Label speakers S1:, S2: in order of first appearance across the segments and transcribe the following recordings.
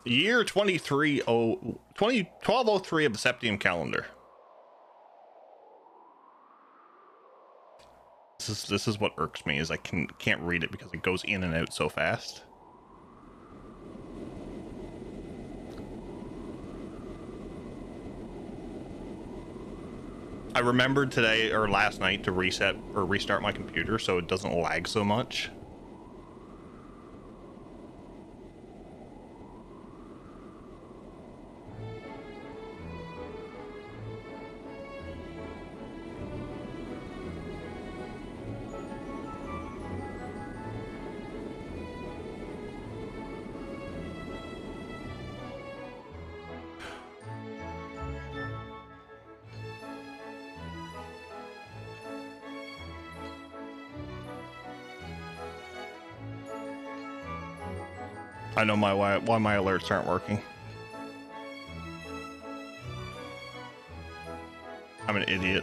S1: Year 1203 of the Septium calendar. This is what irks me, is I can't read it because it goes in and out so fast. I remembered today or last night to reset or restart my computer so it doesn't lag so much. I know why my alerts aren't working. I'm an idiot.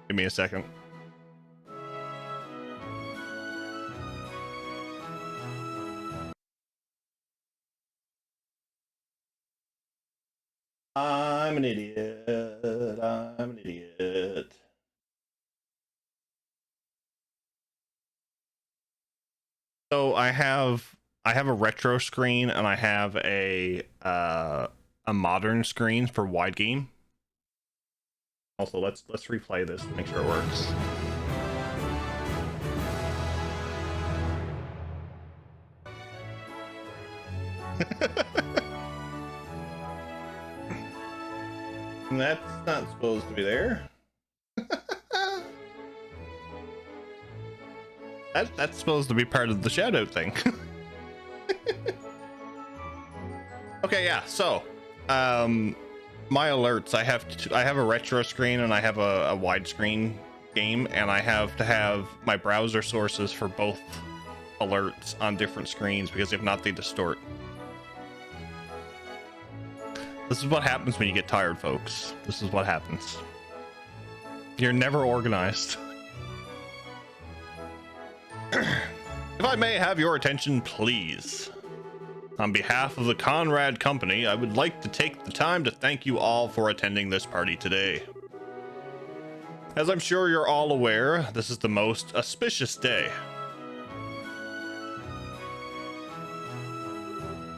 S1: Give me a second. I'm an idiot. I'm an idiot. So I have a retro screen and I have a modern screen for wide game. Also, let's replay this to make sure it works. That's not supposed to be there. That's supposed to be part of the shout out thing. Okay, yeah. So, my alerts. I have a retro screen and I have a widescreen game, and I have to have my browser sources for both alerts on different screens because if not, they distort. This is what happens when you get tired, folks. This is what happens. You're never organized. If I may have your attention, please. On behalf of the Conrad Company, I would like to take the time to thank you all for attending this party today. As I'm sure you're all aware, this is the most auspicious day.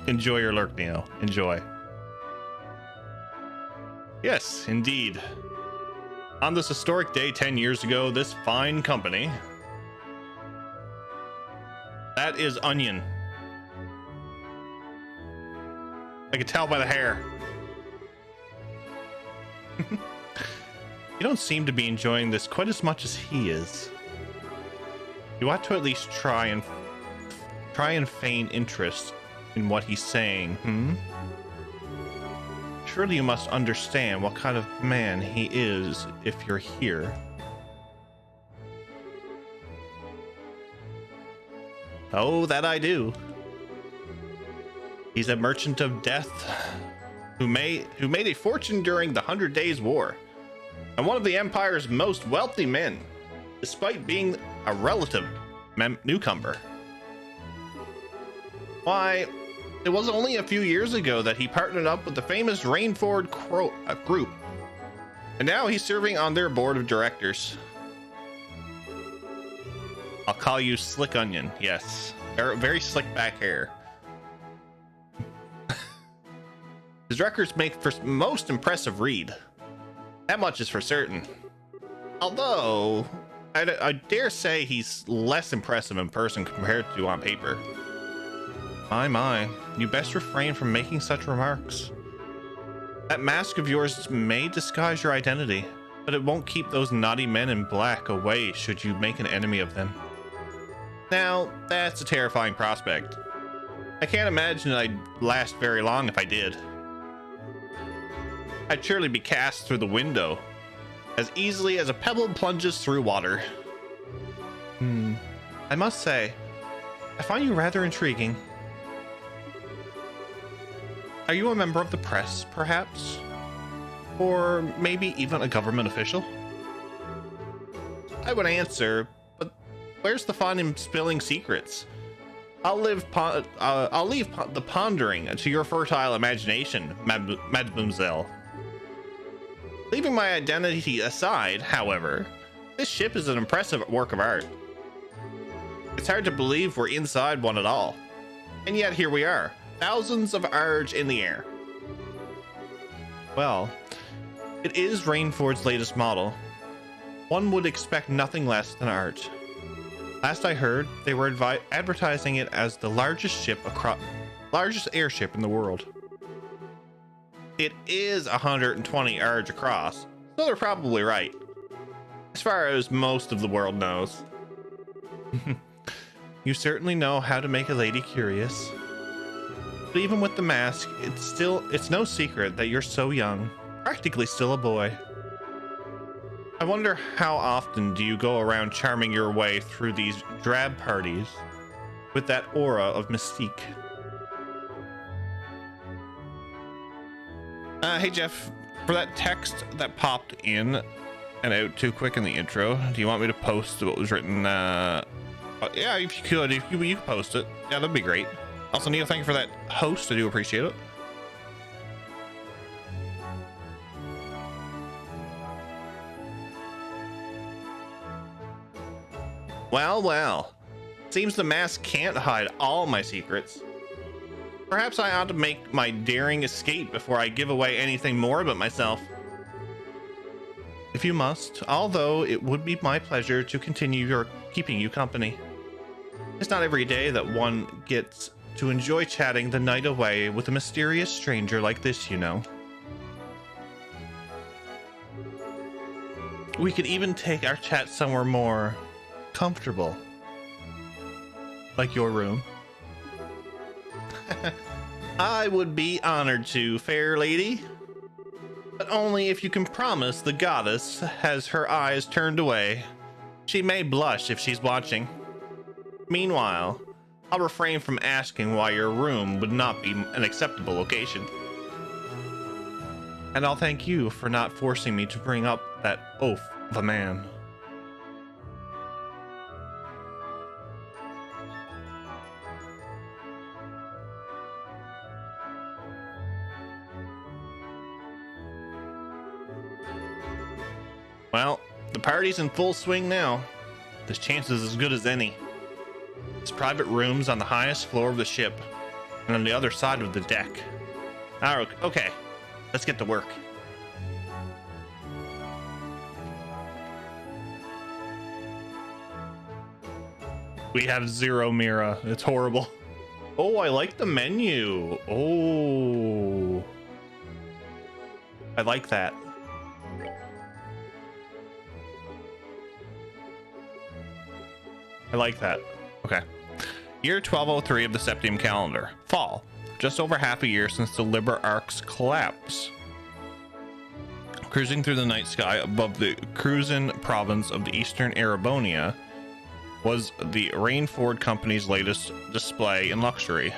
S1: Enjoy your lurk, Neo. Enjoy. Yes, indeed. On this historic day 10 years ago, this fine company... That is Onion. I can tell by the hair. You don't seem to be enjoying this quite as much as he is. You ought to at least try and feign interest in what he's saying, Surely you must understand what kind of man he is if you're here. Oh, that I do. He's a merchant of death who made a fortune during the 100 Days War, and one of the Empire's most wealthy men, despite being a relative newcomer. Why, it was only a few years ago that he partnered up with the famous Rainford group, and now he's serving on their board of directors. I'll call you Slick Onion, yes. Very slick back hair. His records make for most impressive read. That much is for certain. Although, I dare say he's less impressive in person compared to on paper. My, you best refrain from making such remarks. That mask of yours may disguise your identity, but it won't keep those naughty men in black away should you make an enemy of them. Now, that's a terrifying prospect. I can't imagine I'd last very long if I did. I'd surely be cast through the window, as easily as a pebble plunges through water. I must say, I find you rather intriguing. Are you a member of the press, perhaps? Or maybe even a government official? I would answer, but where's the fun in spilling secrets? I'll leave the pondering to your fertile imagination, mademoiselle. Leaving my identity aside, however, this ship is an impressive work of art. It's hard to believe we're inside one at all. And yet here we are, thousands of arge in the air. Well, it is Rainford's latest model. One would expect nothing less than art. Last I heard, they were advertising it as the largest airship in the world. It is 120 arge across, so they're probably right. As far as most of the world knows. You certainly know how to make a lady curious. But even with the mask, it's no secret that you're so young, practically still a boy. I wonder how often do you go around charming your way through these drab parties with that aura of mystique? Hey Jeff, for that text that popped in and out too quick in the intro, do you want me to post what was written? Yeah, if you could, you could post it. Yeah, that'd be great. Also, Neil, thank you for that host. I do appreciate it. Well. Seems the mask can't hide all my secrets. Perhaps I ought to make my daring escape before I give away anything more about myself. If you must, although it would be my pleasure to continue keeping you company. It's not every day that one gets to enjoy chatting the night away with a mysterious stranger like this, you know. We could even take our chat somewhere more comfortable. Like your room. I would be honored to, fair lady. But only if you can promise the goddess has her eyes turned away. She may blush if she's watching. Meanwhile, I'll refrain from asking why your room would not be an acceptable location. And I'll thank you for not forcing me to bring up that oaf of a man. Well, the party's in full swing now. This chance is as good as any. It's private rooms on the highest floor of the ship and on the other side of the deck. Okay, let's get to work. We have zero Mira. It's horrible. Oh, I like the menu. Oh, I like that. I like that. Okay. Year 1203 of the Septium calendar. Fall. Just over half a year since the Liber Arc's collapse. Cruising through the night sky above the Cruzan province of the Eastern Erebonia was the Rainford Company's latest display in luxury.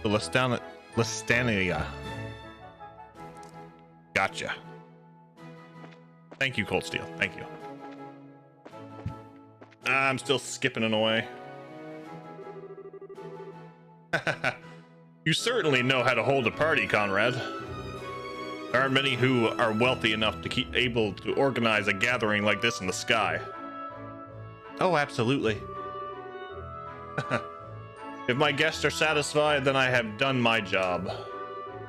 S1: The Listania. Gotcha. Thank you, Cold Steel. Thank you. I'm still skipping it away. You certainly know how to hold a party, Conrad. There aren't many who are wealthy enough to keep able to organize a gathering like this in the sky. Oh, absolutely. If my guests are satisfied, then I have done my job.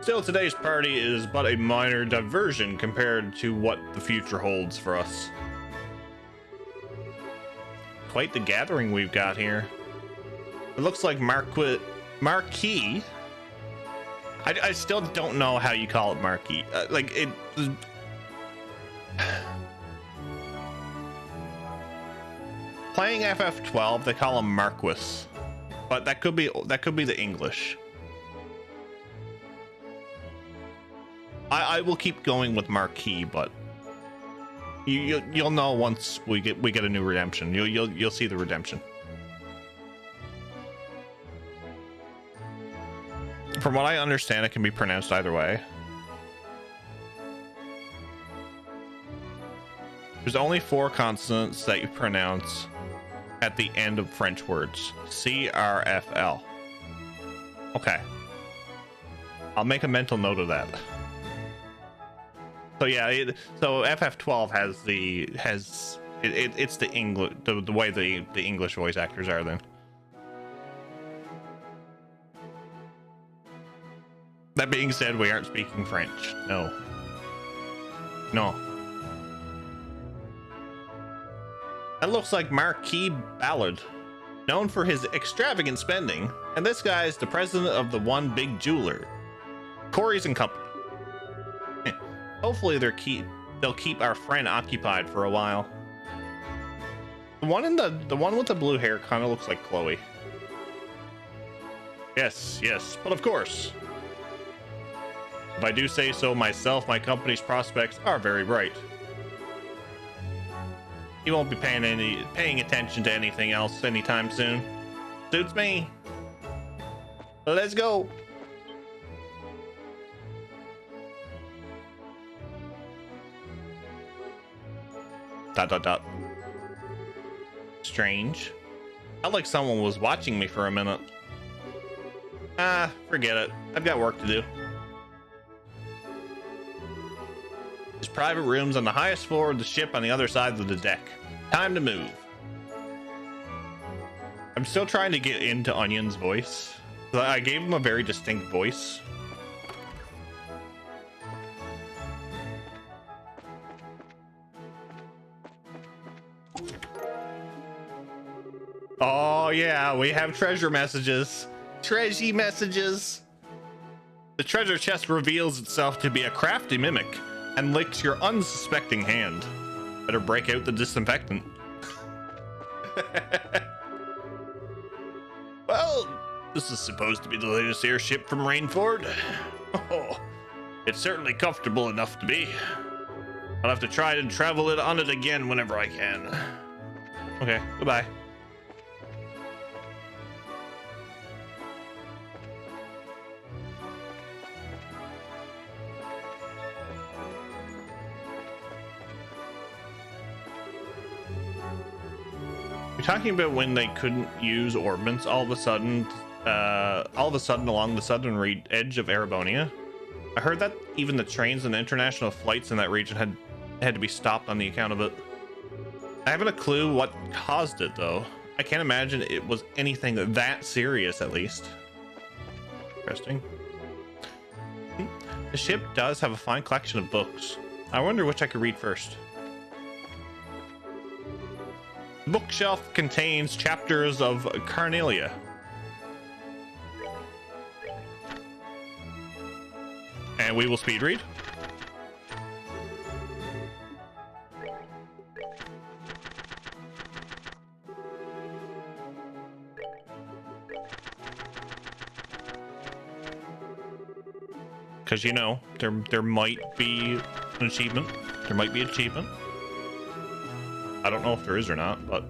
S1: Still, today's party is but a minor diversion compared to what the future holds for us. Quite the gathering we've got here. It looks like Marquis. I still don't know how you call it Marquis. Playing FF12, they call him Marquis, but that could be the English. I will keep going with Marquis, but you'll know once we get a new redemption. You'll see the redemption. From what I understand, it can be pronounced either way. There's only 4 consonants that you pronounce at the end of French words. CRFL. Okay. I'll make a mental note of that. So yeah, so FF12 it's the English, the way the English voice actors are then. That being said, we aren't speaking French. No. That looks like Marquis Ballard, known for his extravagant spending, and this guy is the president of the One Big Jeweler, Corey's and Company. Hopefully they'll keep our friend occupied for a while. The one with the blue hair kind of looks like Chloe. Yes, but of course. If I do say so myself, my company's prospects are very bright. He won't be paying attention to anything else anytime soon. Suits me. Let's go. ... Strange. Felt like someone was watching me for a minute. Forget it. I've got work to do. There's private rooms on the highest floor of the ship on the other side of the deck. Time to move. I'm still trying to get into Onion's voice. I gave him a very distinct voice. Oh yeah, we have treasure messages. Treasure messages. The treasure chest reveals itself to be a crafty mimic and licks your unsuspecting hand. Better break out the disinfectant. Well, this is supposed to be the latest airship from Rainford. Oh, it's certainly comfortable enough to be. I'll have to try and travel it on it again whenever I can. Okay, goodbye. You're talking about when they couldn't use orbments all of a sudden along the southern edge of Erebonia. I heard that even the trains and international flights in that region had to be stopped on the account of it. I haven't a clue what caused it though. I can't imagine it was anything that serious, at least. Interesting. The ship does have a fine collection of books. I wonder which I could read first. The bookshelf contains chapters of Carnelia. And we will speed read. Because, you know, there might be an achievement. There might be an achievement. I don't know if there is or not, but...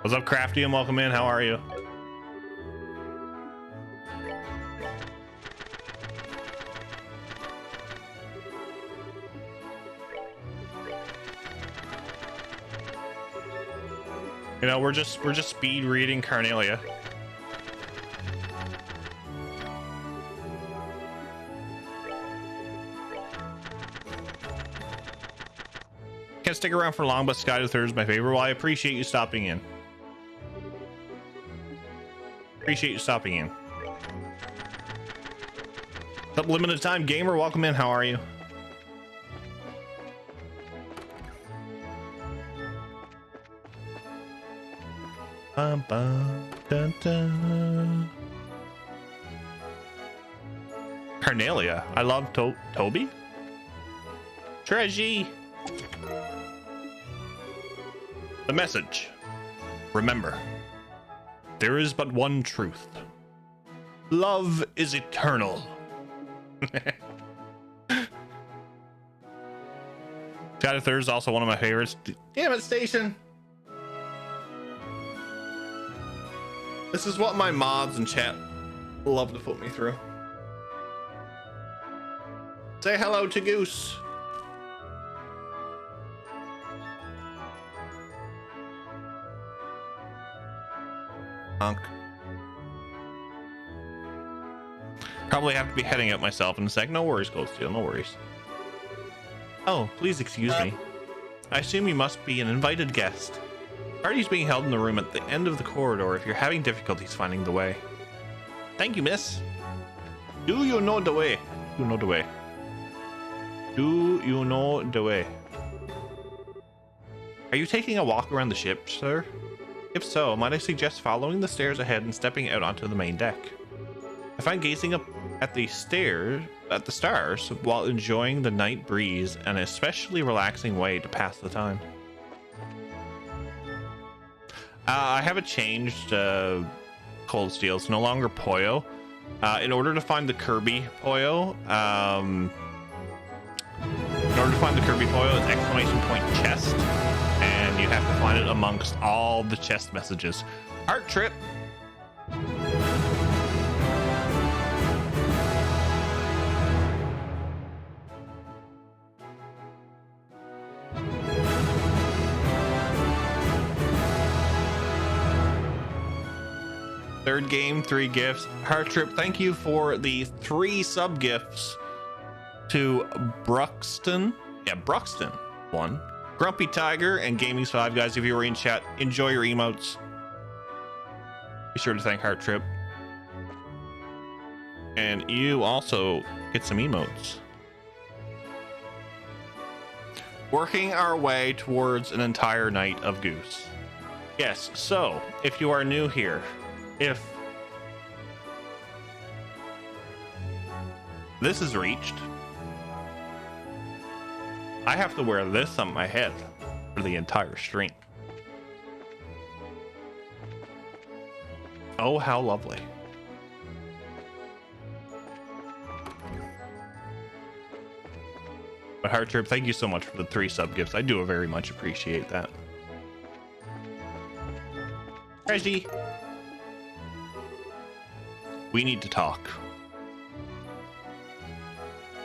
S1: What's up, Crafty, and welcome in. How are you? You know, we're just speed reading Carnelia. Can't stick around for long, but Sky the Third is my favorite. Well, I appreciate you stopping in. Appreciate you stopping in. What's up, Limited Time Gamer? Welcome in. How are you? Bum, bum, dun, dun. Carnelia. I love Toby. Treasure. The message. Remember, there is but one truth. Love is eternal. Sky the Third is also one of my favorites. Damn it, Station. This is what my mods and chat love to put me through. Say hello to Goose. Honk. Probably have to be heading out myself in a sec. No worries, Cold Steel, no worries. Oh, please excuse me. I assume you must be an invited guest. Party's being held in the room at the end of the corridor if you're having difficulties finding the way. Thank you, miss. Do you know the way? Do you know the way? Do you know the way? Are you taking a walk around the ship, sir? If so, might I suggest following the stairs ahead and stepping out onto the main deck? I find gazing up at the stars while enjoying the night breeze an especially relaxing way to pass the time. I haven't changed Cold Steel. It's no longer Poyo. In order to find the Kirby Poyo, it's exclamation point chest, and you have to find it amongst all the chest messages. Art Trip. Third game, 3 gifts. Heart Trip, thank you for the 3 sub gifts to Bruxton. Yeah, Bruxton. 1. Grumpy Tiger and Gaming's 5. Guys, if you were in chat, enjoy your emotes. Be sure to thank Heart Trip. And you also get some emotes. Working our way towards an entire night of Goose. Yes, so if you are new here, if this is reached, I have to wear this on my head for the entire stream. Oh, how lovely. But Heart Trip, thank you so much for the 3 sub gifts. I do very much appreciate that. Reggie. We need to talk.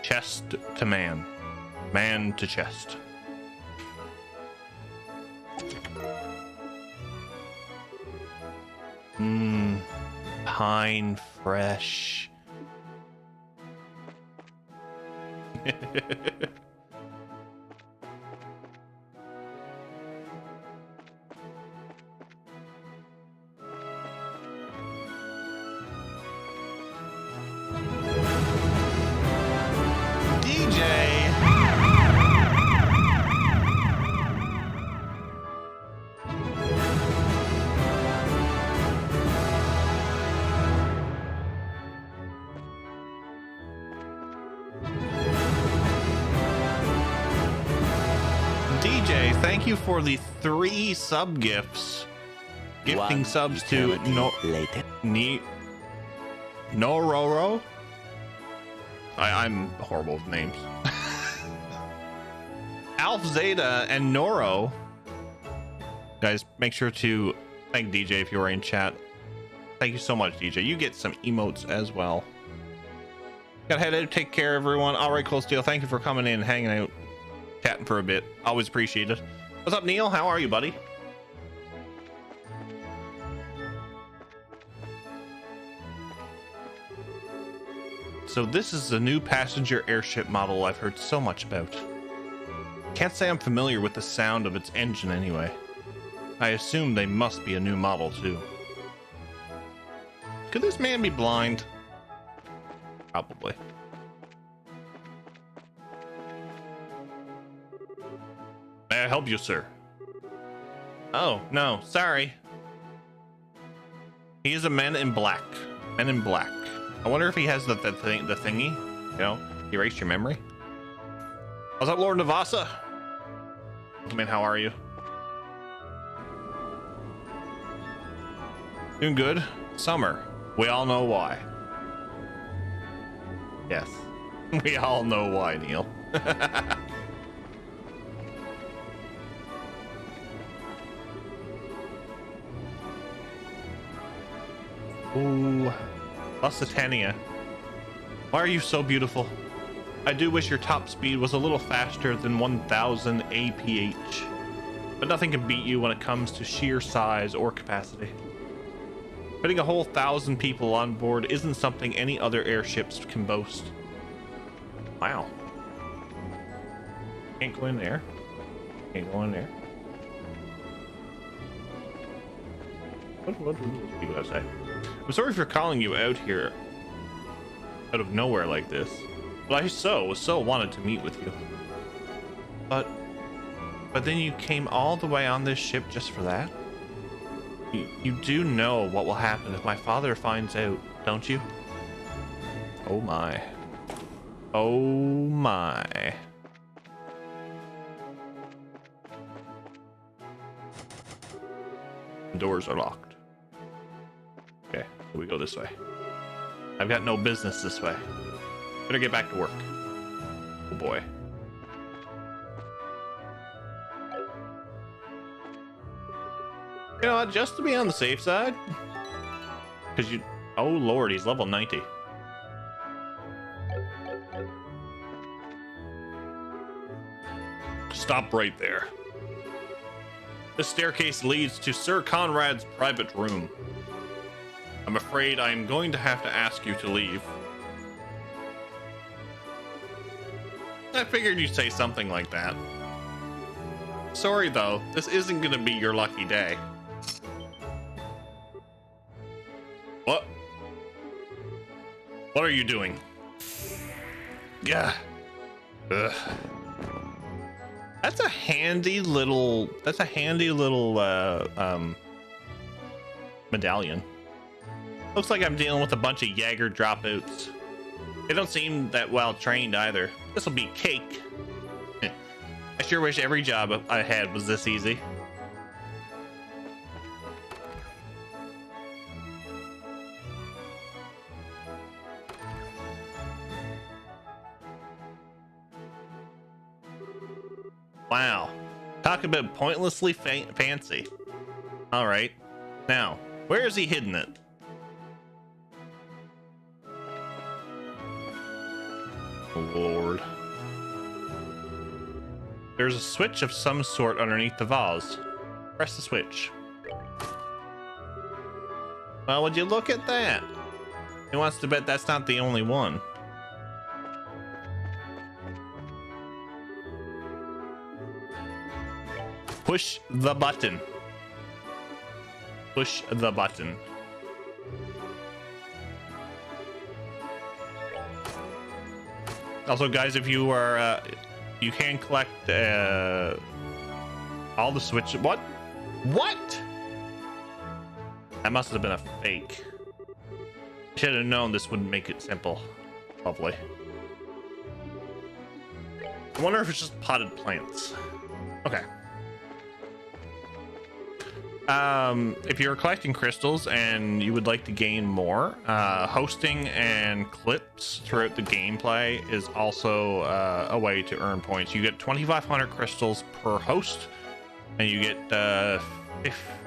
S1: Chest to man. Man to chest. Pine fresh. Thank you for the 3 sub gifts. Gifting subs to Nororo. I'm horrible with names. Alf Zeta and Noro. Guys, make sure to thank DJ if you were in chat. Thank you so much, DJ. You get some emotes as well. Gotta head out. Take care, everyone. All right, Cold Steel. Thank you for coming in, hanging out, chatting for a bit. Always appreciate it. What's up, Neil? How are you, buddy? So this is the new passenger airship model I've heard so much about. Can't say I'm familiar with the sound of its engine anyway. I assume they must be a new model too. Could this man be blind? Probably. May I help you, sir? Oh, no, sorry. He is a man in black. Men in black. I wonder if he has the thingy. You know, erase your memory. What's up, Lord Navasa? I mean, how are you? Doing good. Summer. We all know why. Yes. We all know why, Neil. Ooh, Lusitania. Why are you so beautiful? I do wish your top speed was a little faster than 1000 APH, but nothing can beat you when it comes to sheer size or capacity. Putting a whole 1,000 people on board isn't something any other airships can boast. Wow. Can't go in there. Can't go in there. What do you gotta say? I'm sorry for calling you out here out of nowhere like this, but I so wanted to meet with you. But then you came all the way on this ship just for that? You do know what will happen if my father finds out, don't you? Oh my. Oh my. The doors are locked. Okay, we go this way. I've got no business this way. Better get back to work. Oh boy. You know what, just to be on the safe side, because you, oh lord, he's level 90. Stop right there. This staircase leads to Sir Conrad's private room. I'm afraid I'm going to have to ask you to leave. I figured you'd say something like that. Sorry though, this isn't gonna be your lucky day. What? What are you doing? Yeah. Ugh. That's a handy little medallion. Looks like I'm dealing with a bunch of Jaeger dropouts. They don't seem that well trained either. This'll be cake. I sure wish every job I had was this easy. Wow. Talk about pointlessly fancy. All right. Now, where is he hidden it? Oh, Lord. There's a switch of some sort underneath the vase. Press the switch. Well, would you look at that? He wants to bet that's not the only one. Push the button. Push the button. Also, guys, if you are, you can collect all the switches. What? What? That must have been a fake. Should have known this wouldn't make it simple. Lovely. I wonder if it's just potted plants. Okay. If you're collecting crystals and you would like to gain more, hosting and clips throughout the gameplay is also a way to earn points. You get 2,500 crystals per host, and you get I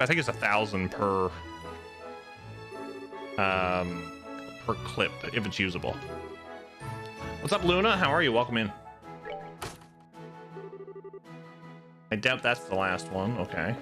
S1: think it's 1,000 per clip if it's usable. What's up, Luna? How are you? Welcome in. I doubt that's the last one. Okay.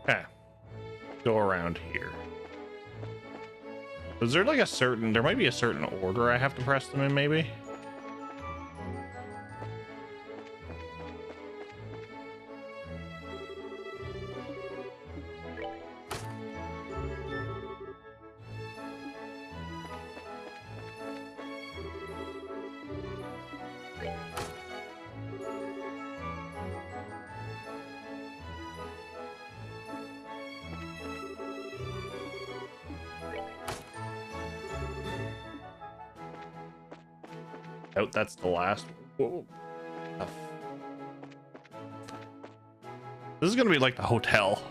S1: Okay. Go around here. Is there like a certain, there might be a certain order I have to press them in, maybe? Oh, that's the last. Whoa. Oh. This is gonna be like the hotel.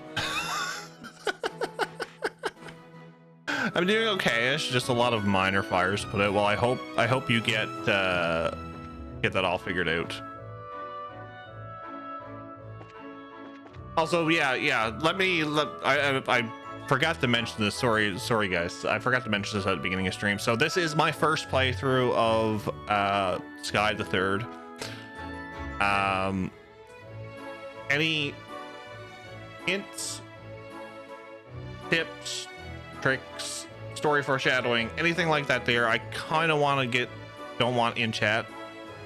S1: I'm doing okay. It's just a lot of minor fires to put out. Well, I hope you get that all figured out. Also, yeah. I forgot to mention this. Sorry, guys. I forgot to mention this at the beginning of stream. So this is my first playthrough of Sky the Third. Any hints, tips, tricks, story foreshadowing, anything like that there, I kind of don't want in chat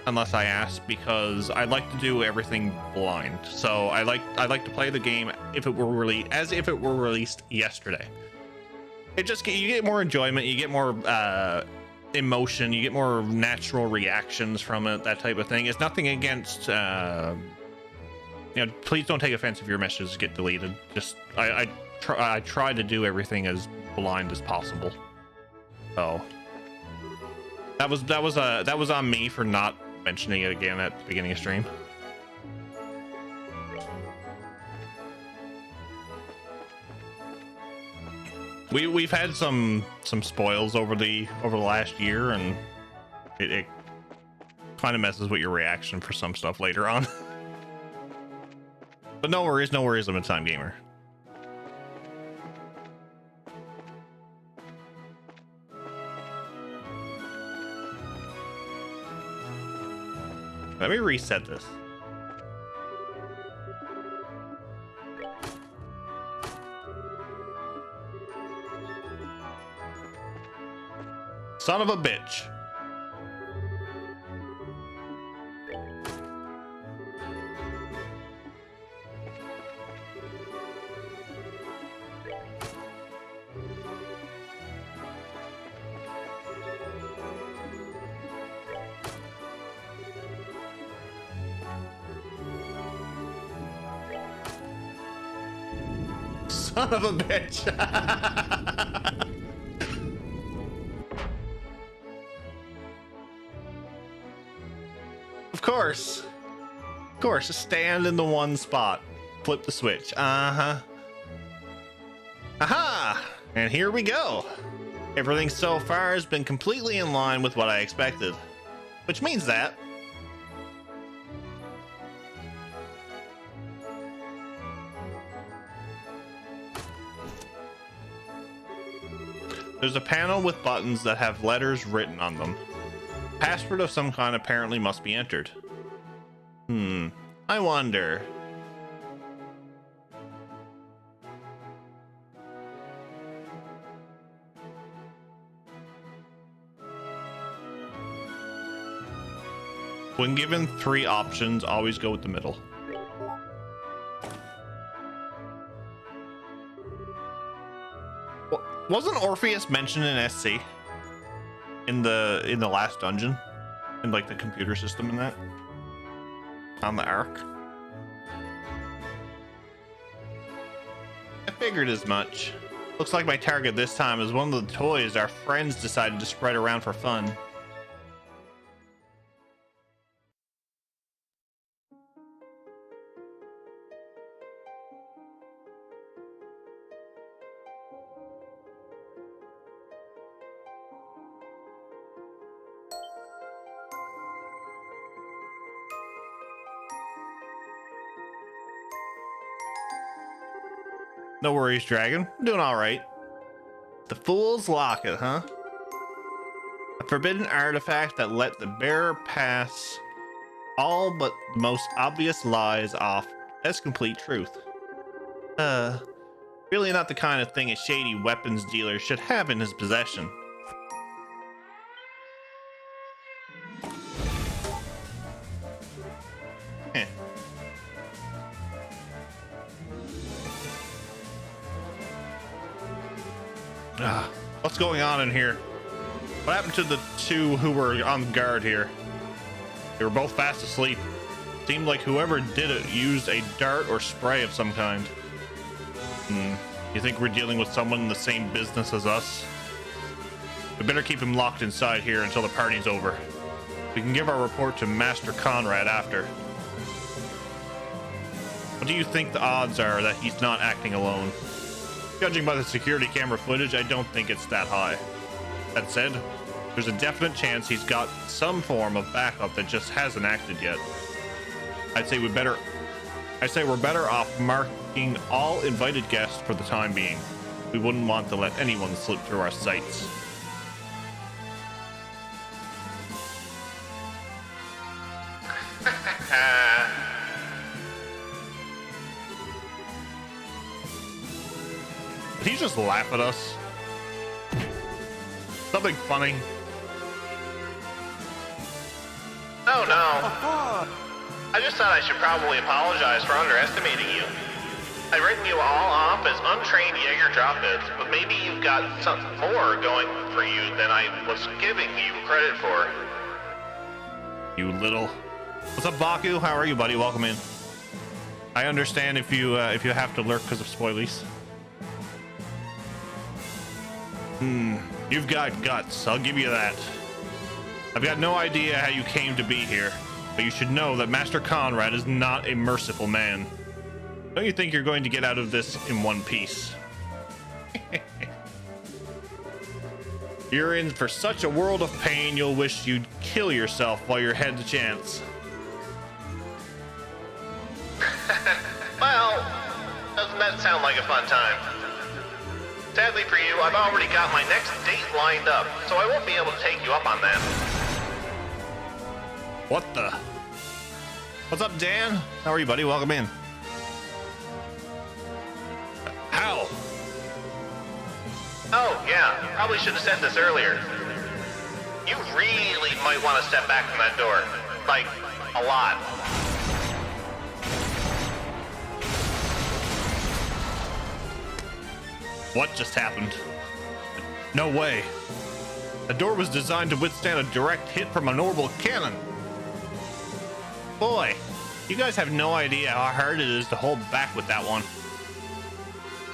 S1: unless I ask, because I like to do everything blind. So I like to play the game if it were released yesterday. You get more enjoyment, you get more emotion, you get more natural reactions from it, that type of thing. It's nothing against please don't take offense if your messages get deleted. Just I try to do everything as blind as possible. So that was on me for not mentioning it again at the beginning of stream. We've had some spoils over the last year, and it kind of messes with your reaction for some stuff later on. But no worries, I'm a time gamer. Let me reset this. Son of a bitch. Son of a bitch. Of course, just stand in the one spot, flip the switch. Aha, and here we go. Everything so far has been completely in line with what I expected, which means that there's a panel with buttons that have letters written on them. Password of some kind apparently must be entered. I wonder. When given 3 options, always go with the middle. Wasn't Orpheus mentioned in SC? In the last dungeon? In like the computer system in that? On the Ark? I figured as much. Looks like my target this time is one of the toys our friends decided to spread around for fun. No worries, Dragon. I'm doing alright. The Fool's Locket, huh? A forbidden artifact that let the bearer pass all but the most obvious lies off as complete truth. Really not the kind of thing a shady weapons dealer should have in his possession. What's going on in here? What happened to the 2 who were on guard here? They were both fast asleep. Seemed like whoever did it used a dart or spray of some kind. You think we're dealing with someone in the same business as us? We better keep him locked inside here until the party's over. We can give our report to Master Conrad after. What do you think the odds are that he's not acting alone? Judging by the security camera footage, I don't think it's that high. That said, there's a definite chance he's got some form of backup that just hasn't acted yet. I say we're better off marking all invited guests for the time being. We wouldn't want to let anyone slip through our sights. Did he just laugh at us? Something funny.
S2: Oh no. I just thought I should probably apologize for underestimating you. I've written you all off as untrained Jaeger dropheads, but maybe you've got something more going for you than I was giving you credit for.
S1: You little... What's up, Baku? How are you, buddy? Welcome in. I understand if you have to lurk because of spoilies. You've got guts. I'll give you that. I've got no idea how you came to be here, but you should know that Master Conrad is not a merciful man. Don't you think you're going to get out of this in one piece? You're in for such a world of pain, you'll wish you'd kill yourself while you had the chance.
S2: Well, doesn't that sound like a fun time? Sadly for you, I've already got my next date lined up, so I won't be able to take you up on that.
S1: What the? What's up, Dan? How are you, buddy? Welcome in. How?
S2: Oh, yeah, probably should have said this earlier. You really might want to step back from that door. Like, a lot.
S1: What just happened? No way. The door was designed to withstand a direct hit from an orbital cannon. Boy, you guys have no idea how hard it is to hold back with that one.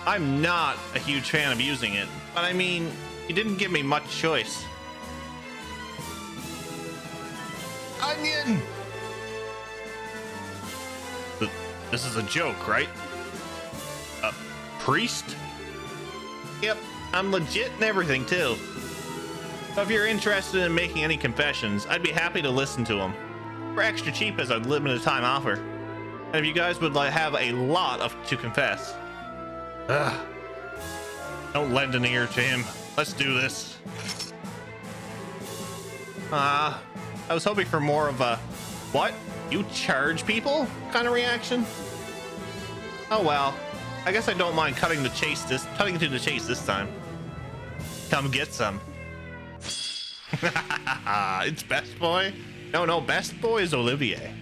S1: I'm not a huge fan of using it, but I mean, you didn't give me much choice. Onion! This is a joke, right? A priest? Yep, I'm legit and everything too. So if you're interested in making any confessions, I'd be happy to listen to them. For extra cheap as a limited time offer. And if you guys would have a lot to confess. Ugh. Don't lend an ear to him. Let's do this. I was hoping for more of a, what? You charge people kind of reaction? Oh well. I guess I don't mind cutting to the chase this time. Come get some. It's Best Boy? No, Best Boy is Olivier.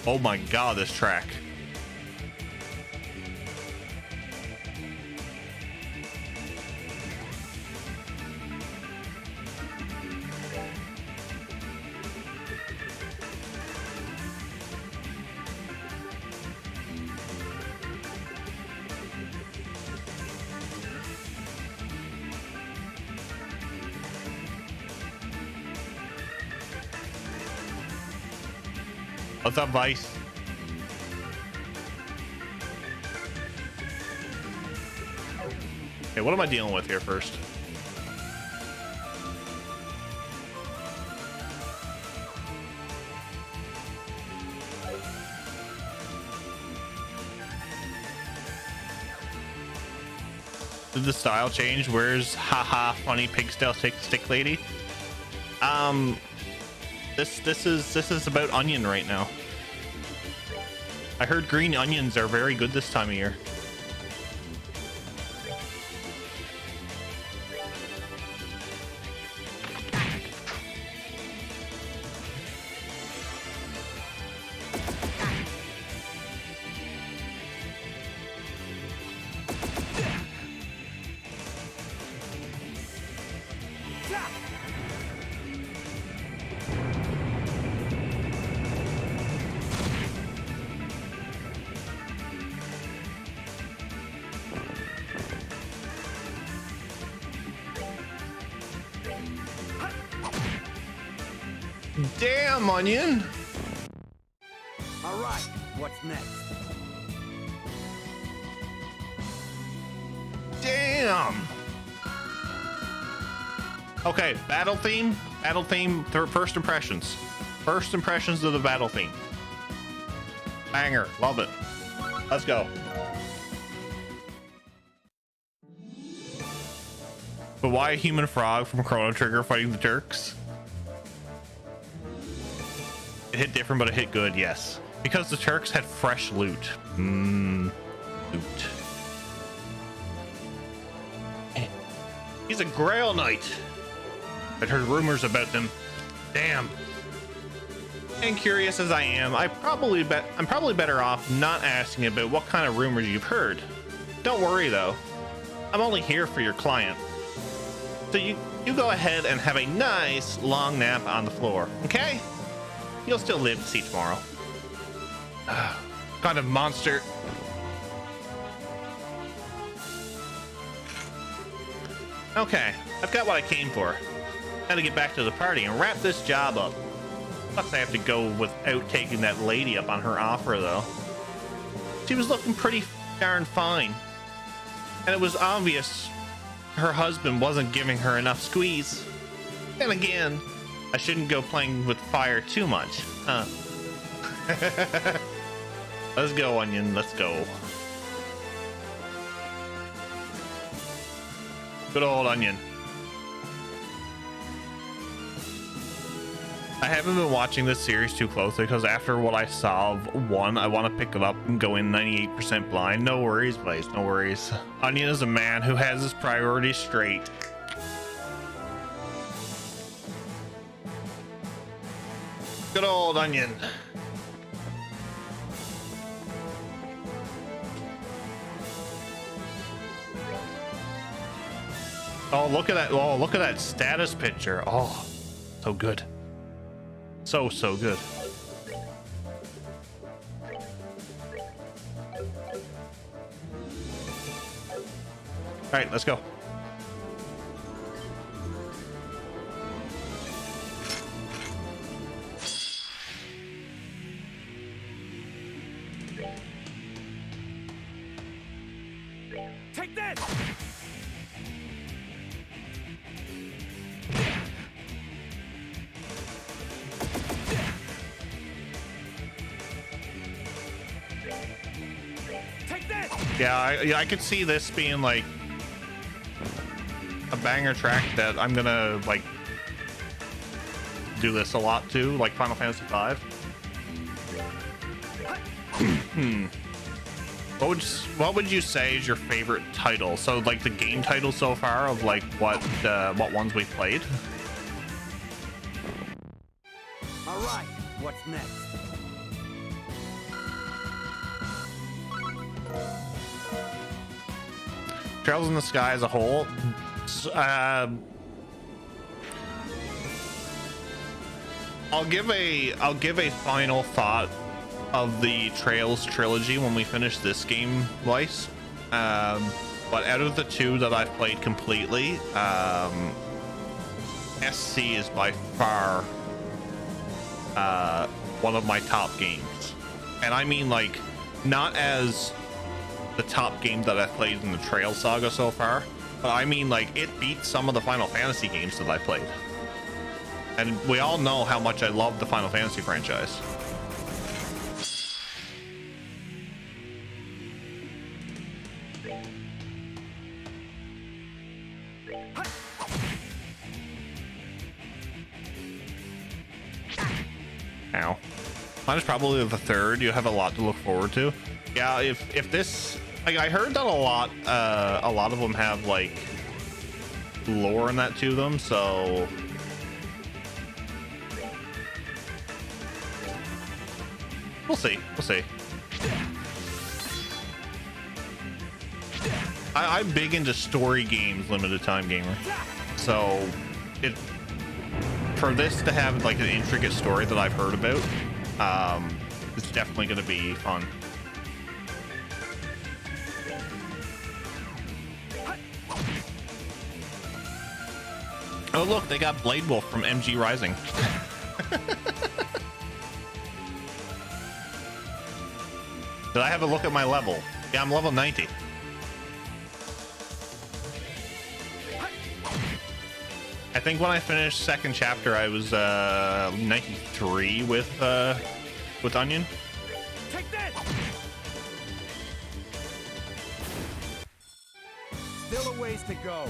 S1: Oh my god, this track. What's up, Vice? Okay, what am I dealing with here first? Did the style change? Where's haha funny pigtail stick lady? This is about onion right now. I heard green onions are very good this time of year. Damn, Onion.
S3: All right, what's next?
S1: Damn. Okay, battle theme. First impressions. First impressions of the battle theme. Banger, love it. Let's go. But why a human frog from Chrono Trigger fighting the Turks? It hit different, but it hit good, yes. Because the Turks had fresh loot. Loot. He's a Grail Knight. I'd heard rumors about them. Damn. And curious as I am, I'm probably better off not asking about what kind of rumors you've heard. Don't worry though. I'm only here for your client. So you go ahead and have a nice long nap on the floor, okay? You'll still live to see tomorrow. Kind of monster. Okay, I've got what I came for. Now to get back to the party and wrap this job up. Plus I have to go without taking that lady up on her offer though. She was looking pretty darn fine. And it was obvious her husband wasn't giving her enough squeeze. And again, I shouldn't go playing with fire too much, huh? Let's go, Onion, let's go. Good old Onion. I haven't been watching this series too closely because after what I saw of 1, I want to pick it up and go in 98% blind. No worries, Blaze, no worries. Onion is a man who has his priorities straight. Good old Onion. Oh, look at that. Oh, look at that status picture. Oh, so good. So good. All right, let's go.
S3: Take this!
S1: Yeah, I could see this being like a banger track that I'm gonna like do this a lot too, like Final Fantasy V. What would you say is your favorite title? So like the game title so far of like what ones we've played?
S3: All right, what's next?
S1: Trails in the Sky as a whole, I'll give a final thought of the Trails trilogy when we finish this game, Weiss. But out of the 2 that I've played completely, SC is by far one of my top games, and I mean like not as the top game that I've played in the Trail saga so far, but I mean like it beats some of the Final Fantasy games that I played, and we all know how much I love the Final Fantasy franchise. Ow. Mine is probably the 3rd. You have a lot to look forward to. Yeah, if this, like, I heard that a lot of them have like lore in that to them, so we'll see. I'm big into story games, limited time gamer, so for this to have like an intricate story that I've heard about, it's definitely going to be fun. Oh look, they got Blade Wolf from MG Rising. Did I have a look at my level? Yeah, I'm level 90. I think when I finished second chapter, I was 93 with Onion.
S3: Take this! Still a ways to go.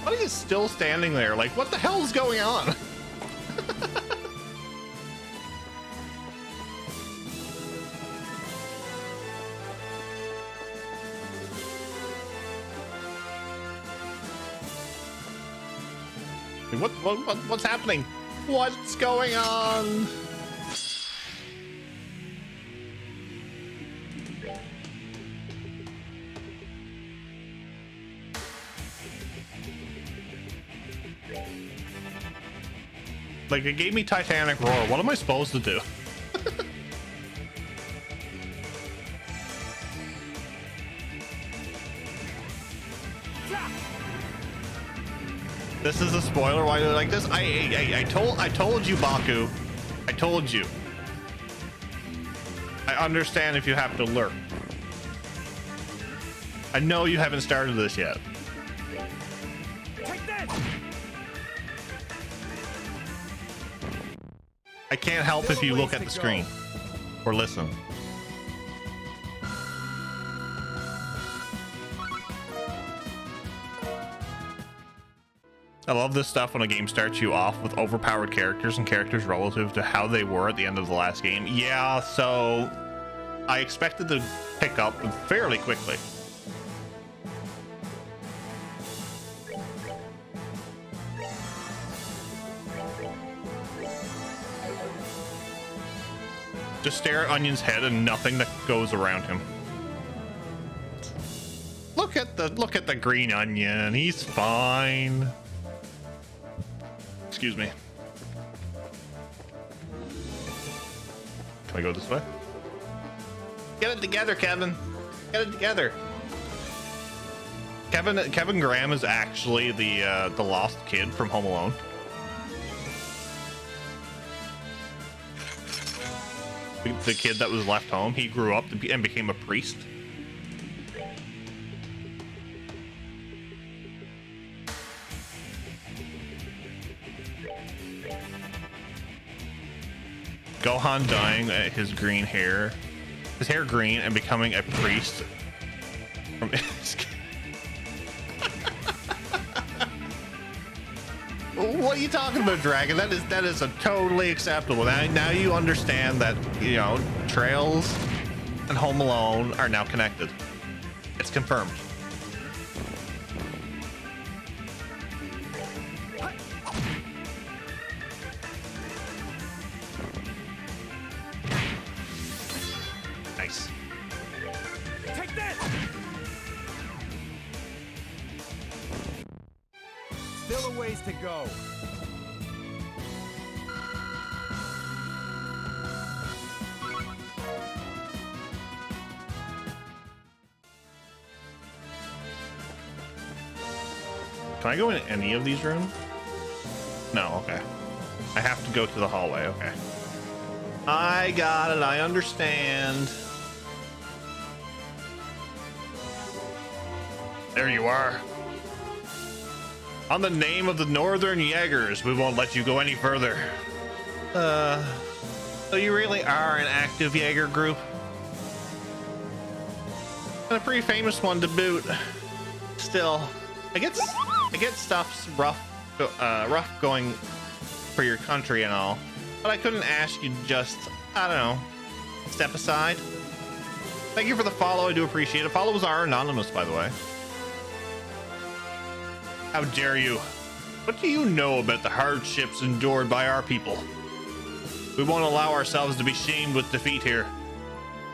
S1: Why are you still standing there? Like, what the hell is going on? What's happening? What's going on? Like, it gave me Titanic Roar. What am I supposed to do? This is a spoiler. Why do I like this? I told you, Baku. I told you. I understand if you have to lurk. I know you haven't started this yet.
S3: Take this!
S1: I can't help if you look at the screen or listen. I love this stuff when a game starts you off with overpowered characters and characters relative to how they were at the end of the last game. Yeah, so I expected to pick up fairly quickly. Just stare at Onion's head and nothing that goes around him. Look at the green onion. He's fine. Excuse me. Can I go this way? Get it together, Kevin. Get it together. Kevin Graham is actually the lost kid from Home Alone. The kid that was left home. He grew up and became a priest. Gohan dyeing his green hair, his hair green, and becoming a priest from What are you talking about, Dragon? That is a totally acceptable. Now you understand that, you know, Trails and Home Alone are now connected. It's confirmed. Nice.
S3: Take this! Still a ways to go.
S1: Can I go in any of these rooms? No, okay. I have to go to the hallway, okay. I got it, I understand. There you are. On the name of the Northern Jaegers, we won't let you go any further. So you really are an active Jaeger group? And a pretty famous one to boot. Still, I get stuff's rough going for your country and all, but I couldn't ask you to just, I don't know, step aside. Thank you for the follow, I do appreciate it. Follows are anonymous, by the way. How dare you? What do you know about the hardships endured by our people? We won't allow ourselves to be shamed with defeat here.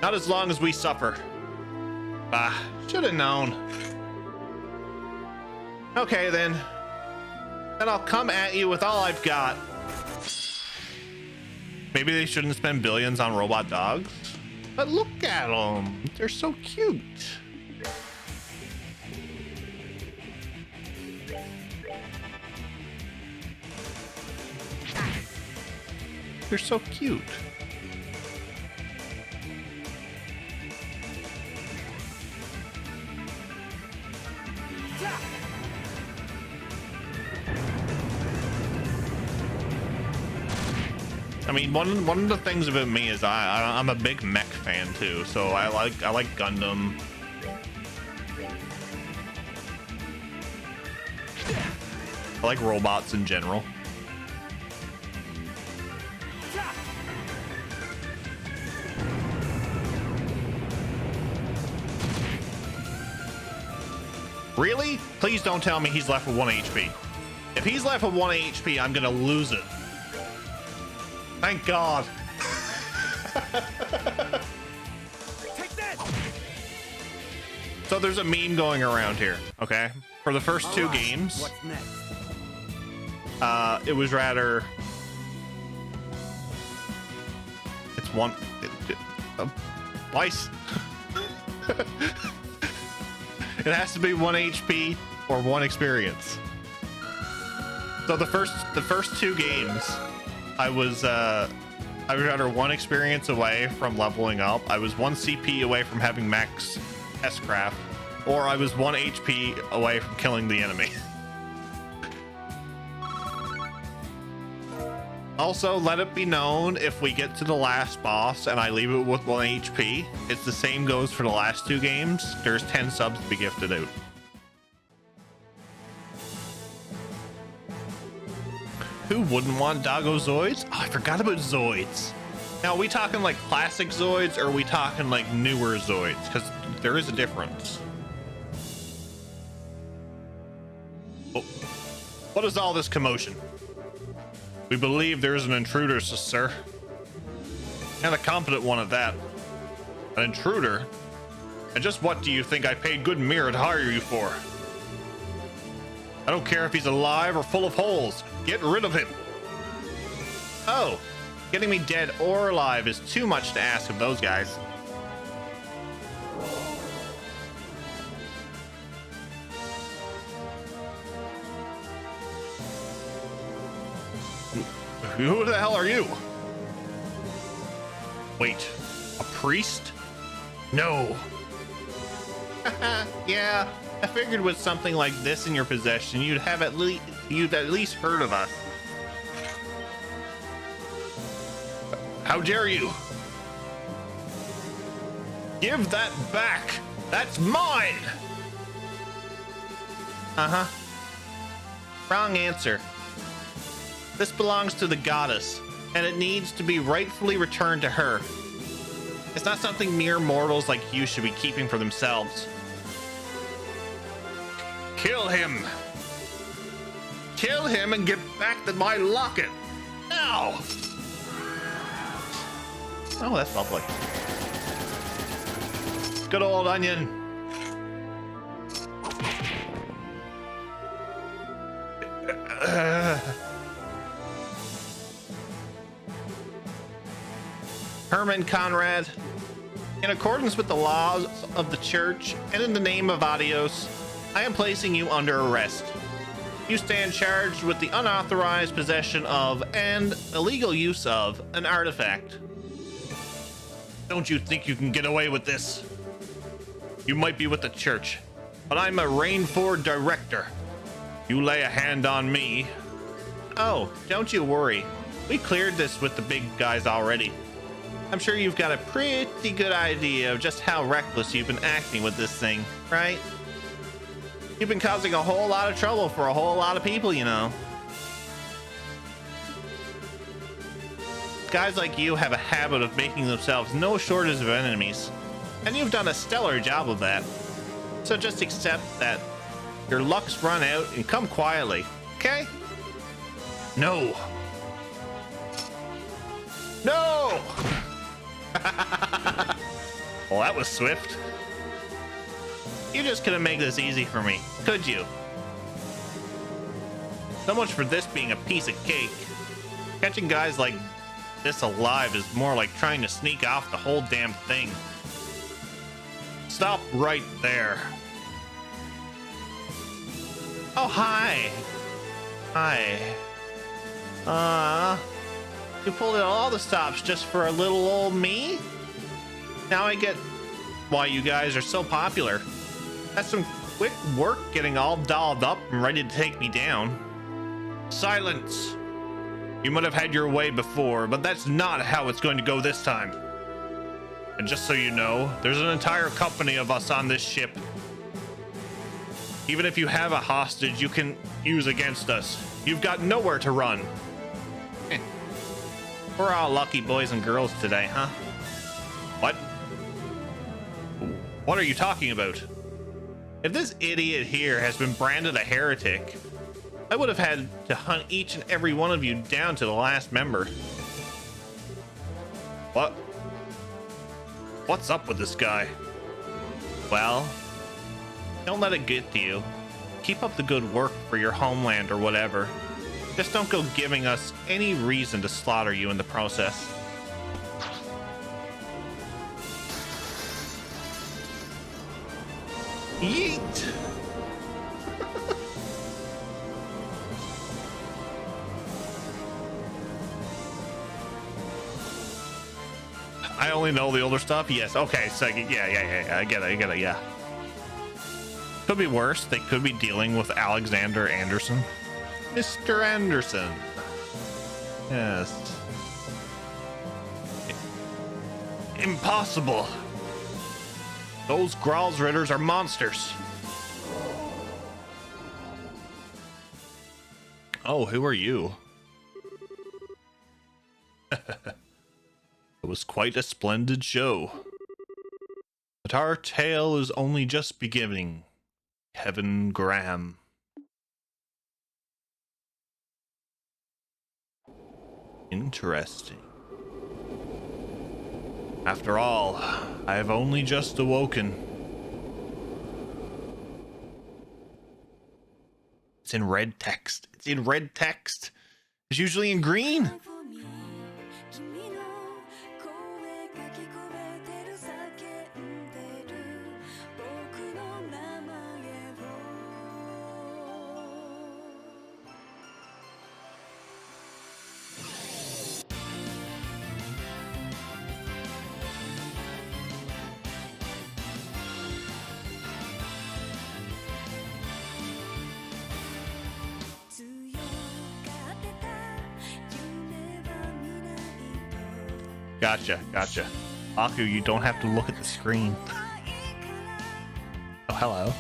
S1: Not as long as we suffer. Ah, should have known. Okay then. Then I'll come at you with all I've got. Maybe they shouldn't spend billions on robot dogs? But look at them. They're so cute. They're so cute. I mean, one of the things about me is I'm a big mech fan too, so I like Gundam. I like robots in general. Really? Please don't tell me he's left with 1 HP. If he's left with 1 HP, I'm gonna lose it. Thank God.
S3: Take that!
S1: So there's a meme going around here, okay? For the first two
S3: Alright,
S1: games,
S3: What's next?
S1: it was rather... It's one... Twice. It has to be 1 HP or 1 experience. So the first two games, I was either 1 experience away from leveling up, I was 1 CP away from having max S-Craft, or I was 1 HP away from killing the enemy. Also, let it be known, if we get to the last boss and I leave it with 1 HP, it's the same goes for the last 2 games. There's 10 subs to be gifted out. Who wouldn't want Doggo Zoids? Oh, I forgot about Zoids. Now, are we talking like classic Zoids, or are we talking like newer Zoids? Because there is a difference. Oh. What is all this commotion? We believe there is an intruder, sir. And a competent one at that. An intruder? And just what do you think I paid good Mira to hire you for? I don't care if he's alive or full of holes. Get rid of him. Oh, getting me dead or alive is too much to ask of those guys. Who the hell are you? Wait, a priest? No. Yeah, I figured with something like this in your possession, you'd at least heard of us. How dare you? Give that back. That's mine. Uh-huh. Wrong answer. This belongs to the goddess, and it needs to be rightfully returned to her. It's not something mere mortals like you should be keeping for themselves. Kill him! Kill him and get back my locket! Now! Oh, that's lovely. Good old onion. Herman Conrad, in accordance with the laws of the church and in the name of Adios, I am placing you under arrest. You stand charged with the unauthorized possession of and illegal use of an artifact. Don't you think you can get away with this? You might be with the church, but I'm a Rainford director. You lay a hand on me. Oh, don't you worry. We cleared this with the big guys already. I'm sure you've got a pretty good idea of just how reckless you've been acting with this thing, right? You've been causing a whole lot of trouble for a whole lot of people, you know. Guys like you have a habit of making themselves no shortage of enemies, and you've done a stellar job of that. So just accept that your luck's run out and come quietly, okay? No. No! Well, that was swift. You just couldn't make this easy for me, could you? So much for this being a piece of cake. Catching guys like this alive is more like trying to sneak off the whole damn thing. Stop right there. Oh, hi. Hi. You pulled out all the stops just for a little old me? Now I get why you guys are so popular. That's some quick work getting all dolled up and ready to take me down. Silence. You might have had your way before, but that's not how it's going to go this time. And just so you know, there's an entire company of us on this ship. Even if you have a hostage you can use against us, you've got nowhere to run. We're all lucky boys and girls today, huh? What? What are you talking about? If this idiot here has been branded a heretic, I would have had to hunt each and every one of you down to the last member. What? What's up with this guy? Well, don't let it get to you. Keep up the good work for your homeland or whatever. Just don't go giving us any reason to slaughter you in the process. Yeet! I only know the older stuff. Yes. Okay. So yeah. I get it. Yeah. Could be worse. They could be dealing with Alexander Anderson. Mr. Anderson. Yes. Impossible. Those Gralsritters are monsters. Oh, who are you? It was quite a splendid show. But our tale is only just beginning. Kevin Graham. Interesting. After all, I have only just awoken. It's in red text. It's in red text. It's usually in green. Gotcha. Aku, you don't have to look at the screen. Oh, hello.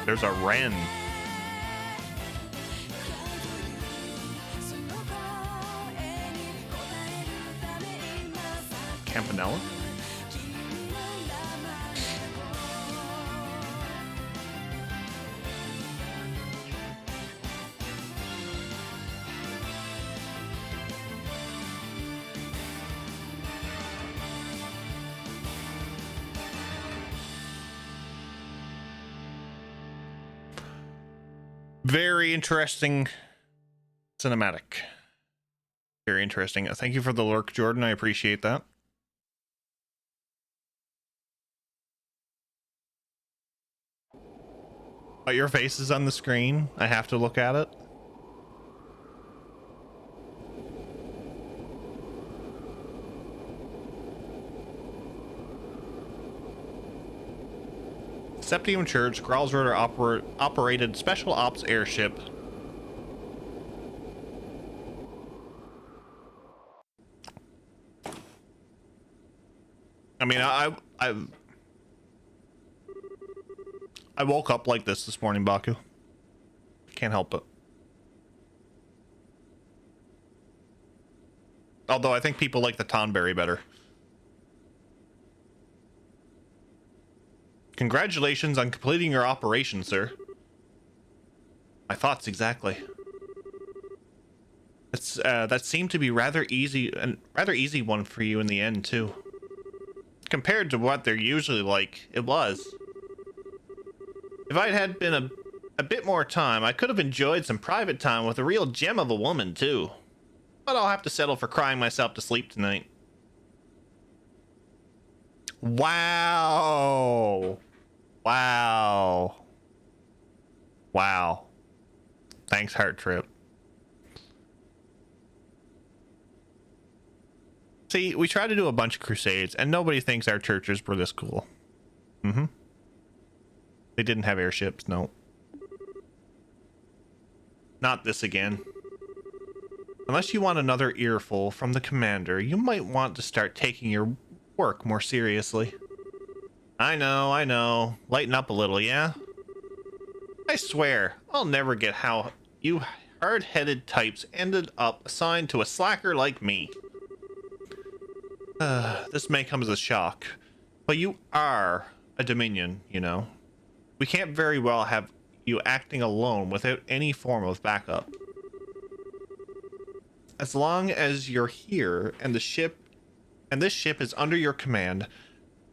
S1: There's a wren. Campanella? Very interesting cinematic. Very interesting. Thank you for the lurk, Jordan. I appreciate that. But your face is on the screen. I have to look at it. Septium Church, Gralsritter operated special ops airship. I mean, I woke up like this morning, Baku. Can't help it. Although I think people like the Tonberry better. Congratulations on completing your operation, sir. My thoughts exactly. It's that seemed to be rather easy one for you in the end too. Compared to what they're usually like, it was. If I'd had been a bit more time, I could have enjoyed some private time with a real gem of a woman too. But I'll have to settle for crying myself to sleep tonight. Wow. Wow. Wow. Thanks, Heart Trip. See, we tried to do a bunch of crusades, and nobody thinks our churches were this cool. Mm-hmm. They didn't have airships, no. Not this again. Unless you want another earful from the commander, you might want to start taking your work more seriously. I know. Lighten up a little, yeah? I swear, I'll never get how you hard-headed types ended up assigned to a slacker like me. This may come as a shock, but you are a Dominion, you know. We can't very well have you acting alone without any form of backup. As long as you're here and this ship is under your command,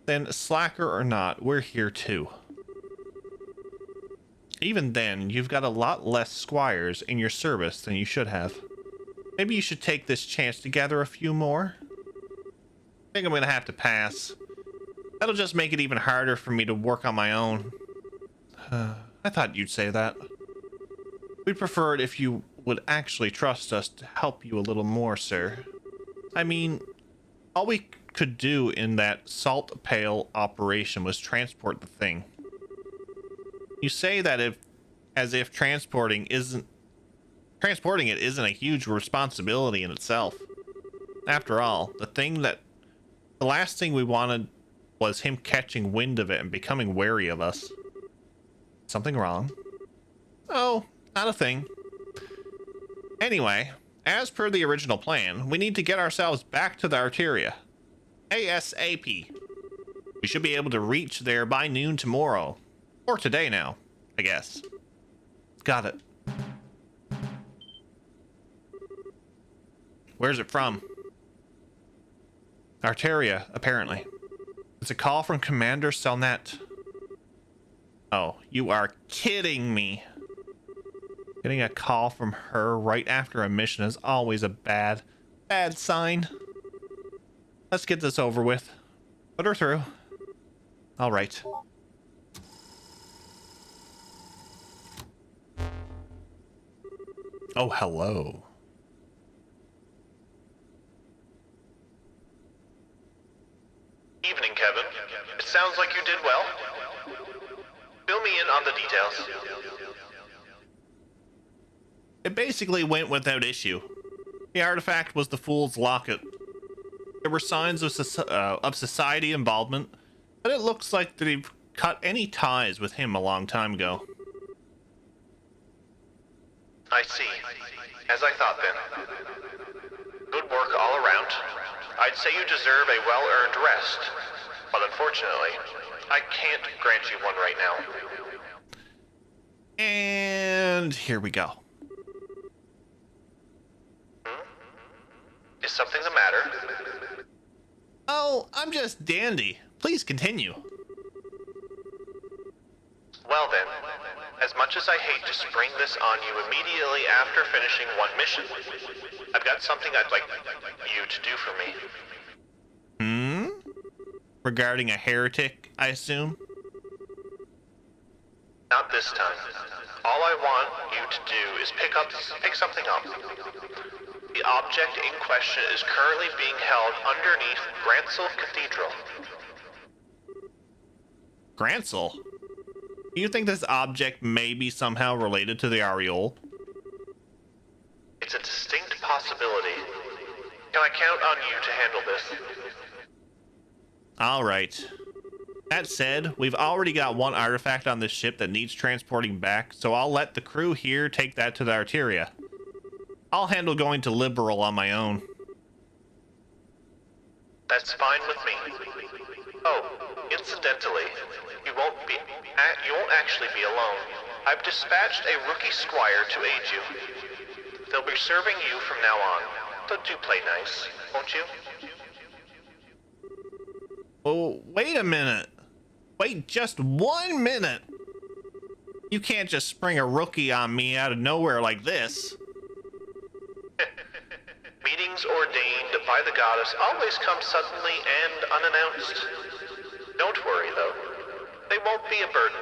S1: then slacker or not, we're here too. Even then, you've got a lot less squires in your service than you should have. Maybe you should take this chance to gather a few more? I think I'm gonna have to pass. That'll just make it even harder for me to work on my own. I thought you'd say that. We'd prefer it if you would actually trust us to help you a little more, sir. I mean, all we could do in that salt pail operation was transport the thing. You say that as if transporting it isn't a huge responsibility in itself. After all, the last thing we wanted was him catching wind of it and becoming wary of us. Something wrong? Oh, not a thing. Anyway, as per the original plan, we need to get ourselves back to the Arteria. ASAP. We should be able to reach there by noon tomorrow. Or today now, I guess. Got it. Where's it from? Arteria, apparently. It's a call from Commander Selnet. Oh, you are kidding me. Getting a call from her right after a mission is always a bad sign. Let's get this over with. Put her through. All right. Oh, hello.
S2: Evening, Kevin. It sounds like you did well. Fill me in on the details.
S1: It basically went without issue. The artifact was the Fool's Locket. There were signs of society involvement, but it looks like they've cut any ties with him a long time ago.
S2: I see. As I thought then. Good work all around. I'd say you deserve a well-earned rest, but unfortunately, I can't grant you one right now.
S1: And here we go.
S2: Is something the matter?
S1: Oh, I'm just dandy. Please continue.
S2: Well then, as much as I hate to spring this on you immediately after finishing one mission, I've got something I'd like you to do for me.
S1: Regarding a heretic, I assume?
S2: Not this time. All I want you to do is pick something up. The object in question is currently being held underneath Gransel Cathedral.
S1: Gransel? Do you think this object may be somehow related to the Aureole?
S2: It's a distinct possibility. Can I count on you to handle this?
S1: Alright. That said, we've already got one artifact on this ship that needs transporting back, so I'll let the crew here take that to the Arteria. I'll handle going to Liberal on my own.
S2: That's fine with me. Oh, incidentally, you won't actually be alone. I've dispatched a rookie squire to aid you. They'll be serving you from now on. So do play nice, won't you?
S1: Oh, wait a minute. Wait just 1 minute. You can't just spring a rookie on me out of nowhere like this.
S2: Meetings ordained by the goddess always come suddenly and unannounced. Don't worry, though. They won't be a burden.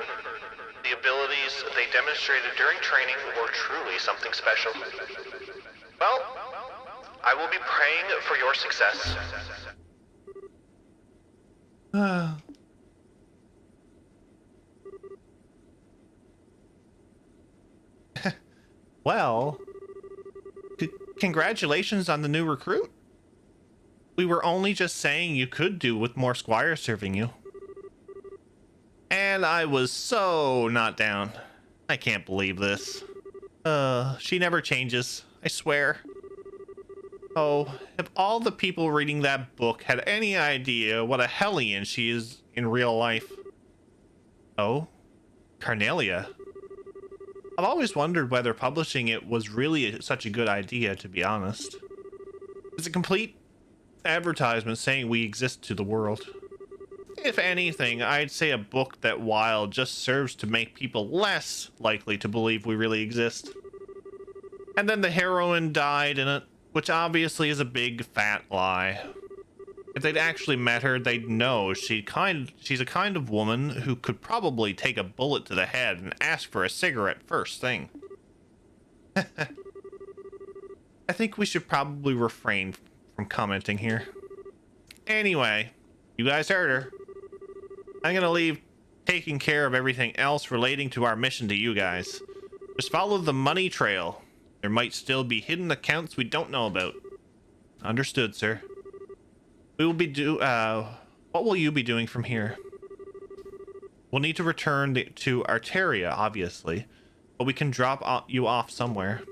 S2: The abilities they demonstrated during training were truly something special. Well, I will be praying for your success.
S1: Well, congratulations on the new recruit. We were only just saying you could do with more squires serving you. And I was so not down. I can't believe this. She never changes, I swear. Oh, if all the people reading that book had any idea what a hellion she is in real life. Oh, Carnelia. I've always wondered whether publishing it was really such a good idea, to be honest. It's a complete advertisement saying we exist to the world. If anything, I'd say a book that while just serves to make people less likely to believe we really exist. And then the heroine died in it, which obviously is a big fat lie. If they'd actually met her, they'd know she's a kind of woman who could probably take a bullet to the head and ask for a cigarette first thing. I think we should probably refrain from commenting here. Anyway, you guys heard her. I'm gonna leave taking care of everything else relating to our mission to you guys. Just follow the money trail. There might still be hidden accounts we don't know about. Understood, sir. We will be what will you be doing from here? We'll need to return to Arteria, obviously, but we can drop you off somewhere.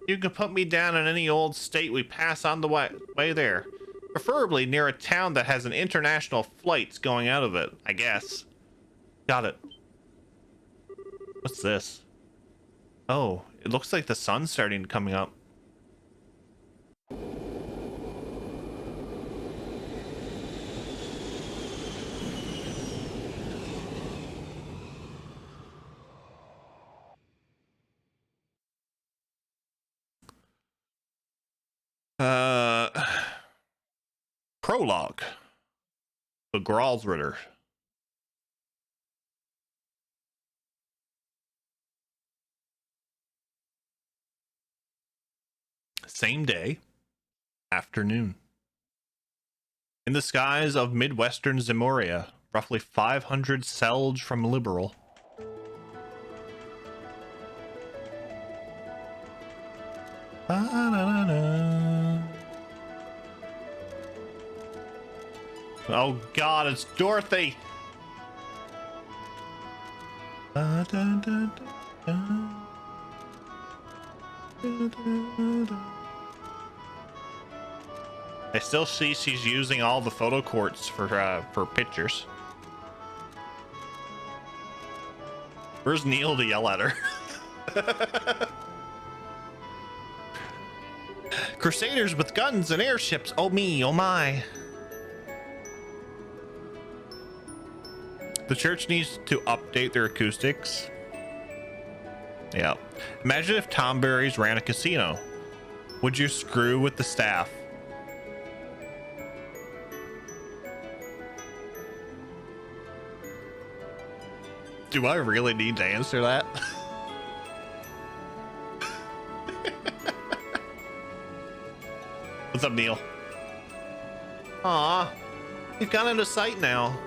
S1: You can put me down in any old state we pass on the way there. Preferably near a town that has an international flights going out of it, I guess. Got it. What's this? Oh, it looks like the sun's starting coming up. Prologue. The Gralsritter. Same day, afternoon. In the skies of Midwestern Zemuria, roughly 500 selge from Liberal. Oh God, it's Dorothy! I still see she's using all the photo courts for pictures. Where's Neil to yell at her? Crusaders with guns and airships. Oh me, oh my. The church needs to update their acoustics. Yeah. Imagine if Tom Berry's ran a casino. Would you screw with the staff? Do I really need to answer that? What's up, Neil? Aw, we've gone out of sight now.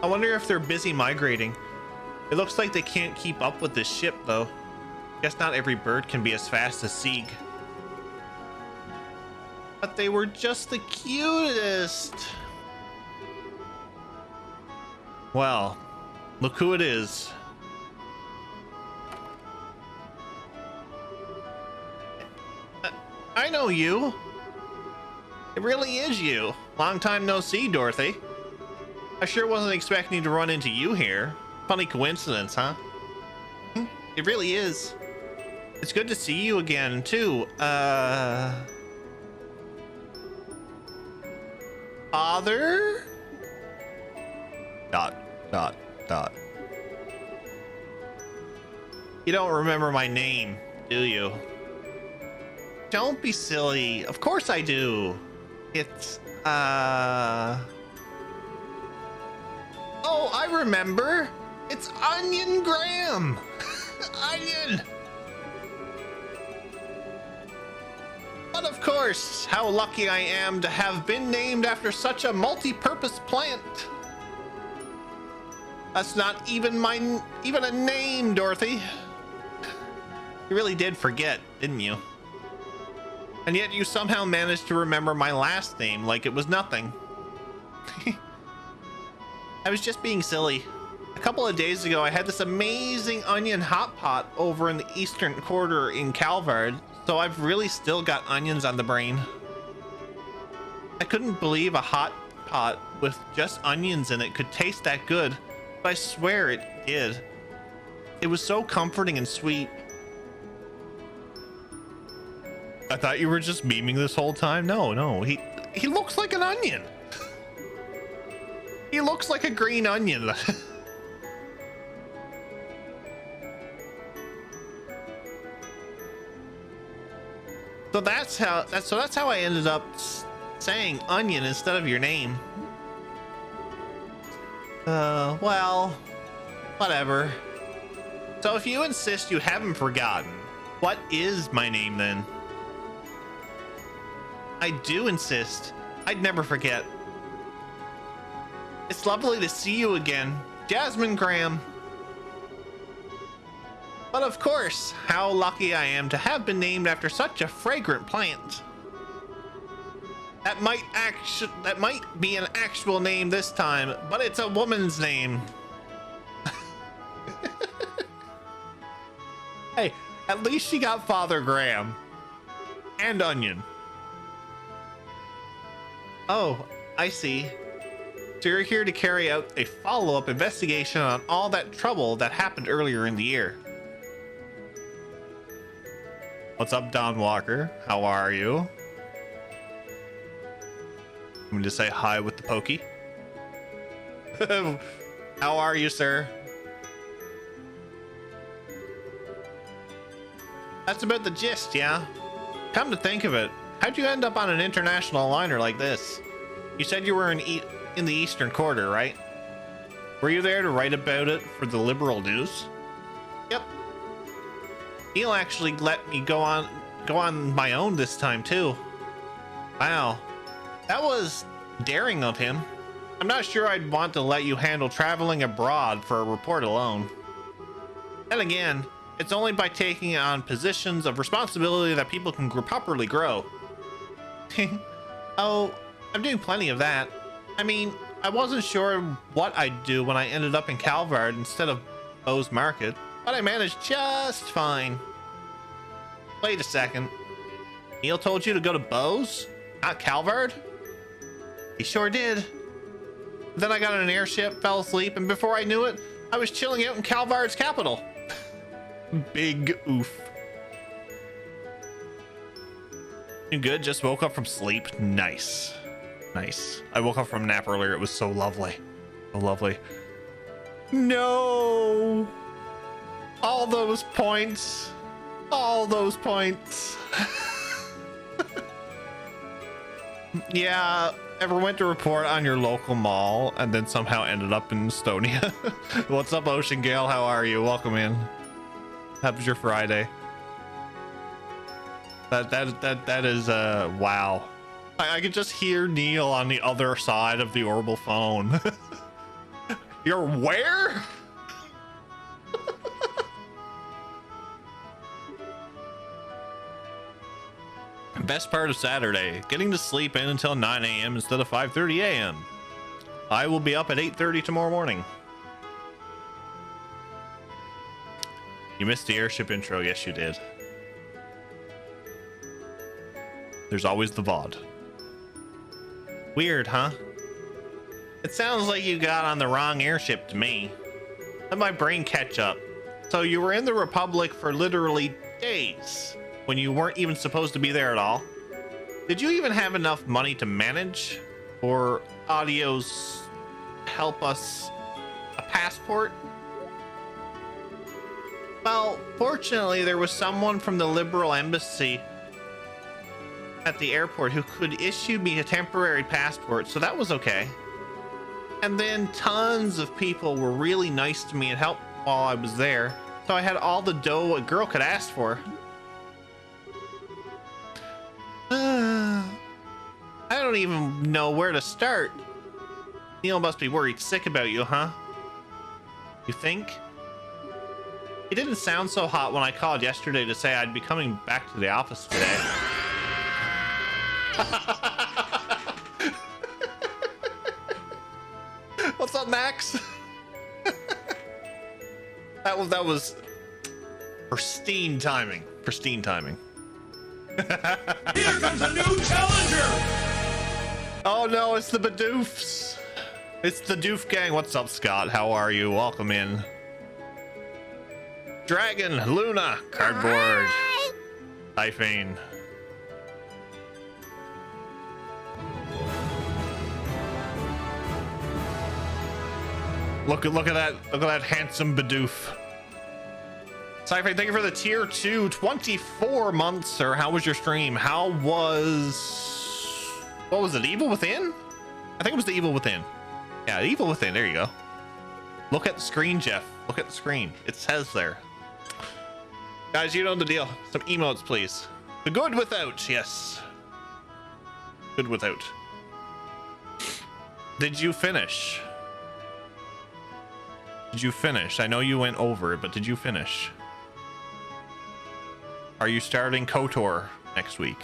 S1: I wonder if they're busy migrating. It looks like they can't keep up with this ship, though. Guess not every bird can be as fast as Sieg. But they were just the cutest. Well, look who it is. I know you. It really is you. Long time no see, Dorothy. I sure wasn't expecting to run into you here. Funny coincidence, huh? It really is. It's good to see you again, too. Father? Dot, dot, dot. You don't remember my name, do you? Don't be silly. Of course I do. It's, oh, I remember. It's Onion Graham. Onion. But of course, how lucky I am to have been named after such a multi-purpose plant. That's not even a name, Dorothy. You really did forget, didn't you? And yet you somehow managed to remember my last name like it was nothing. I was just being silly. A couple of days ago, I had this amazing onion hot pot over in the eastern quarter in Calvard, so I've really still got onions on the brain. I couldn't believe a hot pot with just onions in it could taste that good, but I swear it did. It was so comforting and sweet. I thought you were just memeing this whole time. No, he looks like an onion. He looks like a green onion. So that's how I ended up saying onion instead of your name. Well, whatever. So if you insist you haven't forgotten, what is my name then? I do insist. I'd never forget. It's lovely to see you again, Jasmine Graham. But of course, how lucky I am to have been named after such a fragrant plant. That might be an actual name this time, but it's a woman's name. Hey, at least she got Father Graham and Onion. Oh, I see. So you're here to carry out a follow-up investigation on all that trouble that happened earlier in the year. What's up, Don Walker? How are you? Want me to say hi with the pokey? How are you, sir? That's about the gist, yeah? Come to think of it, how'd you end up on an international liner like this? You said you were in the Eastern Quarter, right? Were you there to write about it for the Liberal News? Yep. Neil actually let me go on my own this time too. Wow, that was daring of him. I'm not sure I'd want to let you handle traveling abroad for a report alone. Then again, it's only by taking on positions of responsibility that people can properly grow. Oh, I'm doing plenty of that. I mean, I wasn't sure what I'd do when I ended up in Calvard instead of Bowes Market, but I managed just fine. Wait a second. Neil told you to go to Bowes, not Calvard? He sure did. Then I got on an airship, fell asleep, and before I knew it, I was chilling out in Calvard's capital. Big oof. You good? Just woke up from sleep. Nice. Nice. I woke up from a nap earlier. It was so lovely. So lovely. No. All those points. All those points. Yeah. Ever went to report on your local mall and then somehow ended up in Estonia? What's up, Ocean Gale? How are you? Welcome in. How's your Friday? That is wow. I could just hear Neil on the other side of the orbital phone. You're where? Best part of Saturday, getting to sleep in until 9 a.m. instead of 5:30 a.m. I will be up at 8:30 tomorrow morning. You missed the airship intro. Yes, you did. There's always the VOD. Weird, huh? It sounds like you got on the wrong airship to me. Let my brain catch up. So you were in the Republic for literally days when you weren't even supposed to be there at all. Did you even have enough money to manage? Or Audios help us a passport? Well, fortunately, there was someone from the Liberal Embassy at the airport who could issue me a temporary passport, so that was okay. And then tons of people were really nice to me and helped while I was there, so I had all the dough a girl could ask for. I don't even know where to start. Neil must be worried sick about you, huh? You think? He didn't sound so hot when I called yesterday to say I'd be coming back to the office today. What's up, Max? that was pristine timing. Pristine timing.
S3: Here comes a new challenger!
S1: Oh no, it's the Bidoofs. It's the Doof gang. What's up, Scott? How are you? Welcome in. Dragon, Luna, Cardboard, Typhane. Look at that handsome Bidoof. Typhane, thank you for the tier 2, 24 months, sir. How was your stream? What was it? Evil Within? I think it was the Evil Within. Yeah, Evil Within. There you go. Look at the screen, Jeff. Look at the screen. It says there. Guys, you know the deal. Some emotes, please. The good without, yes. Good without. Did you finish? Did you finish? I know you went over it, but did you finish? Are you starting KOTOR next week?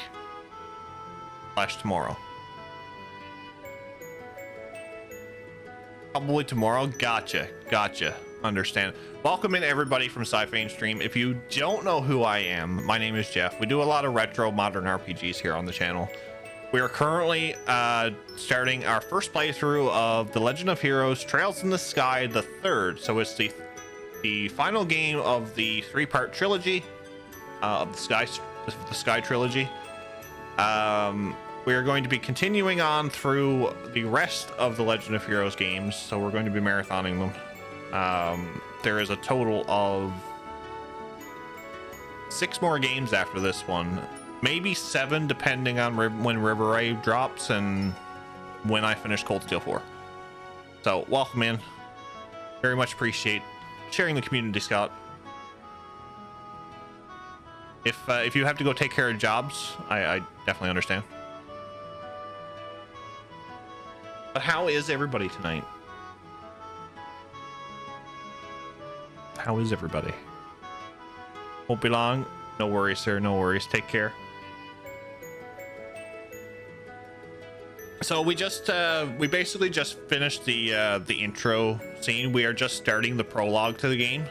S1: / tomorrow? Probably tomorrow. Gotcha. Understand. Welcome in everybody from Typhane Stream. If you don't know who I am, my name is Jeff. We do a lot of retro modern RPGs here on the channel. We are currently starting our first playthrough of The Legend of Heroes Trails in the Sky, the third. So it's the final game of the 3-part trilogy of the Sky trilogy. We are going to be continuing on through the rest of the Legend of Heroes games, so we're going to be marathoning them. There is a total of 6 more games after this one, maybe 7 depending on when River Ray drops and when I finish Cold Steel 4. So welcome in. Very much appreciate sharing the community, Scott. If you have to go take care of jobs, I definitely understand. But how is everybody tonight? How is everybody? Won't be long. No worries, sir. No worries. Take care. So we basically just finished the intro scene. We are just starting the prologue to the game.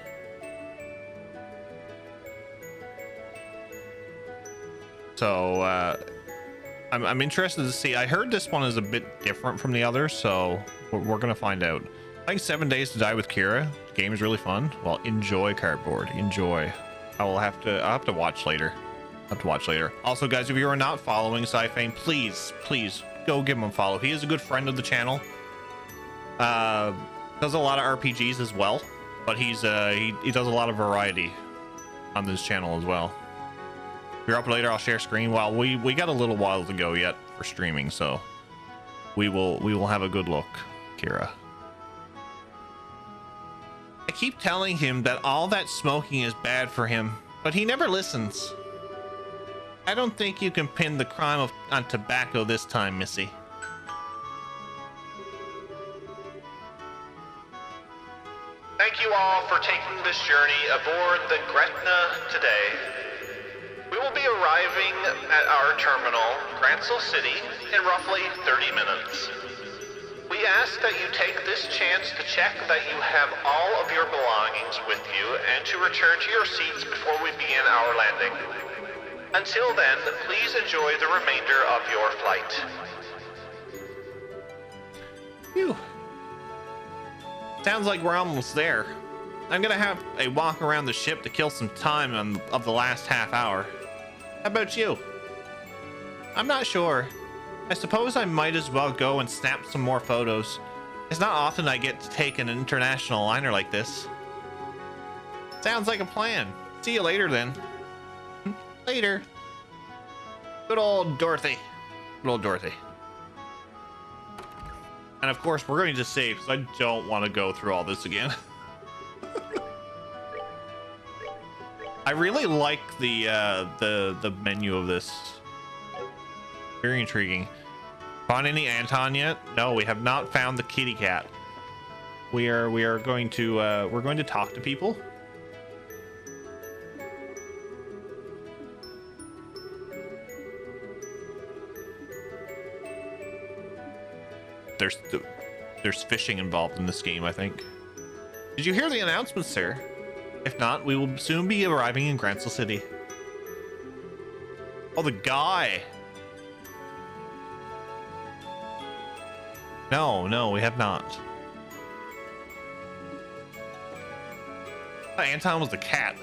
S1: So I'm interested to see. I heard this one is a bit different from the others, so we're gonna find out. I think 7 Days to Die with Kira. The game is really fun. Well, enjoy, Cardboard. Enjoy. I'll have to watch later. Also, guys, if you are not following Typhane, please go give him a follow. He is a good friend of the channel. Does a lot of RPGs as well, but he does a lot of variety on this channel as well. If you're up later, I'll share screen. Well, we got a little while to go yet for streaming, so we will have a good look, Kira. I keep telling him that all that smoking is bad for him, but he never listens. I don't think you can pin the crime on tobacco this time, Missy.
S2: Thank you all for taking this journey aboard the Gretna today. We will be arriving at our terminal, Grancel City, in roughly 30 minutes. We ask that you take this chance to check that you have all of your belongings with you and to return to your seats before we begin our landing. Until then, please enjoy the remainder of your flight.
S1: Phew. Sounds like we're almost there. I'm gonna have a walk around the ship to kill some time of the last half hour. How about you? I'm not sure. I suppose I might as well go and snap some more photos. It's not often I get to take an international liner like this. Sounds like a plan. See you later then. Later. Good old Dorothy. Good old Dorothy. And of course, we're going to save because I don't want to go through all this again. I really like the menu of this. Very intriguing. Found any Anton yet? No, we have not found the kitty cat. We are going to we're going to talk to people. There's fishing involved in this game, I think. Did you hear the announcement, sir? If not, we will soon be arriving in Grancel City. Oh, the guy. No, we have not. Anton was the cat.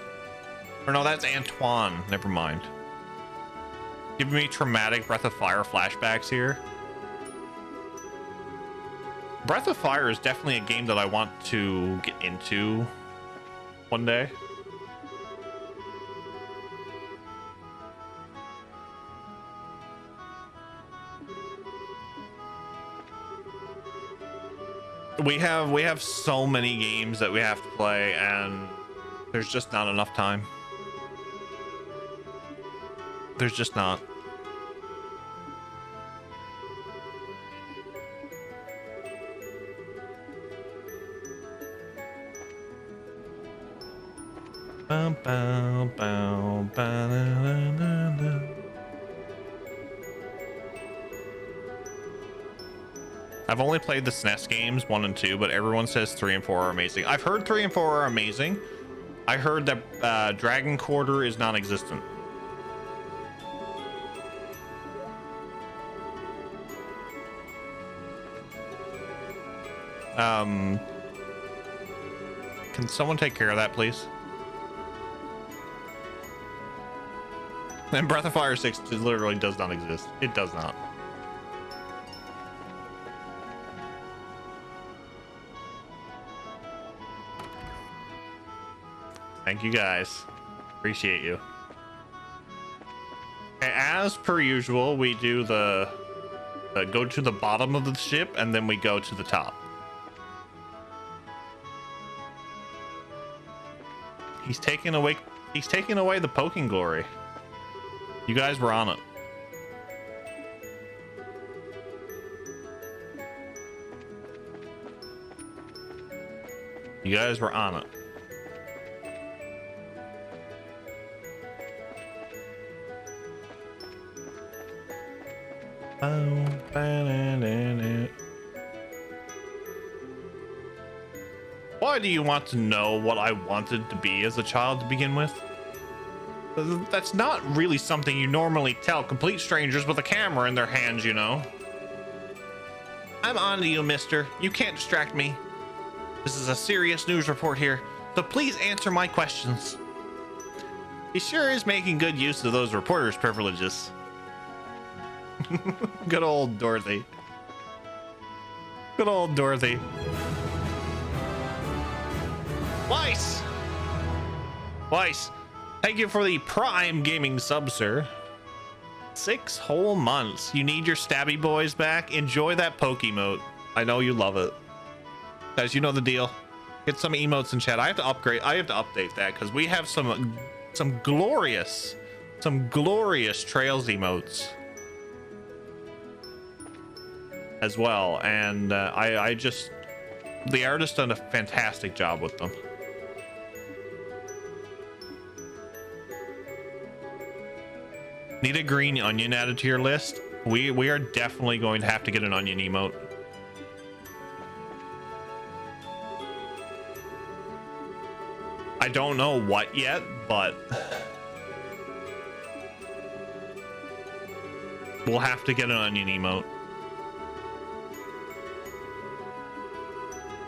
S1: Or no, that's Antoine. Never mind. Giving me traumatic Breath of Fire flashbacks here. Breath of Fire is definitely a game that I want to get into one day. We have so many games that we have to play, and there's just not enough time. There's just not. Bow, bow, bow, ba, da, da, da. I've only played the SNES games 1 and 2, but everyone says 3 and 4 are amazing. I've heard 3 and 4 are amazing. I heard that Dragon Quarter is non-existent. Can someone take care of that, please? And Breath of Fire 6 literally does not exist. It does not. Thank you guys. Appreciate you. Okay, as per usual, we do the go to the bottom of the ship and then we go to the top. He's taking away the poking glory. You guys were on it. You guys were on it. Why do you want to know what I wanted to be as a child to begin with? That's not really something you normally tell complete strangers with a camera in their hands, you know. I'm on to you, mister. You can't distract me. This is a serious news report here, so please answer my questions. He sure is making good use of those reporter's privileges. Good old Dorothy. Good old Dorothy. Weiss! Weiss, thank you for the Prime Gaming sub, sir. 6 whole months. You need your stabby boys back? Enjoy that poke emote. I know you love it. Guys, you know the deal. Get some emotes in chat. I have to update that because we have some glorious Trails emotes as well, and the artist done a fantastic job with them. Need a green onion added to your list? We are definitely going to have to get an onion emote. I don't know what yet, but we'll have to get an onion emote.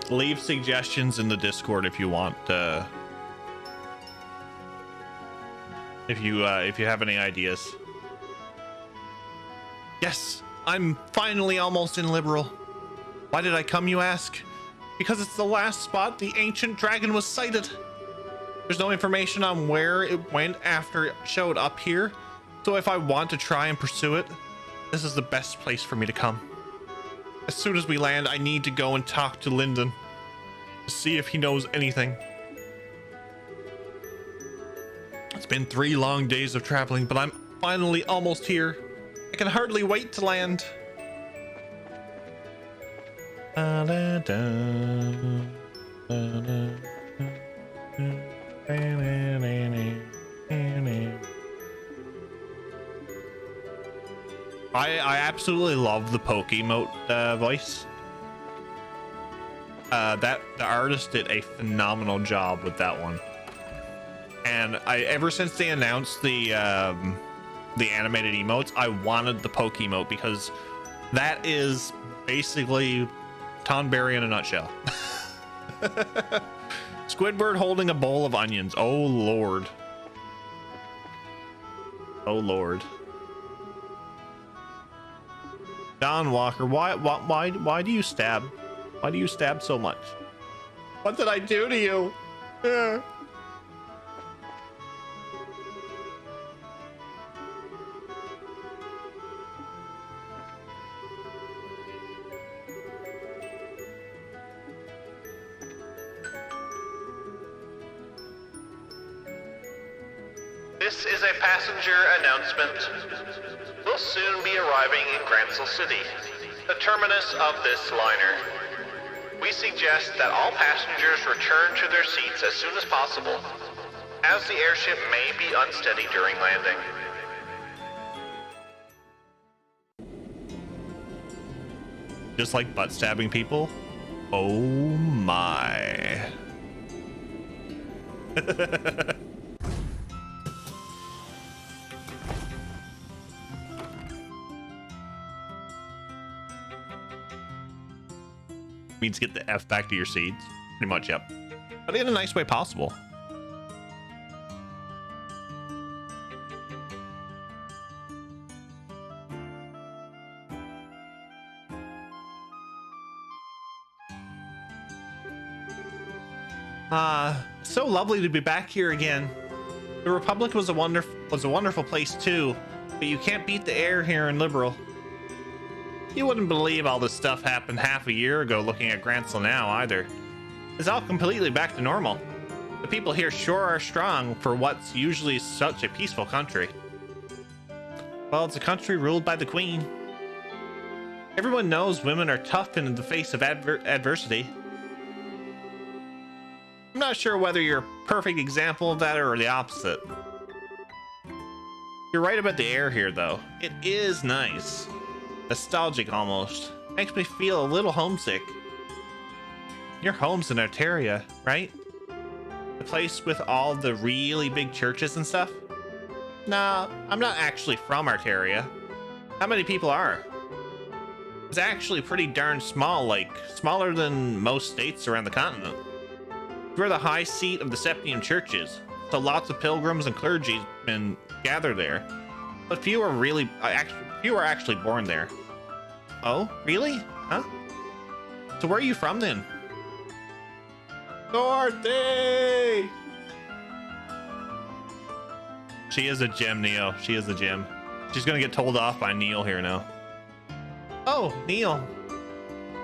S1: Leave suggestions in the Discord if you want. If you have any ideas. Yes, I'm finally almost in Liberal. Why did I come, you ask? Because it's the last spot the ancient dragon was sighted. There's no information on where it went after it showed up here, so if I want to try and pursue it, this is the best place for me to come. As soon as we land, I need to go and talk to Lyndon to see if he knows anything. It's been 3 long days of traveling, but I'm finally almost here. I can hardly wait to land. I absolutely love the Poke emote voice. The artist did a phenomenal job with that one. And ever since they announced the animated emotes, I wanted the Poke emote because that is basically Tonberry in a nutshell. Squidward holding a bowl of onions. Oh lord. Oh lord. Don Walker, why do you stab? Why do you stab so much? What did I do to you?
S2: This is a passenger announcement. We'll soon be arriving in Grancel City, the terminus of this liner. We suggest that all passengers return to their seats as soon as possible, as the airship may be unsteady during landing.
S1: Just like butt stabbing people? Oh my. Means get the F back to your seats. Pretty much, yep. But in a nice way possible. So lovely to be back here again. The Republic was a wonderful place too, but you can't beat the air here in Liberal. You wouldn't believe all this stuff happened half a year ago looking at Grancel now either. It's all completely back to normal. The people here sure are strong for what's usually such a peaceful country. Well, it's a country ruled by the Queen. Everyone knows women are tough in the face of adversity. I'm not sure whether you're a perfect example of that or the opposite. You're right about the air here though. It is nice. Nostalgic almost. Makes me feel a little homesick. Your home's in Arteria, right? The place with all the really big churches and stuff? Nah, I'm not actually from Arteria. How many people are? It's actually pretty darn small, like smaller than most states around the continent. We're the high seat of the Septium churches, so lots of pilgrims and clergymen gather there. But few are actually born there. Oh, really? Huh? So where are you from then? Dorothy! She is a gem, Neo. She is a gem. She's gonna get told off by Neil here now. Oh, Neil.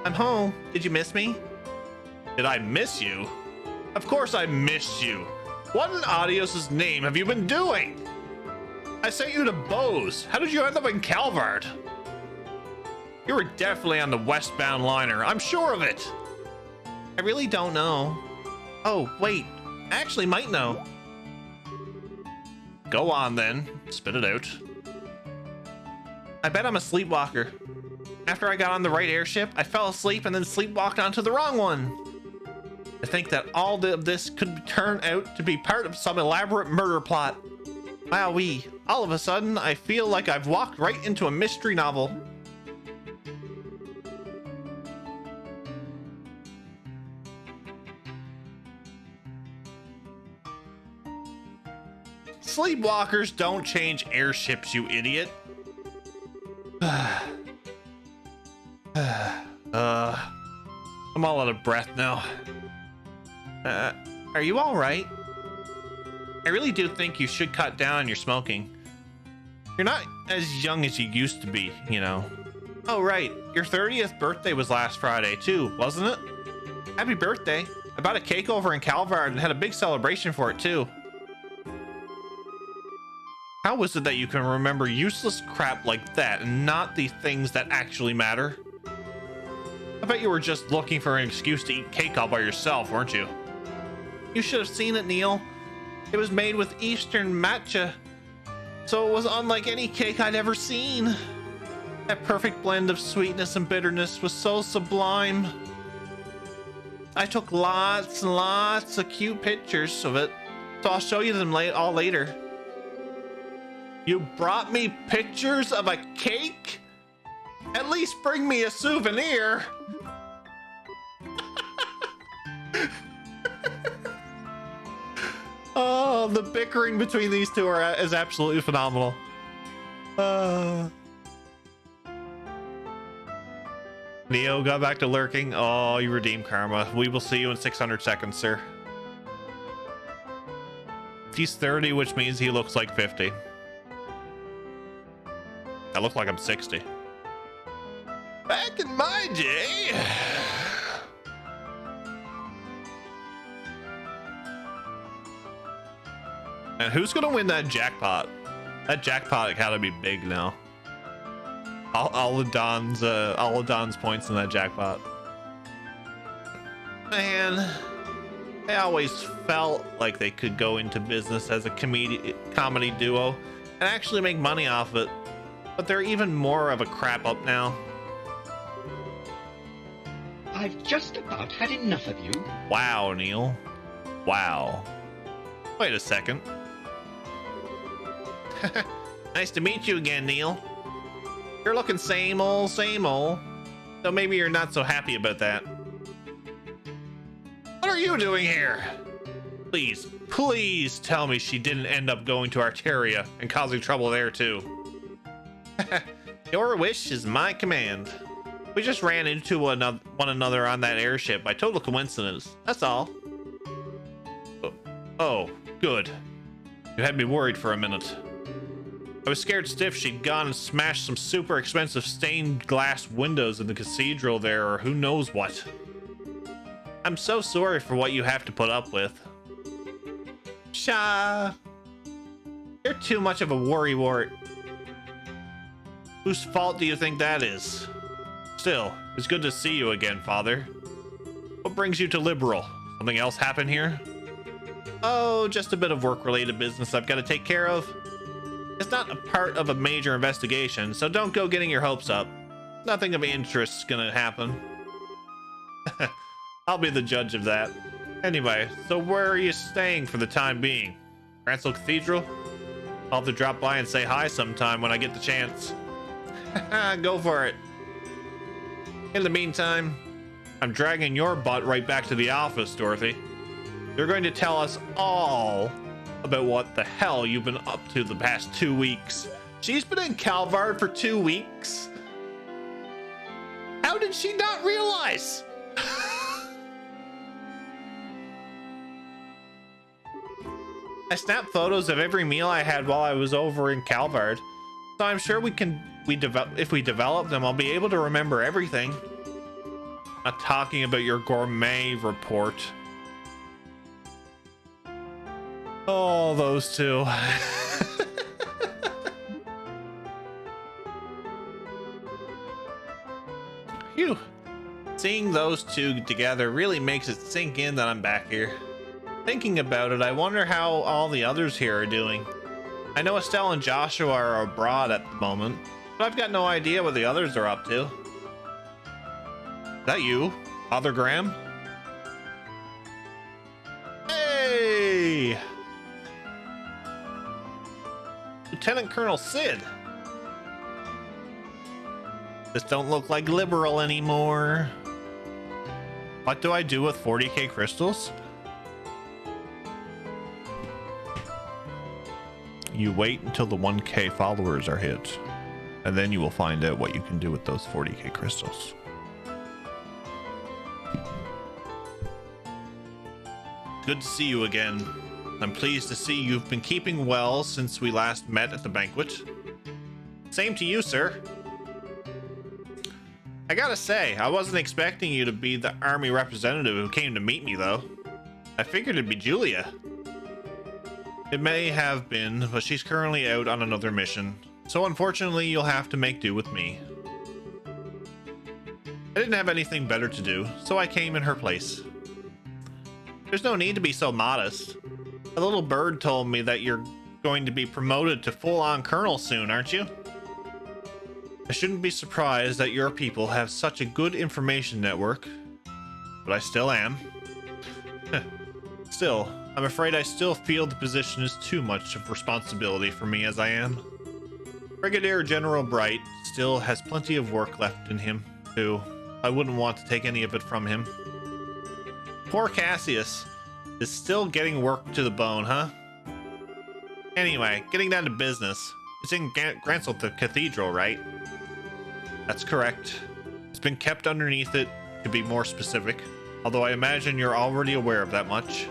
S1: I'm home. Did you miss me? Did I miss you? Of course I missed you. What in Adios's name have you been doing? I sent you to Bose. How did you end up in Calvard? You were definitely on the westbound liner. I'm sure of it. I really don't know. Oh, wait. I actually might know. Go on then. Spit it out. I bet I'm a sleepwalker. After I got on the right airship, I fell asleep and then sleepwalked onto the wrong one. I think that all of this could turn out to be part of some elaborate murder plot. Wowee. All of a sudden, I feel like I've walked right into a mystery novel. Sleepwalkers don't change airships, you idiot. I'm all out of breath now. Are you all right? I really do think you should cut down on your smoking. You're not as young as you used to be, you know. Oh, right. Your 30th birthday was last Friday, too, wasn't it? Happy birthday. I bought a cake over in Calvard and had a big celebration for it, too. How is it that you can remember useless crap like that and not the things that actually matter? I bet you were just looking for an excuse to eat cake all by yourself, weren't you? You should have seen it, Neil. It was made with Eastern matcha, so it was unlike any cake I'd ever seen. That perfect blend of sweetness and bitterness was so sublime. I took lots and lots of cute pictures of it, so I'll show you them all later. You brought me pictures of a cake? At least bring me a souvenir. Oh, the bickering between these two is absolutely phenomenal. Neo got back to lurking. Oh, you redeemed karma. We will see you in 600 seconds, sir. He's 30, which means he looks like 50. I look like I'm 60. Back in my day. And who's gonna win that jackpot? That jackpot gotta be big now. All of Don's points in that jackpot. Man, they always felt like they could go into business as a comedy duo and actually make money off it. But they're even more of a crap up now.
S4: I've just about had enough of you.
S1: Wow, Neil. Wow. Wait a second. Nice to meet you again, Neil. You're looking same old, so maybe you're not so happy about that. What are you doing here? Please tell me she didn't end up going to Arteria and causing trouble there too. Your wish is my command. We just ran into one another on that airship by total coincidence. That's all. Oh, good. You had me worried for a minute. I was scared stiff she'd gone and smashed some super expensive stained glass windows in the cathedral there, or who knows what. I'm so sorry for what you have to put up with. Sha, you're too much of a worrywart. Whose fault do you think that is? Still, it's good to see you again, Father. What brings you to Liberal? Something else happen here? Oh, just a bit of work-related business I've got to take care of. It's not a part of a major investigation, so don't go getting your hopes up. Nothing of interest's gonna happen. I'll be the judge of that. Anyway, so where are you staying for the time being? Grancel Cathedral? I'll have to drop by and say hi sometime when I get the chance. Go for it. In the meantime, I'm dragging your butt right back to the office, Dorothy. You're going to tell us all about what the hell you've been up to the past 2 weeks. She's been in Calvard for 2 weeks. How did she not realize? I snapped photos of every meal I had while I was over in Calvard, so I'm sure if we develop them, I'll be able to remember everything. Not talking about your gourmet report. Oh, those two. Phew. Seeing those two together really makes it sink in that I'm back here. Thinking about it, I wonder how all the others here are doing. I know Estelle and Joshua are abroad at the moment, but I've got no idea what the others are up to. Is that you, Father Graham? Hey! Lieutenant Colonel Sid. This don't look like Liberal anymore. What do I do with 40k crystals? You wait until the 1K followers are hit, and then you will find out what you can do with those 40K crystals. Good to see you again. I'm pleased to see you've been keeping well since we last met at the banquet. Same to you, sir. I gotta say, I wasn't expecting you to be the army representative who came to meet me, though. I figured it'd be Julia. It may have been, but she's currently out on another mission, so unfortunately you'll have to make do with me. I didn't have anything better to do, so I came in her place. There's no need to be so modest. A little bird told me that you're going to be promoted to full-on colonel soon, aren't you? I shouldn't be surprised that your people have such a good information network, but I still am. Still, I'm afraid I still feel the position is too much of responsibility for me as I am. Brigadier General Bright still has plenty of work left in him, too. I wouldn't want to take any of it from him. Poor Cassius is still getting work to the bone, huh? Anyway, getting down to business. It's in Gransel Cathedral, right? That's correct. It's been kept underneath it, to be more specific, although I imagine you're already aware of that much.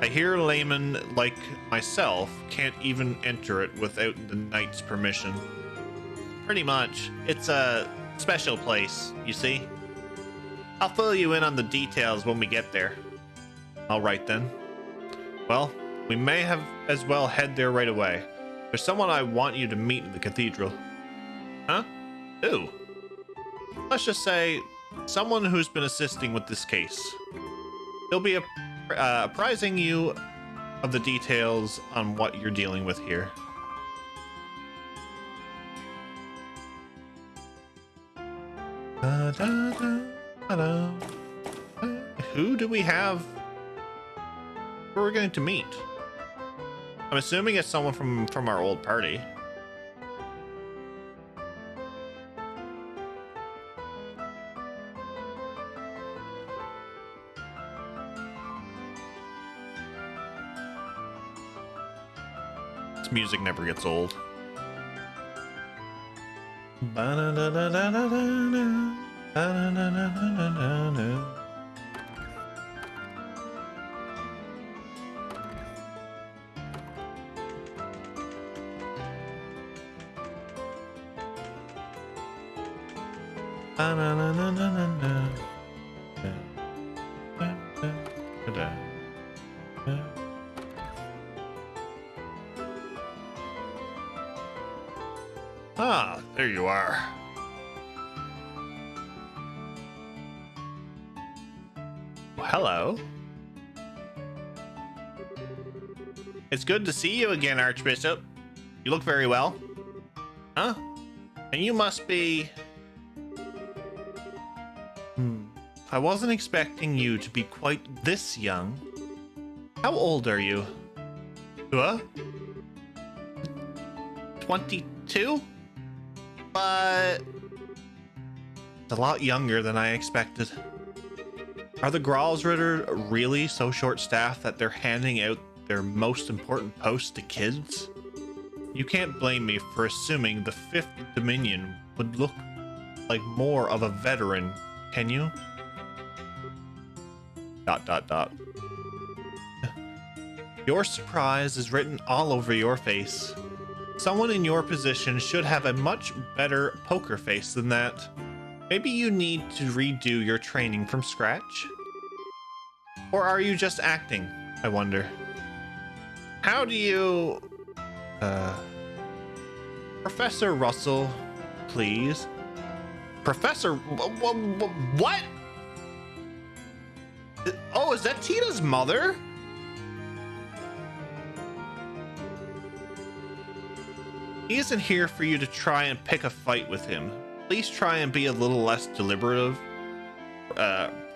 S1: I hear laymen like myself can't even enter it without the knight's permission. Pretty much. It's a special place, you see. I'll fill you in on the details when we get there. All right then. Well, we may have as well head there right away. There's someone I want you to meet in the cathedral. Huh? Who? Let's just say someone who's been assisting with this case. He'll be apprising you of the details on what you're dealing with here. Who do we have who we're going to meet? I'm assuming it's someone from our old party. This music never gets old. Ah, there you are. Hello. It's good to see you again, Archbishop. You look very well. Huh? And you must be... I wasn't expecting you to be quite this young. How old are you? Huh? 22? But... it's a lot younger than I expected. Are the Gralsritter really so short-staffed that they're handing out their most important posts to kids? You can't blame me for assuming the 5th Dominion would look like more of a veteran, can you? ... Your surprise is written all over your face. Someone in your position should have a much better poker face than that. Maybe you need to redo your training from scratch? Or are you just acting, I wonder? How do you... Professor Russell, please. Professor... what? Oh, is that Tina's mother? He isn't here for you to try and pick a fight with him. Please try and be a little less deliberative,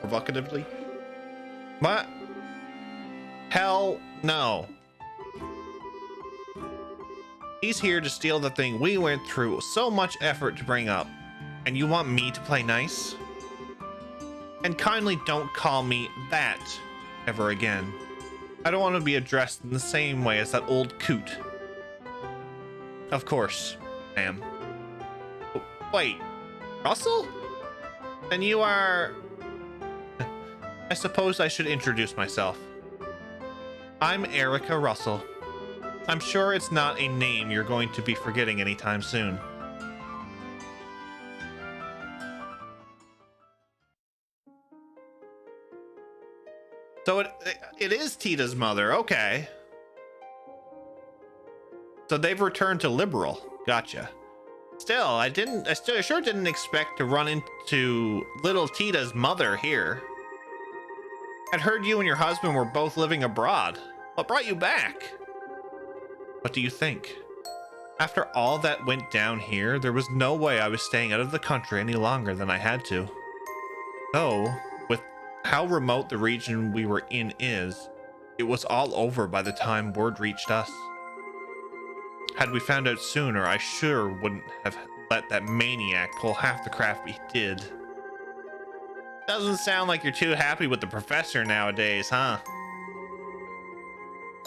S1: provocatively. What? Hell no. He's here to steal the thing we went through so much effort to bring up. And you want me to play nice? And kindly don't call me that ever again. I don't want to be addressed in the same way as that old coot. Of course, ma'am. Wait, Russell? Then you are... I suppose I should introduce myself. I'm Erica Russell. I'm sure it's not a name you're going to be forgetting anytime soon. So it is Tita's mother, okay. So they've returned to Liberal. Gotcha. Still, I sure didn't expect to run into little Tita's mother here. I'd heard you and your husband were both living abroad. What brought you back? What do you think? After all that went down here, there was no way I was staying out of the country any longer than I had to. Though, with how remote the region we were in is, it was all over by the time word reached us. Had we found out sooner, I sure wouldn't have let that maniac pull half the crap he did. Doesn't sound like you're too happy with the professor nowadays, huh?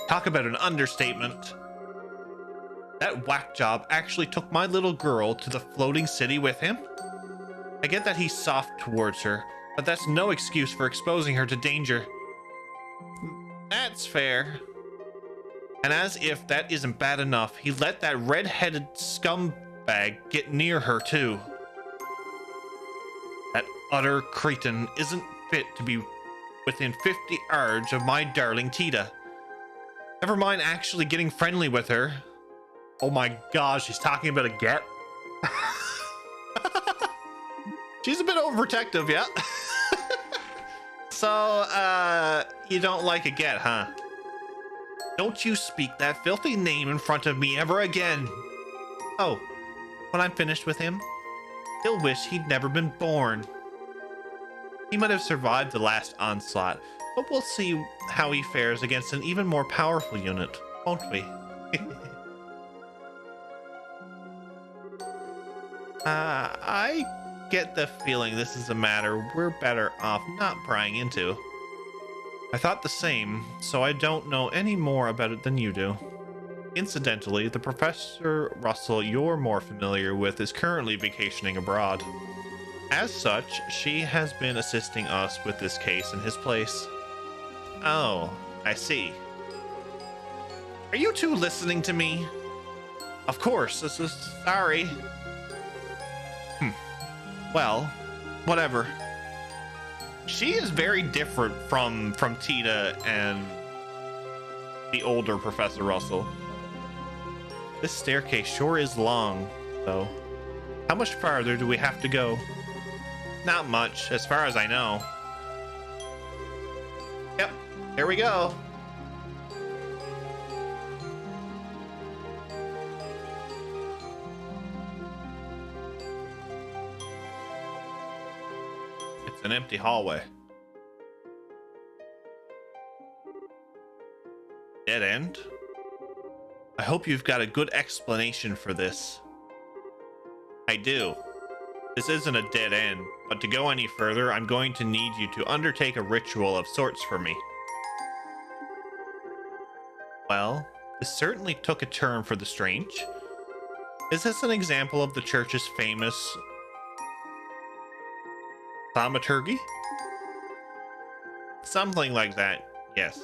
S1: Talk about an understatement. That whack job actually took my little girl to the floating city with him? I get that he's soft towards her, but that's no excuse for exposing her to danger. That's fair. And as if that isn't bad enough, he let that red-headed scumbag get near her too. That utter cretin isn't fit to be within 50 yards of my darling Tita. Never mind actually getting friendly with her. Oh my gosh, she's talking about a get. She's a bit overprotective, yeah. So, you don't like a get, huh? Don't you speak that filthy name in front of me ever again. Oh, when I'm finished with him, he'll wish he'd never been born. He might have survived the last onslaught, but we'll see how he fares against an even more powerful unit, won't we? I get the feeling this is a matter we're better off not prying into. I thought the same, so I don't know any more about it than you do. Incidentally, the Professor Russell you're more familiar with is currently vacationing abroad. As such, she has been assisting us with this case in his place. Oh, I see. Are you two listening to me? Of course, sorry. Well, whatever. She is very different from Tita and the older Professor Russell. This staircase sure is long, though. How much farther do we have to go? Not much, as far as I know. Yep, here we go. It's an empty hallway. Dead end? I hope you've got a good explanation for this. I do. This isn't a dead end, but to go any further, I'm going to need you to undertake a ritual of sorts for me. Well, this certainly took a turn for the strange. Is this an example of the church's famous thaumaturgy? Something like that, yes.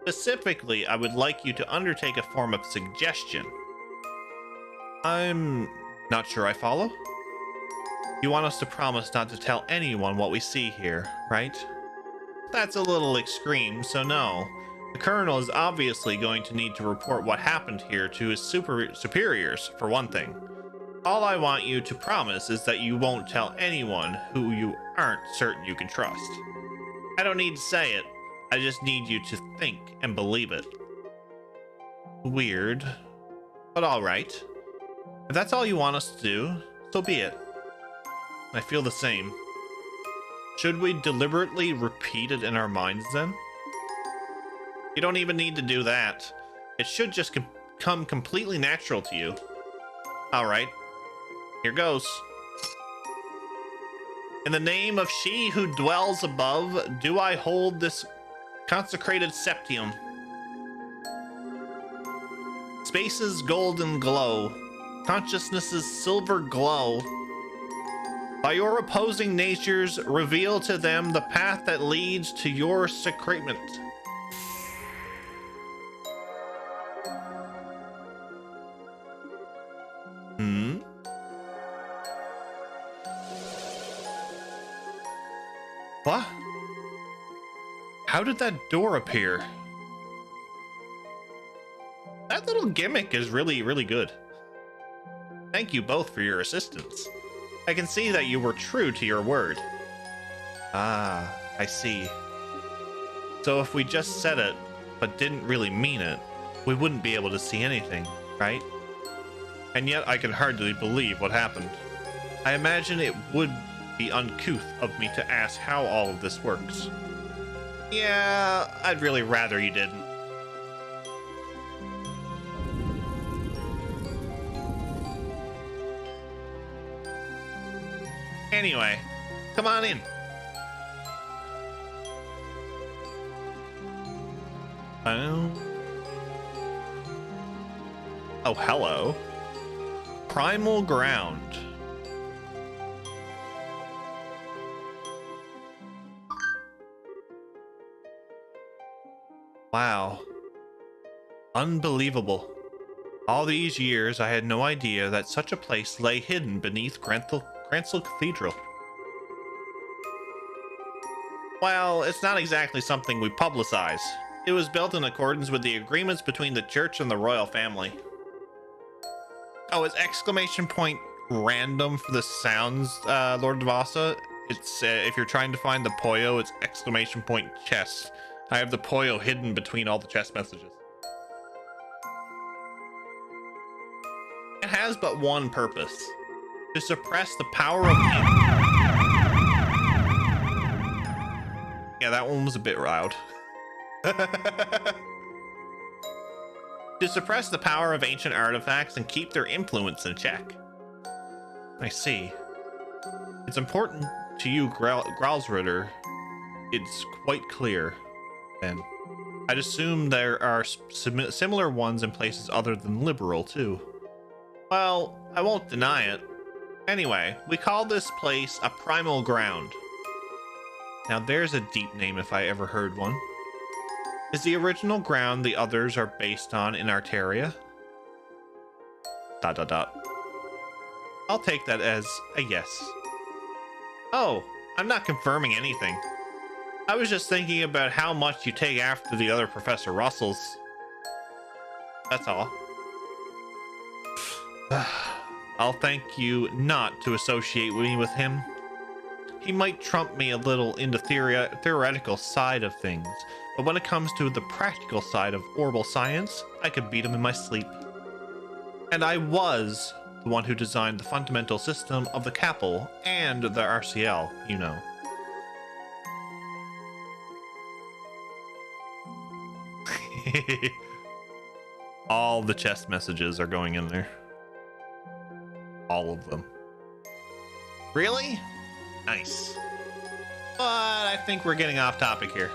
S1: Specifically, I would like you to undertake a form of suggestion. I'm not sure I follow. You want us to promise not to tell anyone what we see here, right? That's a little extreme, so no. The Colonel is obviously going to need to report what happened here to his superiors, for one thing. All I want you to promise is that you won't tell anyone who you aren't certain you can trust. I don't need to say it. I just need you to think and believe it. Weird, but all right. If that's all you want us to do, so be it. I feel the same. Should we deliberately repeat it in our minds then? You don't even need to do that. It should just come completely natural to you. All right, here goes. In the name of she who dwells above, do I hold this consecrated septium. Space's golden glow, consciousness's silver glow. By your opposing natures, reveal to them the path that leads to your secretement. What? How did that door appear? That little gimmick is really, really good. Thank you both for your assistance. I can see that you were true to your word. Ah, I see. So if we just said it, but didn't really mean it, we wouldn't be able to see anything, right? And yet I can hardly believe what happened. I imagine it would be uncouth of me to ask how all of this works. Yeah, I'd really rather you didn't. Anyway, come on in. Oh, hello. Primal Ground. Wow. Unbelievable. All these years, I had no idea that such a place lay hidden beneath Grancel Cathedral. Well, it's not exactly something we publicize. It was built in accordance with the agreements between the church and the royal family. Oh, it's exclamation point random for the sounds, Lord Devasa. It's, if you're trying to find the Poyo, it's exclamation point chest. I have the Poyo hidden between all the chest messages. It has but one purpose. To suppress the power of... Yeah, that one was a bit loud. To suppress the power of ancient artifacts and keep their influence in check. I see. It's important to you, Gralsritter. It's quite clear, then. I'd assume there are similar ones in places other than Liberal, too. Well, I won't deny it. Anyway, we call this place a Primal Ground. Now there's a deep name if I ever heard one. Is the original ground the others are based on in Arteria? ... I'll take that as a yes. Oh, I'm not confirming anything. I was just thinking about how much you take after the other Professor Russells. That's all. I'll thank you not to associate me with him. He might trump me a little in the theoretical side of things, but when it comes to the practical side of orbital science, I could beat him in my sleep. And I was the one who designed the fundamental system of the Capel and the RCL, you know. All the chest messages are going in there. All of them. Really? Nice. But I think we're getting off topic here.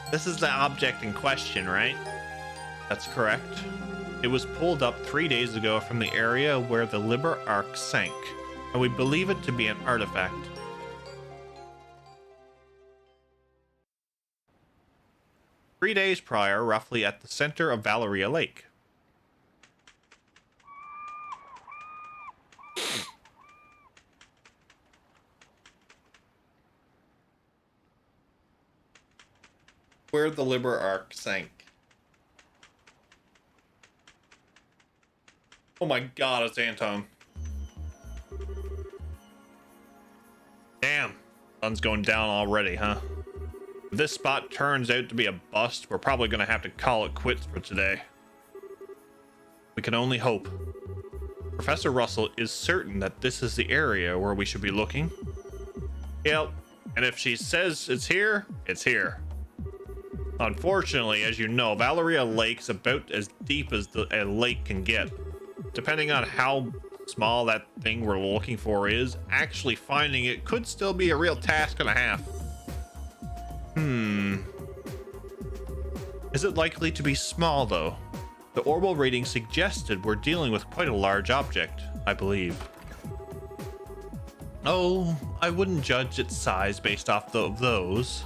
S1: This is the object in question, right? That's correct. It was pulled up 3 days ago from the area where the Liber Arc sank, and we believe it to be an artifact. Three days prior, roughly at the center of Valeria Lake. Where the Liber Arc sank. Oh my god, it's Anton. Damn, sun's going down already, huh? If this spot turns out to be a bust, we're probably gonna have to call it quits for today. We can only hope. Professor Russell is certain that this is the area where we should be looking. Yep, and if she says it's here, it's here. Unfortunately, as you know, Valeria Lake's about as deep as a lake can get. Depending on how small that thing we're looking for is, actually finding it could still be a real task and a half. Is it likely to be small, though? The orbal reading suggested we're dealing with quite a large object, I believe. Oh, I wouldn't judge its size based off of those.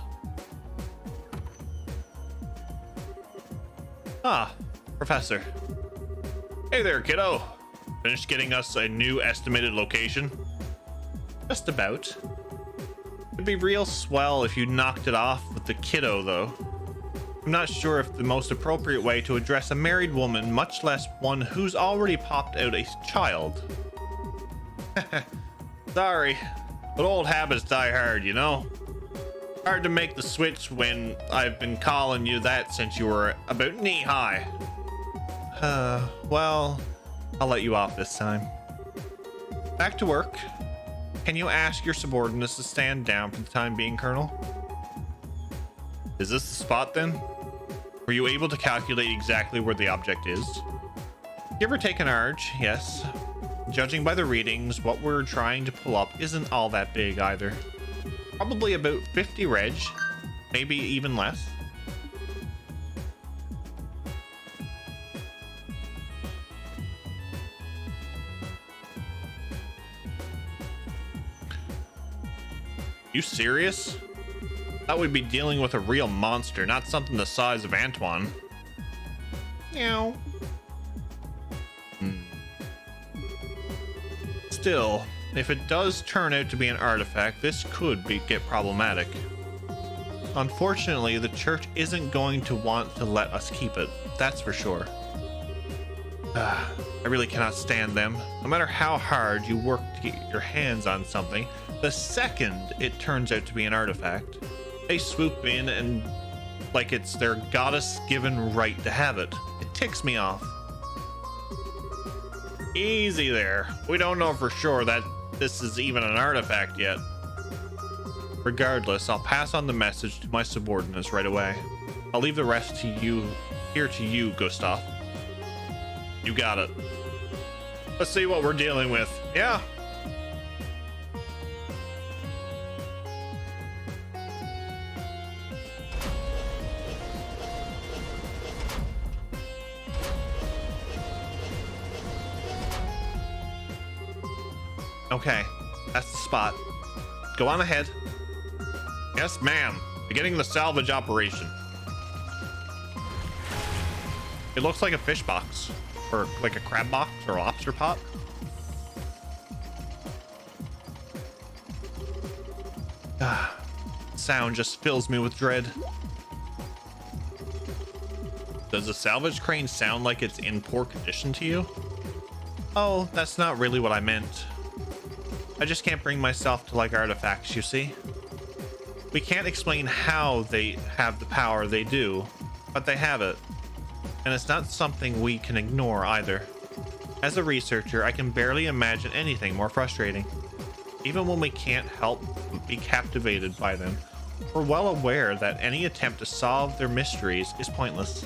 S1: Ah, Professor. Hey there, kiddo. Finished getting us a new estimated location? Just about. It'd be real swell if you knocked it off with the kiddo, though. I'm not sure if the most appropriate way to address a married woman, much less one who's already popped out a child. Sorry, but old habits die hard, you know? Hard to make the switch when I've been calling you that since you were about knee-high. Well, I'll let you off this time. Back to work. Can you ask your subordinates to stand down for the time being, Colonel? Is this the spot then? Were you able to calculate exactly where the object is? Give or take an arch, yes. Judging by the readings, what we're trying to pull up isn't all that big either. Probably about 50 reg, maybe even less. You serious? Thought we'd be dealing with a real monster, not something the size of Antoine. Meow. Still, if it does turn out to be an artifact, this could get problematic. Unfortunately, the church isn't going to want to let us keep it, that's for sure. I really cannot stand them. No matter how hard you work to get your hands on something, the second it turns out to be an artifact, they swoop in and like it's their goddess-given right to have it. It ticks me off. Easy there. We don't know for sure that this is even an artifact yet. Regardless, I'll pass on the message to my subordinates right away. I'll leave the rest to you, Gustav. You got it. Let's see what we're dealing with. Yeah. Okay, that's the spot. Go on ahead. Yes, ma'am. Beginning the salvage operation. It looks like a fish box, or like a crab box, or a lobster pot. Sound just fills me with dread. Does the salvage crane sound like it's in poor condition to you? Oh, that's not really what I meant. I just can't bring myself to like artifacts, you see? We can't explain how they have the power they do, but they have it. And it's not something we can ignore either. As a researcher, I can barely imagine anything more frustrating. Even when we can't help but be captivated by them, we're well aware that any attempt to solve their mysteries is pointless.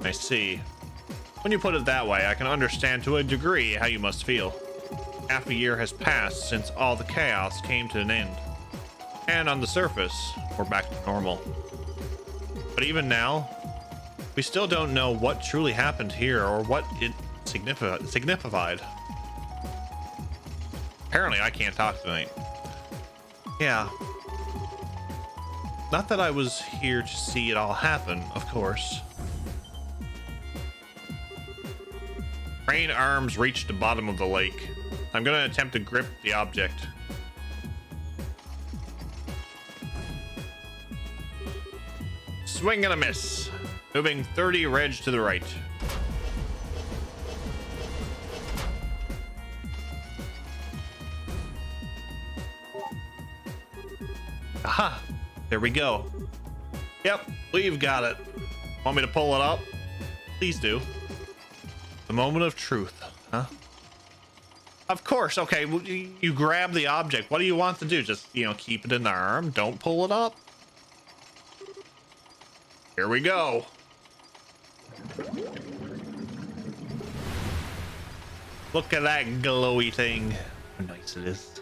S1: I see. When you put it that way, I can understand to a degree how you must feel. Half a year has passed since all the chaos came to an end. And on the surface, we're back to normal. But even now, we still don't know what truly happened here or what it signified. Apparently, I can't talk tonight. Yeah. Not that I was here to see it all happen, of course. Crane arms reach the bottom of the lake. I'm gonna attempt to grip the object. Swing and a miss. Moving 30 reg to the right. Aha! There we go. Yep, we've got it. Want me to pull it up? Please do. The moment of truth, huh? Of course. Okay, well, you grab the object. What do you want to do? Just, keep it in the arm. Don't pull it up. Here we go. Look at that glowy thing. How nice it is.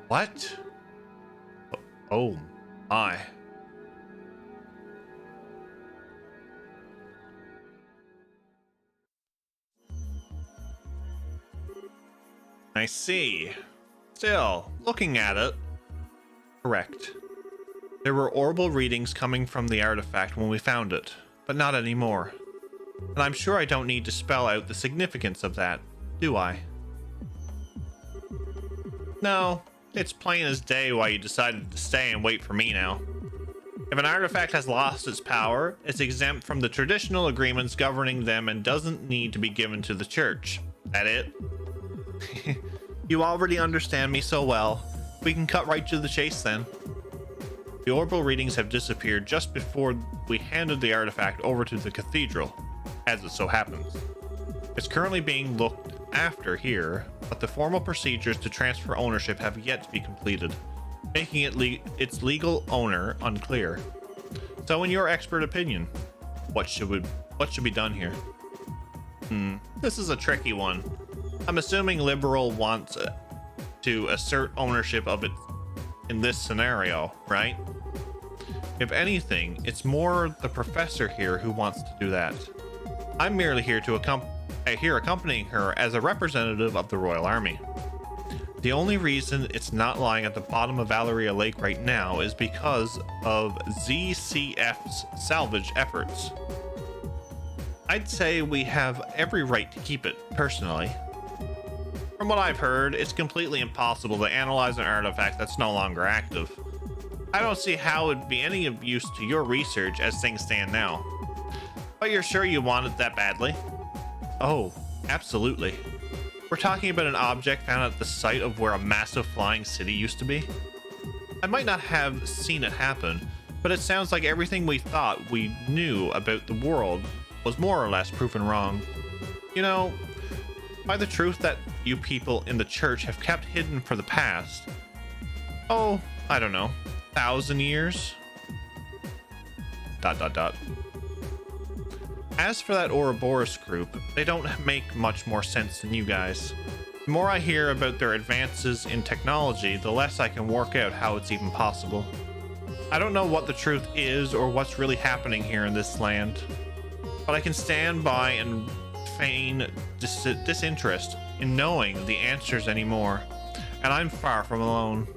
S1: What? Oh my. I see. Still, looking at it. Correct. There were orbital readings coming from the artifact when we found it, but not anymore. And I'm sure I don't need to spell out the significance of that, do I? No, it's plain as day why you decided to stay and wait for me now. If an artifact has lost its power, it's exempt from the traditional agreements governing them and doesn't need to be given to the church. That it? You already understand me so well. We can cut right to the chase then. The orbital readings have disappeared just before we handed the artifact over to the cathedral, as it so happens. It's currently being looked after here, but the formal procedures to transfer ownership have yet to be completed, making it its legal owner unclear. So in your expert opinion, what should be done here? This is a tricky one. I'm assuming Liberal wants to assert ownership of it in this scenario, right? If anything, it's more the professor here who wants to do that. I'm merely here to accompanying her as a representative of the Royal Army. The only reason it's not lying at the bottom of Valeria Lake right now is because of ZCF's salvage efforts. I'd say we have every right to keep it, personally. From what I've heard, it's completely impossible to analyze an artifact that's no longer active. I don't see how it'd be any of use to your research as things stand now. But you're sure you want it that badly? Oh, absolutely. We're talking about an object found at the site of where a massive flying city used to be. I might not have seen it happen, but it sounds like everything we thought we knew about the world was more or less proven wrong. You know, by the truth that you people in the church have kept hidden for the past, oh, I don't know, 1,000 years? ... As for that Ouroboros group, they don't make much more sense than you guys. The more I hear about their advances in technology, the less I can work out how it's even possible. I don't know what the truth is or what's really happening here in this land, but I can stand by and feign disinterest in knowing the answers anymore, and I'm far from alone.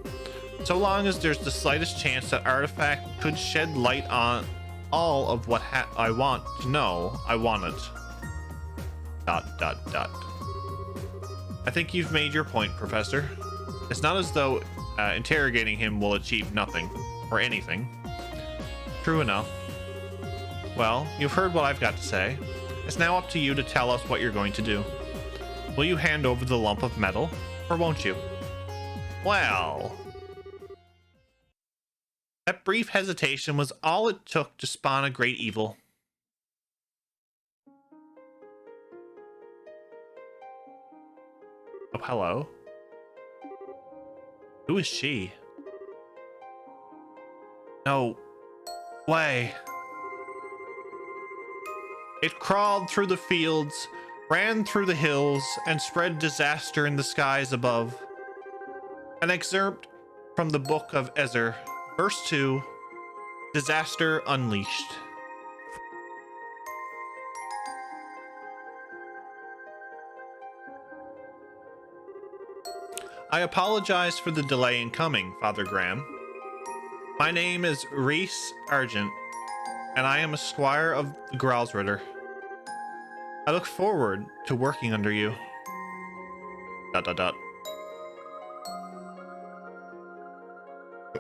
S1: So long as there's the slightest chance that artifact could shed light on all of what I want to know, I want it. ... I think you've made your point, Professor. It's not as though interrogating him will achieve nothing, or anything. True enough. Well, you've heard what I've got to say. It's now up to you to tell us what you're going to do. Will you hand over the lump of metal, or won't you? Well... that brief hesitation was all it took to spawn a great evil. Oh, hello. Who is she? No way. It crawled through the fields, ran through the hills, and spread disaster in the skies above. An excerpt from the Book of Ezer, verse 2, Disaster Unleashed. I apologize for the delay in coming, Father Graham. My name is Reese Argent, and I am a squire of the Gralsritter. I look forward to working under you. ...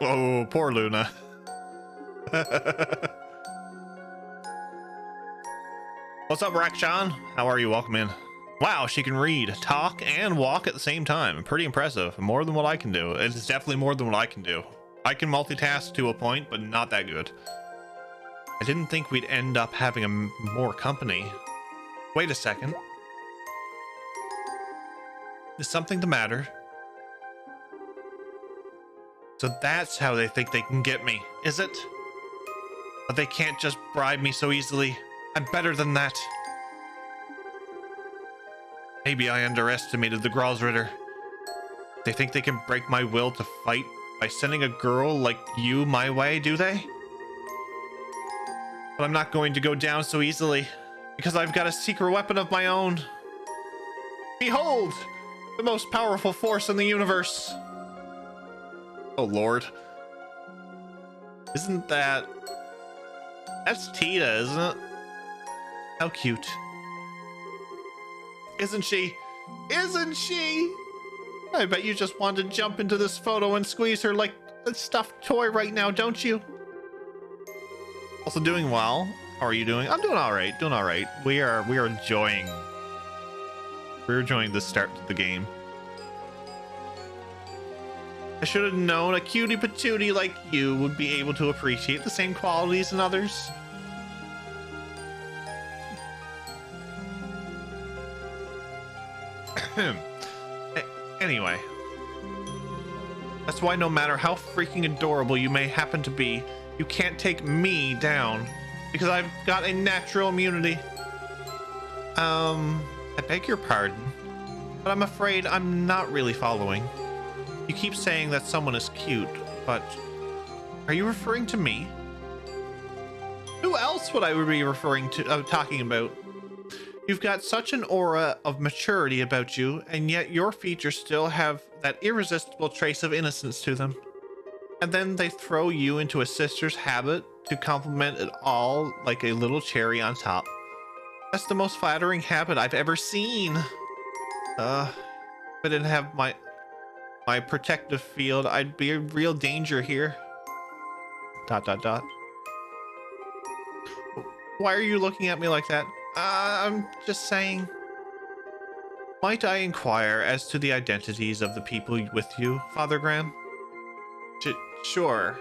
S1: Oh, poor Luna. What's up, Rakshan? How are you? Welcome in. Wow, she can read, talk, and walk at the same time. Pretty impressive. More than what I can do. It's definitely more than what I can do. I can multitask to a point, but not that good. I didn't think we'd end up having more company. Wait a second. Is something the matter? So that's how they think they can get me, is it? But they can't just bribe me so easily. I'm better than that. Maybe I underestimated the Grosritter. They think they can break my will to fight by sending a girl like you my way, do they? But I'm not going to go down so easily, because I've got a secret weapon of my own. Behold! The most powerful force in the universe. Oh, Lord. Isn't that... That's Tita, isn't it? How cute. Isn't she? Isn't she? I bet you just want to jump into this photo and squeeze her like a stuffed toy right now, don't you? Also doing well. How are you doing? I'm doing all right. Doing all right. We are enjoying. We're enjoying the start to the game. I should have known a cutie patootie like you would be able to appreciate the same qualities in others. Anyway, that's why no matter how freaking adorable you may happen to be, you can't take me down, because I've got a natural immunity. I beg your pardon, but I'm afraid I'm not really following. You keep saying that someone is cute, but are you referring to me? Who else would I be referring to, talking about? You've got such an aura of maturity about you, and yet your features still have that irresistible trace of innocence to them. And then they throw you into a sister's habit to compliment it all like a little cherry on top. That's the most flattering habit I've ever seen. If I didn't have my protective field, I'd be in real danger here. ... Why are you looking at me like that? I'm just saying. Might I inquire as to the identities of the people with you, Father Graham? Sure.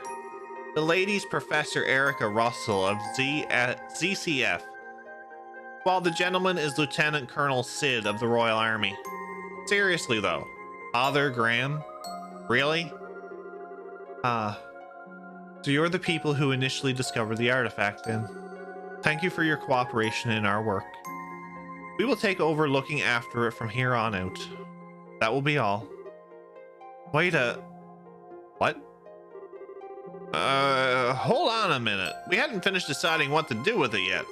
S1: The lady's Professor Erica Russell of ZCF, while the gentleman is Lieutenant Colonel Sid of the Royal Army. Seriously though, Father Graham? Really? So you're the people who initially discovered the artifact then. Thank you for your cooperation in our work. We will take over looking after it from here on out. That will be all. Wait a... What? Hold on a minute. We hadn't finished deciding what to do with it yet.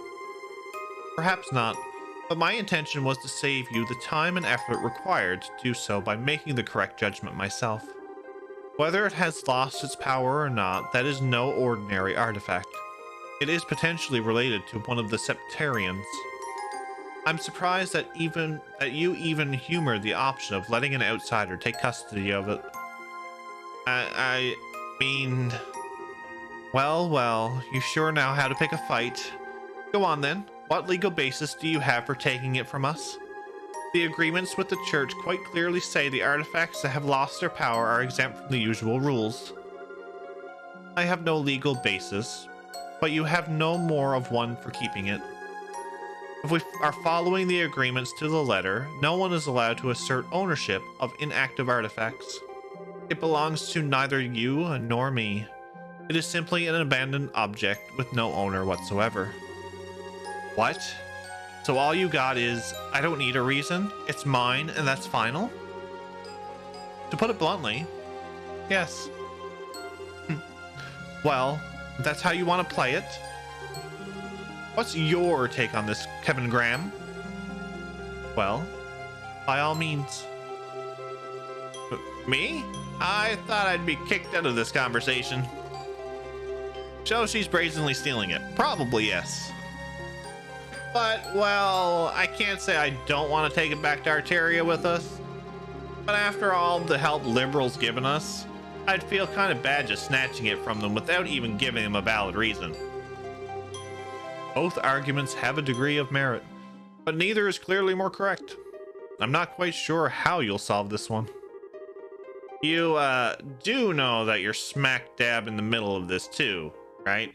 S1: Perhaps not, but my intention was to save you the time and effort required to do so by making the correct judgment myself. Whether it has lost its power or not, that is no ordinary artifact. It is potentially related to one of the Septarians. I'm surprised that you even humored the option of letting an outsider take custody of it. I mean... Well, you sure know how to pick a fight. Go on then. What legal basis do you have for taking it from us? The agreements with the church quite clearly say the artifacts that have lost their power are exempt from the usual rules. I have no legal basis, but you have no more of one for keeping it. If we are following the agreements to the letter, no one is allowed to assert ownership of inactive artifacts. It belongs to neither you nor me. It is simply an abandoned object with no owner whatsoever. What? So all you got is, I don't need a reason, it's mine, and that's final? To put it bluntly, yes. Well, if that's how you want to play it. What's your take on this, Kevin Graham? Well, by all means. Me? I thought I'd be kicked out of this conversation. So she's brazenly stealing it. Probably yes. But, well, I can't say I don't want to take it back to Arteria with us. But after all the help Liberal's given us, I'd feel kind of bad just snatching it from them without even giving them a valid reason. Both arguments have a degree of merit, but neither is clearly more correct. I'm not quite sure how you'll solve this one. You, do know that you're smack dab in the middle of this too, right?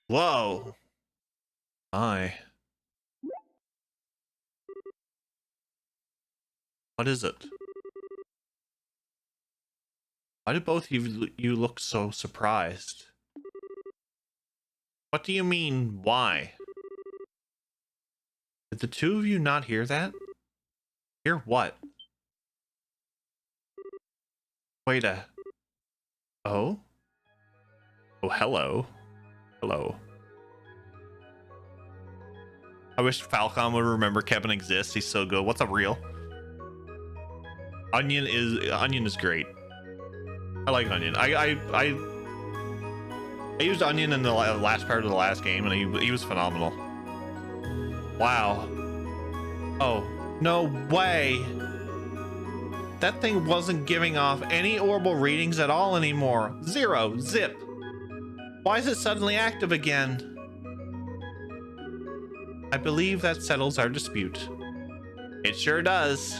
S1: Whoa. My. What is it? Why do both of you look so surprised? What do you mean, why? Did the two of you not hear that? Hear what? Wait a... Oh? Oh, hello. Hello. I wish Falcon would remember Kevin exists. He's so good. What's up, real? Onion is great. I like Onion. I used Onion in the last part of the last game, and he was phenomenal. Wow. Oh, no way. That thing wasn't giving off any orbital readings at all anymore. Zero. Zip. Why is it suddenly active again? I believe that settles our dispute. It sure does.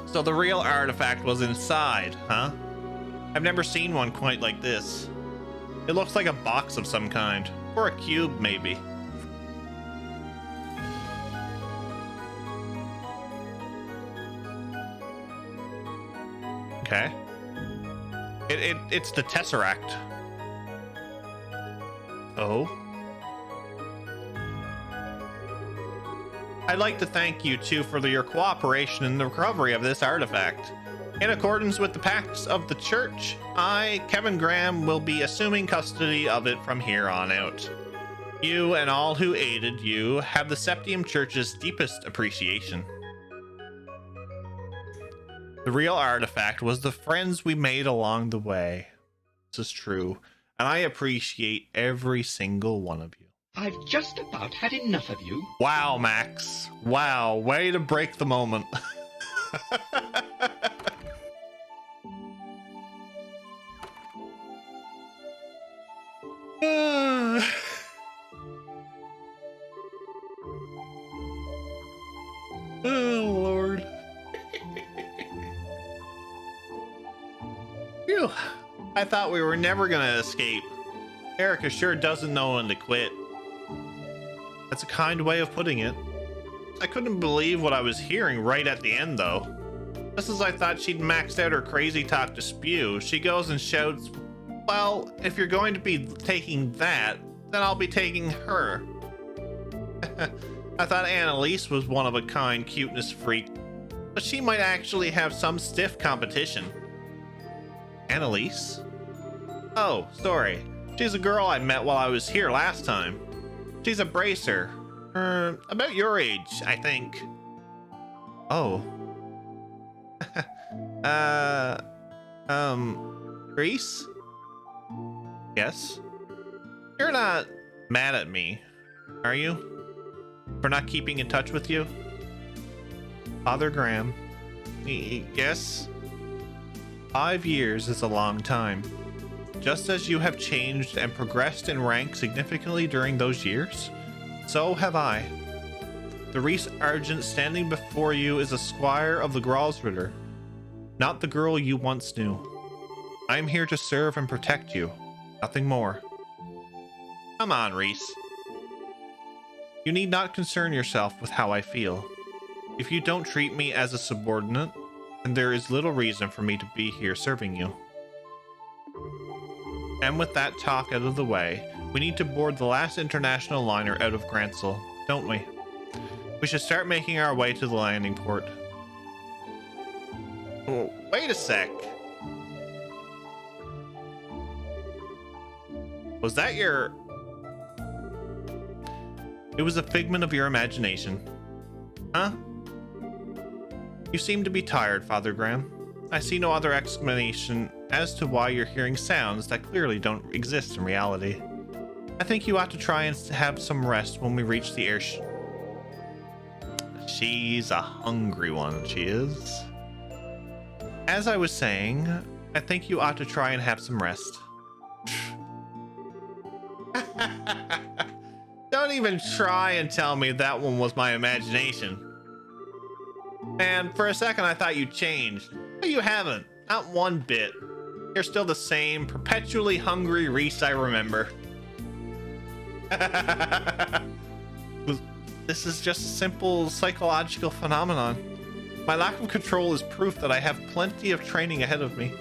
S1: So the real artifact was inside, huh? I've never seen one quite like this. It looks like a box of some kind, or a cube maybe. Okay. It's the Tesseract. Oh. I'd like to thank you two for your cooperation in the recovery of this artifact. In accordance with the pacts of the church, I, Kevin Graham, will be assuming custody of it from here on out. You and all who aided you have the Septium Church's deepest appreciation. The real artifact was the friends we made along the way. This is true, and I appreciate every single one of you.
S4: I've just about had enough of you.
S1: Wow, Max. Wow, way to break the moment. Oh, Lord. Phew. I thought we were never gonna escape. Erica sure doesn't know when to quit. That's a kind way of putting it. I couldn't believe what I was hearing right at the end, though. Just as I thought she'd maxed out her crazy talk to spew, she goes and shouts, "Well, if you're going to be taking that, then I'll be taking her." I thought Annalise was one of a kind cuteness freak, but she might actually have some stiff competition. Annalise? Oh, sorry. She's a girl I met while I was here last time. She's a bracer. About your age, I think. Oh. Grease? Yes? You're not mad at me, are you? For not keeping in touch with you? Father Graham. Yes? 5 years is a long time. Just as you have changed and progressed in rank significantly during those years, so have I. The Reese Argent standing before you is a squire of the Gralsritter, not the girl you once knew. I am here to serve and protect you, nothing more. Come on, Reese. You need not concern yourself with how I feel. If you don't treat me as a subordinate, then there is little reason for me to be here serving you. And with that talk out of the way, we need to board the last international liner out of Gransel, don't we? We should start making our way to the landing port. Oh, wait a sec. Was that your... It was a figment of your imagination. Huh? You seem to be tired, Father Graham. I see no other explanation as to why you're hearing sounds that clearly don't exist in reality. I think you ought to try and have some rest when we reach the airship. She's a hungry one, she is. As I was saying, I think you ought to try and have some rest. Don't even try and tell me that one was my imagination. Man, for a second I thought you changed. But you haven't. Not one bit. You're still the same perpetually hungry Reese I remember. This is just a simple psychological phenomenon. My lack of control is proof that I have plenty of training ahead of me.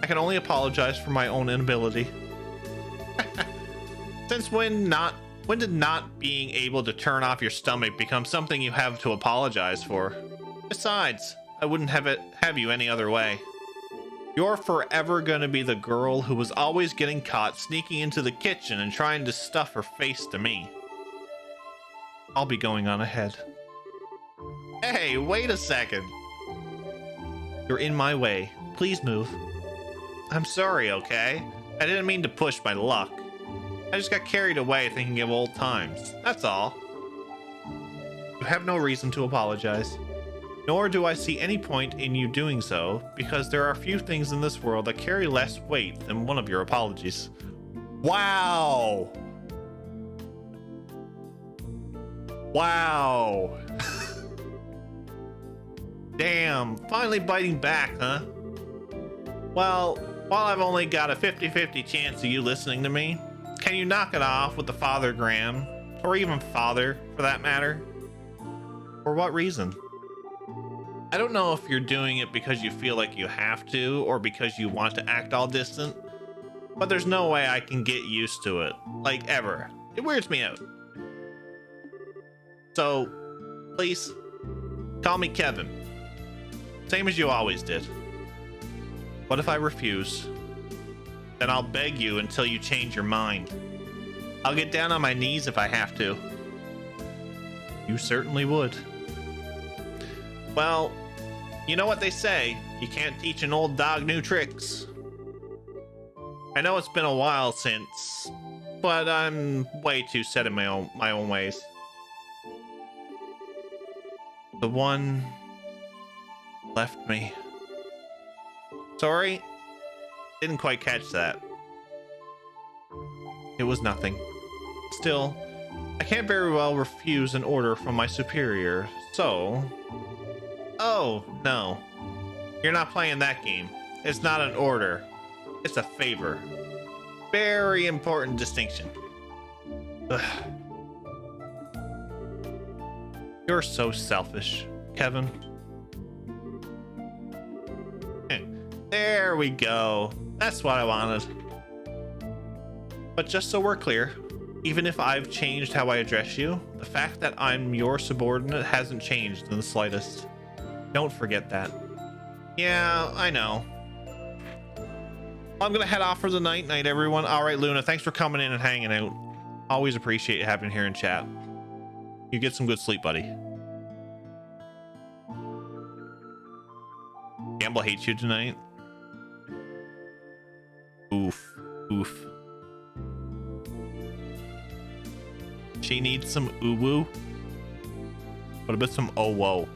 S1: I can only apologize for my own inability. Since when did not being able to turn off your stomach become something you have to apologize for? Besides, I wouldn't have you any other way. You're forever gonna be the girl who was always getting caught sneaking into the kitchen and trying to stuff her face to me. I'll be going on ahead. Hey, wait a second. You're in my way. Please move. I'm sorry, okay? I didn't mean to push my luck. I just got carried away thinking of old times. That's all. You have no reason to apologize. Nor do I see any point in you doing so, because there are few things in this world that carry less weight than one of your apologies. Wow! Wow! Damn, finally biting back, huh? Well, while I've only got a 50-50 chance of you listening to me, can you knock it off with the Father Graham? Or even Father, for that matter? For what reason? I don't know if you're doing it because you feel like you have to, or because you want to act all distant, but there's no way I can get used to it. Like, ever. It weirds me out. So, please, call me Kevin. Same as you always did. What if I refuse? Then I'll beg you until you change your mind. I'll get down on my knees if I have to. You certainly would. Well, you know what they say, you can't teach an old dog new tricks. I know it's been a while since, but I'm way too set in my own ways. The one left me. Sorry, didn't quite catch that. It was nothing. Still, I can't very well refuse an order from my superior, so... Oh, no. You're not playing that game. It's not an order. It's a favor. Very important distinction. Ugh. You're so selfish, Kevin. There we go. That's what I wanted. But just so we're clear, even if I've changed how I address you, the fact that I'm your subordinate hasn't changed in the slightest. Don't forget that. Yeah, I know. I'm gonna head off for the night, everyone. All right, Luna, thanks for coming in and hanging out. Always appreciate you having here in chat. You get some good sleep, buddy. Gamble hates you tonight. Oof, oof. She needs some ooh-woo. What about some oh-whoa?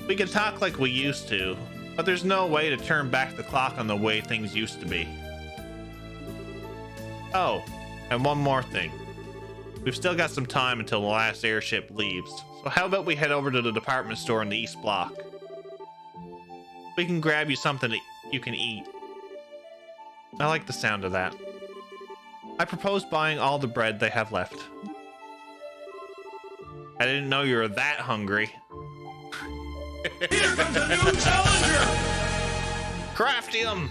S1: We can talk like we used to, but there's no way to turn back the clock on the way things used to be. Oh, and one more thing. We've still got some time until the last airship leaves, so how about we head over to the department store in the East Block? We can grab you something that you can eat. I like the sound of that. I propose buying all the bread they have left. I didn't know you were that hungry.
S3: Here comes a new challenger!
S1: Craftium!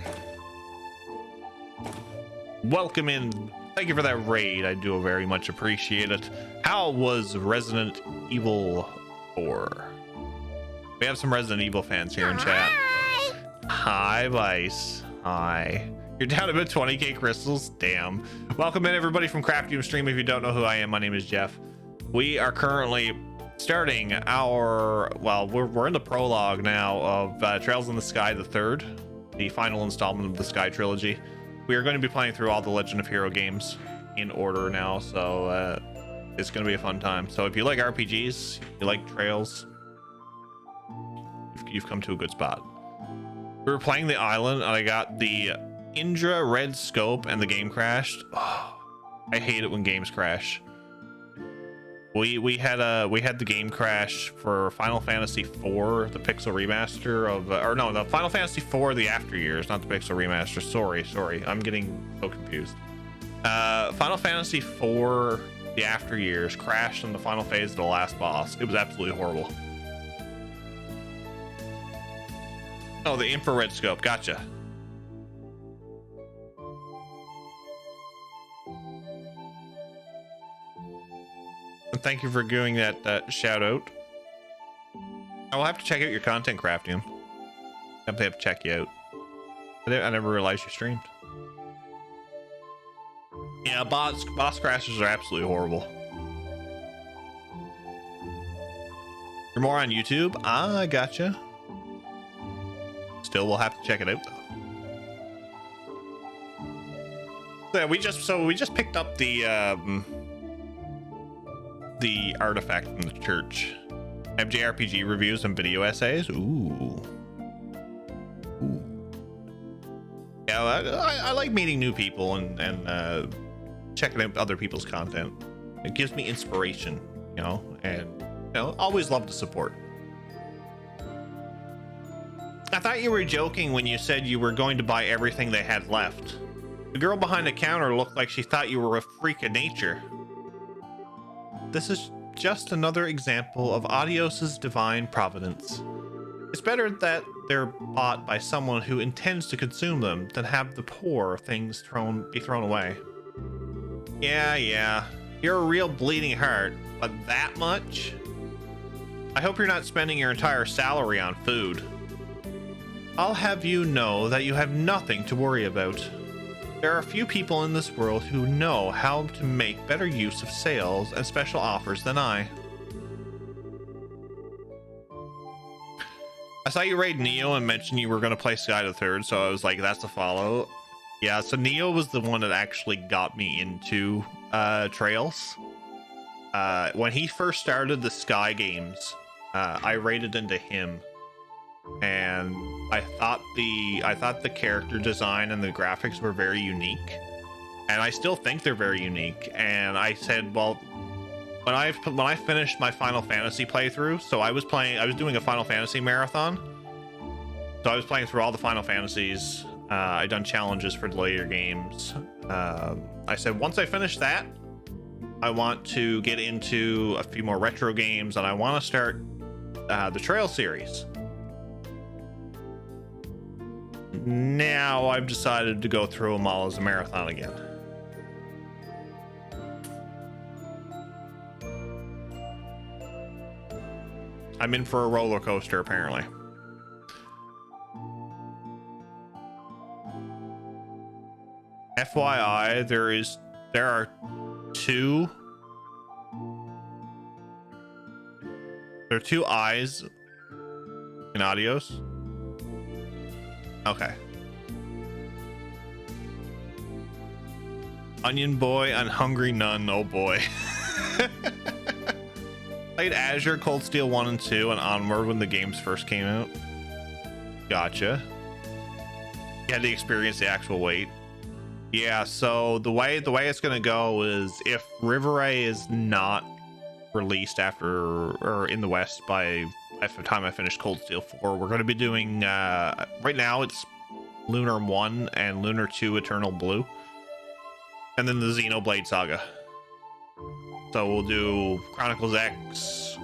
S1: Welcome in. Thank you for that raid. I do very much appreciate it. How was Resident Evil 4? We have some Resident Evil fans here in chat. Hi, Vice. Hi. You're down about 20k crystals? Damn. Welcome in, everybody, from Craftium Stream. If you don't know who I am, my name is Jeff. We are currently starting our, well, we're in the prologue now of Trails in the Sky the Third, the final installment of the Sky trilogy. We are going to be playing through all the Legend of Hero games in order now, so it's going to be a fun time. So if you like RPGs, you like Trails, you've come to a good spot. We were playing the island, and I got the Indra red scope, and the game crashed. Oh, I hate it when games crash. We had the game crash for Final Fantasy IV, the Pixel remaster of, or no, the Final Fantasy IV, the After Years, not the Pixel remaster. Sorry, I'm getting so confused. Final Fantasy IV, the After Years, crashed in the final phase of the last boss. It was absolutely horrible. Oh, the infrared scope, gotcha. Thank you for doing that shout out. I will have to check out your content, Craftium. I have to check you out. I never realized you streamed. Yeah, boss crashers are absolutely horrible. You're more on YouTube? Ah, I gotcha. Still, we'll have to check it out though. Yeah, we just picked up the artifact from the church. MJRPG reviews and video essays. Ooh. Yeah, I like meeting new people and checking out other people's content. It gives me inspiration, you know, and always love to support. I thought you were joking when you said you were going to buy everything they had left. The girl behind the counter looked like she thought you were a freak of nature. This is just another example of Adios's divine providence. It's better that they're bought by someone who intends to consume them than have the poor things be thrown away. Yeah, you're a real bleeding heart, but that much? I hope you're not spending your entire salary on food. I'll have you know that you have nothing to worry about. There are few people in this world who know how to make better use of sales and special offers than I. I saw you raid Neo and mention you were going to play Sky the Third, so I was like, that's a follow. Yeah, so Neo was the one that actually got me into Trails. When he first started the Sky games, I raided into him. And I thought the character design and the graphics were very unique, and I still think they're very unique. And I said, well, when I finished my Final Fantasy playthrough, so I was doing a Final Fantasy marathon, so I was playing through all the Final Fantasies. I done challenges for the later games. I said once I finish that, I want to get into a few more retro games, and I want to start the Trail series. Now I've decided to go through them all as a marathon again. I'm in for a roller coaster, apparently. FYI, there are two eyes in Adios. Okay. Onion Boy and Hungry Nun, oh boy. Played Azure, Cold Steel 1 and 2, and Onward when the games first came out. Gotcha. You had to experience the actual wait. Yeah, so the way it's gonna go is if River Ray is not released in the West by the time I finish Cold Steel 4, we're going to be doing right now it's Lunar 1 and Lunar 2 Eternal Blue, and then the Xenoblade Saga. So we'll do Chronicles X,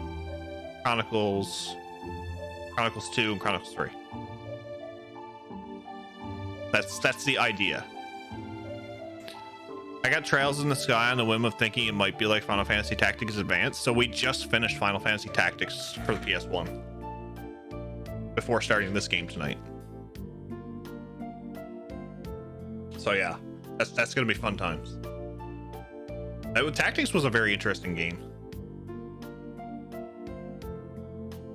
S1: Chronicles 2, and Chronicles 3. That's the idea. I got Trails in the Sky on the whim of thinking it might be like Final Fantasy Tactics Advance, so we just finished Final Fantasy Tactics for the PS1 before starting this game tonight. So yeah, that's gonna be fun times. Tactics was a very interesting game.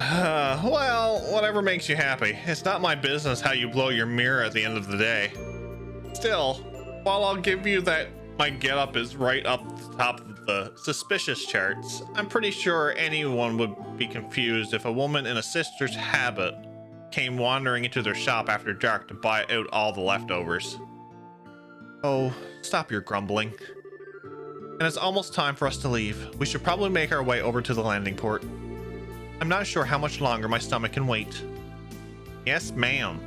S1: Well, whatever makes you happy. It's not my business how you blow your mirror at the end of the day. Still, while I'll give you that my getup is right up the top of the suspicious charts, I'm pretty sure anyone would be confused if a woman in a sister's habit came wandering into their shop after dark to buy out all the leftovers. Oh, stop your grumbling. And it's almost time for us to leave. We should probably make our way over to the landing port. I'm not sure how much longer my stomach can wait. Yes, ma'am.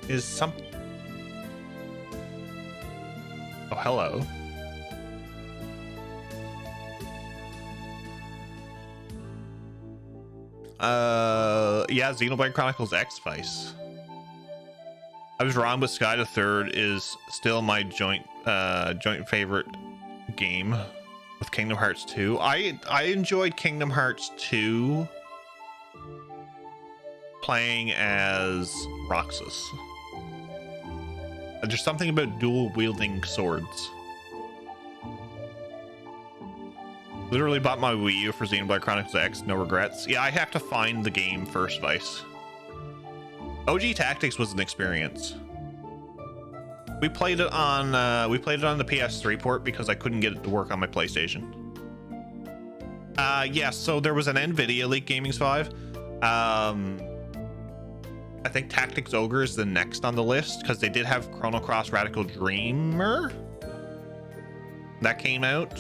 S1: Is some... Oh, hello. Yeah, Xenoblade Chronicles X Vice. I was wrong, but Sky the Third is still my joint favorite game with Kingdom Hearts 2. I enjoyed Kingdom Hearts 2 playing as Roxas. There's something about dual wielding swords. Literally bought my Wii U for Xenoblade Chronicles X, no regrets. Yeah, I have to find the game first, Vice. OG Tactics was an experience. We played it on the PS3 port because I couldn't get it to work on my PlayStation. Yeah, so there was an NVIDIA Leak Gaming's 5. I think Tactics Ogre is the next on the list because they did have Chrono Cross Radical Dreamer that came out.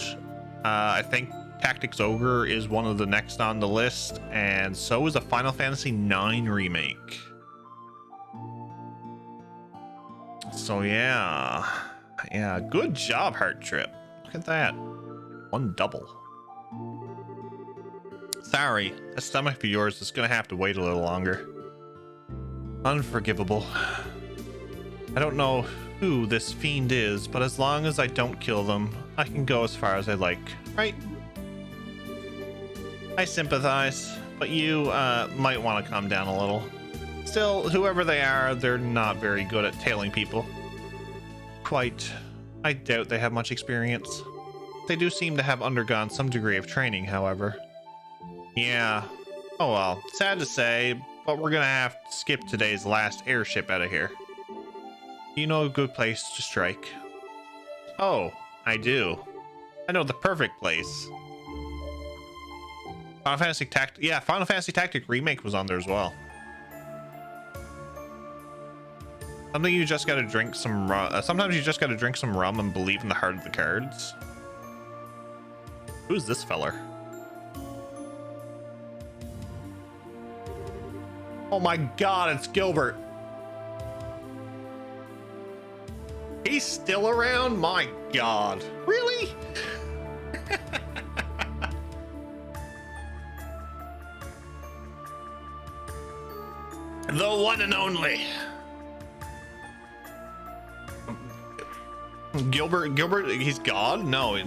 S1: I think Tactics Ogre is one of the next on the list, and so is a Final Fantasy IX remake. So yeah, good job, Heart Trip. Look at that, 1 double. Sorry, that stomach of yours is gonna have to wait a little longer. Unforgivable. I don't know who this fiend is, but as long as I don't kill them, I can go as far as I like, right? I sympathize, but you might want to calm down a little. Still, whoever they are, they're not very good at tailing people. Quite. I doubt they have much experience. They do seem to have undergone some degree of training, however. Yeah. Oh well, sad to say, but we're gonna have to skip today's last airship out of here. You know a good place to strike? Oh, I do. I know the perfect place. Final Fantasy Final Fantasy Tactic Remake was on there as well. Something you just gotta drink some rum. Sometimes you just gotta drink some rum and believe in the heart of the cards. Who's this feller? Oh my god, it's Gilbert. He's still around? My god. Really? The one and only. Gilbert, he's gone? No,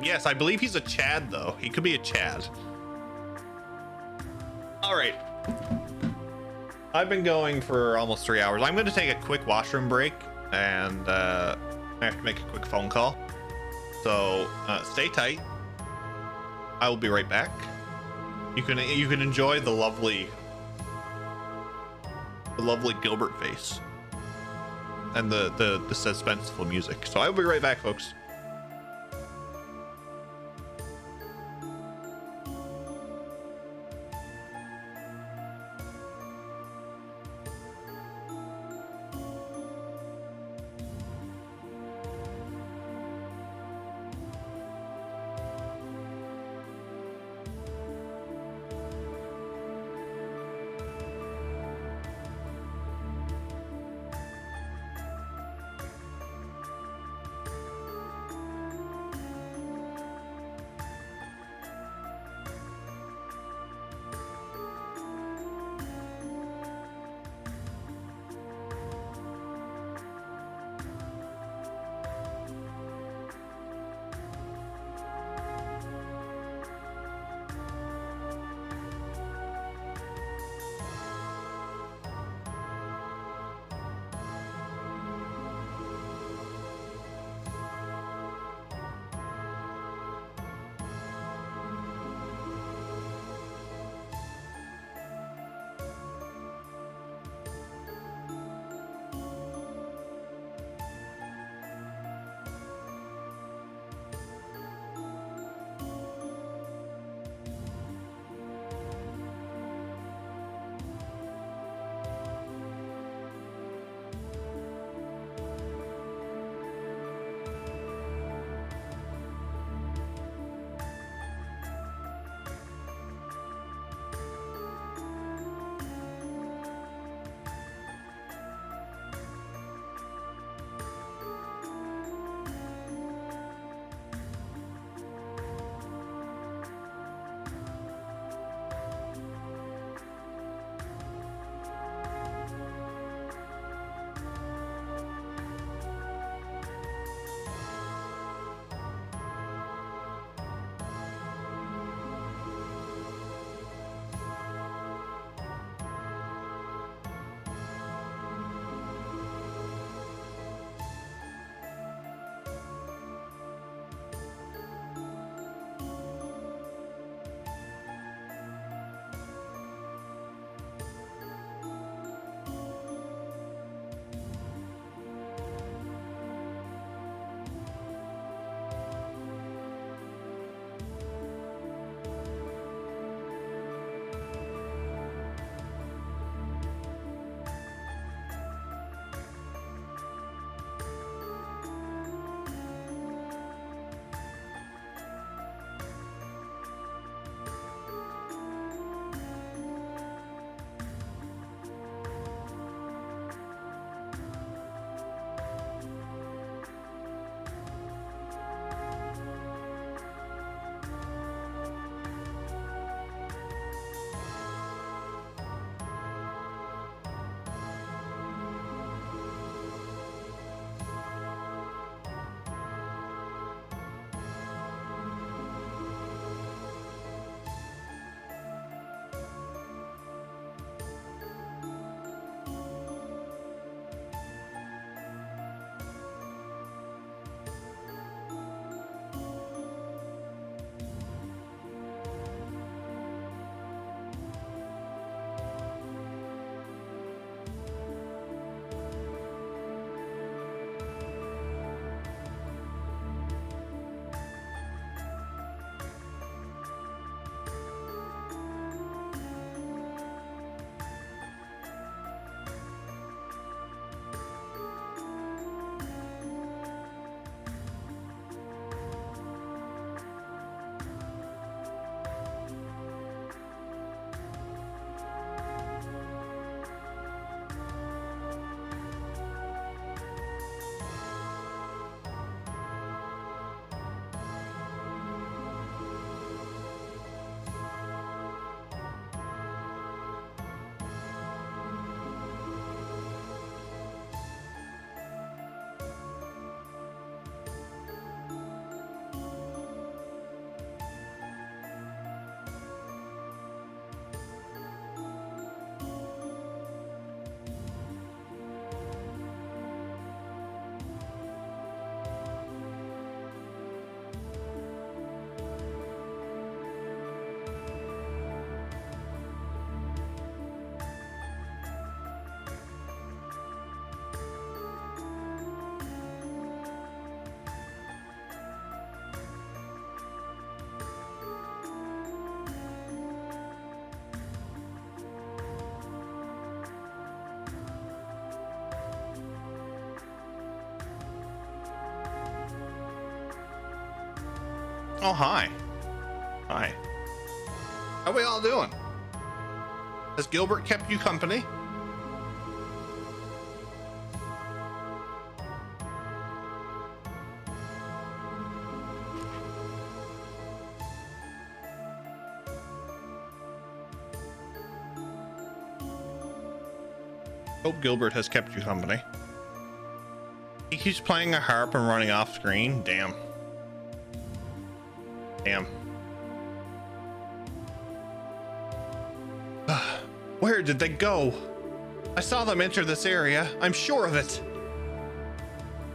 S1: yes, I believe he's a Chad though. He could be a Chad. All right. I've been going for almost 3 hours. I'm going to take a quick washroom break and I have to make a quick phone call. So stay tight. I will be right back. You can enjoy the lovely Gilbert face and the suspenseful music. So I'll be right back, folks. Oh, hi. Hi. How we all doing? Has Gilbert kept you company? Hope Gilbert has kept you company. He keeps playing a harp and running off screen. Damn. Damn. Where did they go? I saw them enter this area. I'm sure of it.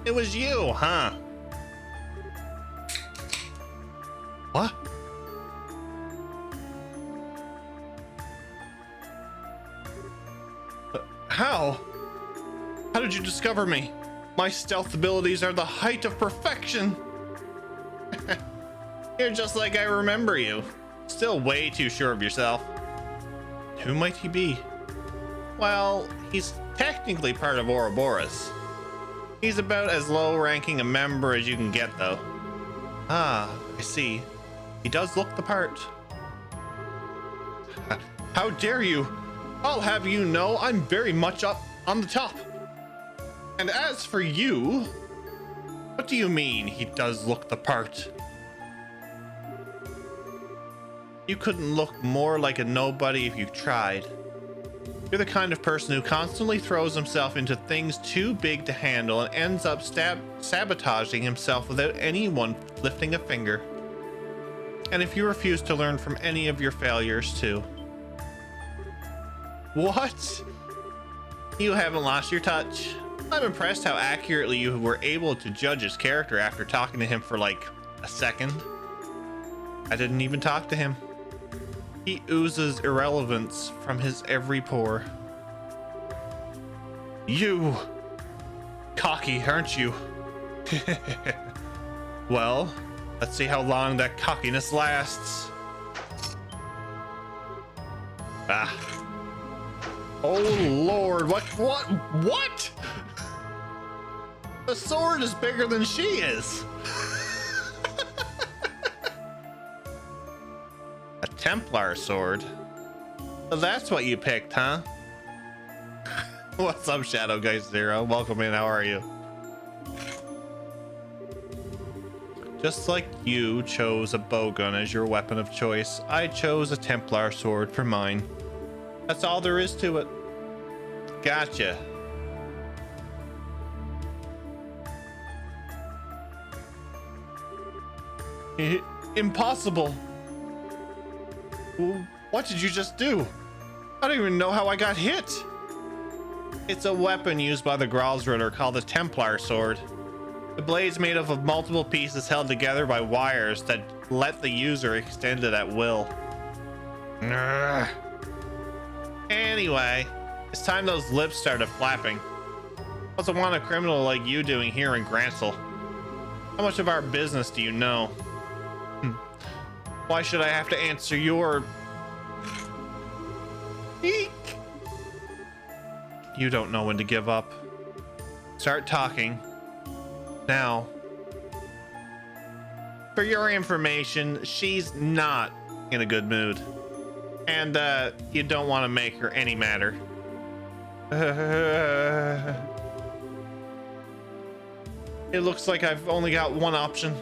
S1: It was you, huh? What? How? How did you discover me? My stealth abilities are the height of perfection. You're just like I remember you. Still way too sure of yourself. Who might he be? Well, he's technically part of Ouroboros. He's about as low-ranking a member as you can get, though. Ah, I see. He does look the part. How dare you? I'll have you know I'm very much up on the top. And as for you, what do you mean he does look the part? You couldn't look more like a nobody if you tried. You're the kind of person who constantly throws himself into things too big to handle and ends up sabotaging himself without anyone lifting a finger. And if you refuse to learn from any of your failures too. What? You haven't lost your touch. I'm impressed how accurately you were able to judge his character after talking to him for like a second. I didn't even talk to him. He oozes irrelevance from his every pore. You! Cocky, aren't you? Well, let's see how long that cockiness lasts. Ah. Oh Lord, what? The sword is bigger than she is. A Templar sword? So that's what you picked, huh? What's up, Shadow Guy Zero? Welcome in, how are you? Just like you chose a bowgun as your weapon of choice, I chose a Templar sword for mine. That's all there is to it. Gotcha. Impossible. What did you just do? I don't even know how I got hit. It's a weapon used by the Gralsritter called the Templar sword. The blade's made up of multiple pieces held together by wires that let the user extend it at will. Urgh. Anyway, it's time those lips started flapping. What's a want a criminal like you doing here in Grancel? How much of our business do you know? Why should I have to answer your... Eek. You don't know when to give up. Start talking. Now. For your information, she's not in a good mood. And, you don't want to make her any madder. It looks like I've only got one option.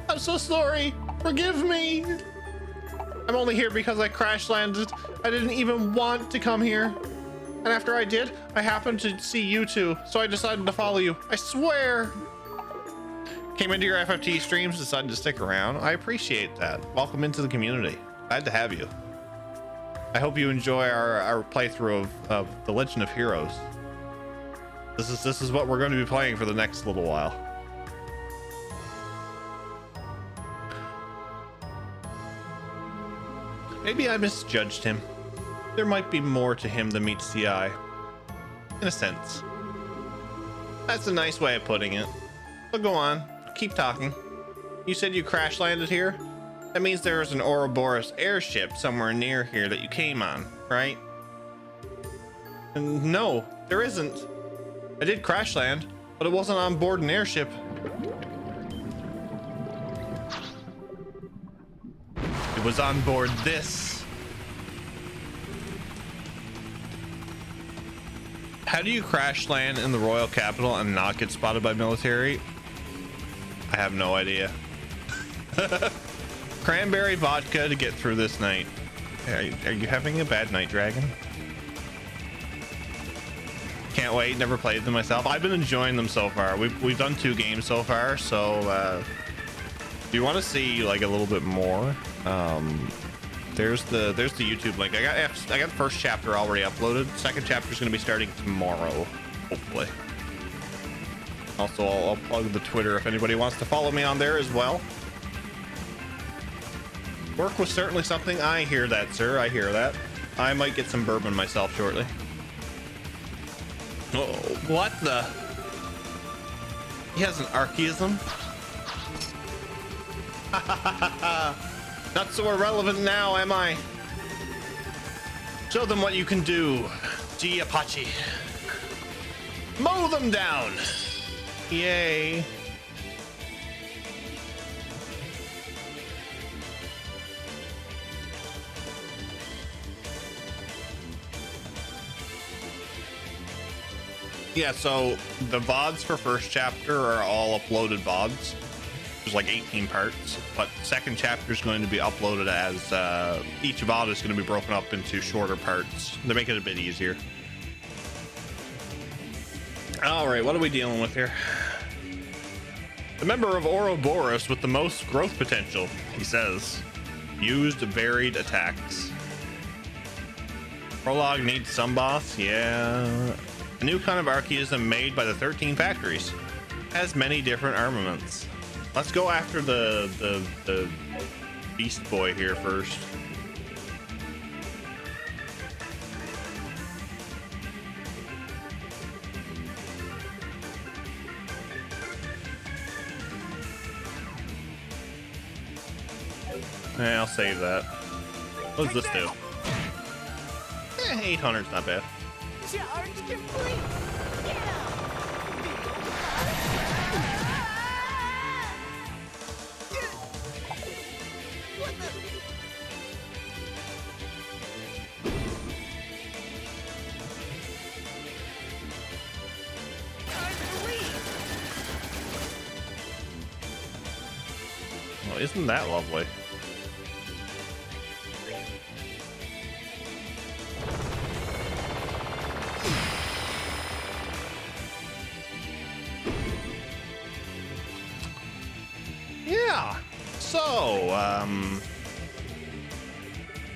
S1: I'm so sorry. Forgive me. I'm only here because I crash landed. I didn't even want to come here. And after I did, I happened to see you two, so I decided to follow you. I swear. Came into your FFT streams, decided to stick around. I appreciate that. Welcome into the community. Glad to have you. I hope you enjoy our playthrough of The Legend of Heroes. This is what we're going to be playing for the next little while. Maybe I misjudged him. There might be more to him than meets the eye. In a sense. That's a nice way of putting it. But go on, keep talking. You said you crash landed here? That means there was an Ouroboros airship somewhere near here that you came on, right? No, there isn't. I did crash land, but it wasn't on board an airship. was on board this. How do you crash land in the royal capital and not get spotted by military? I have no idea. Cranberry vodka to get through this night. Are you having a bad night, Dragon? Can't wait. Never played them myself. I've been enjoying them so far. We've done 2 games so far. So if you want to see like a little bit more, there's the YouTube link. I got the first chapter already uploaded. Second chapter is going to be starting tomorrow, hopefully. Also, I'll plug the Twitter if anybody wants to follow me on there as well. Work was certainly something. I hear that, sir. I hear that. I might get some bourbon myself shortly. Oh, what the? He has an archaism? Not so irrelevant now, am I? Show them what you can do, G Apache. Mow them down. Yay. Yeah, so the VODs for first chapter are all uploaded VODs. There's like 18 parts, but second chapter is going to be uploaded as each VOD is going to be broken up into shorter parts. They make it a bit easier. All right, what are we dealing with here? The member of Ouroboros with the most growth potential, he says. Used varied attacks. Prologue needs some boss, yeah. A new kind of archaism made by the 13 factories. Has many different armaments. Let's go after the beast boy here first. Yeah, I'll save that. What does this do? 800's not bad.
S5: Charge complete! What the? Time to leave!
S1: Well, isn't that lovely? Yeah. So,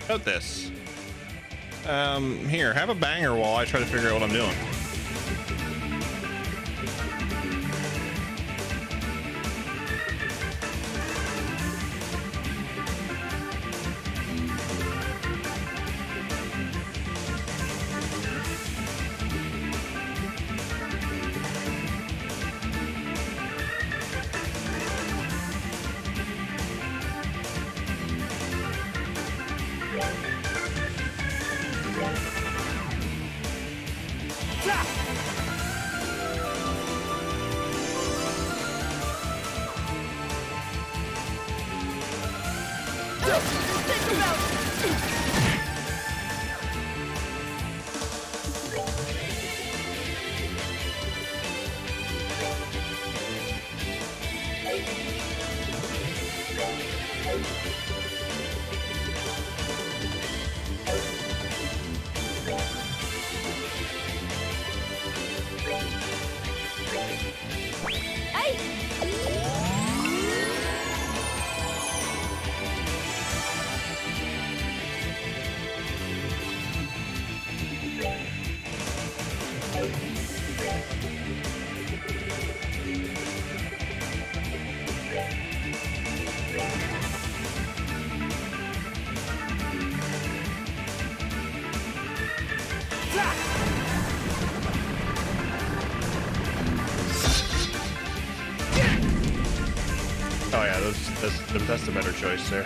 S1: about this. Here, have a banger while I try to figure out what I'm doing. Oh yeah, that's the better choice there.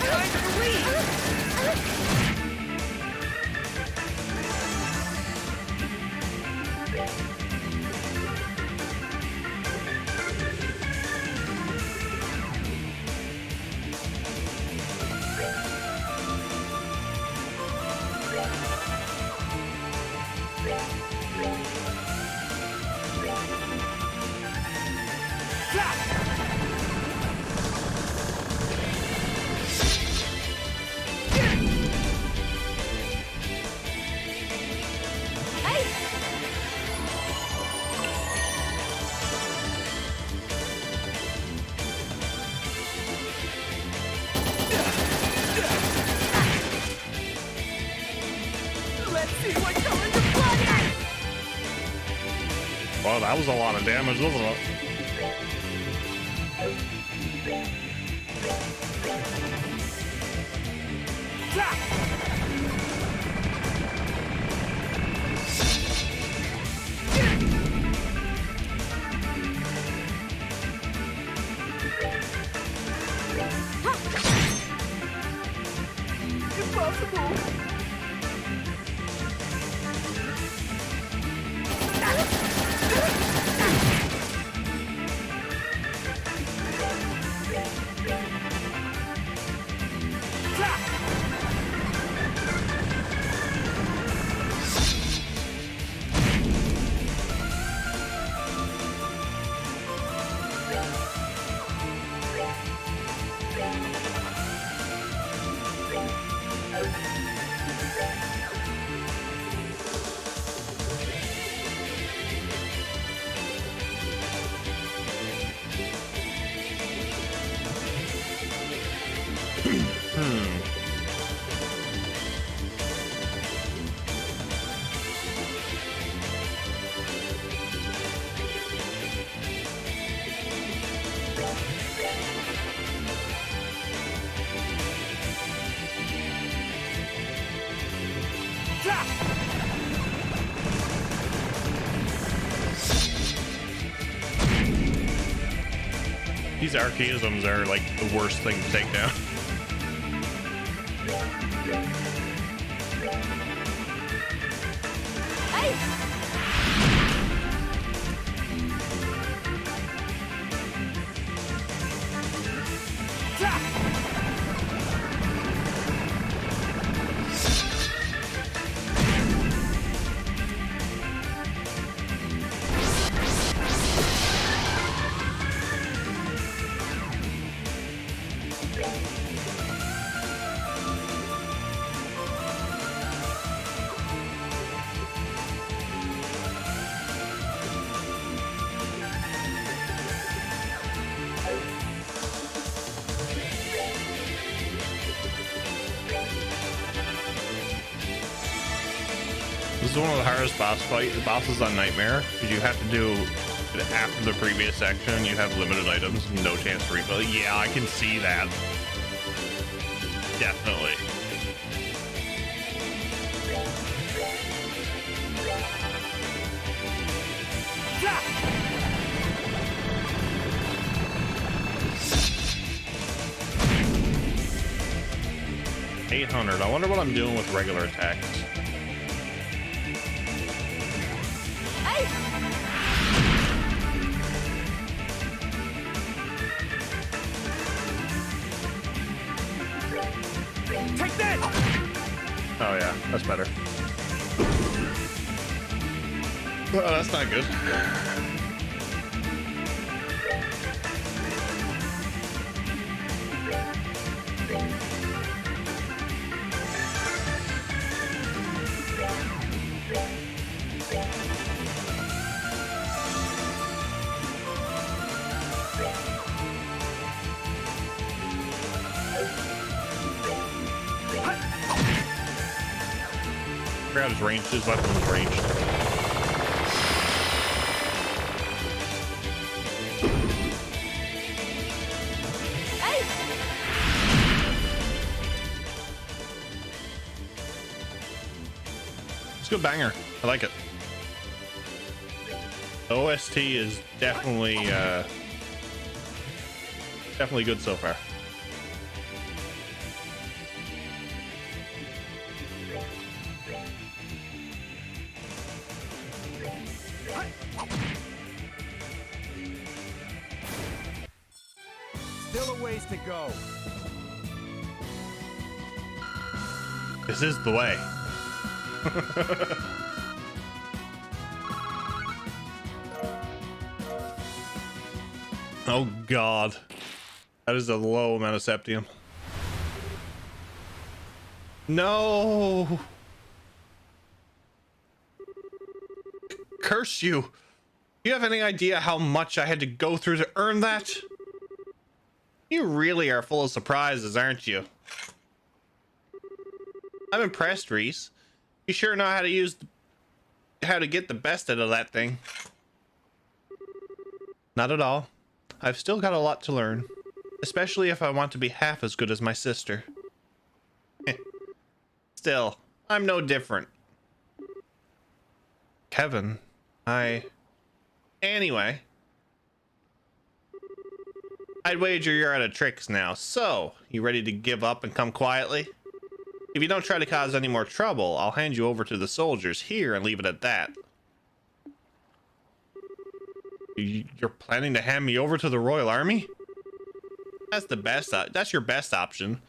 S5: Let's see what color your blood is!
S1: Well, that was a lot of damage, wasn't it?
S5: Impossible!
S1: These archaisms are like the worst thing to take down. This is one of the hardest bosses on Nightmare, because you have to do it after the previous section. You have limited items, no chance to refill. Yeah, I can see that. Definitely. $800. I wonder what I'm doing with regular attacks.
S3: Take that!
S1: Oh yeah, that's better. Oh, that's not good. I forgot his range. His weapon was ranged. It's a good banger. I like it. The OST is definitely definitely good so far.
S3: Still a ways to go.
S1: This is the way. Oh god. That is a low amount of septium. No. Curse you. Do you have any idea how much I had to go through to earn that? You really are full of surprises, aren't you? I'm impressed, Reese. You sure know how to how to get the best out of that thing. Not at all. I've still got a lot to learn, especially if I want to be half as good as my sister. Still, I'm no different. Kevin, Anyway, I'd wager you're out of tricks now. So, you ready to give up and come quietly? If you don't try to cause any more trouble, I'll hand you over to the soldiers here and leave it at that. You're planning to hand me over to the Royal Army? That's the best. That's your best option.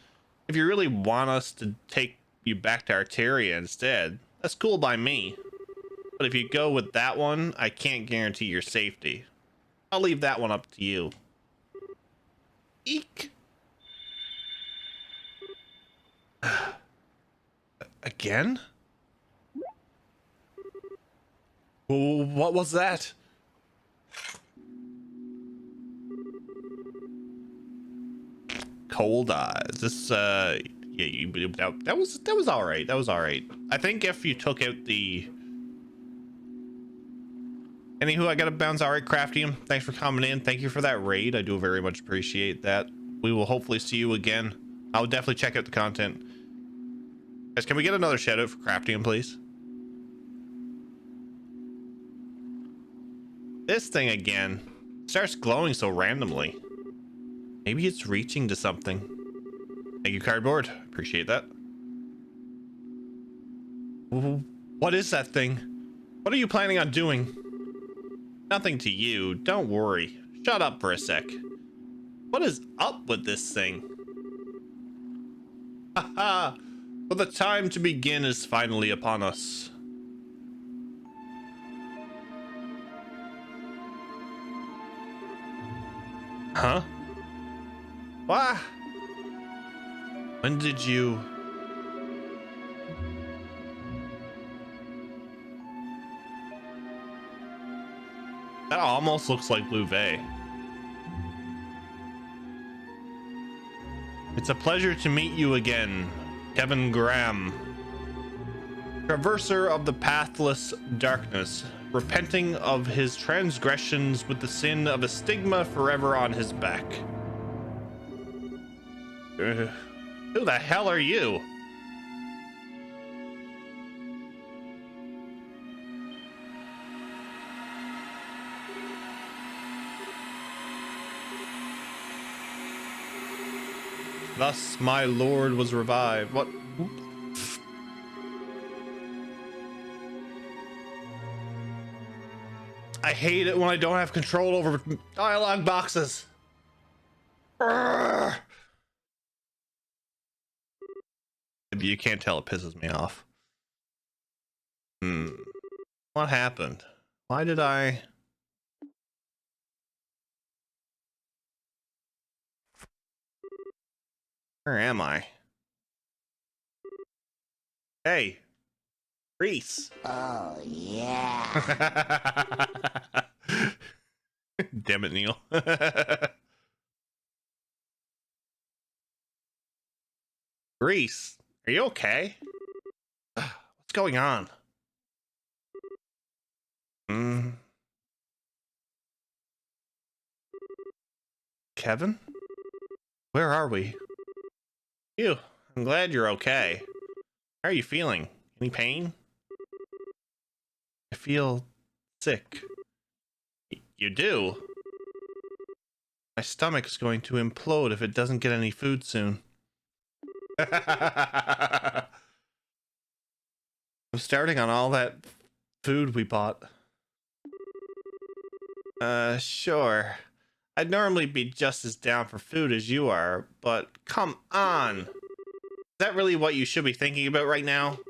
S1: If you really want us to take you back to Arteria instead, that's cool by me. But if you go with that one, I can't guarantee your safety. I'll leave that one up to you. Eek. Again? What was that? Cold eyes. This yeah, that was all right. That was all right. I think if you took out the anywho, I gotta bounce. All right, Craftium, thanks for coming in. Thank you for that raid. I do very much appreciate that. We will hopefully see you again. I'll definitely check out the content. Guys, can we get another shout out for Craftium, please? This thing again starts glowing so randomly. Maybe it's reaching to something. Thank you, Cardboard. Appreciate that. What is that thing? What are you planning on doing? Nothing to you. Don't worry. Shut up for a sec. What is up with this thing? Haha. Well, the time to begin is finally upon us. Huh? What? When did you... That almost looks like Louvet. It's a pleasure to meet you again, Kevin Graham, traverser of the pathless darkness, repenting of his transgressions with the sin of a stigma forever on his back. Who the hell are you? Thus my lord was revived. What? I hate it when I don't have control over dialogue boxes. Urgh. You can't tell, it pisses me off. What happened? Why did I... Where am I? Hey, Reese.
S5: Oh, yeah.
S1: Damn it, Neil. Reese, are you okay? What's going on? Kevin? Where are we? You. I'm glad you're okay. How are you feeling? Any pain? I feel sick. You do? My stomach's going to implode if it doesn't get any food soon. I'm starting on all that food we bought. Sure. I'd normally be just as down for food as you are, but come on. Is that really what you should be thinking about right now?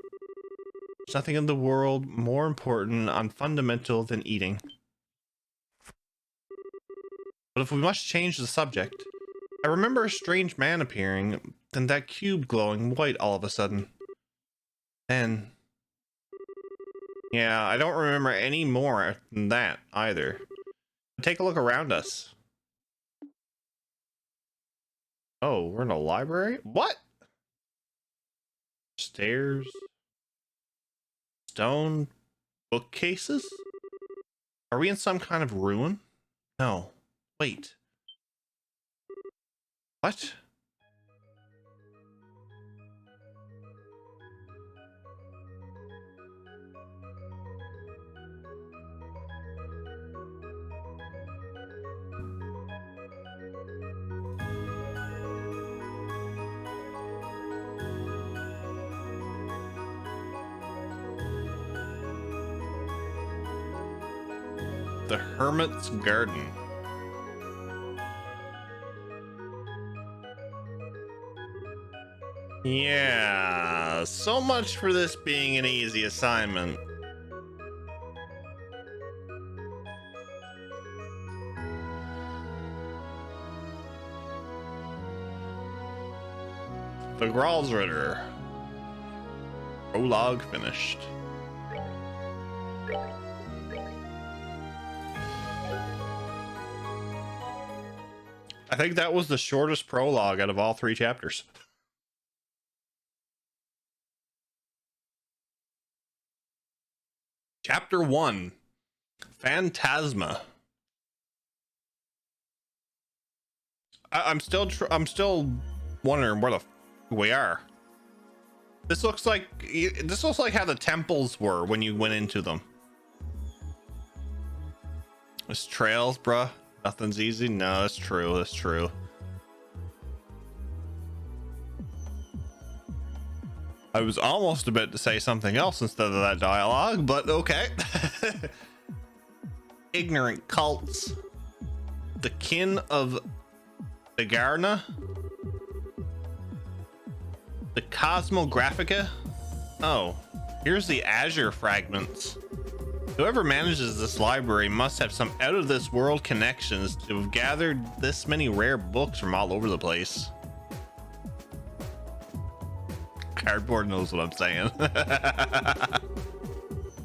S1: There's nothing in the world more important and fundamental than eating. But if we must change the subject, I remember a strange man appearing, then that cube glowing white all of a sudden. Then... yeah, I don't remember any more than that either. But take a look around us. Oh, we're in a library? What? Stairs? stone bookcases? Are we in some kind of ruin? No. Wait. What? The Hermit's Garden. Yeah, so much for this being an easy assignment. The Gralsritter. Prologue finished. I think that was the shortest prologue out of all 3 chapters. Chapter 1, Phantasma. I'm still wondering where the we are. This looks like how the temples were when you went into them. There's trails, bruh. Nothing's easy. No, that's true. That's true. I was almost about to say something else instead of that dialogue, but okay. Ignorant cults. The kin of Agarna. The Cosmographica. Oh, here's the Azure fragments. Whoever manages this library must have some out of this world connections to have gathered this many rare books from all over the place. Cardboard knows what I'm saying.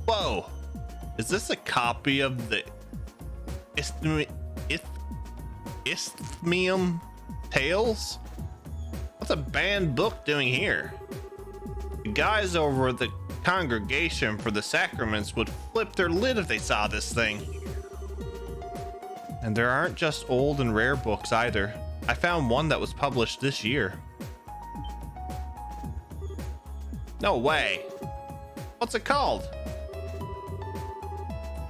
S1: Whoa, is this a copy of the Isthmium Tales? What's a banned book doing here? The guys over at the Congregation for the Sacraments would flip their lid if they saw this thing. And there aren't just old and rare books either. I found one that was published this year. No way. What's it called?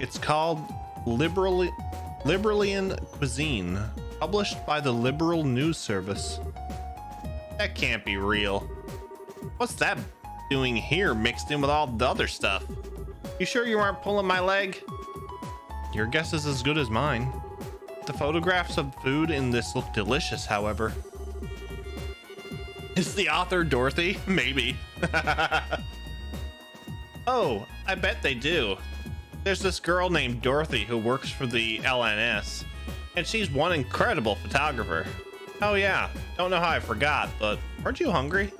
S1: It's called Liberalian Cuisine, published by the Liberal News Service. That can't be real. What's that doing here mixed in with all the other stuff? You sure you aren't pulling my leg? Your guess is as good as mine. The photographs of food in this look delicious, however. Is the author Dorothy? Maybe. Oh, I bet they do. There's this girl named Dorothy who works for the LNS, and she's one incredible photographer. Oh yeah, don't know how I forgot, but weren't you hungry?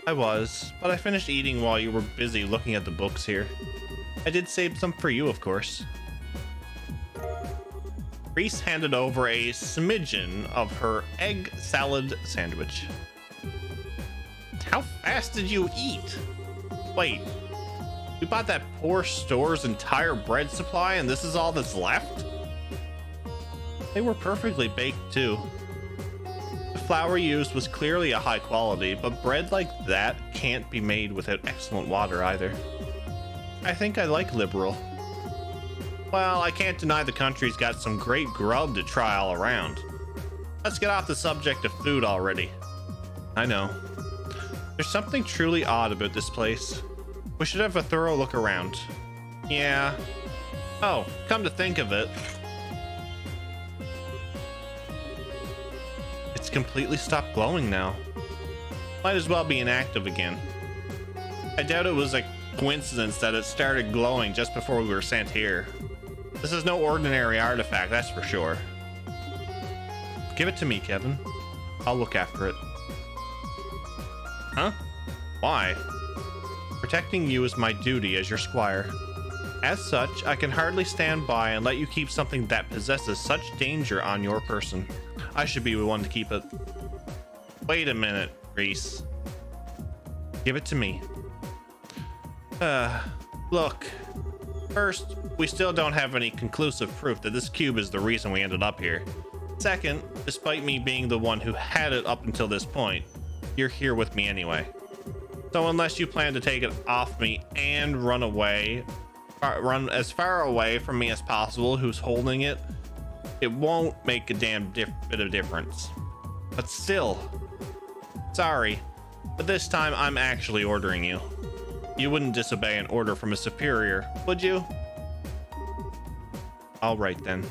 S1: I was, but I finished eating while you were busy looking at the books here. I did save some for you, of course. Reese handed over a smidgen of her egg salad sandwich. How fast did you eat? Wait, we bought that poor store's entire bread supply and this is all that's left? They were perfectly baked too. The flour used was clearly a high quality, but bread like that can't be made without excellent water either. I think I like Liberal. Well, I can't deny the country's got some great grub to try all around. Let's get off the subject of food already. I know. There's something truly odd about this place. We should have a thorough look around. Yeah. Oh, come to think of it. It's completely stopped glowing now. Might as well be inactive again. I doubt it was a coincidence that it started glowing just before we were sent here. This is no ordinary artifact, that's for sure. Give it to me, Kevin. I'll look after it. Huh? Why? Protecting you is my duty as your squire. As such, I can hardly stand by and let you keep something that possesses such danger on your person. I should be the one to keep it. Wait a minute, Reese. Give it to me. Look, first, we still don't have any conclusive proof that this cube is the reason we ended up here. Second, despite me being the one who had it up until this point, you're here with me anyway. So unless you plan to take it off me and run away, run as far away from me as possible, who's holding it, it won't make a damn bit of difference. But still, sorry, but this time I'm actually ordering you. You wouldn't disobey an order from a superior, would you? All right then.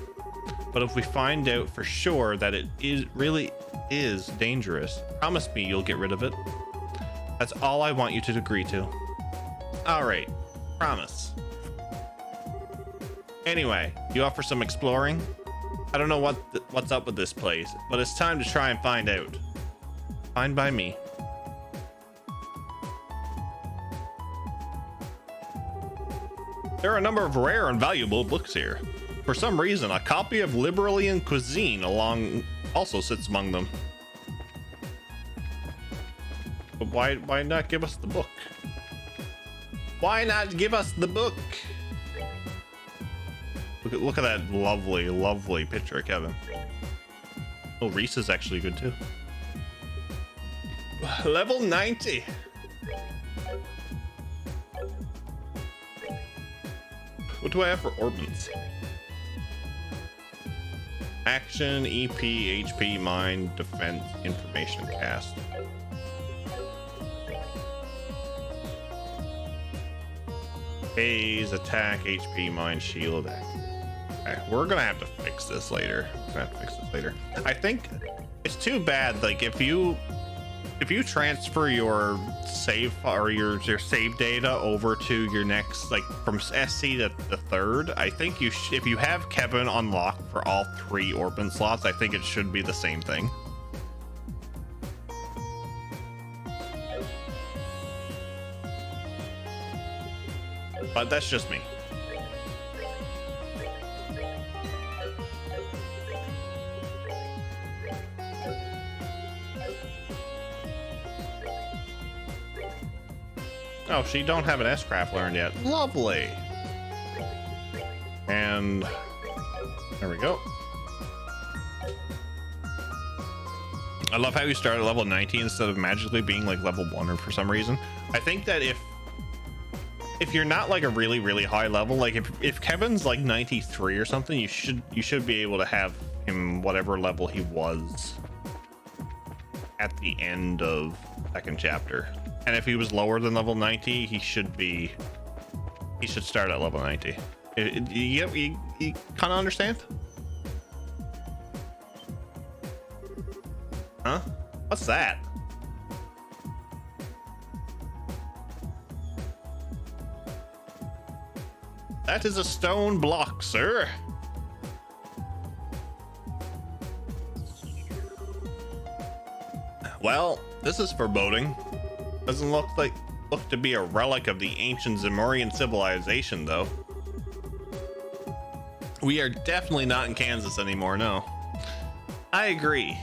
S1: But if we find out for sure that it really is dangerous, promise me you'll get rid of it. That's all I want you to agree to. All right, promise. Anyway, you up for some exploring? I don't know what's up with this place, but it's time to try and find out. Fine by me. There are a number of rare and valuable books here. For some reason, a copy of Liberalian Cuisine also sits among them. But why not give us the book? Why not give us the book? Look at that lovely picture of Kevin. Oh, Reese is actually good too. Level 90. What do I have for orbits? Action, EP, HP, Mind, Defense, Information, Cast. Phase, Attack, HP, Mind, Shield. Okay, we're gonna have to fix this later. I think it's too bad. Like if you transfer your save or your save data over to your next, like from SC to the third, I think if you have Kevin unlocked for all 3 Orphan slots, I think it should be the same thing. But that's just me. Oh, she don't have an S-Craft learned yet. Lovely. And there we go. I love how you start at level 90 instead of magically being like level 1 or for some reason. I think that if you're not like a really high level, like if Kevin's like 93 or something, you should be able to have him whatever level he was at the end of second chapter. And if he was lower than level 90, he should start at level 90. You kind of understand? Huh? What's that? That is a stone block, sir. Well, this is foreboding. Doesn't look to be a relic of the ancient Zemurian civilization, though. We are definitely not in Kansas anymore, no. I agree.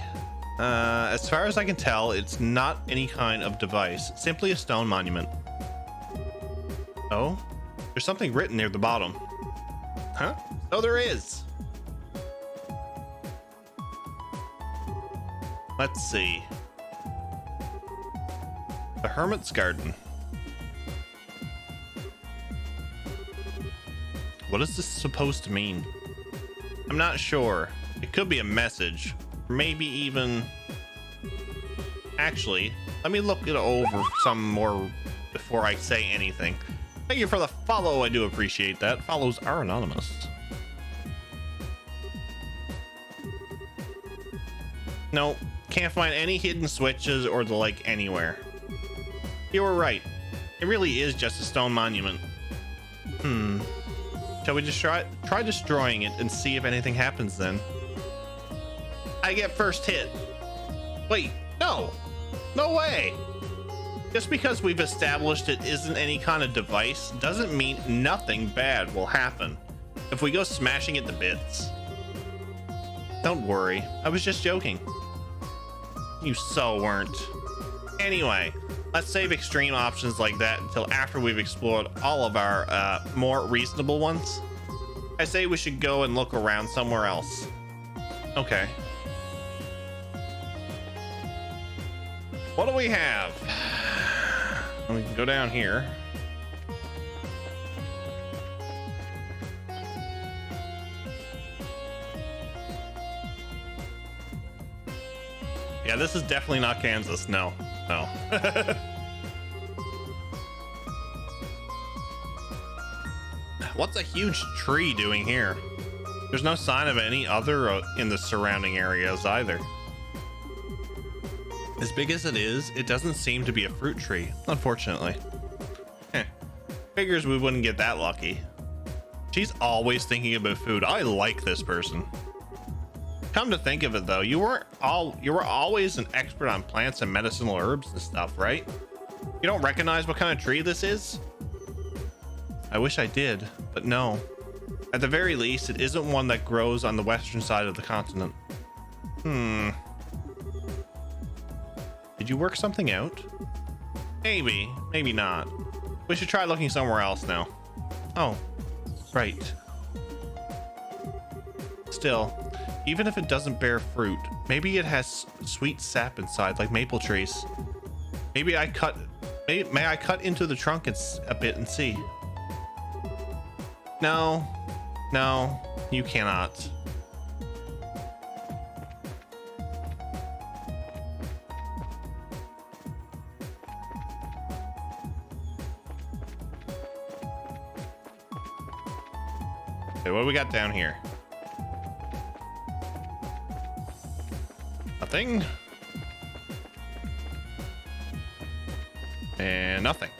S1: As far as I can tell, it's not any kind of device, simply a stone monument. Oh, there's something written near the bottom. Huh? Oh, there is. Let's see. The Hermit's Garden. What is this supposed to mean? I'm not sure. It could be a message. Maybe even... Actually, let me look it over some more before I say anything. Thank you for the follow. I do appreciate that. Follows are anonymous. No, can't find any hidden switches or the like anywhere. You were right. It really is just a stone monument. Shall we just try destroying it and see if anything happens then? I get first hit. Wait, no. No way. Just because we've established it isn't any kind of device doesn't mean nothing bad will happen if we go smashing it to bits. Don't worry, I was just joking. You so weren't. Anyway, Let's save extreme options like that until after we've explored all of our more reasonable ones. I say we should go and look around somewhere else. Okay. What do we have? We can go down here. Yeah, this is definitely not Kansas. No, no. What's a huge tree doing here? There's no sign of any other in the surrounding areas either. As big as it is, it doesn't seem to be a fruit tree, unfortunately. Figures we wouldn't get that lucky. She's always thinking about food. I like this person. Come to think of it though, you were always an expert on plants and medicinal herbs and stuff, right? You don't recognize what kind of tree this is? I wish I did, but no. At the very least, it isn't one that grows on the western side of the continent. Did you work something out? Maybe, maybe not. We should try looking somewhere else now. Oh, right. Still, even if it doesn't bear fruit, maybe it has sweet sap inside like maple trees. Maybe may I cut into the trunk a bit and see? No, no, you cannot. Okay, what do we got down here? Nothing. And nothing.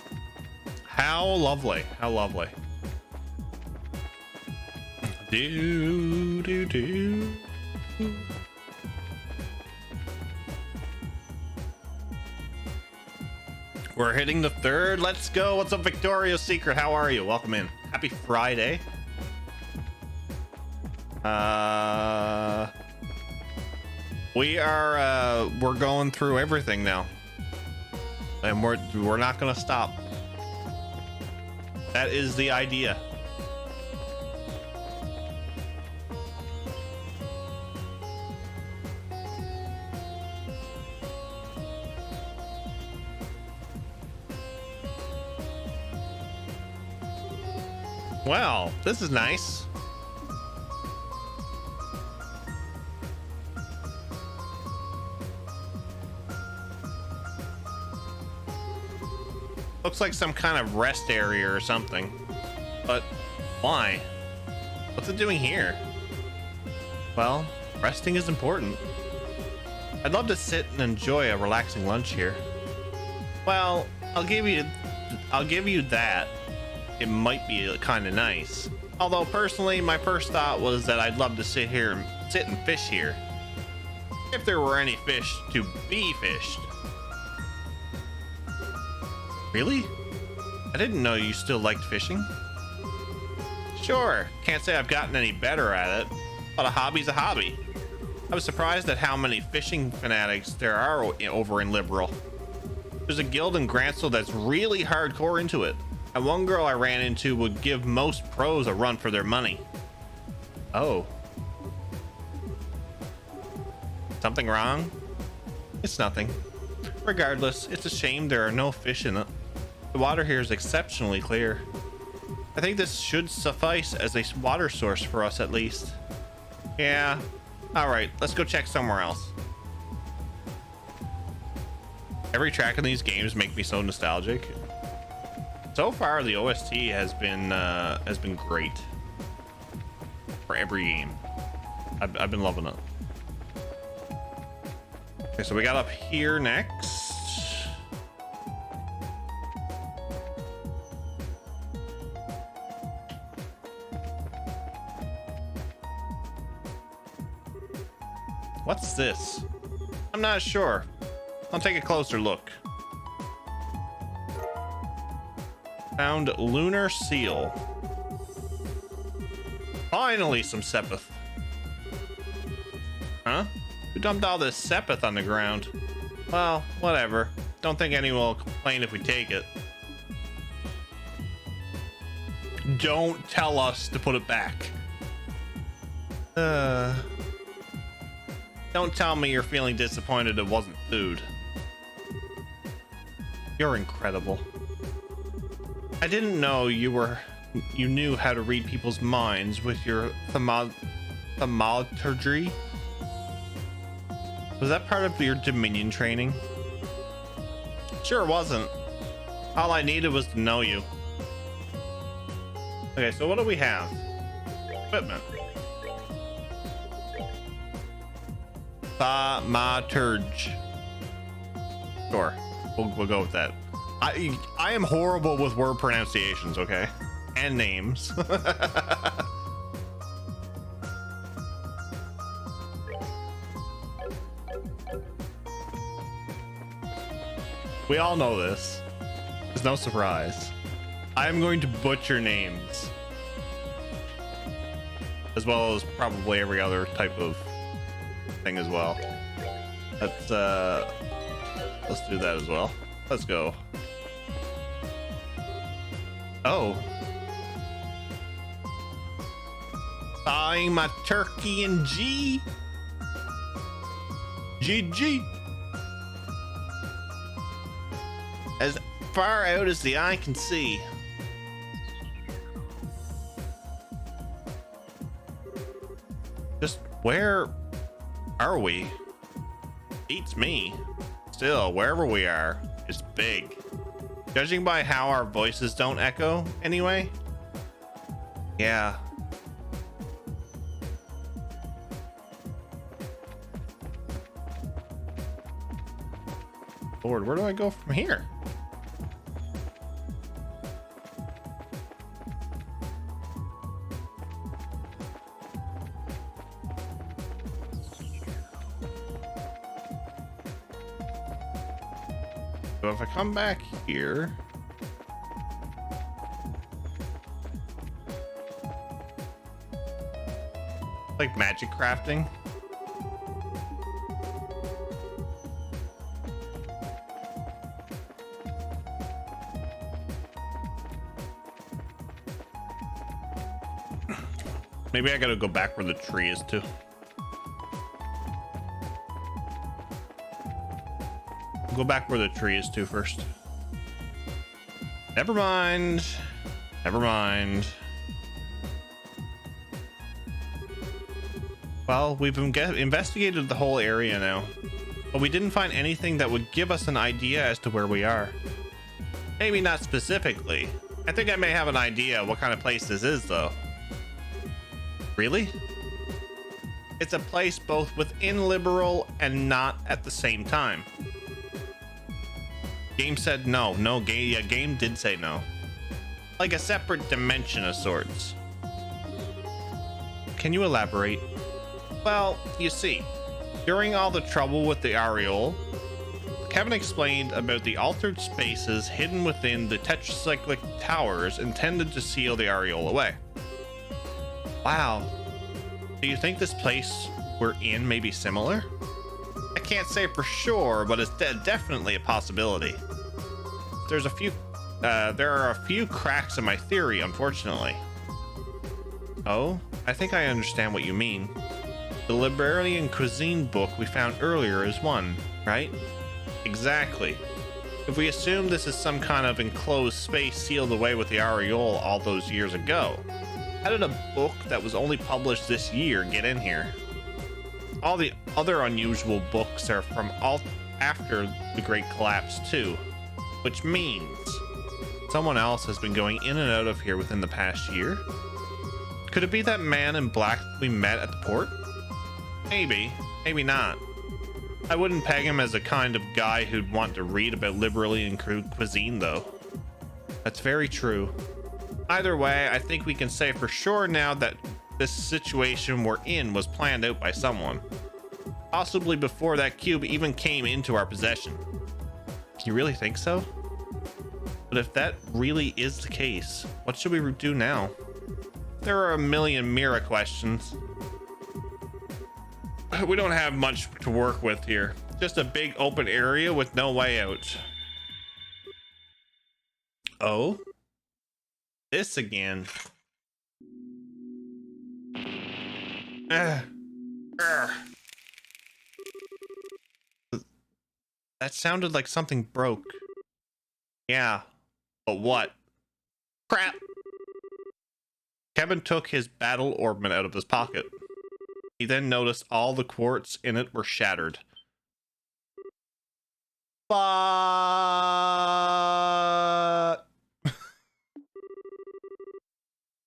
S1: How lovely. How lovely. Do, do, do. We're hitting the third. Let's go. What's up, Victoria's Secret? How are you? Welcome in. Happy Friday. We're going through everything now, and we're not gonna stop. That is the idea. Well, this is nice. Looks like some kind of rest area or something. But why? What's it doing here? Well, resting is important. I'd love to sit and enjoy a relaxing lunch here. Well, I'll give you that. It might be kind of nice. Although personally, my first thought was that I'd love to sit and fish here. If there were any fish to be fished. Really? I didn't know you still liked fishing. Sure, can't say I've gotten any better at it, but a hobby's a hobby. I was surprised at how many fishing fanatics there are over in Liberal. There's a guild in Grantsville that's really hardcore into it, and one girl I ran into would give most pros a run for their money. Oh. Something wrong? It's nothing. Regardless, it's a shame there are no fish in it. The water here is exceptionally clear. I think this should suffice as a water source for us at least. Yeah. Alright, let's go check somewhere else. Every track in these games make me so nostalgic. So far, the OST has been great for every game. I've been loving it. Okay, so we got up here next. What's this? I'm not sure. I'll take a closer look. Found lunar seal. Finally some Sepith. Huh? Who dumped all this Sepith on the ground? Well, whatever. don't think anyone will complain if we take it. Don't tell us to put it back. Don't tell me you're feeling disappointed it wasn't food. You're incredible. I didn't know you knew how to read people's minds with your thaumaturgy. Was that part of your Dominion training? Sure wasn't. All I needed was to know you. Okay, so what do we have? Equipment. Thaumaturge. Sure, we'll go with that. I am horrible with word pronunciations, okay? And names. We all know this. It's no surprise. I am going to butcher names. As well as probably every other type of thing as well. Let's do that as well. Let's go. Oh. Buying my turkey and G. GG. As far out as the eye can see. Just where are we? Beats me. Still, wherever we are, it's big. Judging by how our voices don't echo anyway. Yeah. Lord, where do I go from here? So if I come back here, like magic crafting. Maybe I gotta go back where the tree is too. Go back where the tree is too first. Never mind. Never mind. Well, we've investigated the whole area now, but we didn't find anything that would give us an idea as to where we are. Maybe not specifically. I think I may have an idea what kind of place this is though. Really? It's a place both within Liberal and not at the same time. Game said no. No, game did say no. Like a separate dimension of sorts. Can you elaborate? Well, you see, during all the trouble with the Aureole, Kevin explained about the altered spaces hidden within the tetracyclic towers intended to seal the Aureole away. Wow. Do you think this place we're in may be similar? I can't say for sure, but it's definitely a possibility. There are a few cracks in my theory, unfortunately. Oh, I think I understand what you mean. The Liberalian cuisine book we found earlier is one, right? Exactly. If we assume this is some kind of enclosed space sealed away with the Aureole all those years ago, how did a book that was only published this year get in here? All the other unusual books are from after the Great Collapse too, which means someone else has been going in and out of here within the past year. Could it be that man in black we met at the port? Maybe, maybe not. I wouldn't peg him as a kind of guy who'd want to read about Liberalian cuisine though. That's very true. Either way, I think we can say for sure now that this situation we're in was planned out by someone. Possibly before that cube even came into our possession. You really think so? But if that really is the case, what should we do now? There are a million Mira questions. We don't have much to work with here. Just a big open area with no way out. Oh? This again. Ugh. Ugh. That sounded like something broke. Yeah, but what? Crap! Kevin took his battle ornament out of his pocket. He then noticed all the quartz in it were shattered. But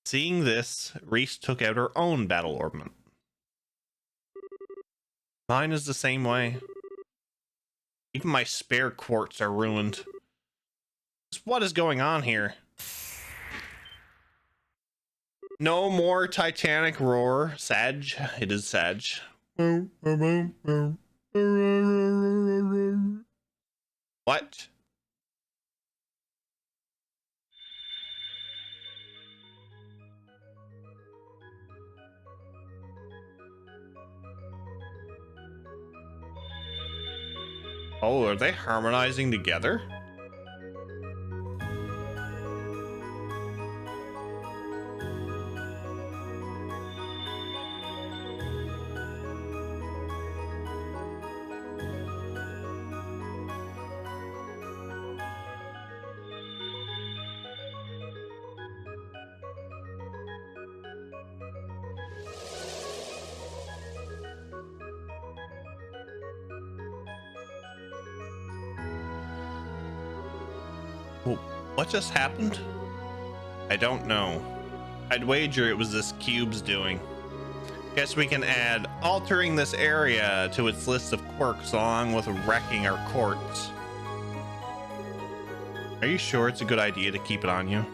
S1: seeing this, Reese took out her own battle ornament. Mine is the same way. Even my spare quartz are ruined. What is going on here? No more Titanic roar. Sag. It is Sag. What? Oh, are they harmonizing together? What just happened? I don't know. I'd wager it was this cube's doing. Guess we can add altering this area to its list of quirks along with wrecking our quartz. Are you sure it's a good idea to keep it on you?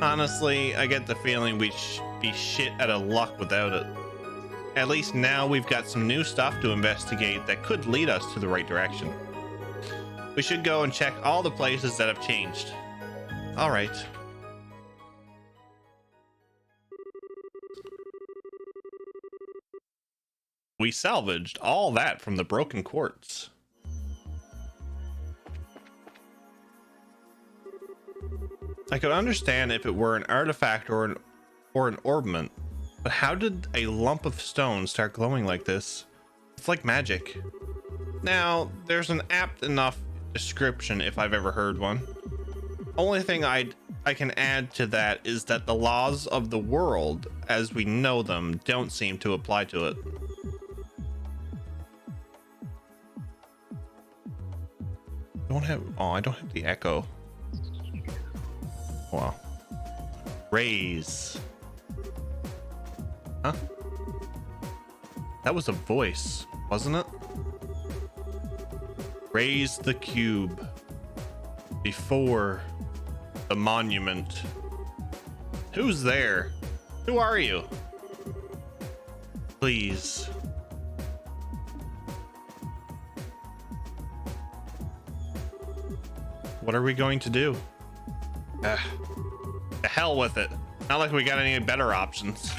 S1: Honestly, I get the feeling we'd be shit out of luck without it. At least now we've got some new stuff to investigate that could lead us to the right direction. We should go and check all the places that have changed. All right. We salvaged all that from the broken quartz. I could understand if it were an artifact or an ornament, but how did a lump of stone start glowing like this? It's like magic. Now, there's an apt enough description if I've ever heard one. Only thing I can add to that is that the laws of the world as we know them don't seem to apply to it. I don't have the echo. Wow. Raise. Huh? That was a voice, wasn't it? Raise the cube before the monument. Who's there? Who are you? Please. What are we going to do? The hell with it. Not like we got any better options.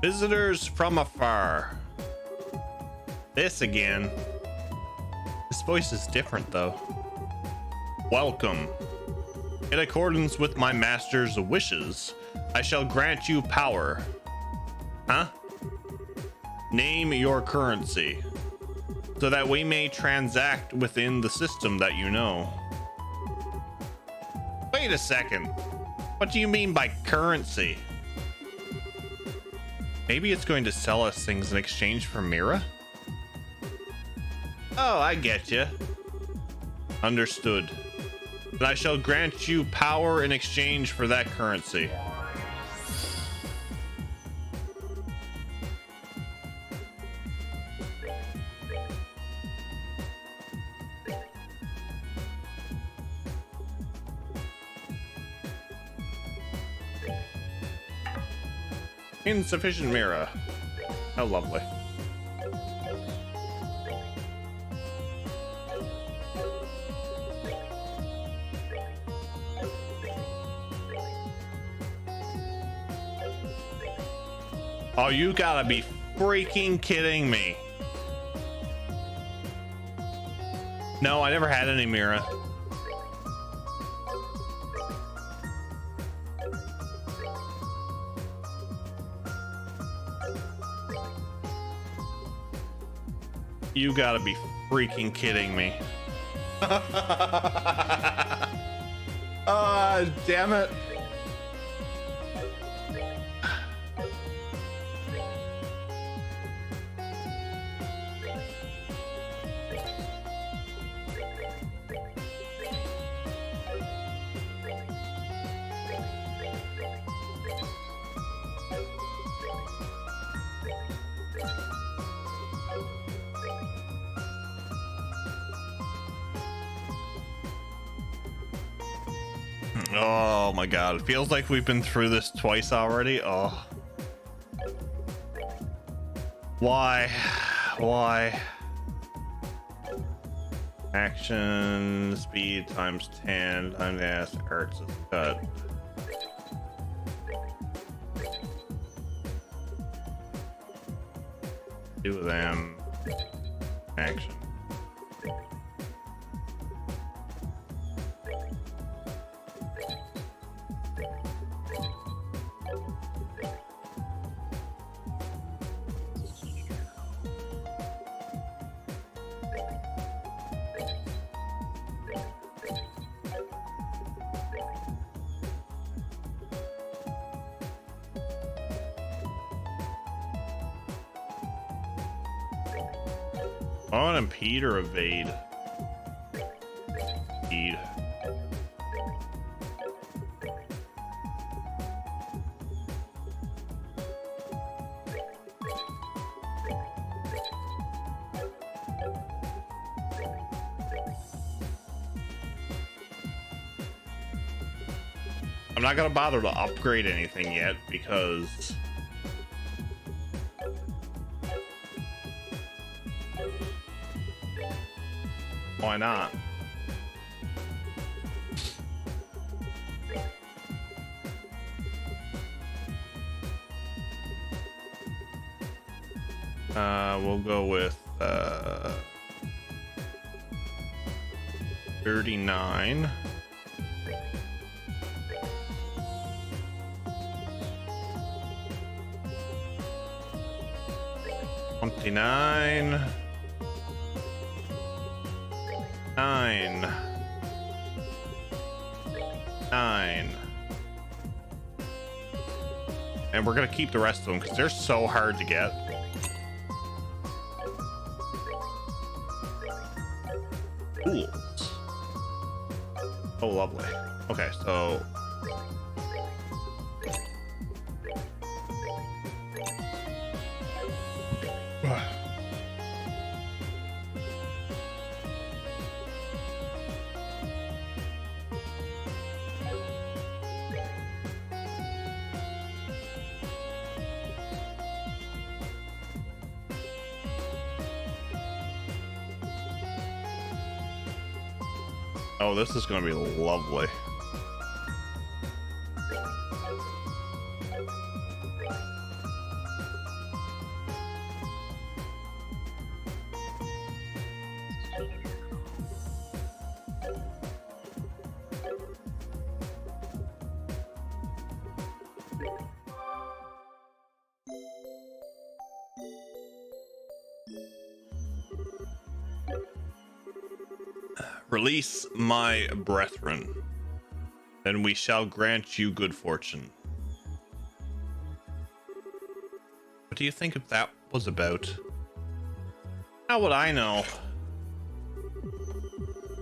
S1: Visitors from afar. This again. This voice is different though. Welcome. In accordance with my master's wishes, I shall grant you power. Huh? Name your currency so that we may transact within the system that you know. Wait a second. What do you mean by currency? Maybe it's going to sell us things in exchange for Mira? Oh, I get you. Understood. Then I shall grant you power in exchange for that currency. Insufficient Mira. How lovely. Oh, you gotta be freaking kidding me. No, I never had any Mira. You gotta be freaking kidding me. Damn it. Oh my god, it feels like we've been through this twice already. Oh. Why? Why? Action speed times 10 times the ass hurts is cut. Two of them. Action. I want to impede or evade. Impede. I'm not gonna bother to upgrade anything yet because why not? We'll go with 39. $29. 9. And we're gonna keep the rest of them because they're so hard to get. Tools. Oh, lovely. Okay, so oh, this is gonna be lovely. Release my brethren, then we shall grant you good fortune. What do you think if that was about? How would I know?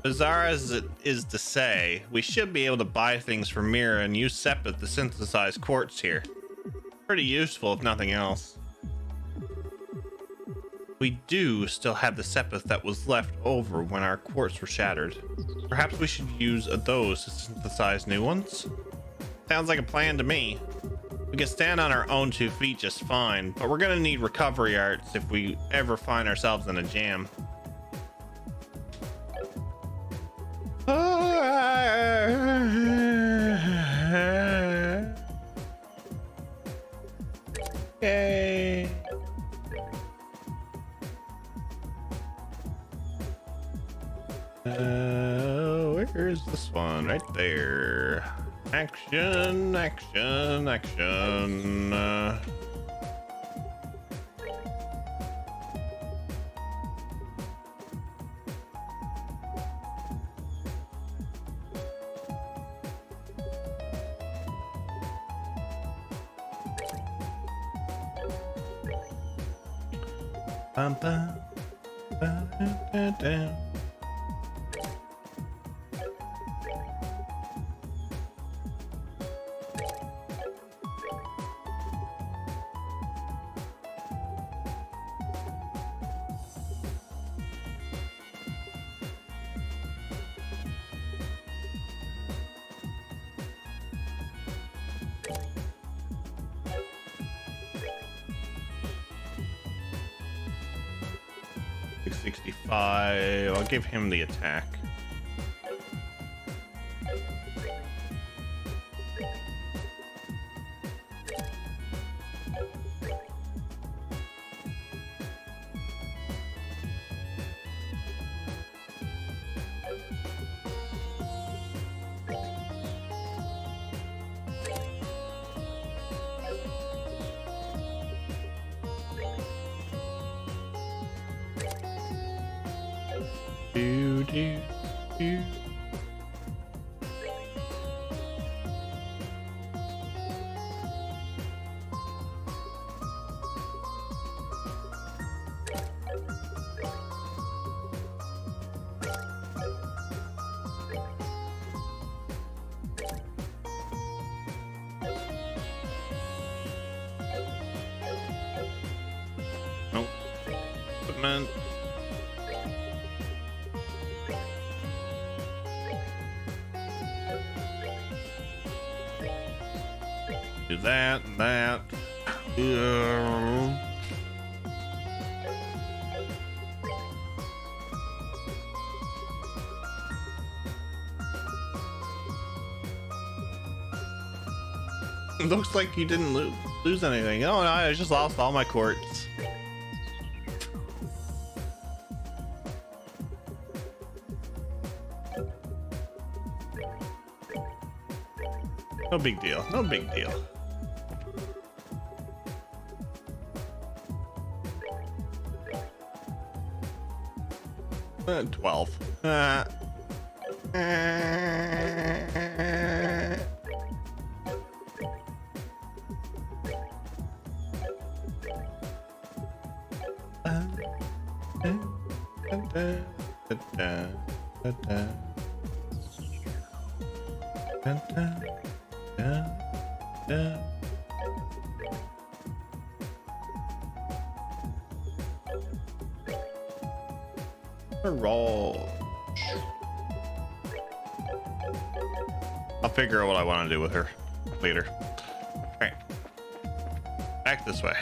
S1: Bizarre as it is to say, we should be able to buy things from Mira and use Sepith to synthesize quartz here. Pretty useful if nothing else. We do still have the Sepith that was left over when our quartz were shattered. Perhaps we should use those to synthesize new ones? Sounds like a plan to me. We can stand on our own 2 feet just fine, but we're gonna need recovery arts if we ever find ourselves in a jam. Yay. Where is this one? Right there. Action, action, action. Bum, bum, ba, da, da. $665. I'll give him the attack. Do, do, do. Nope. Equipment. Do that, that. It looks like you didn't lose anything. Oh no, I just lost all my quartz. No big deal. No big deal. Uh, 12. Roll. I'll figure out what I want to do with her later. All right, back this way.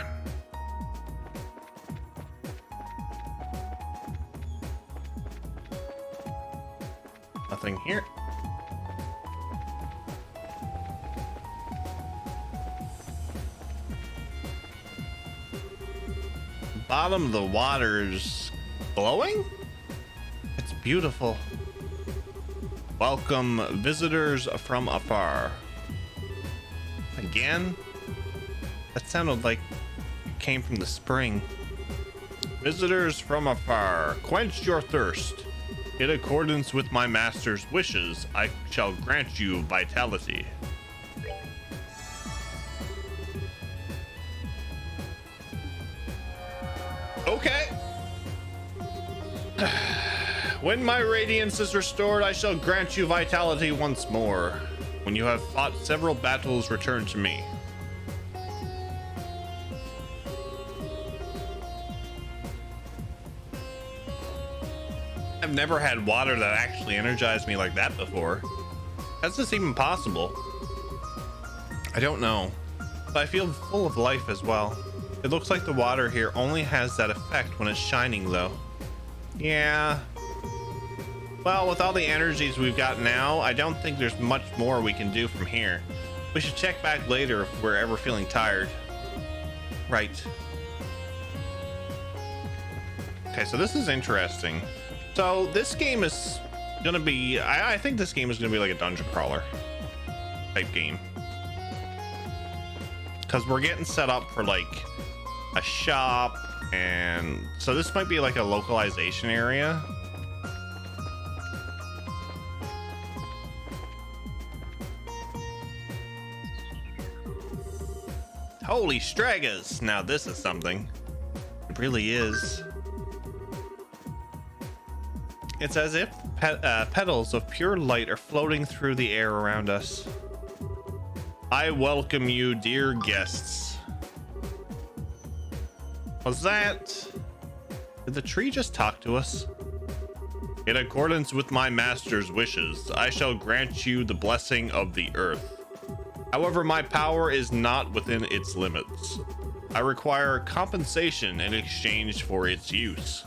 S1: Nothing here. Bottom of the water's glowing? It's beautiful. Welcome visitors from afar. Again? That sounded like it came from the spring. Visitors from afar, quench your thirst. In accordance with my master's wishes, I shall grant you vitality. Okay. When my radiance is restored, I shall grant you vitality once more. When you have fought several battles, return to me. I've never had water that actually energized me like that before. How's this even possible? I don't know, but I feel full of life as well. It looks like the water here only has that effect when it's shining though. Yeah. Well, with all the energies we've got now, I don't think there's much more we can do from here. We should check back later if we're ever feeling tired. Right. Okay, so this is interesting. So this game is gonna be, I think this game is gonna be like a dungeon crawler type game, because we're getting set up for like a shop, and so this might be like a localization area. Holy Stragas! Now this is something. It really is. It's as if petals of pure light are floating through the air around us. I welcome you, dear guests. Was that? Did the tree just talk to us? In accordance with my master's wishes, I shall grant you the blessing of the earth. However, my power is not within its limits. I require compensation in exchange for its use.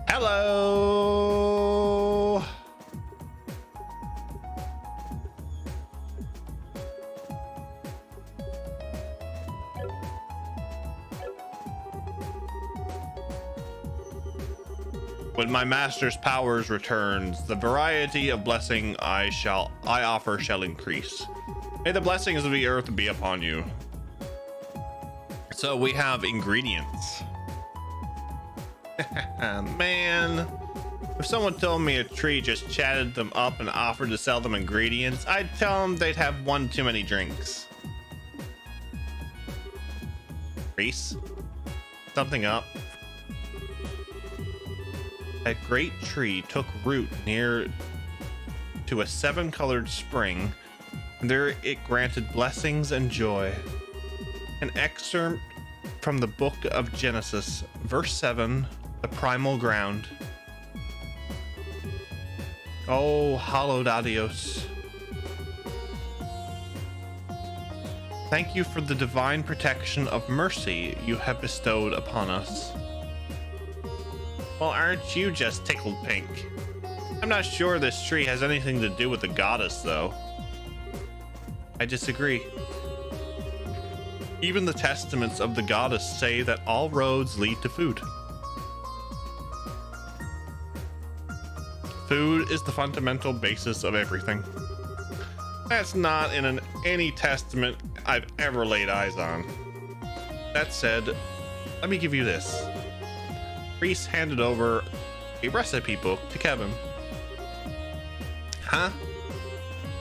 S1: Hello. When my master's powers returns, the variety of blessing I offer shall increase. May the blessings of the earth be upon you. So we have ingredients. Man, if someone told me a tree just chatted them up and offered to sell them ingredients, I'd tell them they'd have one too many drinks. Reese, something up. That great tree took root near to a 7-colored spring, and there it granted blessings and joy. An excerpt from the book of Genesis, verse 7, the primal ground. Oh, hallowed adios. Thank you for the divine protection of mercy you have bestowed upon us. Well, aren't you just tickled pink? I'm not sure this tree has anything to do with the goddess, though. I disagree. Even the testaments of the goddess say that all roads lead to food. Food is the fundamental basis of everything. That's not in any testament I've ever laid eyes on. That said, let me give you this. Reese handed over a recipe book to Kevin. Huh?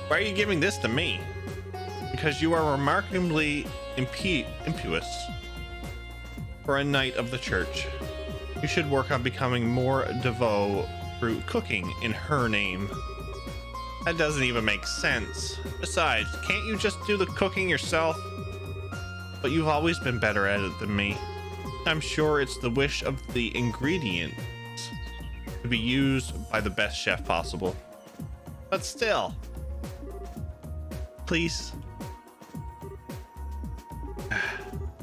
S1: Why are you giving this to me? Because you are remarkably impious for a knight of the church. You should work on becoming more devout through cooking in her name. That doesn't even make sense. Besides, can't you just do the cooking yourself? But you've always been better at it than me. I'm sure it's the wish of the ingredients to be used by the best chef possible. But still, please.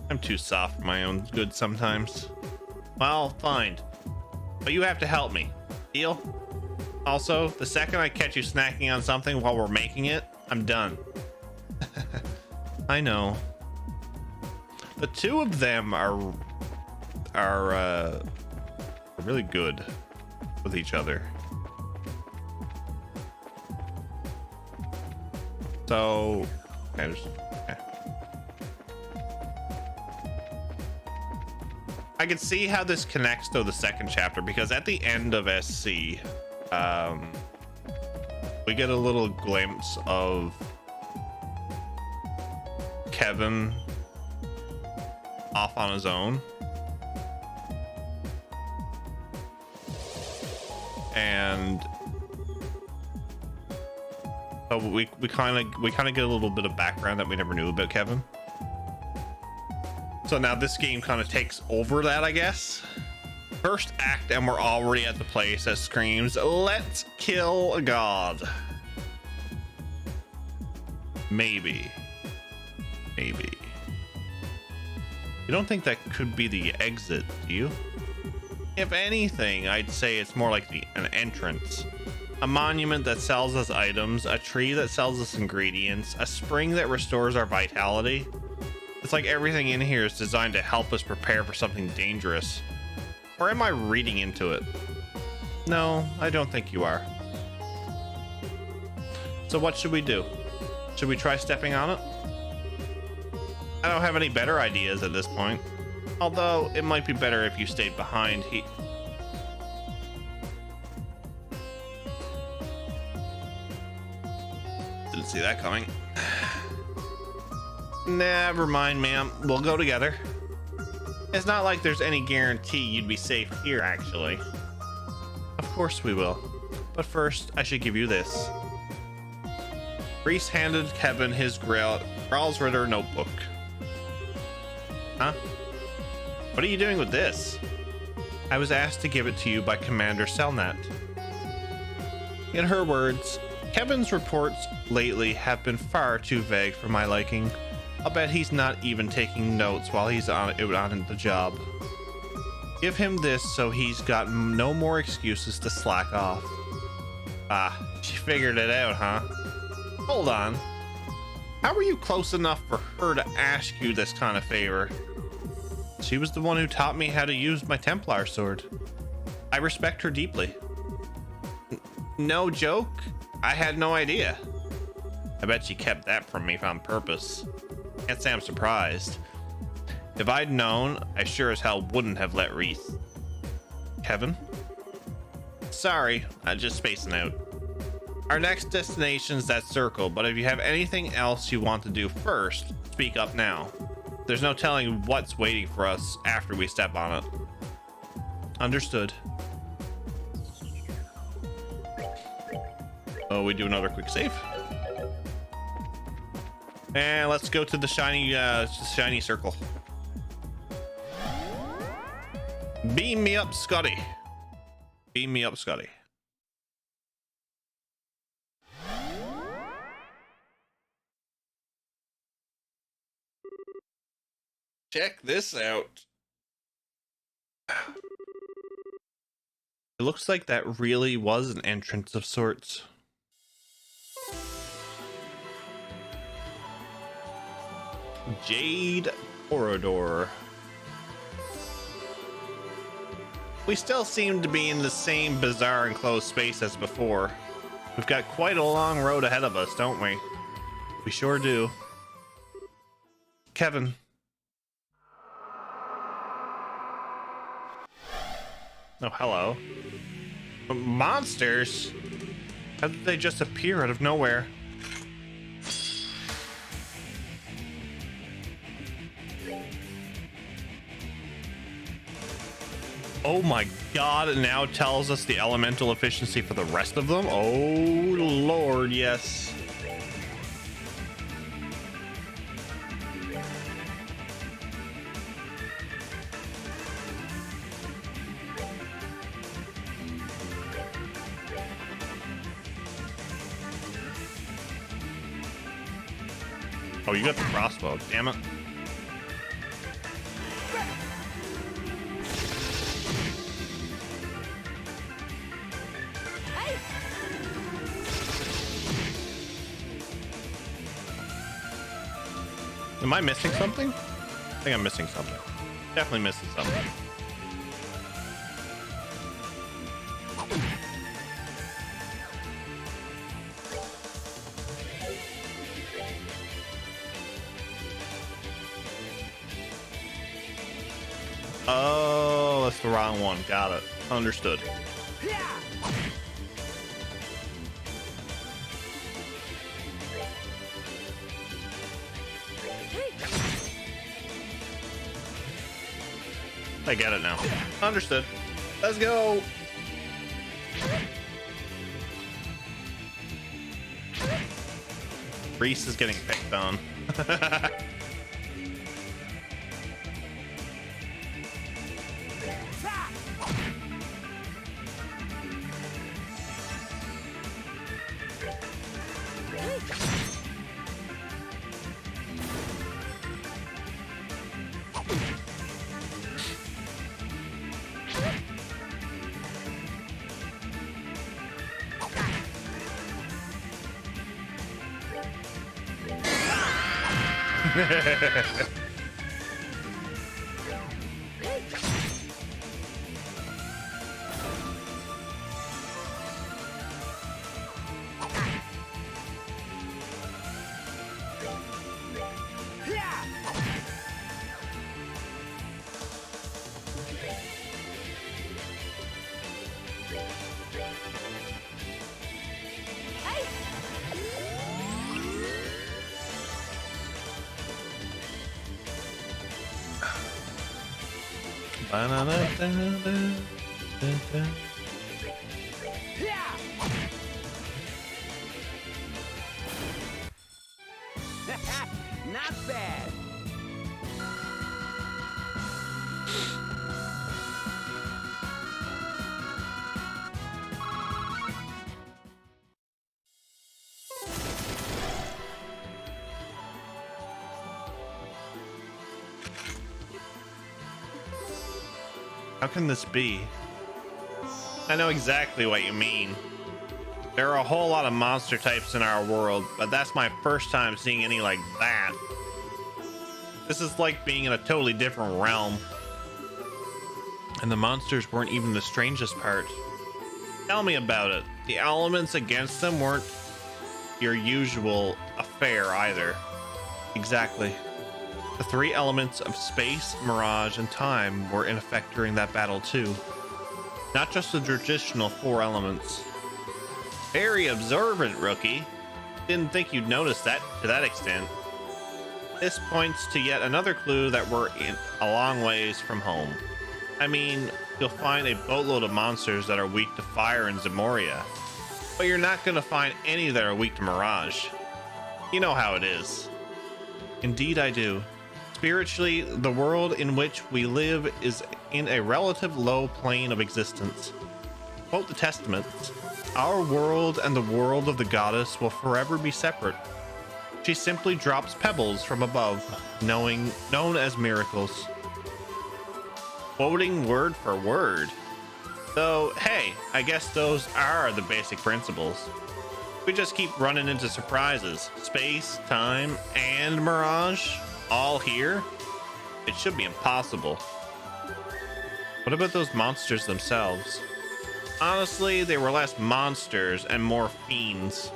S1: I'm too soft for my own good sometimes. Well, fine. But you have to help me. Deal? Also, the second I catch you snacking on something while we're making it, I'm done. I know. The two of them are really good with each other. So, okay. I can see how this connects to the second chapter, because at the end of SC, we get a little glimpse of Kevin off on his own. And so we kind of get a little bit of background that we never knew about Kevin. So now this game kind of takes over that, I guess. First act, and we're already at the place that screams, "Let's kill a god." Maybe. You don't think that could be the exit, do you? If anything, I'd say it's more like an entrance. A monument that sells us items, a tree that sells us ingredients, a spring that restores our vitality. It's like everything in here is designed to help us prepare for something dangerous. Or am I reading into it? No, I don't think you are. So what should we do? Should we try stepping on it? I don't have any better ideas at this point. Although, it might be better if you stayed behind. Didn't see that coming. Never mind, ma'am. We'll go together. It's not like there's any guarantee you'd be safe here, actually. Of course we will. But first, I should give you this. Reese handed Kevin his Gralsritter notebook. Huh? What are you doing with this? I was asked to give it to you by Commander Selnat. In her words, Kevin's reports lately have been far too vague for my liking. I'll bet he's not even taking notes while he's on the job. Give him this so he's got no more excuses to slack off. Ah, she figured it out, huh? Hold on. How were you close enough for her to ask you this kind of favor? She was the one who taught me how to use my Templar sword. I respect her deeply. No joke? I had no idea. I bet she kept that from me on purpose. Can't say I'm surprised. If I'd known, I sure as hell wouldn't have let Reese. Kevin? Sorry, I'm just spacing out. Our next destination's that circle, but if you have anything else you want to do first, speak up now. There's no telling what's waiting for us after we step on it. Understood. Oh, we do another quick save. And let's go to the shiny circle. Beam me up, Scotty. Beam me up, Scotty. Check this out. It looks like that really was an entrance of sorts. Jade Corridor. We still seem to be in the same bizarre enclosed space as before. We've got quite a long road ahead of us, don't we? We sure do. Kevin. Oh, hello. Monsters? How did they just appear out of nowhere? Oh my god, it now tells us the elemental efficiency for the rest of them? Oh lord, yes. Oh, you got the crossbow, damn it. Am I missing something? I think I'm missing something. Definitely missing something. Oh, that's the wrong one. Got it. Understood. I get it now. Understood. Let's go. Reese is getting picked on.
S6: Not bad.
S1: How can this be? I know exactly what you mean. There are a whole lot of monster types in our world, but that's my first time seeing any like that. This is like being in a totally different realm. And the monsters weren't even the strangest part. Tell me about it. The elements against them weren't your usual affair either. Exactly. The three elements of space, mirage, and time were in effect during that battle too. Not just the traditional four elements. Very observant, rookie. Didn't think you'd notice that to that extent. This points to yet another clue that we're in a long ways from home. I mean, you'll find a boatload of monsters that are weak to fire in Zamoria, but you're not going to find any that are weak to Mirage. You know how it is. Indeed I do. Spiritually, the world in which we live is in a relative low plane of existence. Quote the Testaments, our world and the world of the goddess will forever be separate. She simply drops pebbles from above, known as miracles. Quoting word for word. Though, hey, I guess those are the basic principles. We just keep running into surprises. Space, time, and Mirage, all here? It should be impossible. What about those monsters themselves? Honestly, they were less monsters and more fiends.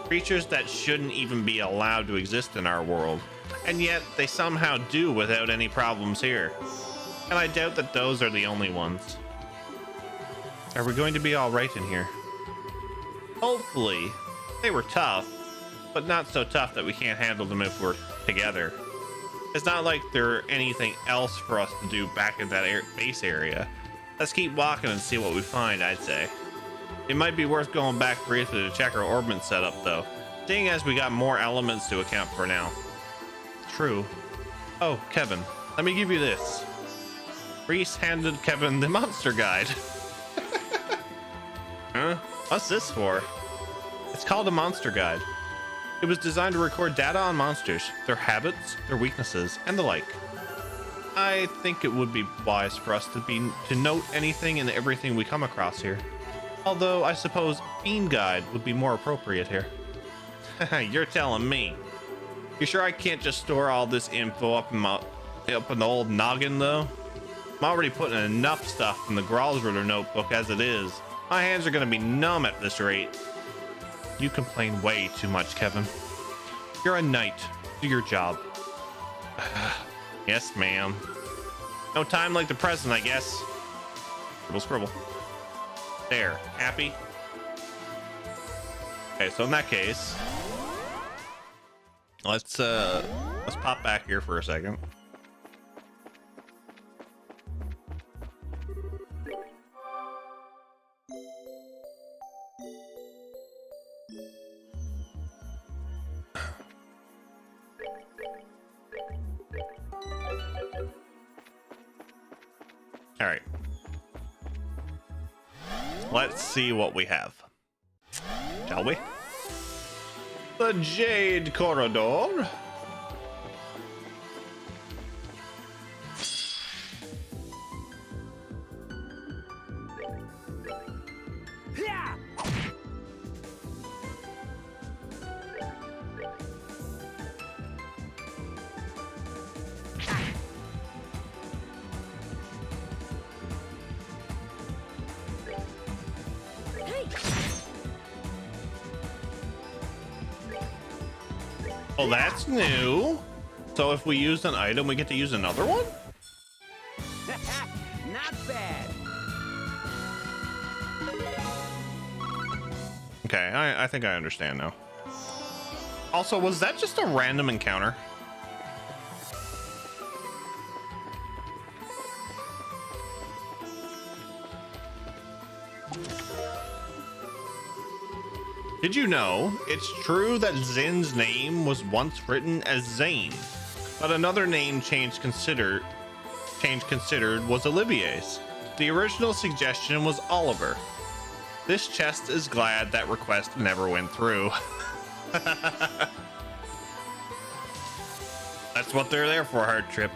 S1: Creatures that shouldn't even be allowed to exist in our world. And yet, they somehow do without any problems here. And I doubt that those are the only ones. Are we going to be alright in here? Hopefully. They were tough, but not so tough that we can't handle them if we're together. It's not like there's anything else for us to do back in that base area. Let's keep walking and see what we find, I'd say. It might be worth going back briefly to check our orbit setup, though, seeing as we got more elements to account for now. True. Oh, Kevin, let me give you this. Reese handed Kevin the monster guide. Huh? What's this for? It's called a monster guide. It was designed to record data on monsters, their habits, their weaknesses, and the like. I think it would be wise for us to note anything and everything we come across here. Although I suppose Fiend Guide would be more appropriate here. You're telling me. You sure I can't just store all this info up in the old noggin though? I'm already putting enough stuff in the Gralsritter notebook as it is. My hands are gonna be numb at this rate. You complain way too much, Kevin. You're a knight. Do your job. Yes, ma'am. No time like the present, I guess. Scribble, scribble. There. Happy? Okay, so in that case, let's pop back here for a second. All right. Let's see what we have. Shall we? The Jade Corridor. Oh, that's new. So if we use an item, we get to use another one?
S6: Not bad.
S1: Okay, I think I understand now. Also, was that just a random encounter? Did you know it's true that Zin's name was once written as Zane, but another name change considered was Olivier's. The original suggestion was Oliver. This chest is glad that request never went through. That's what they're there for, Hard Trip.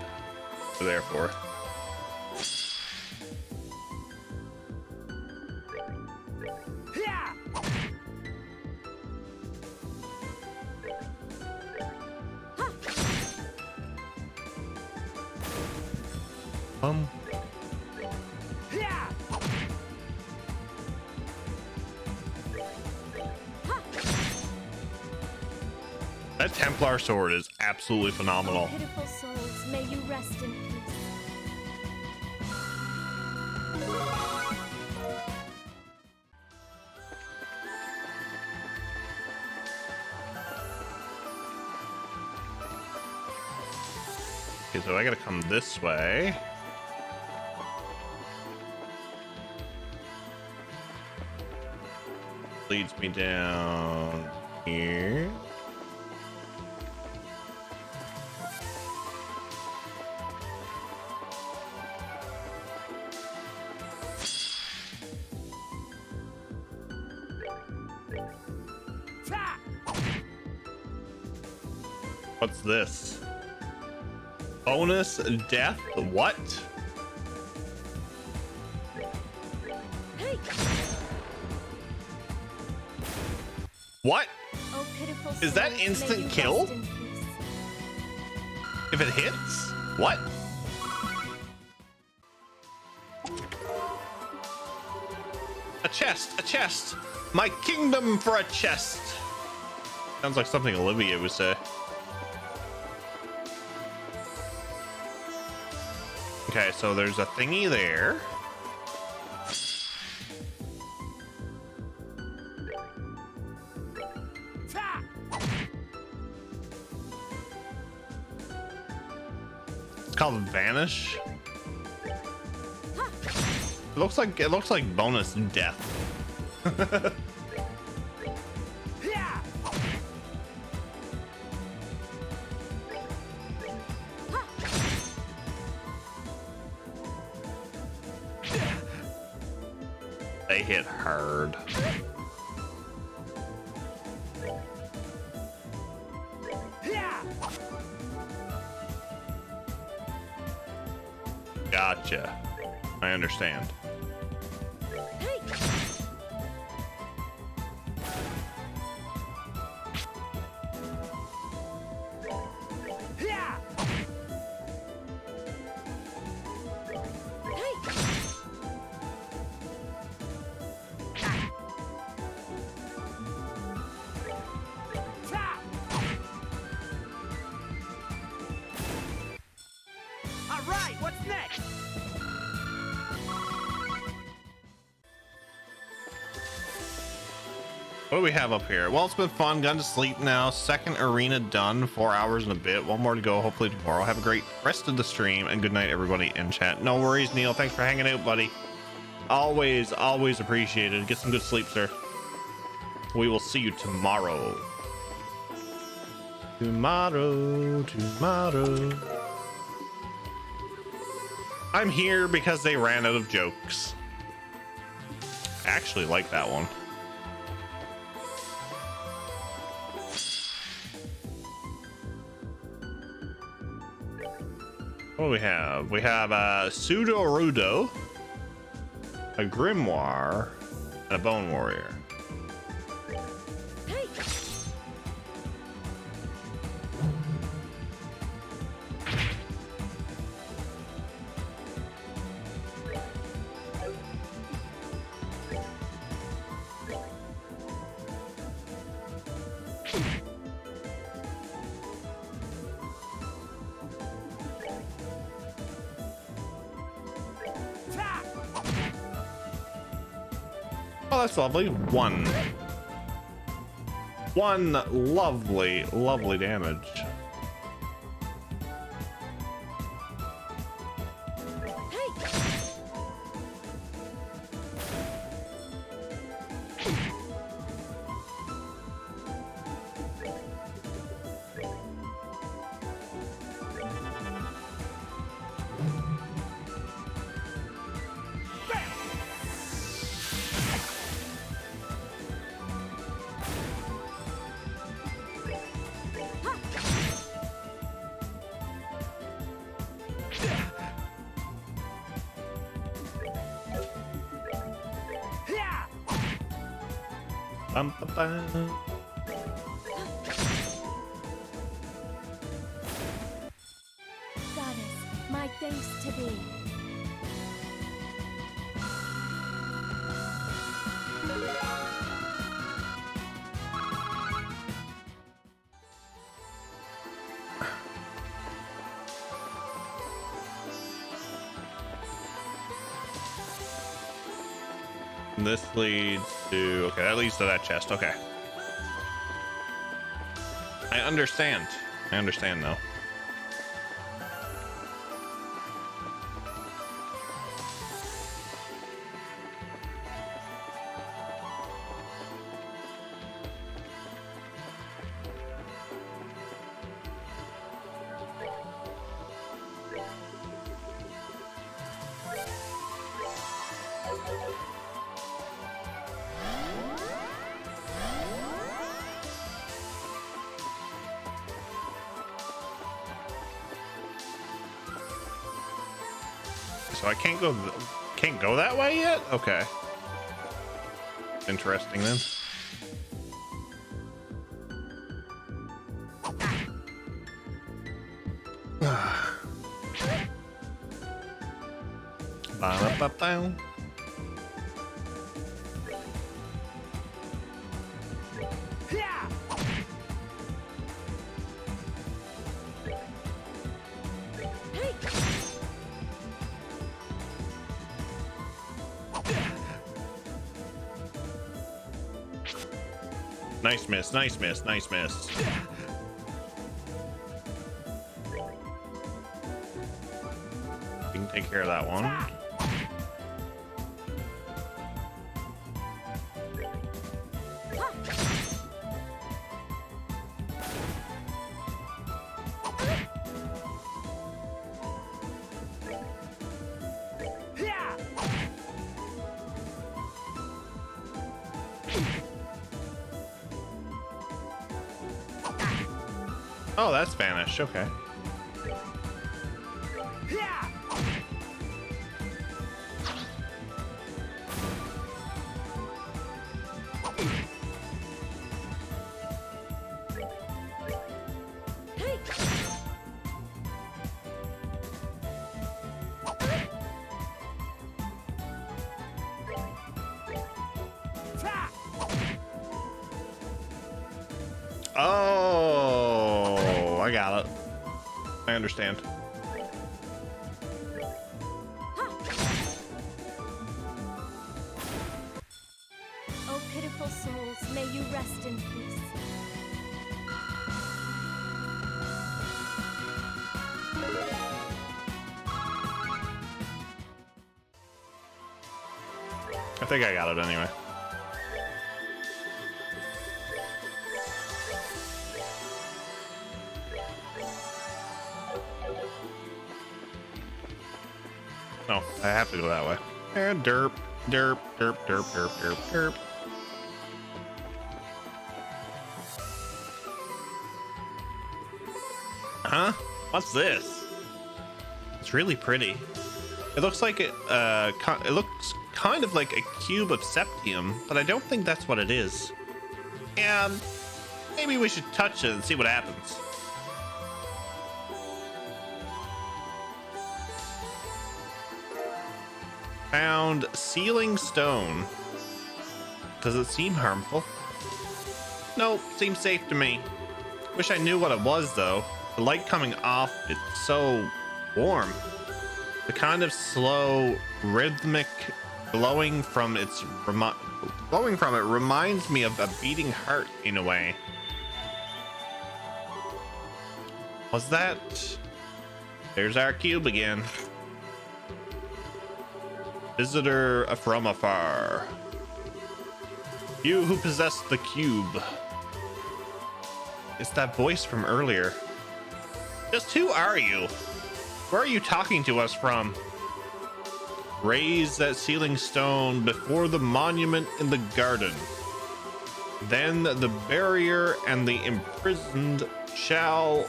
S1: They're there for.
S6: Yeah. Yeah.
S1: That Templar sword is absolutely phenomenal.
S5: Pitiful souls, may you rest in peace.
S1: Okay, so I gotta come this way. Leads me down here.
S6: Ta.
S1: What's this? Bonus death? What?
S5: Hey!
S1: What?
S5: Oh, pitiful
S1: Is that
S5: souls, may
S1: instant
S5: you
S1: kill?
S5: rest in peace.
S1: If it hits? What? A chest, a chest. My kingdom for a chest. Sounds like something Olivia would say. Okay, so there's a thingy there.
S6: Ta.
S1: It's called Vanish. It looks like bonus death.
S6: Yeah.
S1: They hit hard.
S6: Yeah.
S1: Gotcha. I understand.
S5: Hey!
S6: Yeah.
S5: Hey!
S6: Ta. All right, what's next?
S1: What do we have up here? Well, it's been fun. Gone to sleep now. Second arena done. 4 hours and a bit. One more to go. Hopefully tomorrow. Have a great rest of the stream and good night, everybody in chat. No worries, Neil. Thanks for hanging out, buddy. Always, always appreciated. Get some good sleep, sir. We will see you tomorrow. Tomorrow. I'm here because they ran out of jokes. I actually like that one. What do we have? We have a Pseudo Rudo, a Grimoire, and a Bone Warrior.
S5: Hey!
S6: Ta.
S1: Oh, that's lovely. One lovely, lovely damage.
S5: Hey!
S1: Bum, bum, bum.
S5: Goddess, my thanks to thee.
S1: This leads to, okay, that leads to that chest. Okay. I understand. I understand now. So I can't go that way yet? Okay. Interesting then. Ba-da-ba-bow.
S6: Yeah!
S5: Hey!
S1: Nice miss, nice miss, nice miss. We can take care of that one.
S6: Yeah!
S1: Oh, that's Vanish. Okay.
S6: Yeah!
S5: Hey!
S6: Ta!
S1: Oh, I got it. I understand.
S5: Oh, pitiful souls, may you rest in peace.
S1: I think I got it anyway. No, I have to go that way. And derp, derp, derp, derp, derp, derp, derp. Huh? What's this? It's really pretty. It looks like it looks kind of like a cube of septium, but I don't think that's what it is. And maybe we should touch it and see what happens. Found sealing stone. Does it seem harmful? Nope, seems safe to me. Wish I knew what it was though. The light coming off it's so warm. The kind of slow, rhythmic glowing from it reminds me of a beating heart in a way. Was that? There's our cube again. Visitor from afar. You who possess the cube. It's that voice from earlier. Just who are you? Where are you talking to us from? Raise that sealing stone before the monument in the garden. Then the barrier and the imprisoned shall...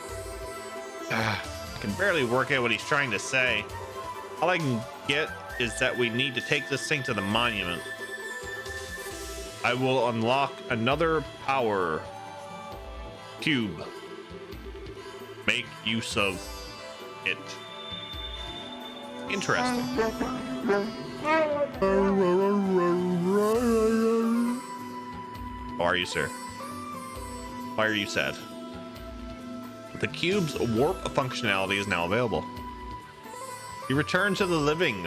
S1: I can barely work out what he's trying to say. All I can get is that we need to take this thing to the monument. I will unlock another power cube. Make use of it. Interesting. How are you, sir? Why are you sad? The cube's warp functionality is now available. You return to the living.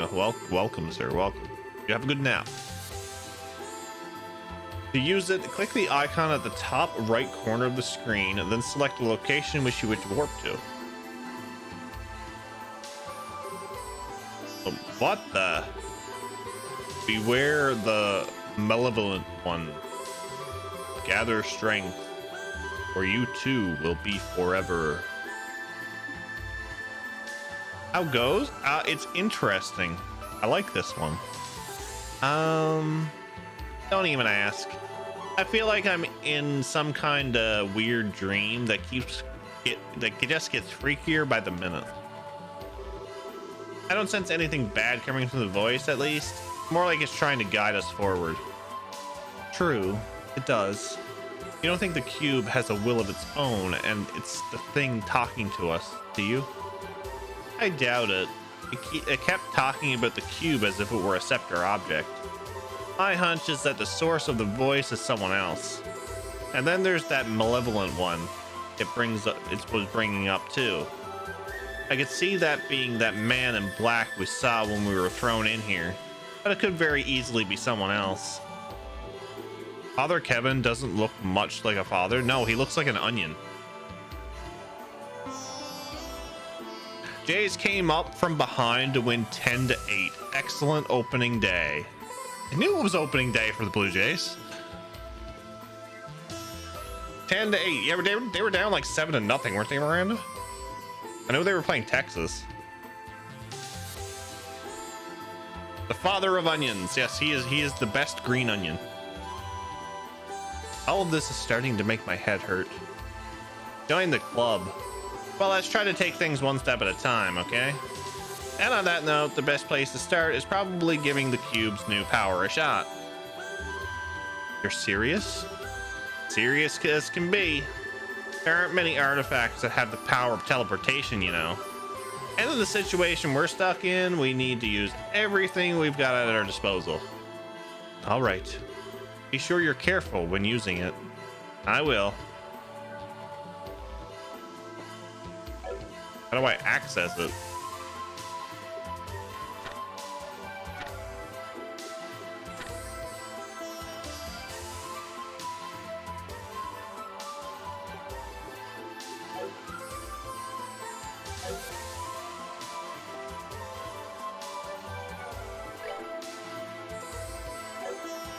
S1: Welcome, sir. Welcome. You have a good nap. To use it, click the icon at the top right corner of the screen and then select the location which you wish to warp to. What the? Beware the malevolent one. Gather strength, or you too will be forever. How goes? It's interesting. I like this one. Don't even ask. I feel like I'm in some kind of weird dream that just gets freakier by the minute. I don't sense anything bad coming from the voice, at least. More like it's trying to guide us forward. True, it does. You don't think the cube has a will of its own and it's the thing talking to us, do you? I doubt it. It kept talking about the cube as if it were a scepter object. My hunch is that the source of the voice is someone else. And then there's that malevolent one it was bringing up too. I could see that being that man in black we saw when we were thrown in here, but it could very easily be someone else. Father Kevin doesn't look much like a father. No, he looks like an onion. Jays came up from behind to win 10-8. Excellent opening day. I knew it was opening day for the Blue Jays. 10-8. Yeah, they were down like 7-0, weren't they, Miranda? I know they were playing Texas. The father of onions. Yes, he is the best green onion. All of this is starting to make my head hurt. Join the club. Well, let's try to take things one step at a time, okay? And on that note, the best place to start is probably giving the cube's new power a shot. You're serious? Serious as can be. There aren't many artifacts that have the power of teleportation, you know. And in the situation we're stuck in, we need to use everything we've got at our disposal. All right. Be sure you're careful when using it. I will. How do I access it?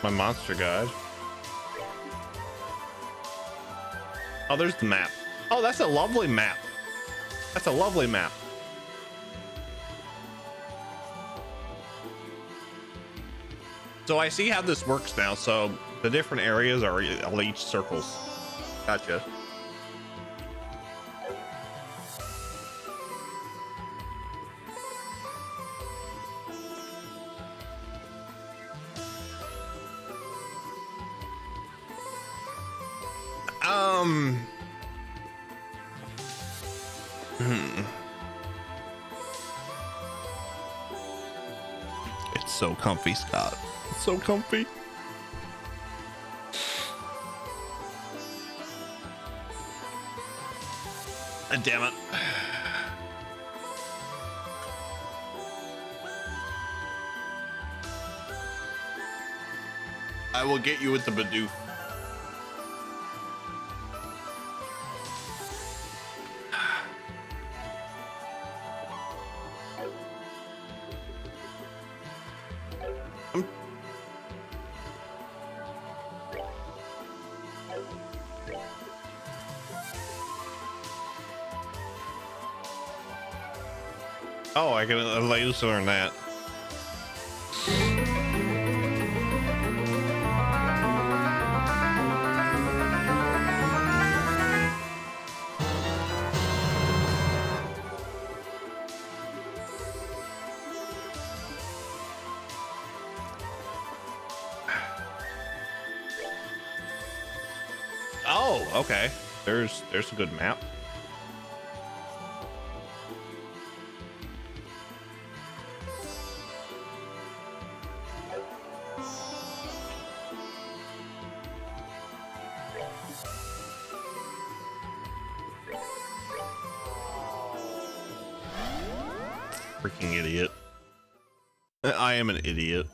S1: My monster guide. Oh, there's the map. Oh, that's a lovely map. That's a lovely map. So I see how this works now. So the different areas are each circles. Gotcha. It's so comfy, Scott. It's so comfy. Damn it. I will get you with the Bidoof. Oh, I can allow you to learn that. Oh, okay. There's a good map. Freaking idiot. I am an idiot.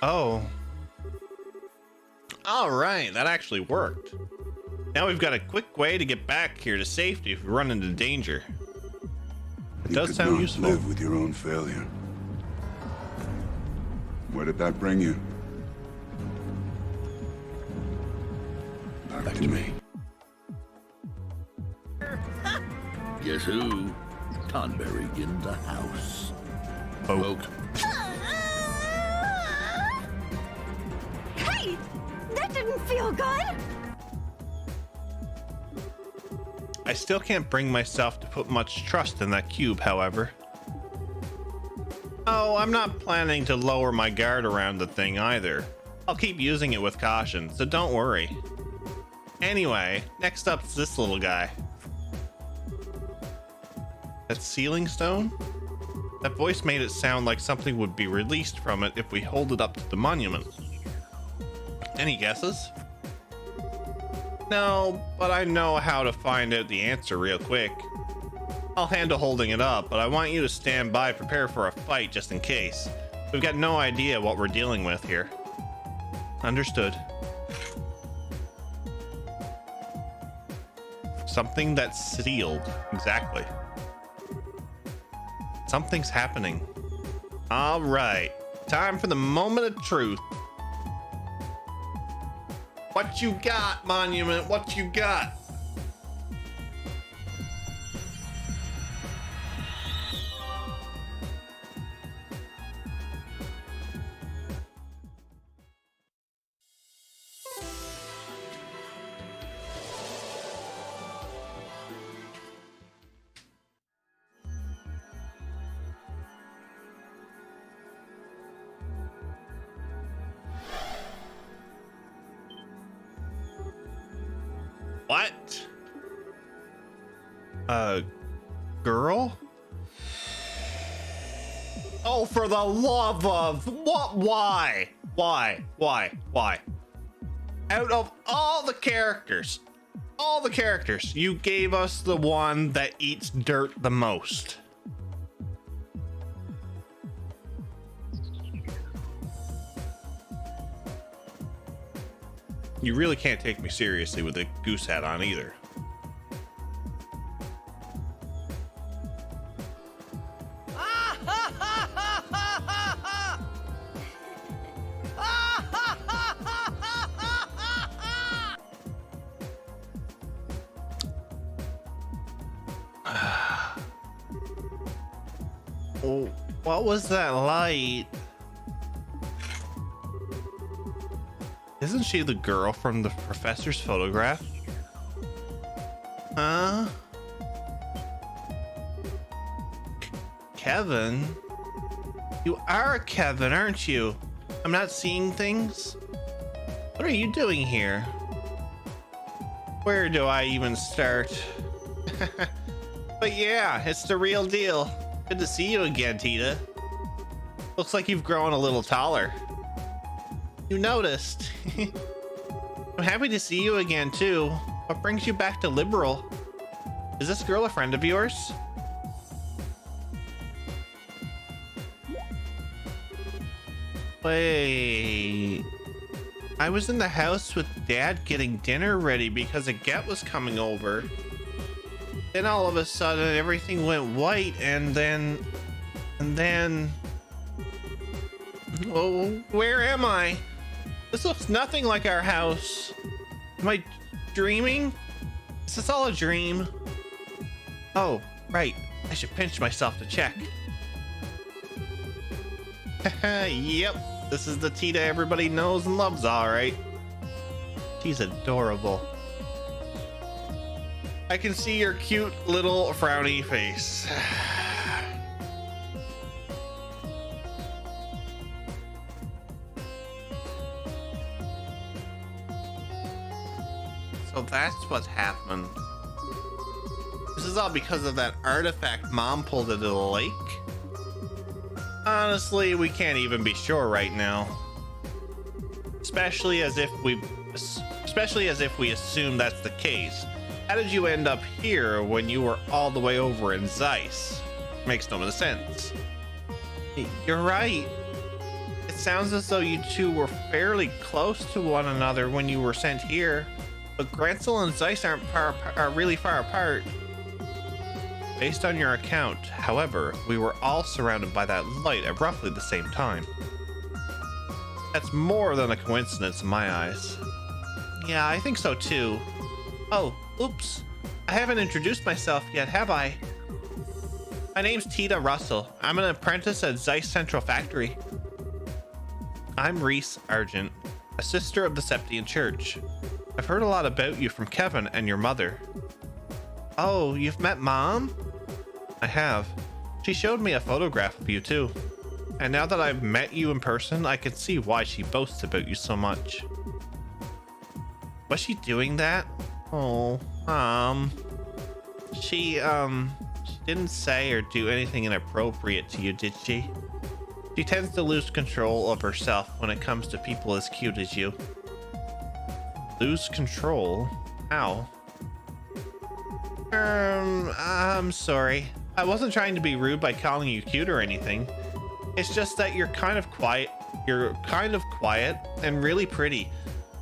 S1: Oh. All right, that actually worked. Now we've got a quick way to get back here to safety if we run into danger. It does sound useful.
S7: Live with your own failure. Where did that bring you? Back to me.
S8: Guess who? Tonberry in the house.
S1: Oh.
S5: Hey! That didn't feel good!
S1: I still can't bring myself to put much trust in that cube, however. Oh, I'm not planning to lower my guard around the thing either. I'll keep using it with caution, so don't worry. Anyway, next up's this little guy. That ceiling stone? That voice made it sound like something would be released from it if we hold it up to the monument. Any guesses? No, but I know how to find out the answer real quick. I'll handle holding it up, but I want you to stand by, prepare for a fight just in case. We've got no idea what we're dealing with here. Understood. Something that's sealed. Exactly. Something's happening. All right. Time for the moment of truth. What you got, Monument? What you got? What? Girl? Oh, for the love of what? Why? Out of all the characters, you gave us the one that eats dirt the most. You really can't take me seriously with a goose hat on either. Oh, what was that light? Isn't she the girl from the professor's photograph? Huh? Kevin? You are Kevin, aren't you? I'm not seeing things? What are you doing here? Where do I even start? But yeah, it's the real deal. Good to see you again, Tita. Looks like you've grown a little taller. You noticed. I'm happy to see you again too. What brings you back to Liberal? Is this girl a friend of yours? Wait. I was in the house with Dad getting dinner ready because a get was coming over. Then all of a sudden everything went white and then oh, where am I? This looks nothing like our house. Am I dreaming? Is this all a dream? Oh, right. I should pinch myself to check. Yep, this is the Tita everybody knows and loves, all right. She's adorable. I can see your cute little frowny face. that's what's happened. This is all because of that artifact Mom pulled into the lake? Honestly, we can't even be sure right now. Especially as if we assume that's the case. How did you end up here when you were all the way over in Zeiss? Makes no sense. You're right. It sounds as though you two were fairly close to one another when you were sent here, but Grancel and Zeiss are really far apart. Based on your account, however, we were all surrounded by that light at roughly the same time. That's more than a coincidence in my eyes. Yeah, I think so too. Oh, oops. I haven't introduced myself yet, have I? My name's Tita Russell. I'm an apprentice at Zeiss Central Factory. I'm Reese Argent, a sister of the Septian Church. I've heard a lot about you from Kevin and your mother. Oh, you've met Mom? I have. She showed me a photograph of you too. And now that I've met you in person, I can see why she boasts about you so much. Was she doing that? Oh, she didn't say or do anything inappropriate to you, did she? She tends to lose control of herself when it comes to people as cute as you. Lose control? How? I'm sorry. I wasn't trying to be rude by calling you cute or anything. It's just that you're kind of quiet. You're kind of quiet and really pretty,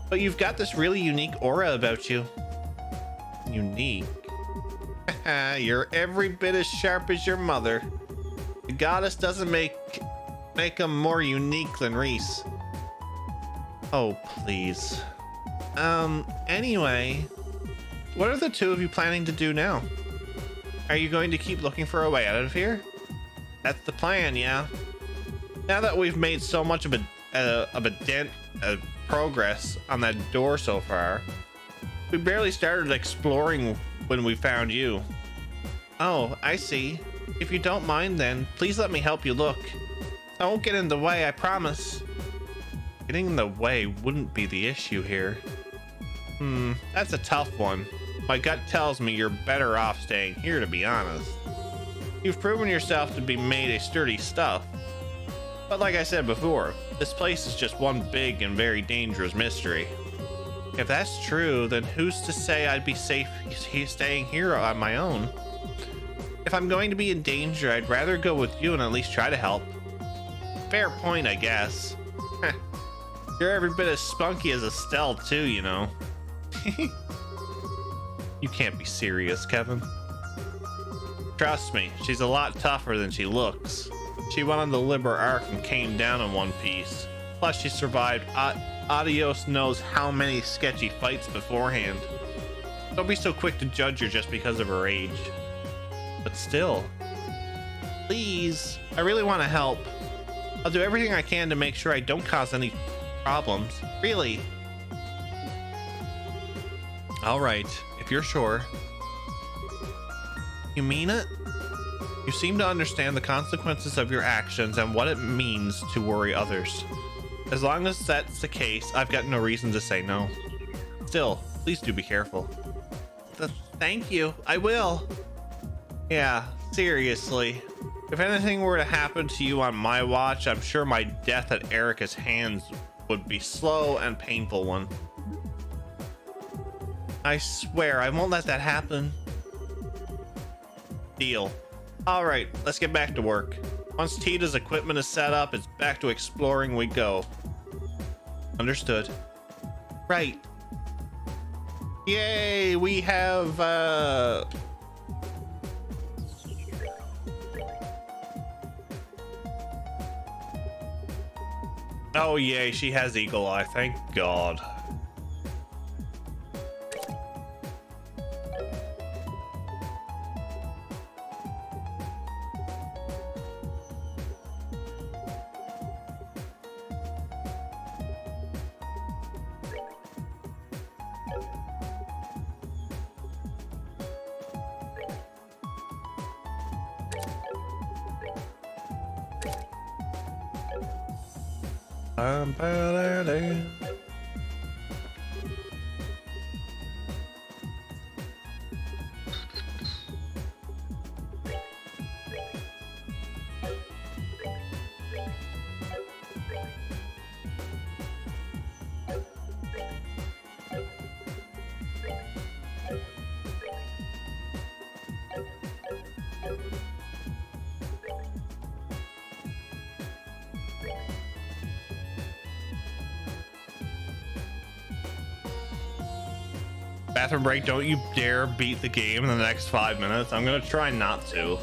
S1: but you've got this really unique aura about you. Unique? You're every bit as sharp as your mother. The goddess doesn't make them more unique than Reese. Oh, please. Anyway, what are the two of you planning to do now? Are you going to keep looking for a way out of here? That's the plan, yeah. Now that we've made so much of a dent of progress on that door so far, we barely started exploring when we found you. Oh, I see. If you don't mind then, please let me help you look. I won't get in the way, I promise. Getting in the way wouldn't be the issue here. That's a tough one. My gut tells me you're better off staying here, to be honest. You've proven yourself to be made of sturdy stuff. But like I said before, this place is just one big and very dangerous mystery. If that's true, then who's to say I'd be safe staying here on my own? If I'm going to be in danger, I'd rather go with you and at least try to help. Fair point, I guess. You're every bit as spunky as Estelle too, you know. You can't be serious, Kevin. Trust me, she's a lot tougher than she looks. She went on the Liber Arc and came down in one piece. Plus she survived Adios knows how many sketchy fights beforehand. Don't be so quick to judge her just because of her age. But still, please, I really want to help. I'll do everything I can to make sure I don't cause any problems. Really. All right, if you're sure. You mean it? You seem to understand the consequences of your actions and what it means to worry others. As long as that's the case, I've got no reason to say no. Still, please do be careful. Thank you, I will. Yeah, seriously. If anything were to happen to you on my watch, I'm sure my death at Erica's hands would be slow and painful one. I swear, I won't let that happen. Deal. All right, let's get back to work. Once Tita's equipment is set up, it's back to exploring we go. Understood. Right. Yay, we have, oh yay, she has Eagle Eye, thank God. Bathroom break, don't you dare beat the game in the next 5 minutes. I'm gonna try not to.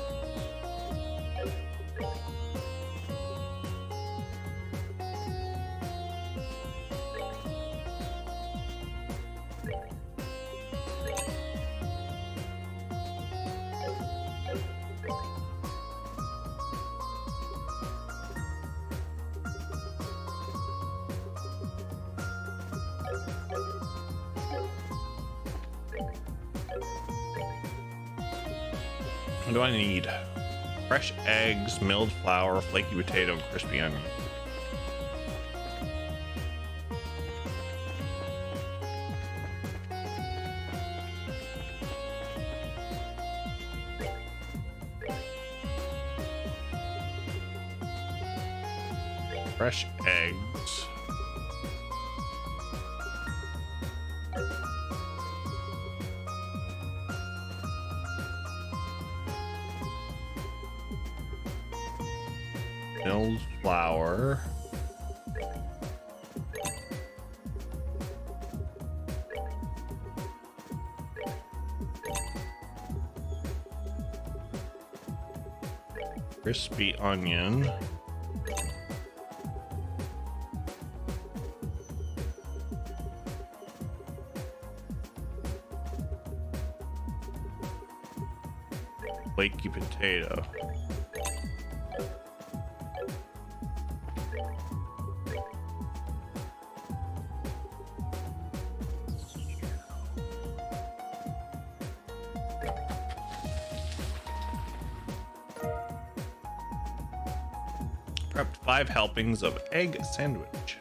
S1: What do I need? Fresh eggs, milled flour, flaky potato, and crispy onion. Fresh eggs. Milled flour. Crispy onion. Flaky potato. Prepped 5 helpings of egg sandwich.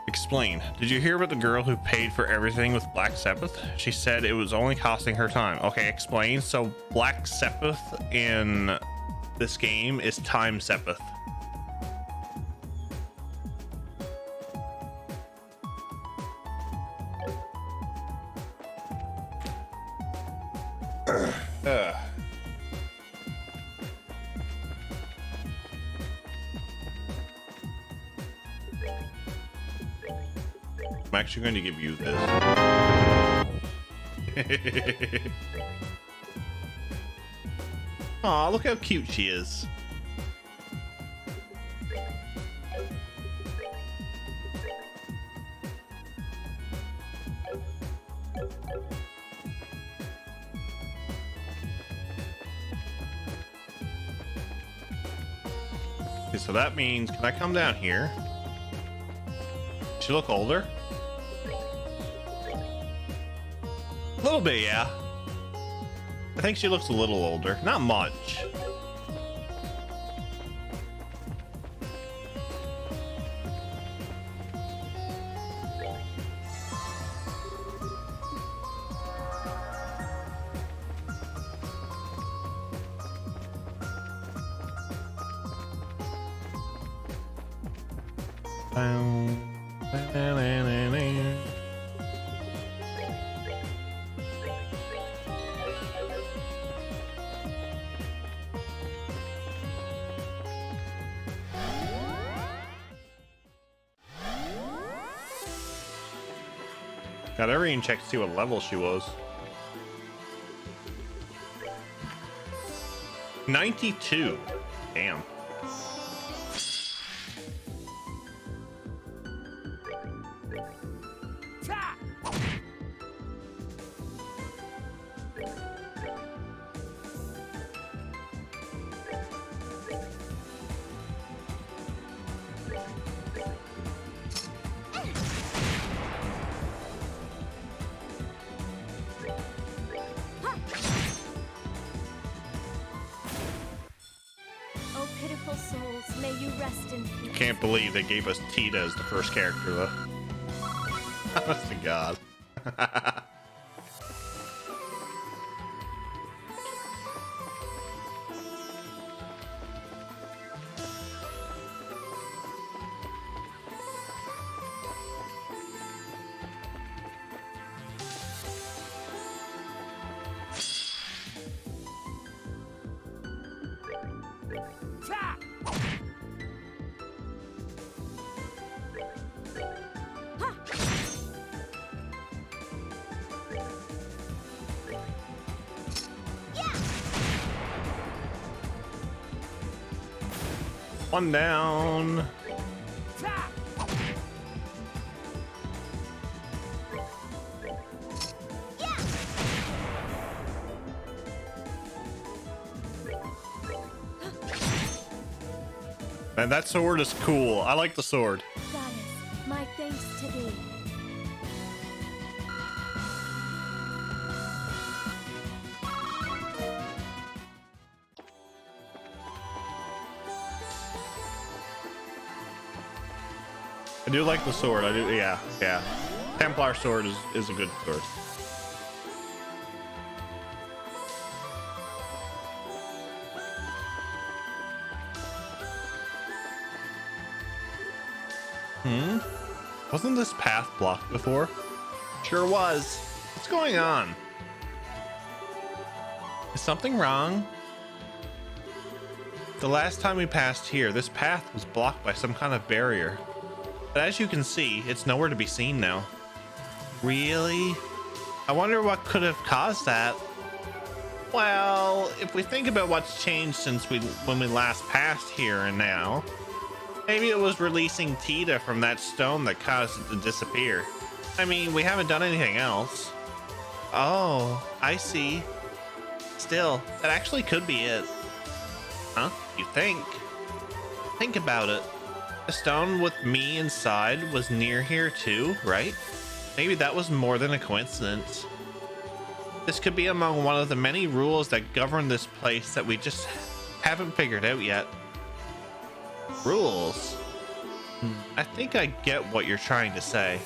S1: Explain. Did you hear about the girl who paid for everything with Black Sabbath? She said it was only costing her time. Okay, explain. So Black Sabbath in this game is Time Sabbath. I'm actually going to give you this. Aw, look how cute she is. Okay, so that means, can I come down here? Does she look older? A little bit, yeah. I think she looks a little older. Not much. Got everything checked to see what level she was. 92. Damn.
S5: Oh, pitiful souls, may you rest in peace.
S1: Can't believe they gave us Tita as the first character, though. Honest to God. One down.
S6: Ta!
S1: Man, that sword is cool. I like the sword.
S5: Goddess, my thanks to thee.
S1: I do like the sword. I do, yeah, yeah. Templar sword is a good sword. Wasn't this path blocked before? Sure was. What's going on? Is something wrong? The last time we passed here, this path was blocked by some kind of barrier. But as you can see, it's nowhere to be seen now. Really? I wonder what could have caused that. Well, if we think about what's changed since when we last passed here and now, maybe it was releasing Tita from that stone that caused it to disappear. I mean, we haven't done anything else. Oh, I see. Still, that actually could be it. Huh? You think? Think about it. The stone with me inside was near here too, right? Maybe that was more than a coincidence. This could be among one of the many rules that govern this place that we just haven't figured out yet. Rules? I think I get what you're trying to say.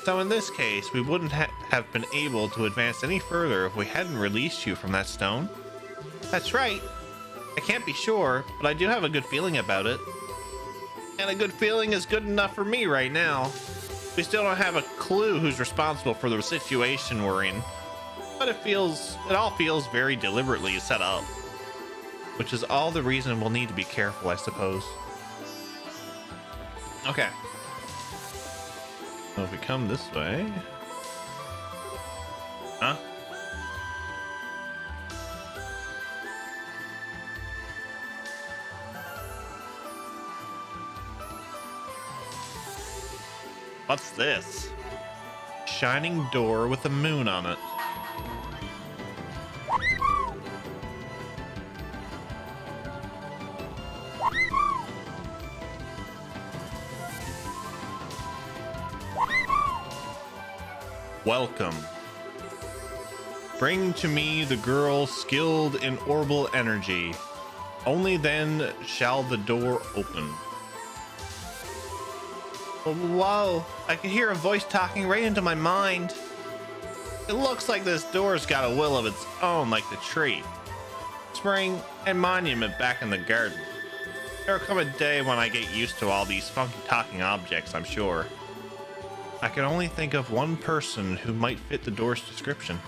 S1: So in this case, we wouldn't have been able to advance any further if we hadn't released you from that stone. That's right. I can't be sure, but I do have a good feeling about it. And a good feeling is good enough for me right now. We still don't have a clue who's responsible for the situation we're in, but it all feels very deliberately set up, which is all the reason we'll need to be careful, I suppose. Okay. So if we come this way, huh? What's this? Shining door with a moon on it. Welcome. Bring to me the girl skilled in orbal energy. Only then shall the door open. Whoa, I can hear a voice talking right into my mind. It looks like this door's got a will of its own, like the tree, spring, and monument back in the garden. There'll come a day when I get used to all these funky talking objects, I'm sure. I can only think of one person who might fit the door's description.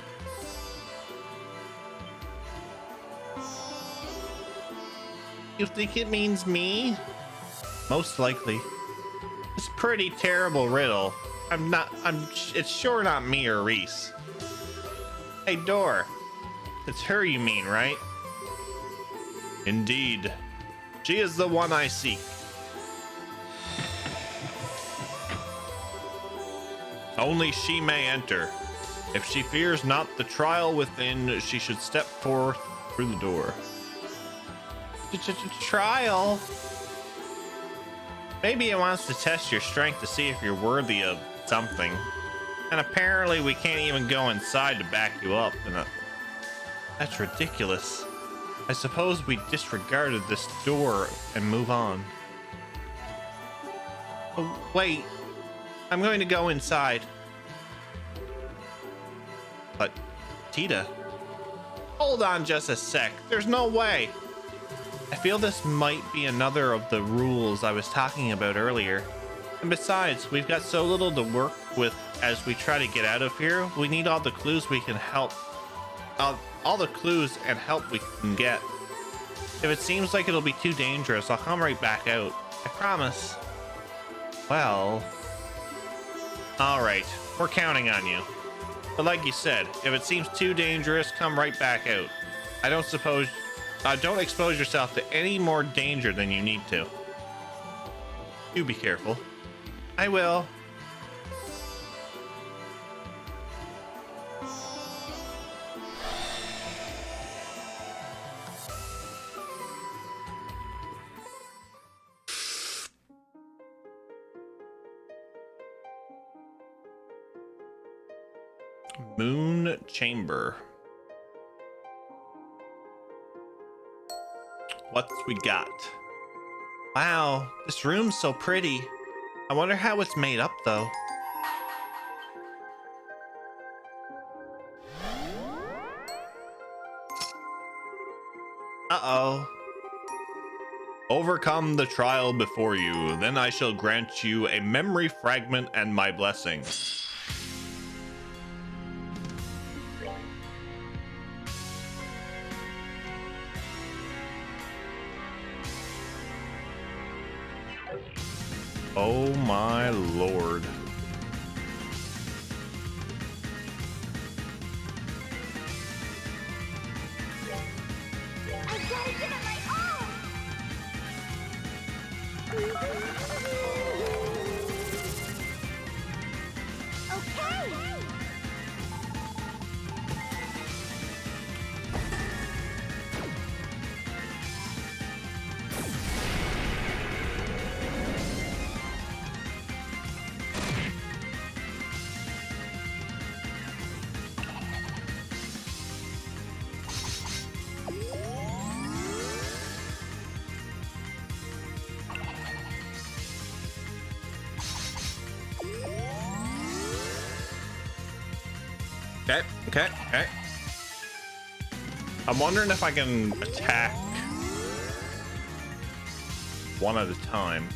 S1: You think it means me? Most likely. It's a pretty terrible riddle. It's sure not me or Reese. Hey, door. It's her you mean, right? Indeed. She is the one I seek. Only she may enter. If she fears not the trial within, she should step forth through the door. Trial? Maybe it wants to test your strength to see if you're worthy of something. And apparently we can't even go inside to back you up. That's ridiculous. I suppose we disregarded this door and move on. Oh, wait. I'm going to go inside. But, Tita? Hold on just a sec. There's no way. I feel this might be another of the rules I was talking about earlier. And besides, we've got so little to work with as we try to get out of here. We need all the clues we can help. All the clues and help we can get. If it seems like it'll be too dangerous, I'll come right back out. I promise. Well... Alright, we're counting on you. But like you said, if it seems too dangerous, come right back out. Don't expose yourself to any more danger than you need to. You be careful. I will. Moon Chamber. What's we got? Wow, this room's so pretty. I wonder how it's made up though. Uh-oh. Overcome the trial before you, then I shall grant you a memory fragment and my blessing. Oh my lord.
S5: I gotta give it my all! Okay!
S1: Okay. I'm wondering if I can attack one at a time.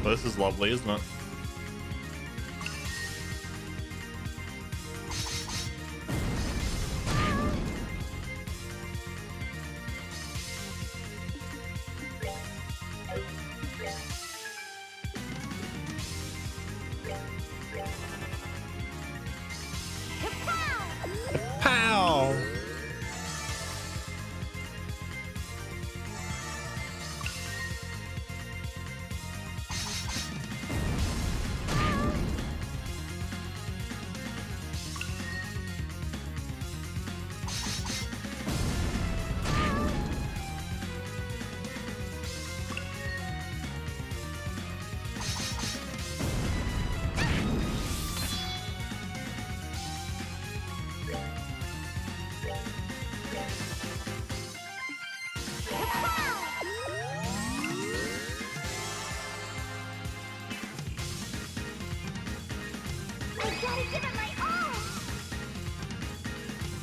S1: Well, this is lovely, isn't it? Pow!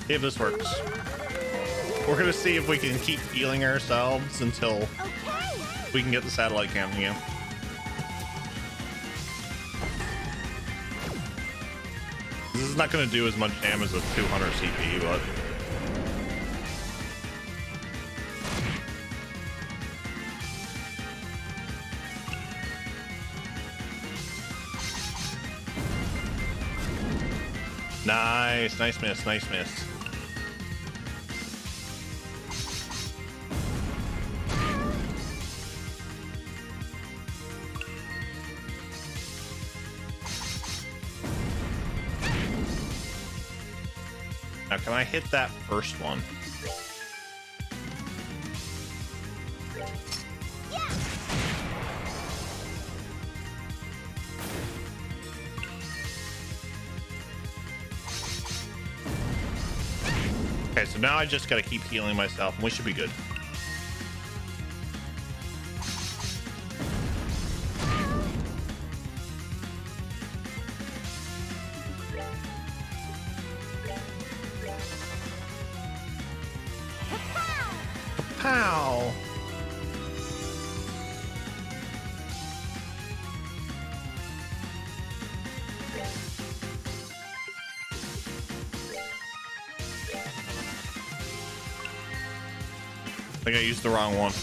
S1: See if this works. We're gonna see if we can keep healing ourselves until we can get the satellite cam again. This is not gonna do as much damage as 200 CP, but nice miss. Now, can I hit that first one? Okay, so now I just gotta keep healing myself, and we should be good. Pow! I think I used the wrong one.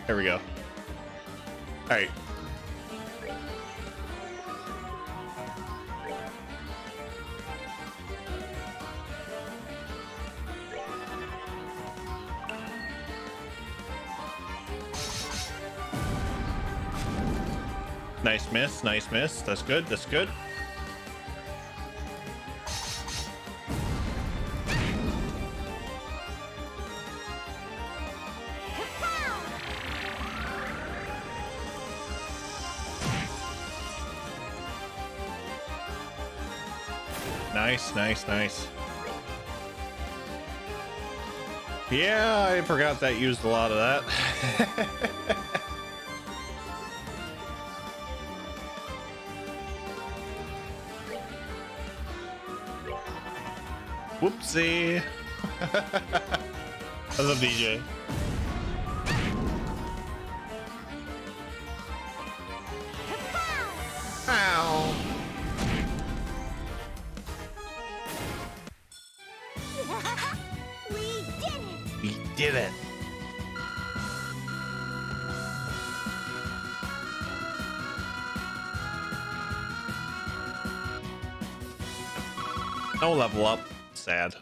S1: There we go. All right. Nice miss, nice miss. That's good, that's good. Nice, nice, nice. Yeah, I forgot that used a lot of that. Whoopsie. I love DJ. Ow.
S5: We did it!
S1: We did it. No level up. Sad.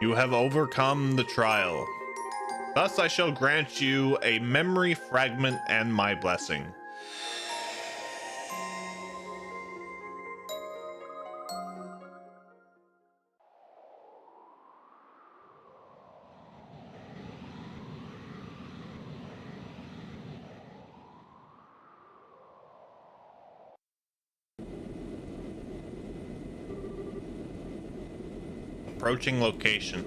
S1: You have overcome the trial. Thus I shall grant you a memory fragment and my blessing. Approaching location.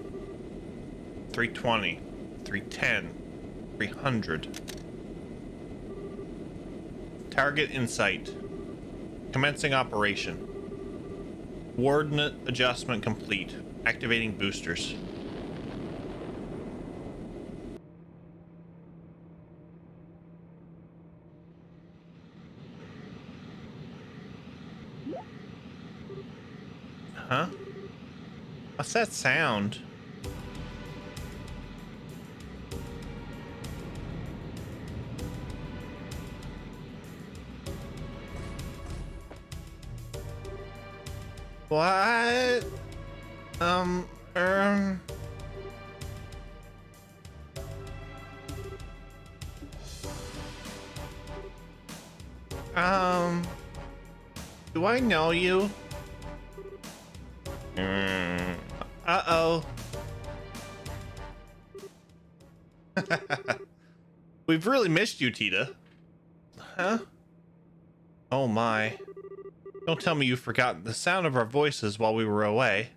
S1: 320, 310, 300. Target in sight. Commencing operation. Coordinate adjustment complete. Activating boosters. Huh? What's that sound? What? Do I know you? Uh-oh. We've really missed you, Tita. Huh? Oh my. Don't tell me you've forgotten the sound of our voices while we were away.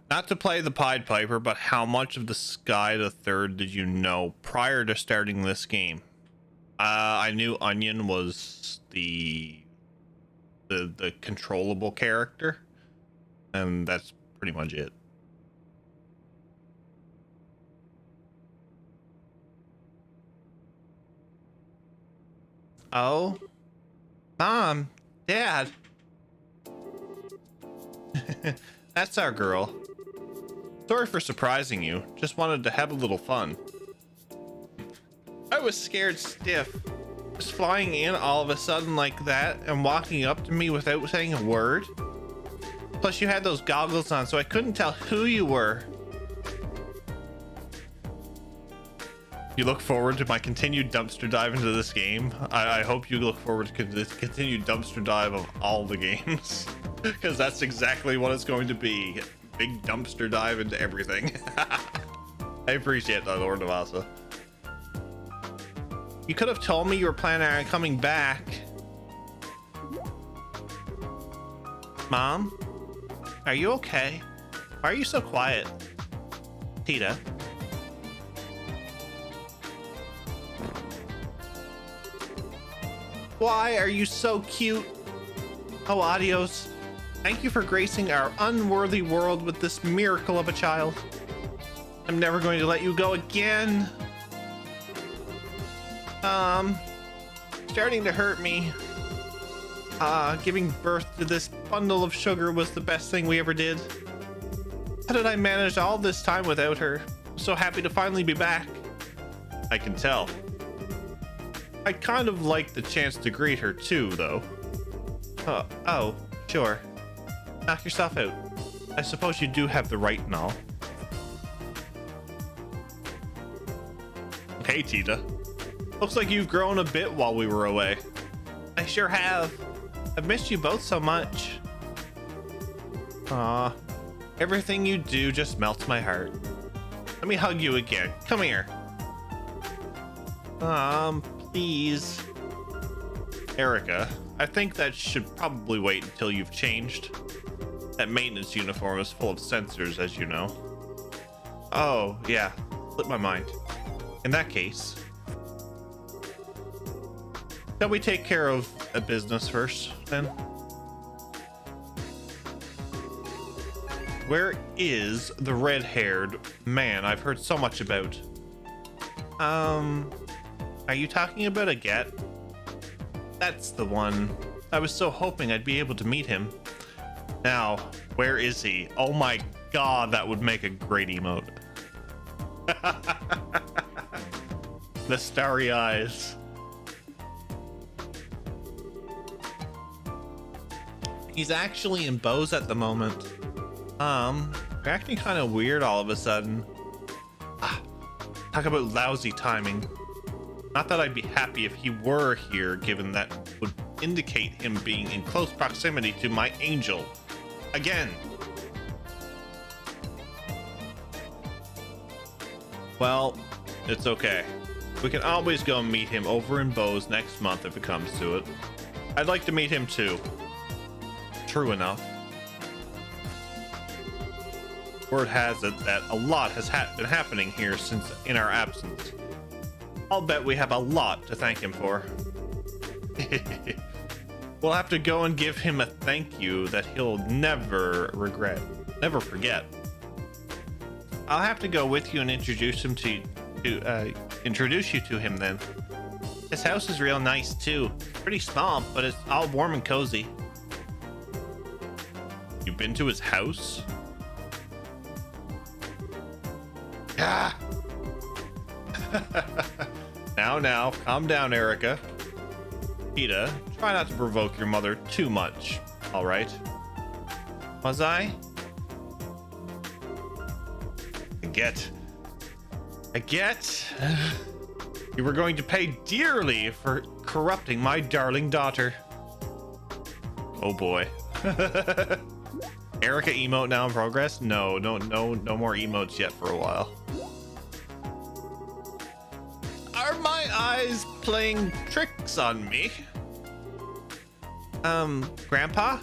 S1: Not to play the Pied Piper, but how much of the Sky the Third did you know prior to starting this game? I knew Onion was the controllable character, and that's pretty much it. Oh, Mom, Dad. That's our girl. Sorry for surprising you. Just wanted to have a little fun. I was scared stiff. Just flying in all of a sudden like that and walking up to me without saying a word. Plus you had those goggles on, so I couldn't tell who you were. You look forward to my continued dumpster dive into this game. I hope you look forward to this continued dumpster dive of all the games. Because that's exactly what it's going to be. Big dumpster dive into everything. I appreciate that, Lord Navasa. You could have told me you were planning on coming back. Mom? Are you okay? Why are you so quiet? Tita? Why are you so cute? Oh, adios. Thank you for gracing our unworthy world with this miracle of a child. I'm never going to let you go again. Starting to hurt me. Giving birth to this bundle of sugar was the best thing we ever did. How did I manage all this time without her? I'm so happy to finally be back. I can tell. I kind of like the chance to greet her too, though. Oh, sure. Knock yourself out. I suppose you do have the right and all. Hey, Tita. Looks like you've grown a bit while we were away. I sure have. I've missed you both so much. Aw, everything you do just melts my heart. Let me hug you again. Come here. Please. Erica, I think that should probably wait until you've changed. That maintenance uniform is full of sensors, as you know. Oh, yeah. Slipped my mind. In that case, shall we take care of a business first, then? Where is the red-haired man I've heard so much about? Are you talking about Aget? That's the one. I was so hoping I'd be able to meet him. Now, where is he? Oh my god, that would make a great emote. The starry eyes. He's actually in Bose at the moment. They're acting kind of weird all of a sudden. Talk about lousy timing. Not that I'd be happy if he were here, given that would indicate him being in close proximity to my angel. Again. Well, it's okay. We can always go meet him over in Bose next month if it comes to it. I'd like to meet him too. True enough. Word has it that a lot has been happening here since in our absence. I'll bet we have a lot to thank him for. We'll have to go and give him a thank you that he'll never forget. I'll have to go with you and introduce him introduce you to him then. His house is real nice too. Pretty small, but it's all warm and cozy. You've been to his house? Ah! Now, calm down, Erica. Tita, try not to provoke your mother too much, all right? Was I? I get. You were going to pay dearly for corrupting my darling daughter. Oh boy. Erica emote now in progress? No more emotes yet for a while. Are my eyes playing tricks on me? Grandpa?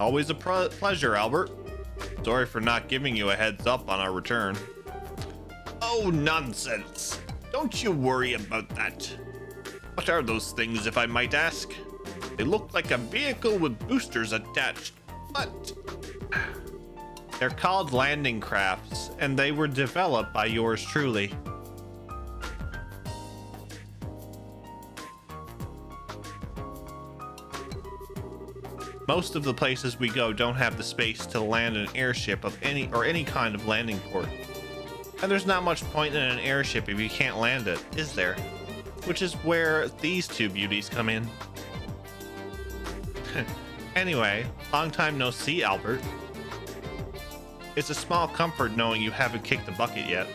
S1: Always a pleasure, Albert. Sorry for not giving you a heads up on our return. Oh, nonsense. Don't you worry about that. What are those things, if I might ask? They look like a vehicle with boosters attached, but they're called landing crafts, and they were developed by yours truly. Most of the places we go don't have the space to land an airship of any kind of landing port. And there's not much point in an airship if you can't land it, is there? Which is where these two beauties come in. Anyway, long time no see, Albert. It's a small comfort knowing you haven't kicked the bucket yet.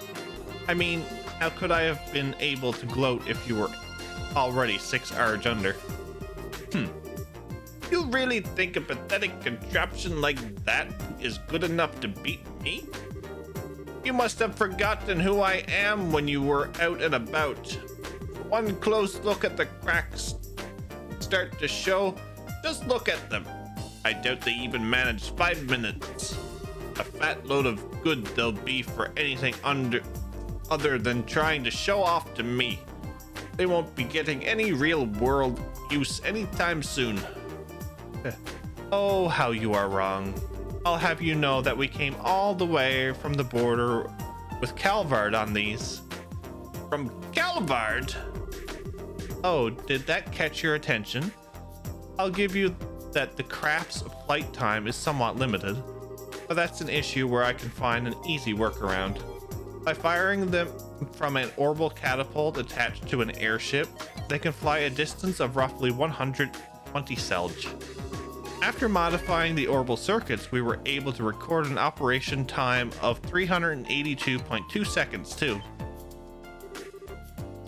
S1: I mean, how could I have been able to gloat if you were already 6 arg under? You really think a pathetic contraption like that is good enough to beat me? You must have forgotten who I am when you were out and about. One close look at the cracks start to show. Just look at them. I doubt they even managed 5 minutes. A fat load of good they'll be for anything other than trying to show off to me. They won't be getting any real world use anytime soon. Oh, how you are wrong. I'll have you know that we came all the way from the border with Calvard on these. From Calvard? Oh, did that catch your attention? I'll give you that the craft's flight time is somewhat limited, but that's an issue where I can find an easy workaround. By firing them from an orbital catapult attached to an airship, they can fly a distance of roughly 120 Selge. After modifying the orbital circuits, we were able to record an operation time of 382.2 seconds too.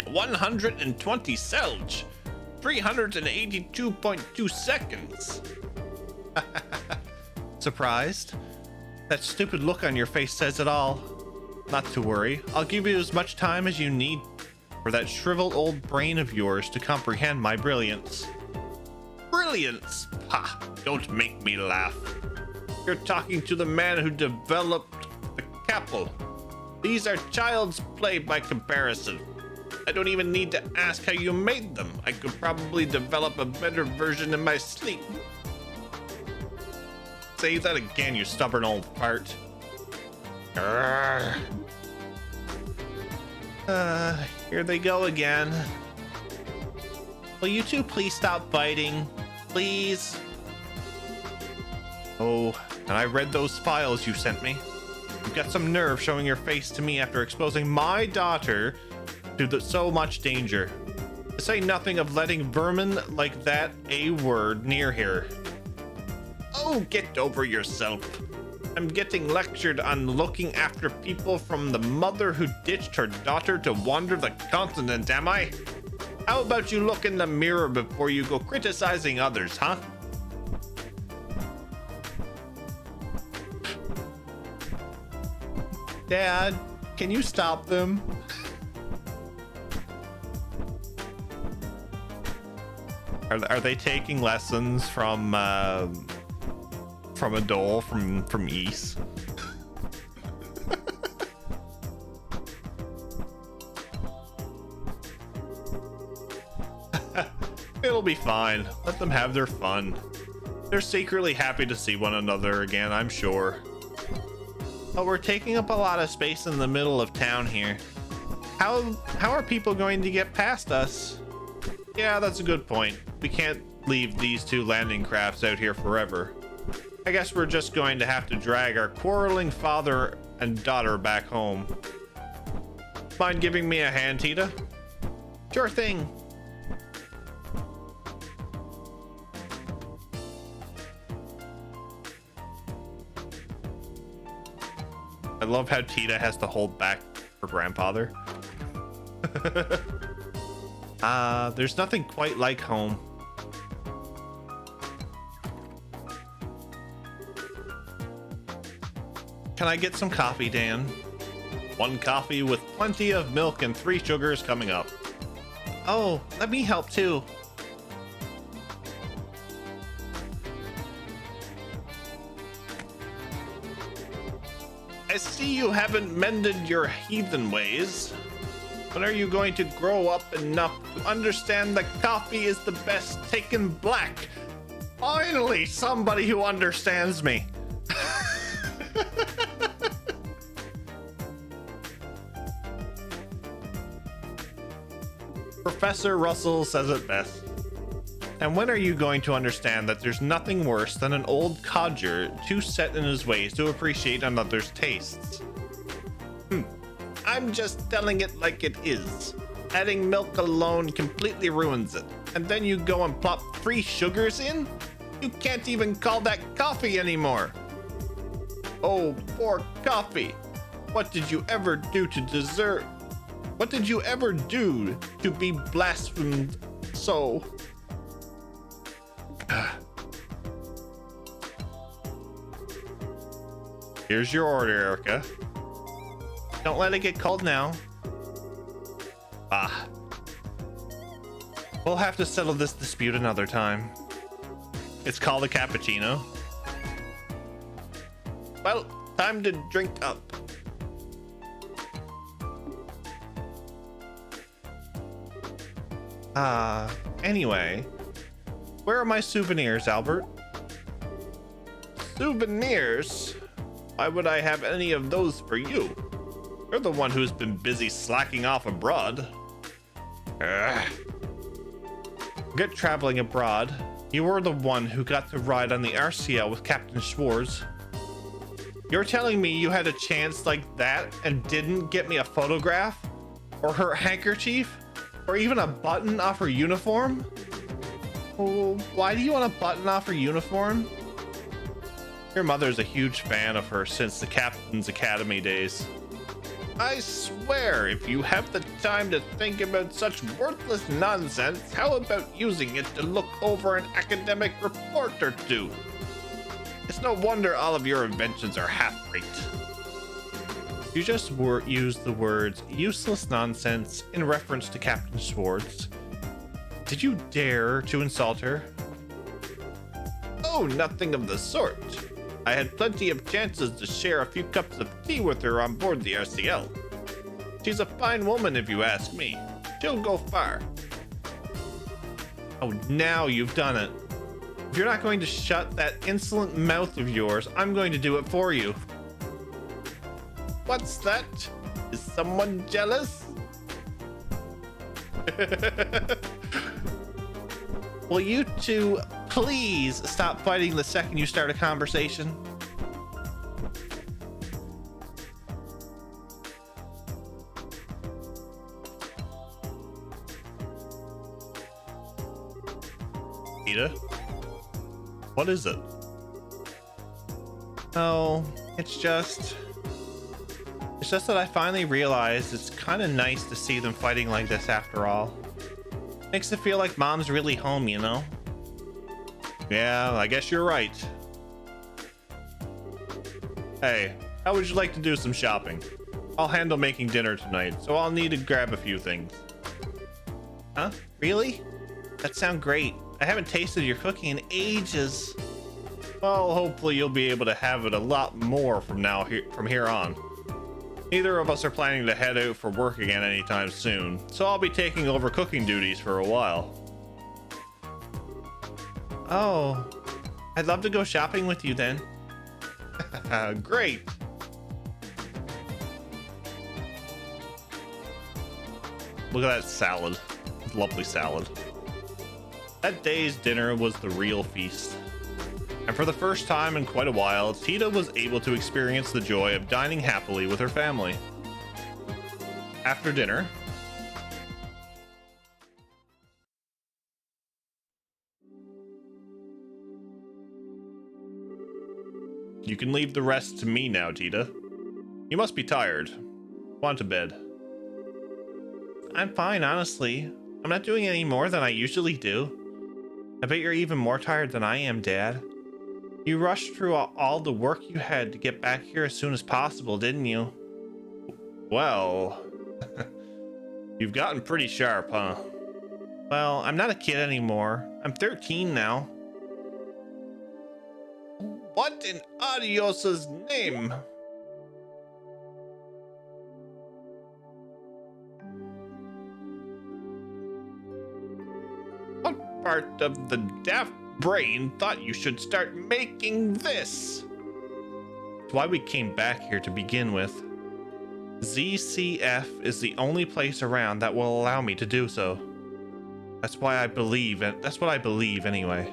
S1: 120 Selge! 382.2 seconds! Surprised? That stupid look on your face says it all. Not to worry, I'll give you as much time as you need for that shriveled old brain of yours to comprehend my brilliance. Brilliance? Ha! Don't make me laugh. You're talking to the man who developed the Capel. These are child's play by comparison. I don't even need to ask how you made them. I could probably develop a better version in my sleep. Say that again, you stubborn old fart. Here they go again. Will you two please stop fighting? Please? Oh, and I read those files you sent me. You've got some nerve showing your face to me after exposing my daughter to so much danger. To say nothing of letting vermin like that A-word near here. Oh, get over yourself. I'm getting lectured on looking after people from the mother who ditched her daughter to wander the continent, am I? How about you look in the mirror before you go criticizing others, huh? Dad, can you stop them? Are they taking lessons from a doll from East? It'll be fine. Let them have their fun. They're secretly happy to see one another again, I'm sure. But we're taking up a lot of space in the middle of town here. How are people going to get past us? Yeah, that's a good point. We can't leave these two landing crafts out here forever. I guess we're just going to have to drag our quarreling father and daughter back home. Mind giving me a hand, Tita? Sure thing. I love how Tita has to hold back her grandfather. There's nothing quite like home. Can I get some coffee, Dan? 1 coffee with plenty of milk and 3 sugars coming up. Oh, let me help too. I see you haven't mended your heathen ways. When are you going to grow up enough to understand that coffee is the best taken black? Finally, somebody who understands me. Professor Russell says it best. And when are you going to understand that there's nothing worse than an old codger too set in his ways to appreciate another's tastes? I'm just telling it like it is. Adding milk alone completely ruins it. And then you go and plop free sugars in? You can't even call that coffee anymore. Oh, poor coffee. What did you ever do to deserve? What did you ever do to be blasphemed so? Here's your order, Erica. Don't let it get cold now. Ah. We'll have to settle this dispute another time. It's called a cappuccino. Well, time to drink up. Anyway, where are my souvenirs, Albert? Souvenirs? Why would I have any of those for you? You're the one who's been busy slacking off abroad. Forget traveling abroad. You were the one who got to ride on the RCL with Captain Schwartz. You're telling me you had a chance like that and didn't get me a photograph? Or her handkerchief? Or even a button off her uniform? Oh, why do you want a button off her uniform? Your mother's a huge fan of her since the Captain's Academy days. I swear, if you have the time to think about such worthless nonsense, how about using it to look over an academic report or two? It's no wonder all of your inventions are half-baked. You just used the words useless nonsense in reference to Captain Schwartz. Did you dare to insult her? Oh, nothing of the sort. I had plenty of chances to share a few cups of tea with her on board the RCL. She's a fine woman if you ask me. She'll go far. Oh, now you've done it. If you're not going to shut that insolent mouth of yours, I'm going to do it for you. What's that? Is someone jealous? Will you two please stop fighting the second you start a conversation? Ida? What is it? Oh, it's just that I finally realized it's kind of nice to see them fighting like this after all. Makes it feel like mom's really home, you know? Yeah, I guess you're right. Hey, how would you like to do some shopping? I'll handle making dinner tonight, so I'll need to grab a few things. Huh? Really? That sounds great. I haven't tasted your cooking in ages. Well, hopefully you'll be able to have it a lot more from here on. Neither of us are planning to head out for work again anytime soon, so I'll be taking over cooking duties for a while. Oh, I'd love to go shopping with you then. Great. Look at that salad. Lovely salad. That day's dinner was the real feast. And for the first time in quite a while, Tita was able to experience the joy of dining happily with her family. After dinner, you can leave the rest to me now, Tita. You must be tired. Go on to bed. I'm fine, honestly. I'm not doing any more than I usually do. I bet you're even more tired than I am, Dad. You rushed through all the work you had to get back here as soon as possible, didn't you? Well, you've gotten pretty sharp, huh? Well, I'm not a kid anymore. I'm 13 now. What in Adios's name? What part of the daft brain thought you should start making this? It's why we came back here to begin with. ZCF is the only place around that will allow me to do so. That's why I believe, and that's what I believe anyway.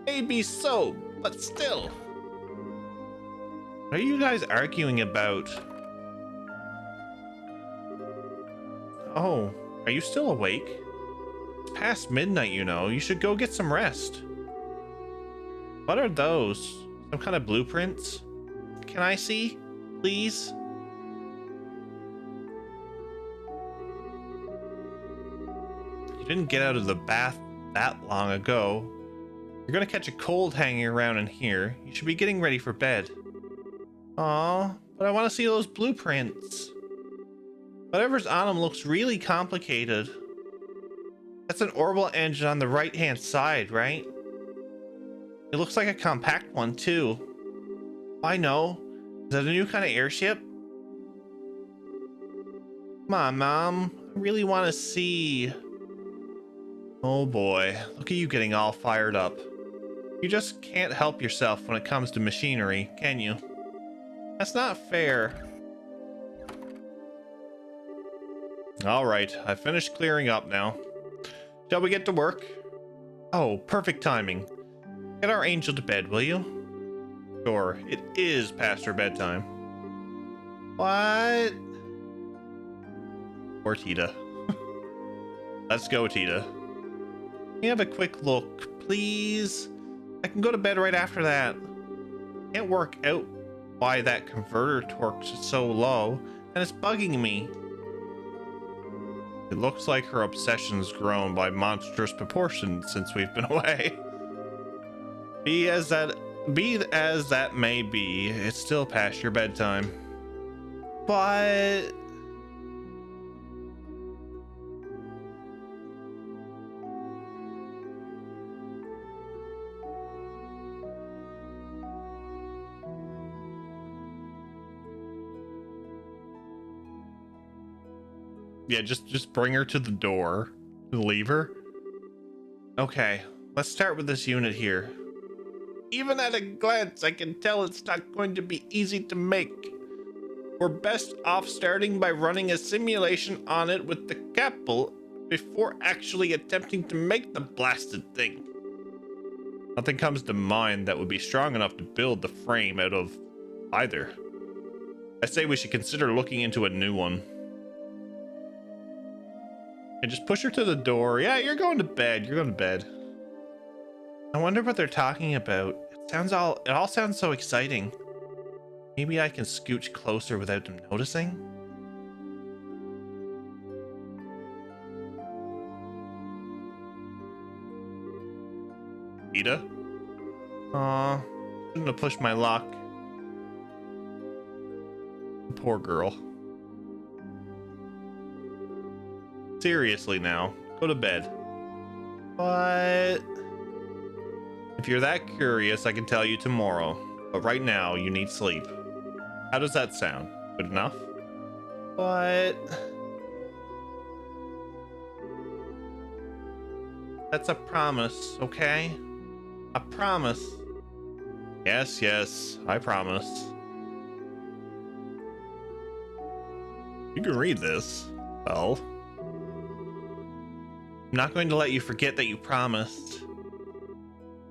S1: Maybe so, but still. What are you guys arguing about? Oh, are you still awake? It's past midnight, you know. You should go get some rest. What are those? Some kind of blueprints? Can I see, please? You didn't get out of the bath that long ago. You're gonna catch a cold hanging around in here. You should be getting ready for bed. Aw, but I want to see those blueprints. Whatever's on them looks really complicated. That's an orbital engine on the right-hand side, right? It looks like a compact one, too. I know. Is that a new kind of airship? Come on, Mom. I really want to see. Oh boy, look at you getting all fired up. You just can't help yourself when it comes to machinery, can you? That's not fair. All right, I've finished clearing up now. Shall we get to work? Oh, perfect timing. Get our angel to bed, will you? Sure, it is past her bedtime. What? Poor Tita. Let's go, Tita. Can you have a quick look, please? I can go to bed right after that. Can't work out why that converter torque is so low, and it's bugging me. It looks like her obsession's grown by monstrous proportions since we've been away. Be as that may be, it's still past your bedtime. But yeah, just bring her to the door and leave her. Okay, let's start with this unit here. Even at a glance, I can tell it's not going to be easy to make. We're best off starting by running a simulation on it with the Capel before actually attempting to make the blasted thing. Nothing comes to mind that would be strong enough to build the frame out of either. I say we should consider looking into a new one. And just push her to the door. Yeah, you're going to bed. You're going to bed. I wonder what they're talking about. It all sounds so exciting. Maybe I can scooch closer without them noticing. Tita? Aw, shouldn't have pushed my luck. Poor girl. Seriously now, go to bed. But if you're that curious, I can tell you tomorrow. But right now, you need sleep. How does that sound? Good enough? But that's a promise, okay? A promise. Yes, yes, I promise. You can read this. Well, I'm not going to let you forget that you promised.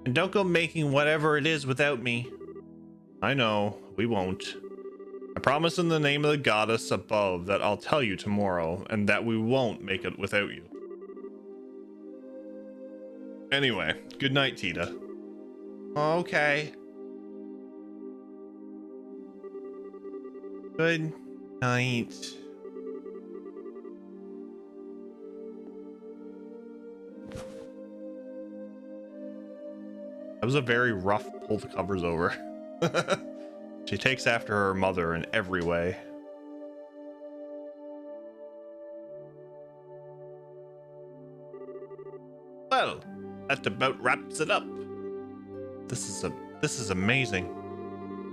S1: And don't go making whatever it is without me. I know, we won't. I promise in the name of the goddess above that I'll tell you tomorrow, and that we won't make it without you. Anyway, good night, Tita. Okay. Good night. That was a very rough pull the covers over. She takes after her mother in every way. Well, that about wraps it up. This is amazing.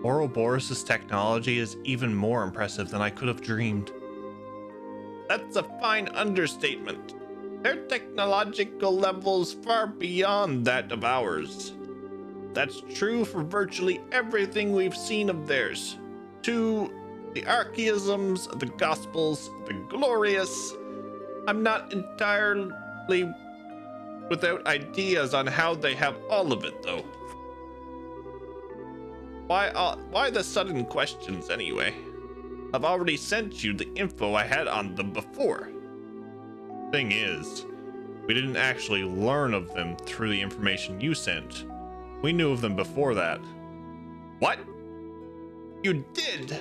S1: Ouroboros' technology is even more impressive than I could have dreamed. That's a fine understatement. Their technological level's far beyond that of ours. That's true for virtually everything we've seen of theirs. To the archaisms, the gospels, the glorious. I'm not entirely without ideas on how they have all of it, though. Why the sudden questions anyway? I've already sent you the info I had on them before. Thing is, we didn't actually learn of them through the information you sent. We knew of them before that. What? You did?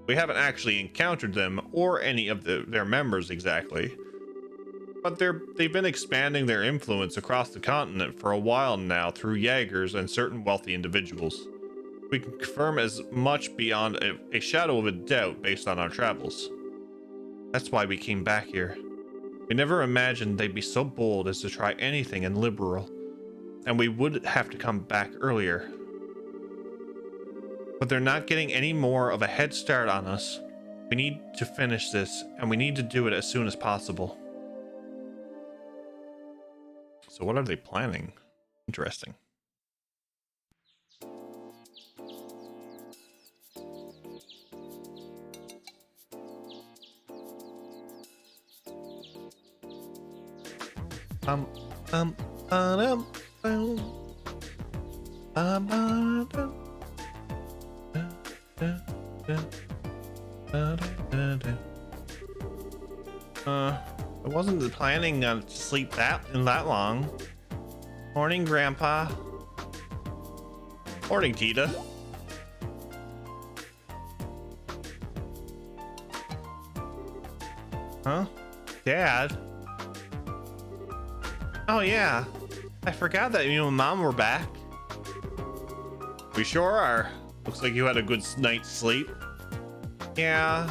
S1: We haven't actually encountered them or any of their members exactly. But they've been expanding their influence across the continent for a while now through Jaegers and certain wealthy individuals. We can confirm as much beyond a shadow of a doubt based on our travels. That's why we came back here. We never imagined they'd be so bold as to try anything in Liberal, and we would have to come back earlier. But they're not getting any more of a head start on us. We need to finish this, and we need to do it as soon as possible. So what are they planning? Interesting. I wasn't planning on to sleep that long. Morning, Grandpa. Morning, Tita. Huh? Dad? Oh yeah, I forgot that you and Mom were back. We sure are. Looks like you had a good night's sleep. Yeah.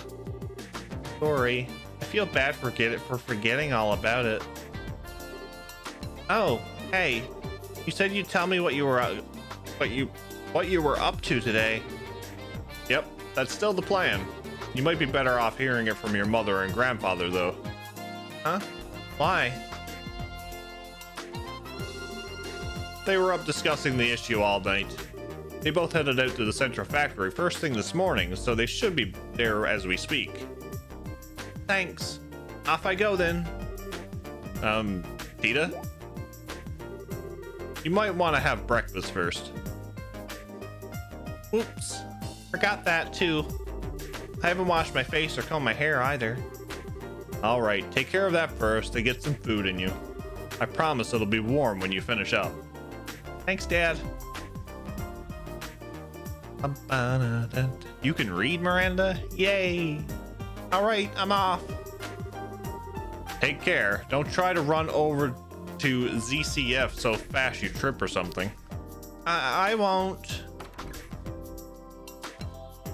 S1: Sorry. I feel bad for forgetting all about it. Oh, hey. You said you'd tell me what you were up to today. Yep, that's still the plan. You might be better off hearing it from your mother and grandfather though. Huh? Why? They were up discussing the issue all night. They both headed out to the Central Factory first thing this morning, so they should be there as we speak. Thanks. Off I go then. Tita? You might want to have breakfast first. Oops. Forgot that too. I haven't washed my face or combed my hair either. Alright, take care of that first and get some food in you. I promise it'll be warm when you finish up. Thanks, Dad. You can read, Miranda? Yay! Alright, I'm off. Take care. Don't try to run over to ZCF so fast you trip or something. I won't.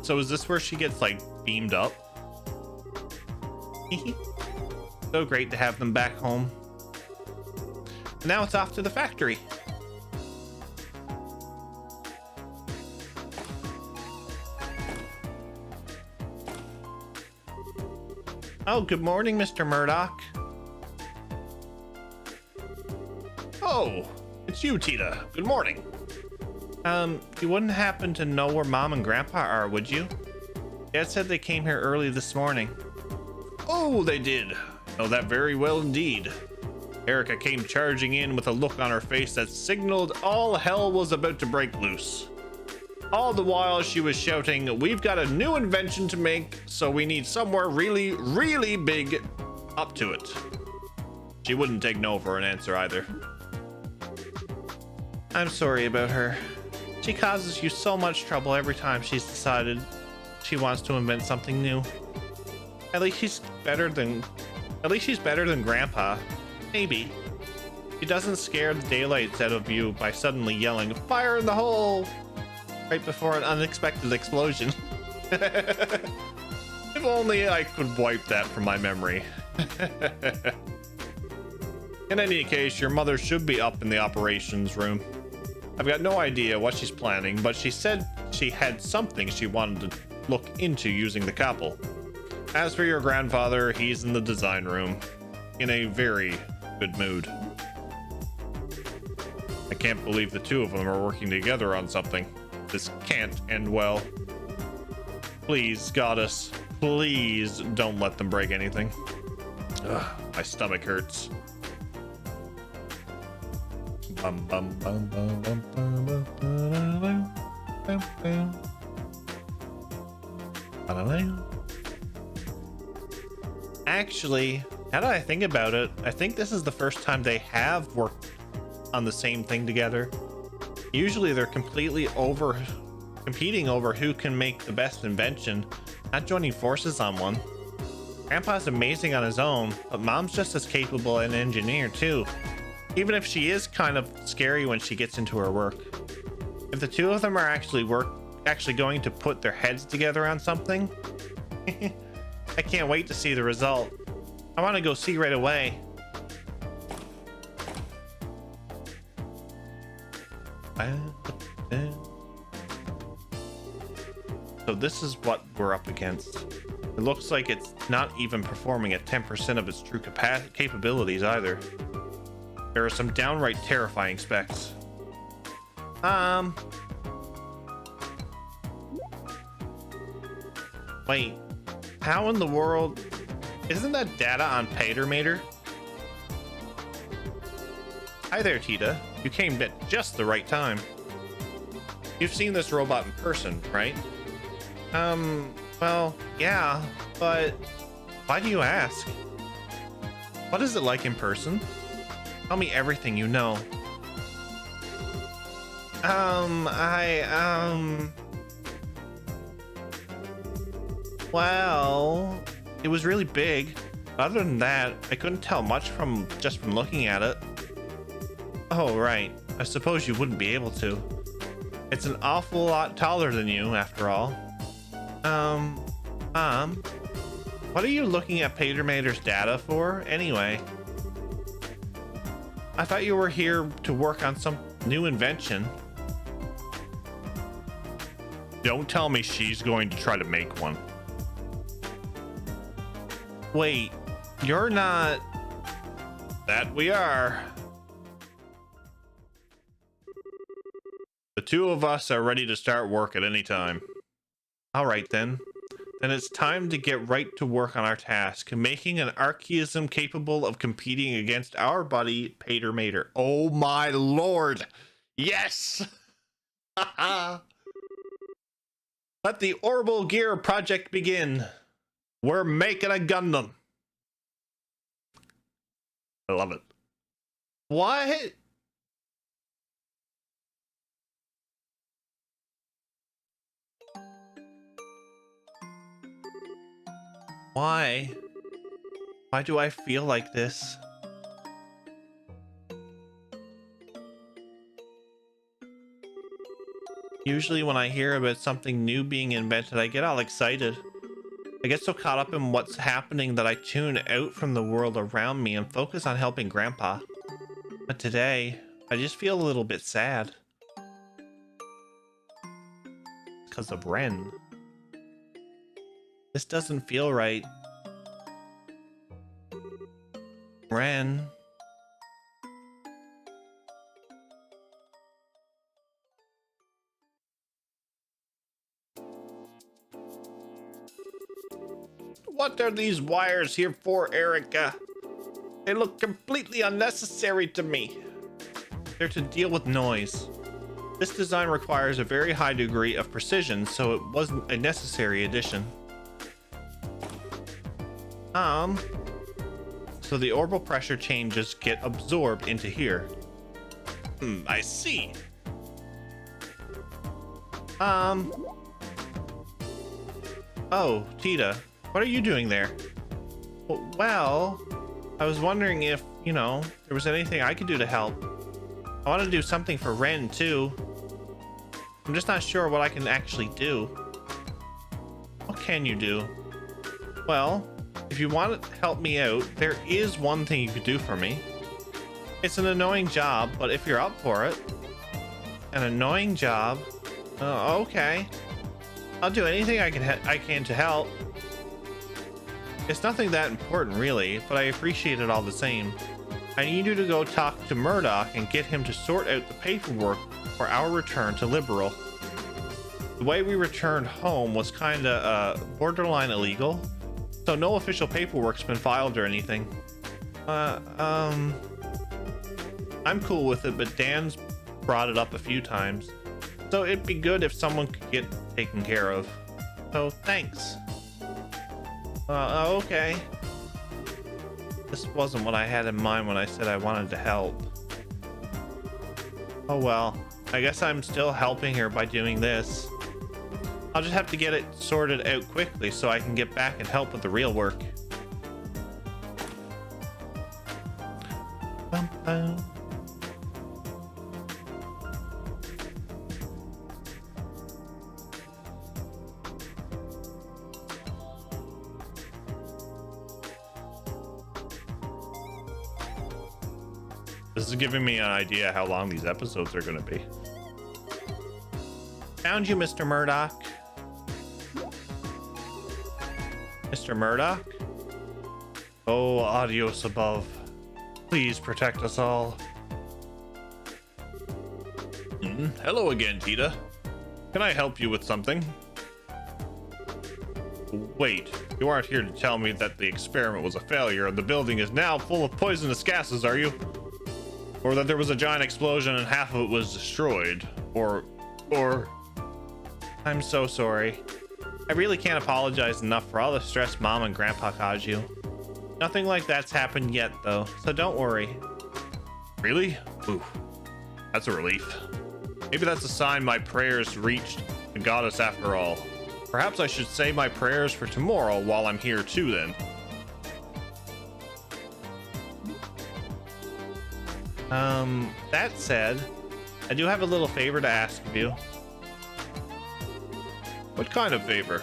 S1: So is this where she gets like beamed up? So great to have them back home. Now it's off to the factory. Oh, good morning, Mr. Murdoch. Oh, it's you, Tita. Good morning. You wouldn't happen to know where Mom and Grandpa are, would you? Dad said they came here early this morning. Oh, they did. Know that very well indeed. Erica came charging in with a look on her face that signaled all hell was about to break loose. All the while she was shouting, "We've got a new invention to make, so we need somewhere really, really big up to it." She wouldn't take no for an answer either. I'm sorry about her. She causes you so much trouble every time she's decided she wants to invent something new. At least she's better than Grandpa. Maybe. She doesn't scare the daylights out of you by suddenly yelling, "Fire in the hole!" right before an unexpected explosion. If only I could wipe that from my memory. In any case, your mother should be up in the operations room. I've got no idea what she's planning, but she said she had something she wanted to look into using the Capel. As for your grandfather, he's in the design room, in a very good mood. I can't believe the two of them are working together on something. This can't end well. Please, Goddess, please don't let them break anything. Ugh, my stomach hurts. Bum, bum, bum, bum, bum, bum, bum, bum, bum, bum. Ba-da-da. Actually, now that I think about it, I think this is the first time they have worked on the same thing together. Usually they're completely competing over who can make the best invention, not joining forces on one. Grandpa's amazing on his own, but Mom's just as capable an engineer too, even if she is kind of scary when she gets into her work. If the two of them are actually going to put their heads together on something, I can't wait to see the result. I want to go see right away. So this is what we're up against. It looks like it's not even performing at 10% of its true capabilities either. There are some downright terrifying specs. Wait, how in the world? Isn't that data on Patermater? Hi there, Tita. You came at just the right time. You've seen this robot in person, right? Well, yeah, but why do you ask? What is it like in person? Tell me everything you know. Well, it was really big. Other than that, I couldn't tell much from looking at it. Oh, right. I suppose you wouldn't be able to. It's an awful lot taller than you, after all. What are you looking at Patermater's data for, anyway? I thought you were here to work on some new invention. Don't tell me she's going to try to make one. Wait, you're not... That we are. The two of us are ready to start work at any time. All right, then. Then it's time to get right to work on our task, making an archaism capable of competing against our buddy Patermater. Oh my lord! Yes! Let the Orbital Gear project begin. We're making a Gundam. I love it. What? Why? Why do I feel like this? Usually when I hear about something new being invented, I get all excited. I get so caught up in what's happening that I tune out from the world around me and focus on helping Grandpa. But today, I just feel a little bit sad. Because of Ren. This doesn't feel right. Ren. What are these wires here for, Erica? They look completely unnecessary to me. They're to deal with noise. This design requires a very high degree of precision, so it wasn't a necessary addition. So the orbital pressure changes get absorbed into here. I see. Oh, Tita, what are you doing there? Well, I was wondering if, you know, there was anything I could do to help. I want to do something for Ren, too. I'm just not sure what I can actually do. What can you do? Well, if you want to help me out, there is one thing you could do for me. It's an annoying job, but if you're up for it. An annoying job? Okay. I'll do anything I can to help. It's nothing that important, really, but I appreciate it all the same. I need you to go talk to Murdoch and get him to sort out the paperwork for our return to Liberal. The way we returned home was kinda, borderline illegal. So no official paperwork's been filed or anything. I'm cool with it, but Dan's brought it up a few times. So it'd be good if someone could get taken care of. So thanks. Okay. This wasn't what I had in mind when I said I wanted to help. Oh well, I guess I'm still helping her by doing this. I'll just have to get it sorted out quickly so I can get back and help with the real work. Bum, bum. This is giving me an idea how long these episodes are going to be. Found you, Mr. Murdoch. Mr. Murdoch? Oh, adios above. Please protect us all. Hello again, Tita. Can I help you with something? Wait, you aren't here to tell me that the experiment was a failure and the building is now full of poisonous gases, are you? Or that there was a giant explosion and half of it was destroyed? Or... I'm so sorry. I really can't apologize enough for all the stress Mom and Grandpa caused you. Nothing like that's happened yet, though, so don't worry. Really? Ooh, that's a relief. Maybe that's a sign my prayers reached the goddess after all. Perhaps I should say my prayers for tomorrow while I'm here too, then. That said, I do have a little favor to ask of you. What kind of favor?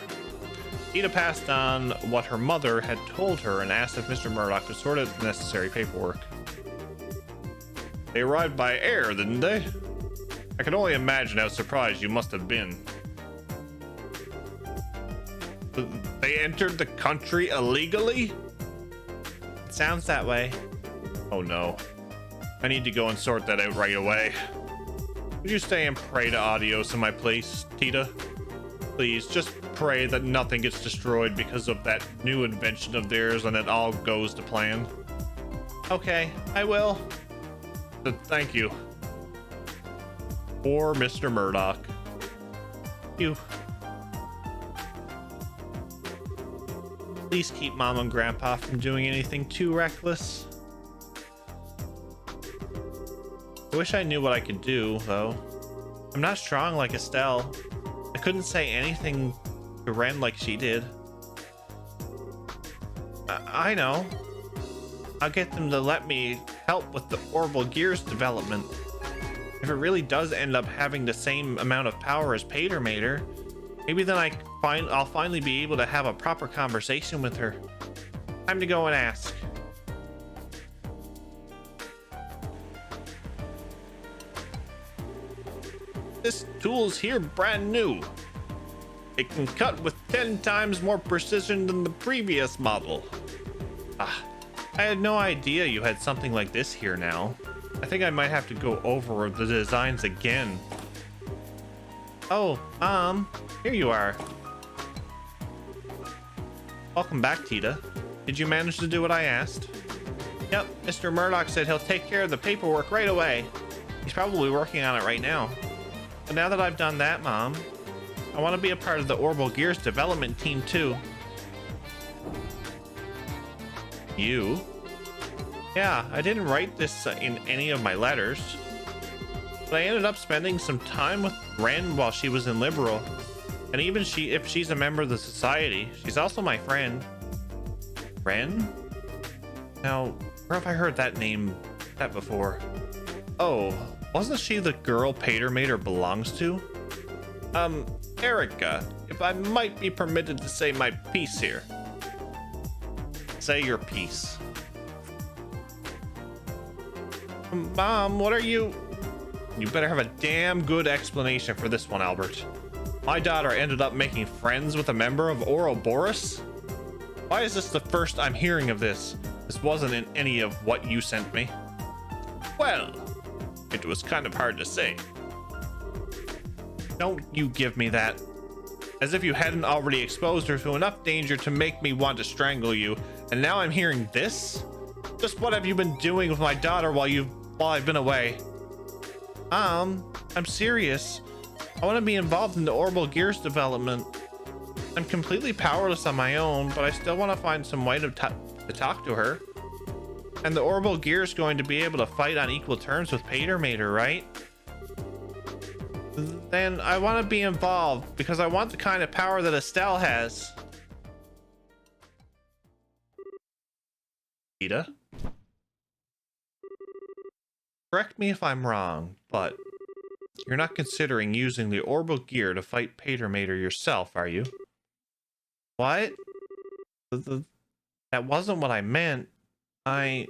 S1: Tita passed on what her mother had told her and asked if Mr. Murdoch could sort out the necessary paperwork. They arrived by air, didn't they? I can only imagine how surprised you must have been. They entered the country illegally? It sounds that way. Oh no. I need to go and sort that out right away. Would you stay and pray to Adios in my place, Tita? Please, just pray that nothing gets destroyed because of that new invention of theirs and it all goes to plan. Okay, I will. Thank you. Poor Mr. Murdoch. You. Please keep Mom and Grandpa from doing anything too reckless. I wish I knew what I could do, though. I'm not strong like Estelle. I couldn't say anything to Ren like she did. I know. I'll get them to let me help with the Orbital Gears development. If it really does end up having the same amount of power as Patermater, maybe then I'll finally be able to have a proper conversation with her. Time to go and ask. This tool's here brand new. It can cut with 10 times more precision than the previous model. I had no idea you had something like this here now. I think I might have to go over the designs again. Oh, here you are. Welcome back, Tita. Did you manage to do what I asked? Yep, Mr. Murdoch said he'll take care of the paperwork right away. He's probably working on it right now. But now that I've done that, Mom, I want to be a part of the Orbital Gears development team too. You? Yeah, I didn't write this in any of my letters. But I ended up spending some time with Ren while she was in Liberal. And even if she's a member of the society, she's also my friend. Ren? Now, where have I heard that name before? Oh, wasn't she the girl Patermater belongs to? Erica, if I might be permitted to say my piece here. Say your piece. Mom, what are you? You better have a damn good explanation for this one, Albert. My daughter ended up making friends with a member of Ouroboros? Why is this the first I'm hearing of this? This wasn't in any of what you sent me. Well, it was kind of hard to say. Don't you give me that. As if you hadn't already exposed her to enough danger to make me want to strangle you, and now I'm hearing this? Just what have you been doing with my daughter while you've while I've been away. I'm serious. I want to be involved in the Orbital Gears development. I'm completely powerless on my own, but I still want to find some way to talk to her. And the Orbital Gear is going to be able to fight on equal terms with Patermater, right? Then I want to be involved because I want the kind of power that Estelle has. Tita? Correct me if I'm wrong, but you're not considering using the Orbital Gear to fight Patermater yourself, are you? What? That wasn't what I meant. I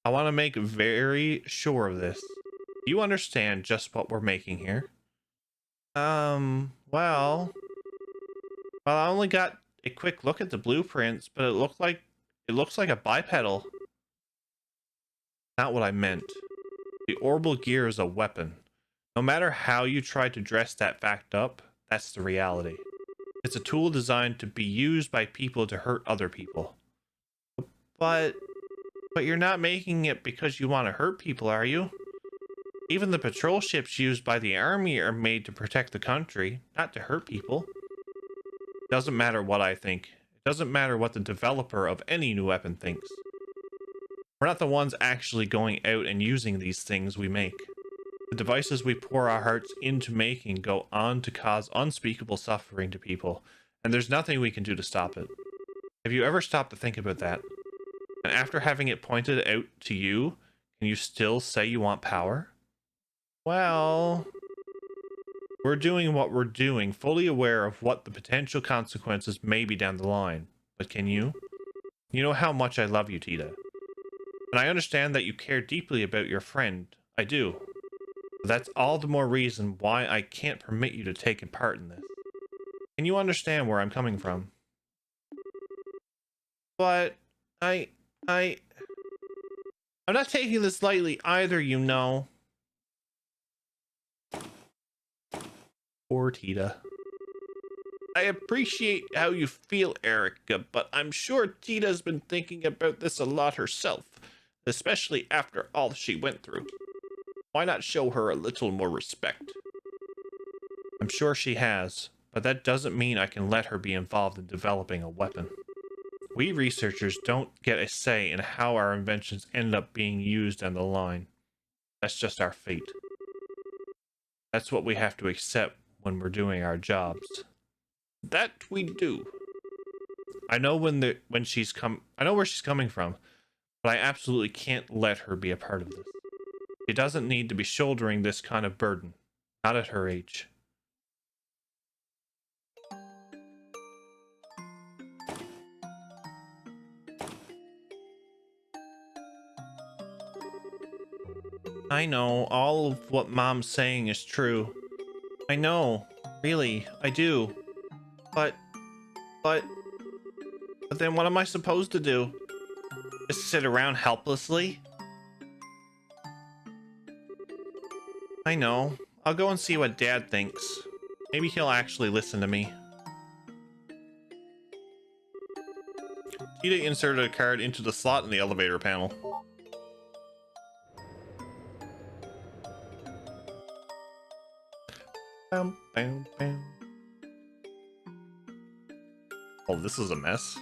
S1: want to make very sure of this. Do you understand just what we're making here? Well, I only got a quick look at the blueprints, but it looks like a bipedal. Not what I meant. The Orbital Gear is a weapon. No matter how you try to dress that fact up, that's the reality. It's a tool designed to be used by people to hurt other people. But you're not making it because you want to hurt people, are you? Even the patrol ships used by the army are made to protect the country, not to hurt people. It doesn't matter what I think. It doesn't matter what the developer of any new weapon thinks. We're not the ones actually going out and using these things we make. The devices we pour our hearts into making go on to cause unspeakable suffering to people, and there's nothing we can do to stop it. Have you ever stopped to think about that? And after having it pointed out to you, can you still say you want power? Well, we're doing what we're doing, fully aware of what the potential consequences may be down the line. But can you? You know how much I love you, Tita. And I understand that you care deeply about your friend. I do. But that's all the more reason why I can't permit you to take a part in this. Can you understand where I'm coming from? But I'm not taking this lightly either, you know. Poor Tita. I appreciate how you feel, Erica, but I'm sure Tita's been thinking about this a lot herself, especially after all she went through. Why not show her a little more respect? I'm sure she has, but that doesn't mean I can let her be involved in developing a weapon. We researchers don't get a say in how our inventions end up being used on the line. That's just our fate. That's what we have to accept when we're doing our jobs. That we do. I know where she's coming from, but I absolutely can't let her be a part of this. She doesn't need to be shouldering this kind of burden, not at her age. I know all of what Mom's saying is true. I know, really, I do. But then what am I supposed to do? Just sit around helplessly? I know. I'll go and see what Dad thinks. Maybe he'll actually listen to me. Tita inserted a card into the slot in the elevator panel. Bam, bam, bam. Oh, this is a mess.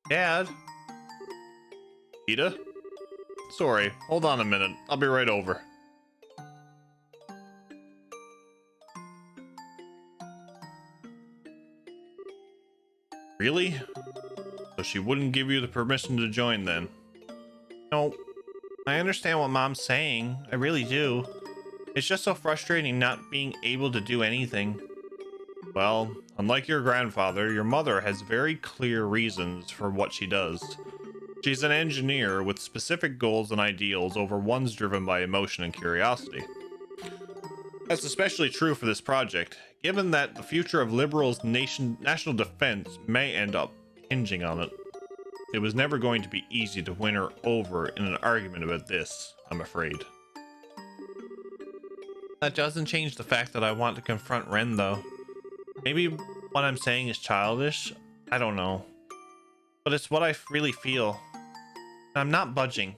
S1: Dad? Tita? Sorry, hold on a minute. I'll be right over. Really? So she wouldn't give you the permission to join then? No, I understand what Mom's saying. I really do. It's just so frustrating not being able to do anything. Well, unlike your grandfather, your mother has very clear reasons for what she does. She's an engineer with specific goals and ideals over ones driven by emotion and curiosity. That's especially true for this project, given that the future of Liberal's national defense may end up hinging on it. It was never going to be easy to win her over in an argument about this, I'm afraid. That doesn't change the fact that I want to confront Ren, though. Maybe what I'm saying is childish, I don't know. But it's what I really feel. I'm not budging.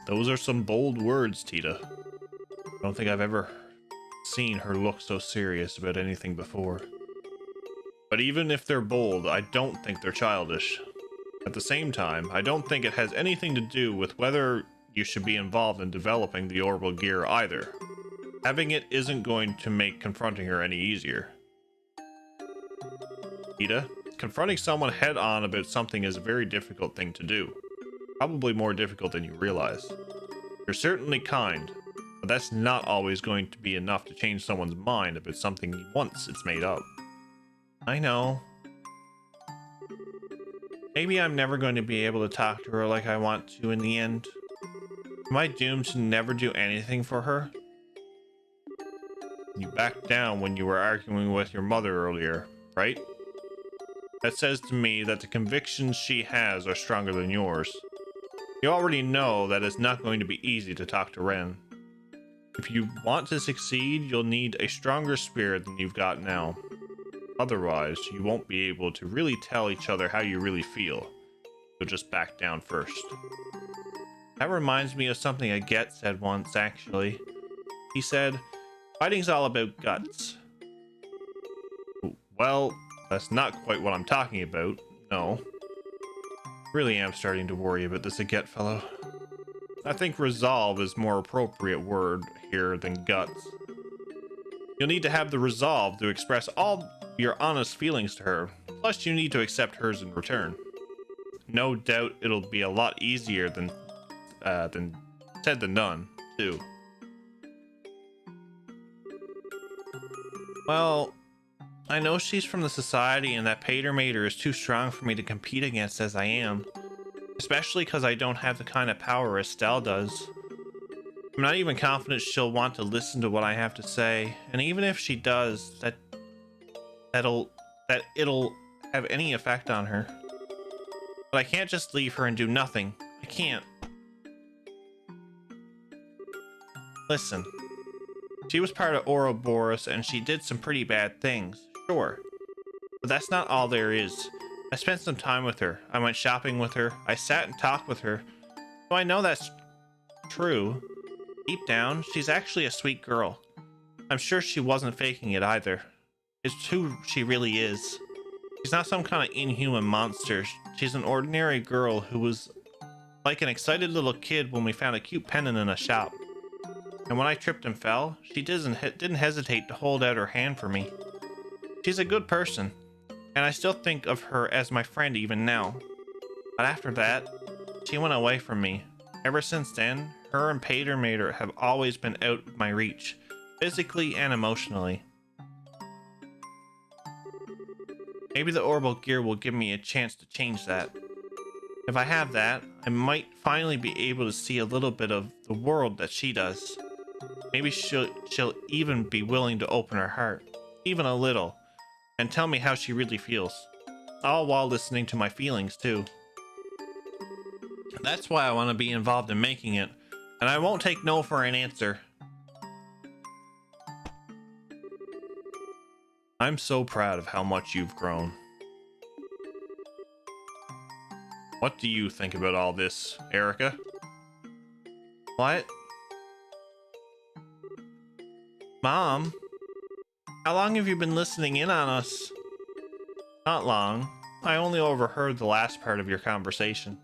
S1: Those are some bold words, Tita. I don't think I've ever seen her look so serious about anything before. But even if they're bold, I don't think they're childish. At the same time, I don't think it has anything to do with whether you should be involved in developing the orbital gear either. Having it isn't going to make confronting her any easier. Tita, confronting someone head on about something is a very difficult thing to do. Probably more difficult than you realize. You're certainly kind, but that's not always going to be enough to change someone's mind about something once it's made up. I know. Maybe I'm never going to be able to talk to her like I want to in the end. Am I doomed to never do anything for her? You backed down when you were arguing with your mother earlier, right? That says to me that the convictions she has are stronger than yours. You already know that it's not going to be easy to talk to Ren. If you want to succeed, you'll need a stronger spirit than you've got now. Otherwise, you won't be able to really tell each other how you really feel. You'll just back down first. That reminds me of something a Get said once, actually. He said, fighting's all about guts. Well, that's not quite what I'm talking about, no. Really am starting to worry about this Aget fellow. I think resolve is more appropriate word here than guts. You'll need to have the resolve to express all your honest feelings to her, plus you need to accept hers in return. No doubt it'll be a lot easier than said than done, too. Well, I know she's from the society and that Patermater is too strong for me to compete against as I am. Especially because I don't have the kind of power Estelle does. I'm not even confident she'll want to listen to what I have to say, and even if she does, that it'll have any effect on her. But I can't just leave her and do nothing. I can't. Listen. She was part of Ouroboros and she did some pretty bad things, sure. But that's not all there is. I spent some time with her. I went shopping with her. I sat and talked with her. So I know that's true. Deep down, she's actually a sweet girl. I'm sure she wasn't faking it either. It's who she really is. She's not some kind of inhuman monster. She's an ordinary girl who was like an excited little kid when we found a cute pendant in a shop. And when I tripped and fell, she didn't hesitate to hold out her hand for me. She's a good person, and I still think of her as my friend even now. But after that, she went away from me. Ever since then, her and Patermater have always been out of my reach, physically and emotionally. Maybe the orbital gear will give me a chance to change that. If I have that, I might finally be able to see a little bit of the world that she does. Maybe she'll even be willing to open her heart, even a little, and tell me how she really feels. All while listening to my feelings, too. That's why I want to be involved in making it, and I won't take no for an answer. I'm so proud of how much you've grown. What do you think about all this, Erica? What? Mom? How long have you been listening in on us? Not long. I only overheard the last part of your conversation.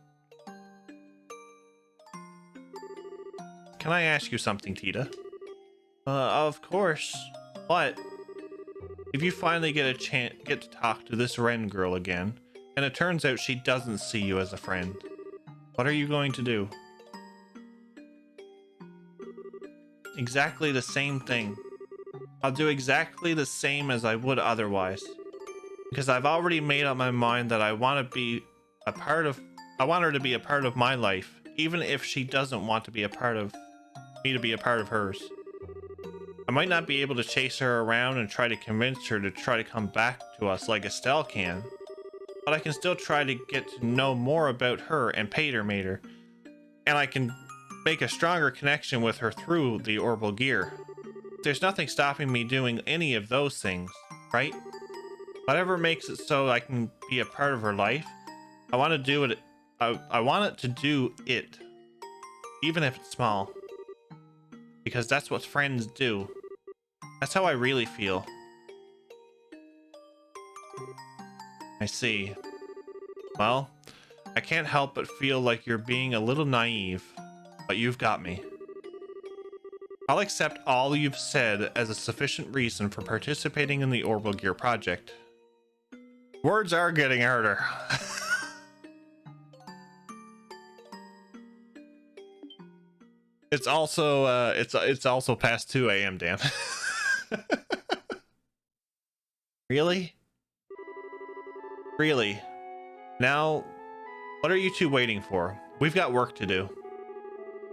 S1: Can I ask you something, Tita? Of course. What? If you finally get to talk to this Ren girl again, and it turns out she doesn't see you as a friend, what are you going to do? Exactly the same thing. I'll do exactly the same as I would otherwise. Because I've already made up my mind that I want her to be a part of my life, even if she doesn't want to be a part of me to be a part of hers. I might not be able to chase her around and try to convince her to try to come back to us like Estelle can, but I can still try to get to know more about her and Pater Mater, and I can make a stronger connection with her through the orbital gear. There's nothing stopping me doing any of those things, right? Whatever makes it so I can be a part of her life, I want to do it. I want it to do it, even if it's small, because that's what friends do. That's how I really feel. I see. Well, I can't help but feel like you're being a little naive, but you've got me. I'll accept all you've said as a sufficient reason for participating in the Orbital Gear project. Words are getting harder. It's also it's also past 2 a.m. Dan. Really? Really? Now, what are you two waiting for? We've got work to do.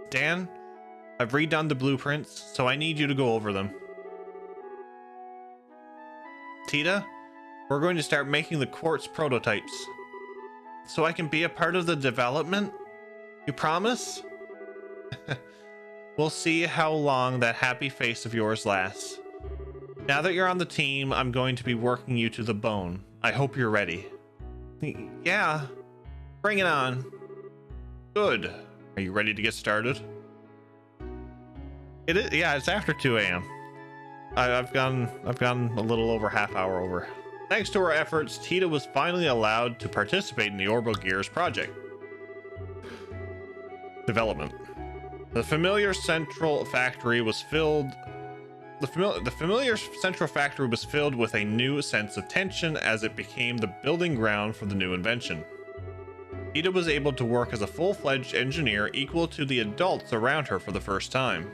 S1: Dan, I've redone the blueprints, so I need you to go over them. Tita, we're going to start making the quartz prototypes. So I can be a part of the development? You promise? We'll see how long that happy face of yours lasts. Now that you're on the team, I'm going to be working you to the bone. I hope you're ready. Yeah, bring it on. Good. Are you ready to get started? It is, yeah, it's after 2 a.m. I've gone a little over half hour over. Thanks to our efforts, Tita was finally allowed to participate in the Orbital Gears project. Development. The familiar central factory was filled. The familiar central factory was filled with a new sense of tension as it became the building ground for the new invention. Tita was able to work as a full-fledged engineer equal to the adults around her for the first time.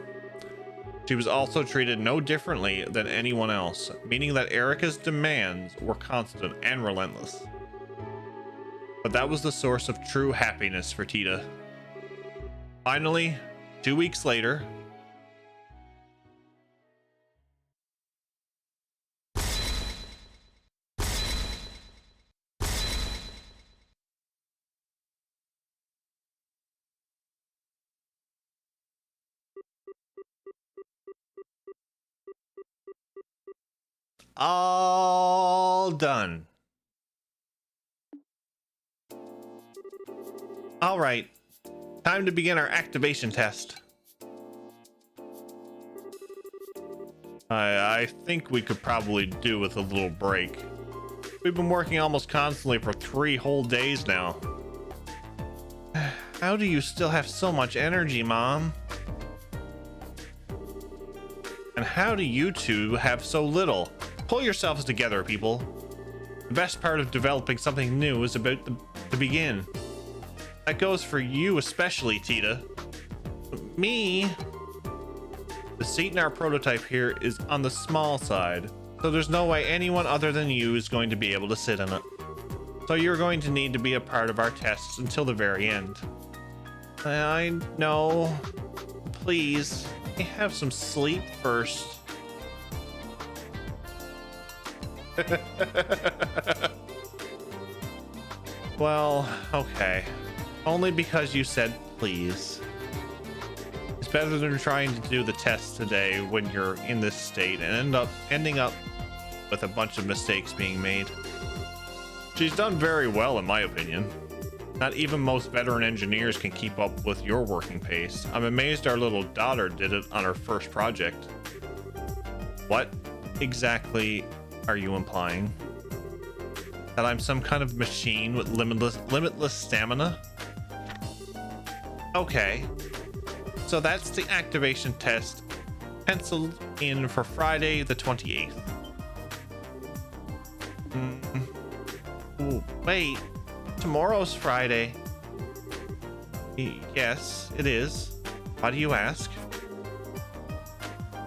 S1: She was also treated no differently than anyone else, meaning that Erica's demands were constant and relentless. But that was the source of true happiness for Tita. Finally, 2 weeks later, all done. All right, time to begin our activation test. I think we could probably do with a little break. We've been working almost constantly for 3 whole days now. How do you still have so much energy, Mom? And how do you two have so little? Pull yourselves together, people. The best part of developing something new is about to begin. That goes for you especially, Tita. Me? The seat in our prototype here is on the small side, so there's no way anyone other than you is going to be able to sit in it. So you're going to need to be a part of our tests until the very end. I know. Please, have some sleep first. Well, okay. Only because you said please. It's better than trying to do the test today when you're in this state and ending up with a bunch of mistakes being made. She's done very well in my opinion. Not even most veteran engineers can keep up with your working pace. I'm amazed our little daughter did it on her first project. What exactly are you implying? That I'm some kind of machine with limitless stamina? Okay. So that's the activation test penciled in for Friday the 28th. Ooh, wait, tomorrow's Friday. Yes, it is. Why do you ask?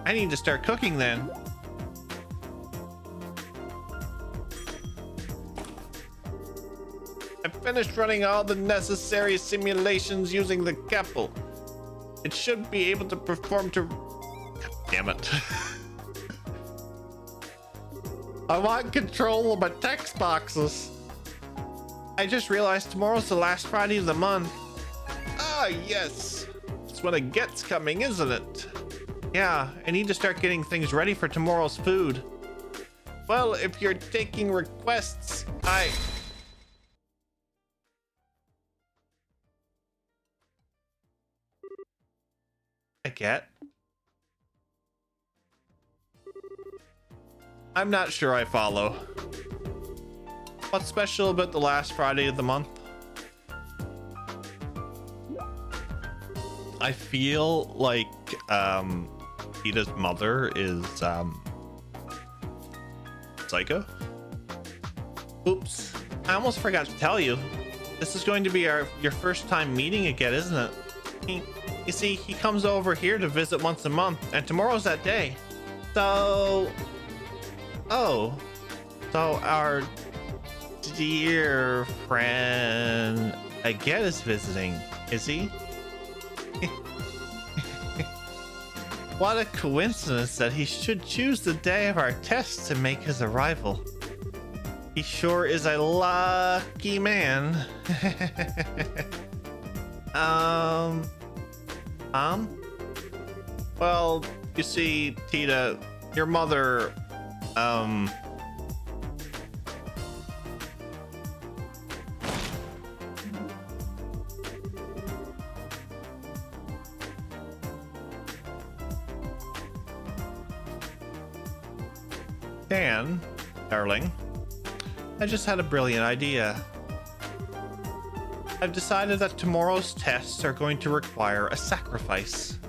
S1: I need to start cooking then. I finished running all the necessary simulations using the Keppel. It should be able to perform to... God damn it. I want control of my text boxes. I just realized tomorrow's the last Friday of the month. Ah, yes. It's when it gets coming, isn't it? Yeah, I need to start getting things ready for tomorrow's food. Well, if you're taking requests, I get. I'm not sure I follow. What's special about the last Friday of the month? I feel like Peeta's mother is psycho. Oops, I almost forgot to tell you. This is going to be your first time meeting again, isn't it? You see, he comes over here to visit once a month, and tomorrow's that day. So, so our dear friend Aget is visiting, is he? What a coincidence that he should choose the day of our test to make his arrival. He sure is a lucky man. Well, you see, Tita, your mother, Dan, darling, I just had a brilliant idea. I've decided that tomorrow's tests are going to require a sacrifice.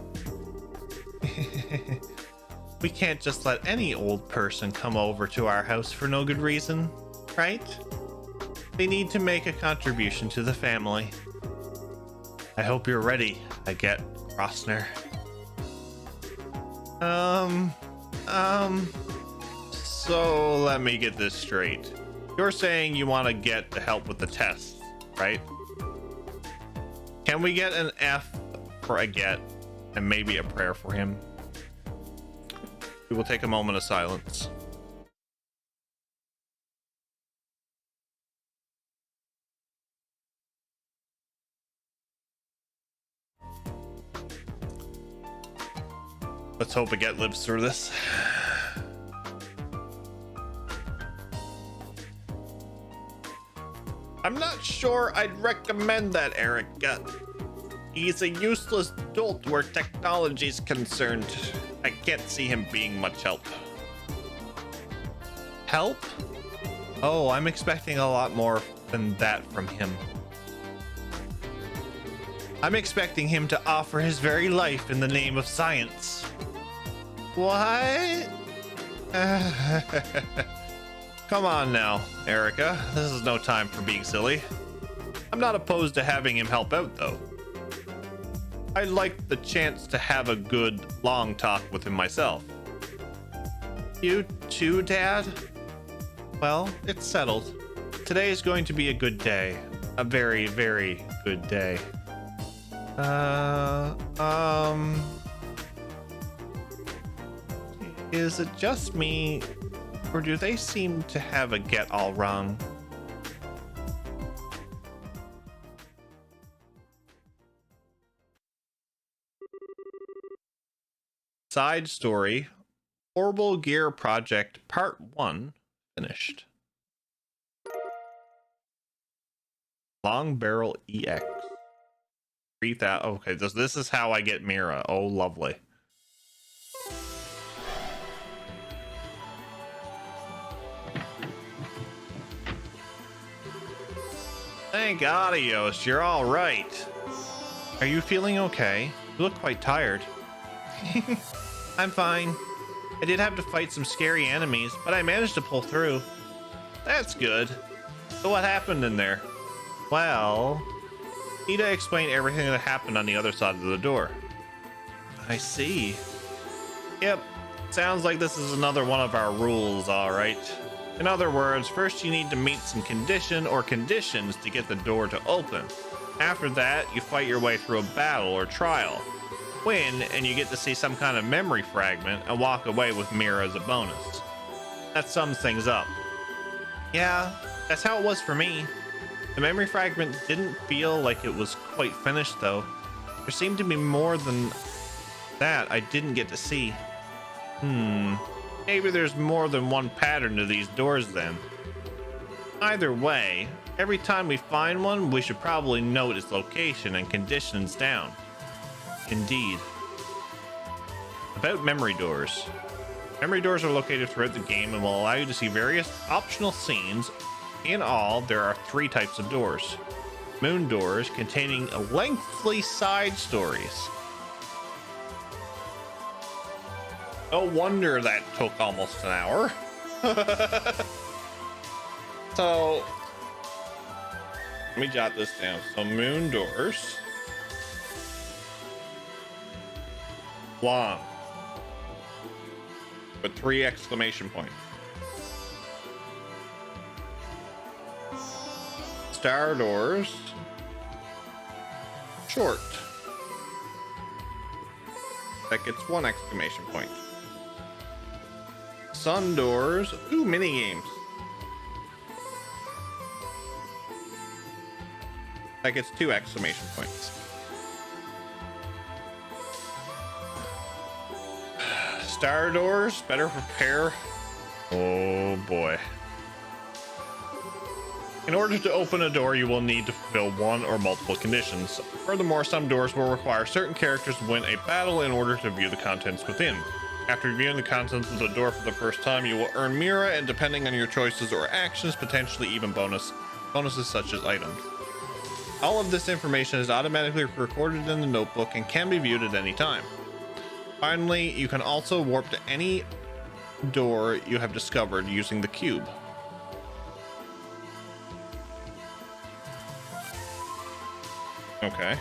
S1: We can't just let any old person come over to our house for no good reason, right? They need to make a contribution to the family. I hope you're ready, Aget Krosner. So let me get this straight. You're saying you want to get to help with the tests, right? Can we get an F for Aget and maybe a prayer for him? We will take a moment of silence. Let's hope Aget lives through this. I'm not sure I'd recommend that, Erica. He's a useless dolt where technology's concerned. I can't see him being much help. Help? Oh, I'm expecting a lot more than that from him. I'm expecting him to offer his very life in the name of science. What? Come on now, Erica. This is no time for being silly. I'm not opposed to having him help out, though. I'd like the chance to have a good, long talk with him myself. You too, Dad? Well, it's settled. Today is going to be a good day. A very, very good day. Is it just me, or do they seem to have Aget all wrong? Side story: Horrible Gear Project Part 1 finished. Long Barrel EX 3000. Okay, this is how I get Mira. Oh, lovely. Thank Adios, you're all right. Are you feeling okay? You look quite tired. I'm fine. I did have to fight some scary enemies, but I managed to pull through. That's good. So what happened in there? Well, Ida explained everything that happened on the other side of the door. I see. Yep, sounds like this is another one of our rules, all right. In other words, first you need to meet some condition or conditions to get the door to open. After that, you fight your way through a battle or trial. Win, and you get to see some kind of memory fragment and walk away with Mira as a bonus. That sums things up. Yeah, that's how it was for me. The memory fragment didn't feel like it was quite finished though. There seemed to be more than that I didn't get to see. Maybe there's more than one pattern to these doors then. Either way, every time we find one, we should probably note its location and conditions down. Indeed. About memory doors. Memory doors are located throughout the game and will allow you to see various optional scenes. In all, there are 3 types of doors. Moon doors containing lengthy side stories. No wonder that took almost an hour. So, let me jot this down. So, moon doors. Long. With 3 exclamation points. Star doors. Short. That gets 1 exclamation point. Sun doors. Ooh, mini games. That gets 2 exclamation points. Star doors. Better prepare. Oh boy. In order to open a door, you will need to fulfill 1 or multiple conditions. Furthermore, some doors will require certain characters to win a battle in order to view the contents within. After viewing the contents of the door for the first time, you will earn Mira, and depending on your choices or actions, potentially even bonuses such as items. All of this information is automatically recorded in the notebook and can be viewed at any time. Finally, you can also warp to any door you have discovered using the cube. Okay.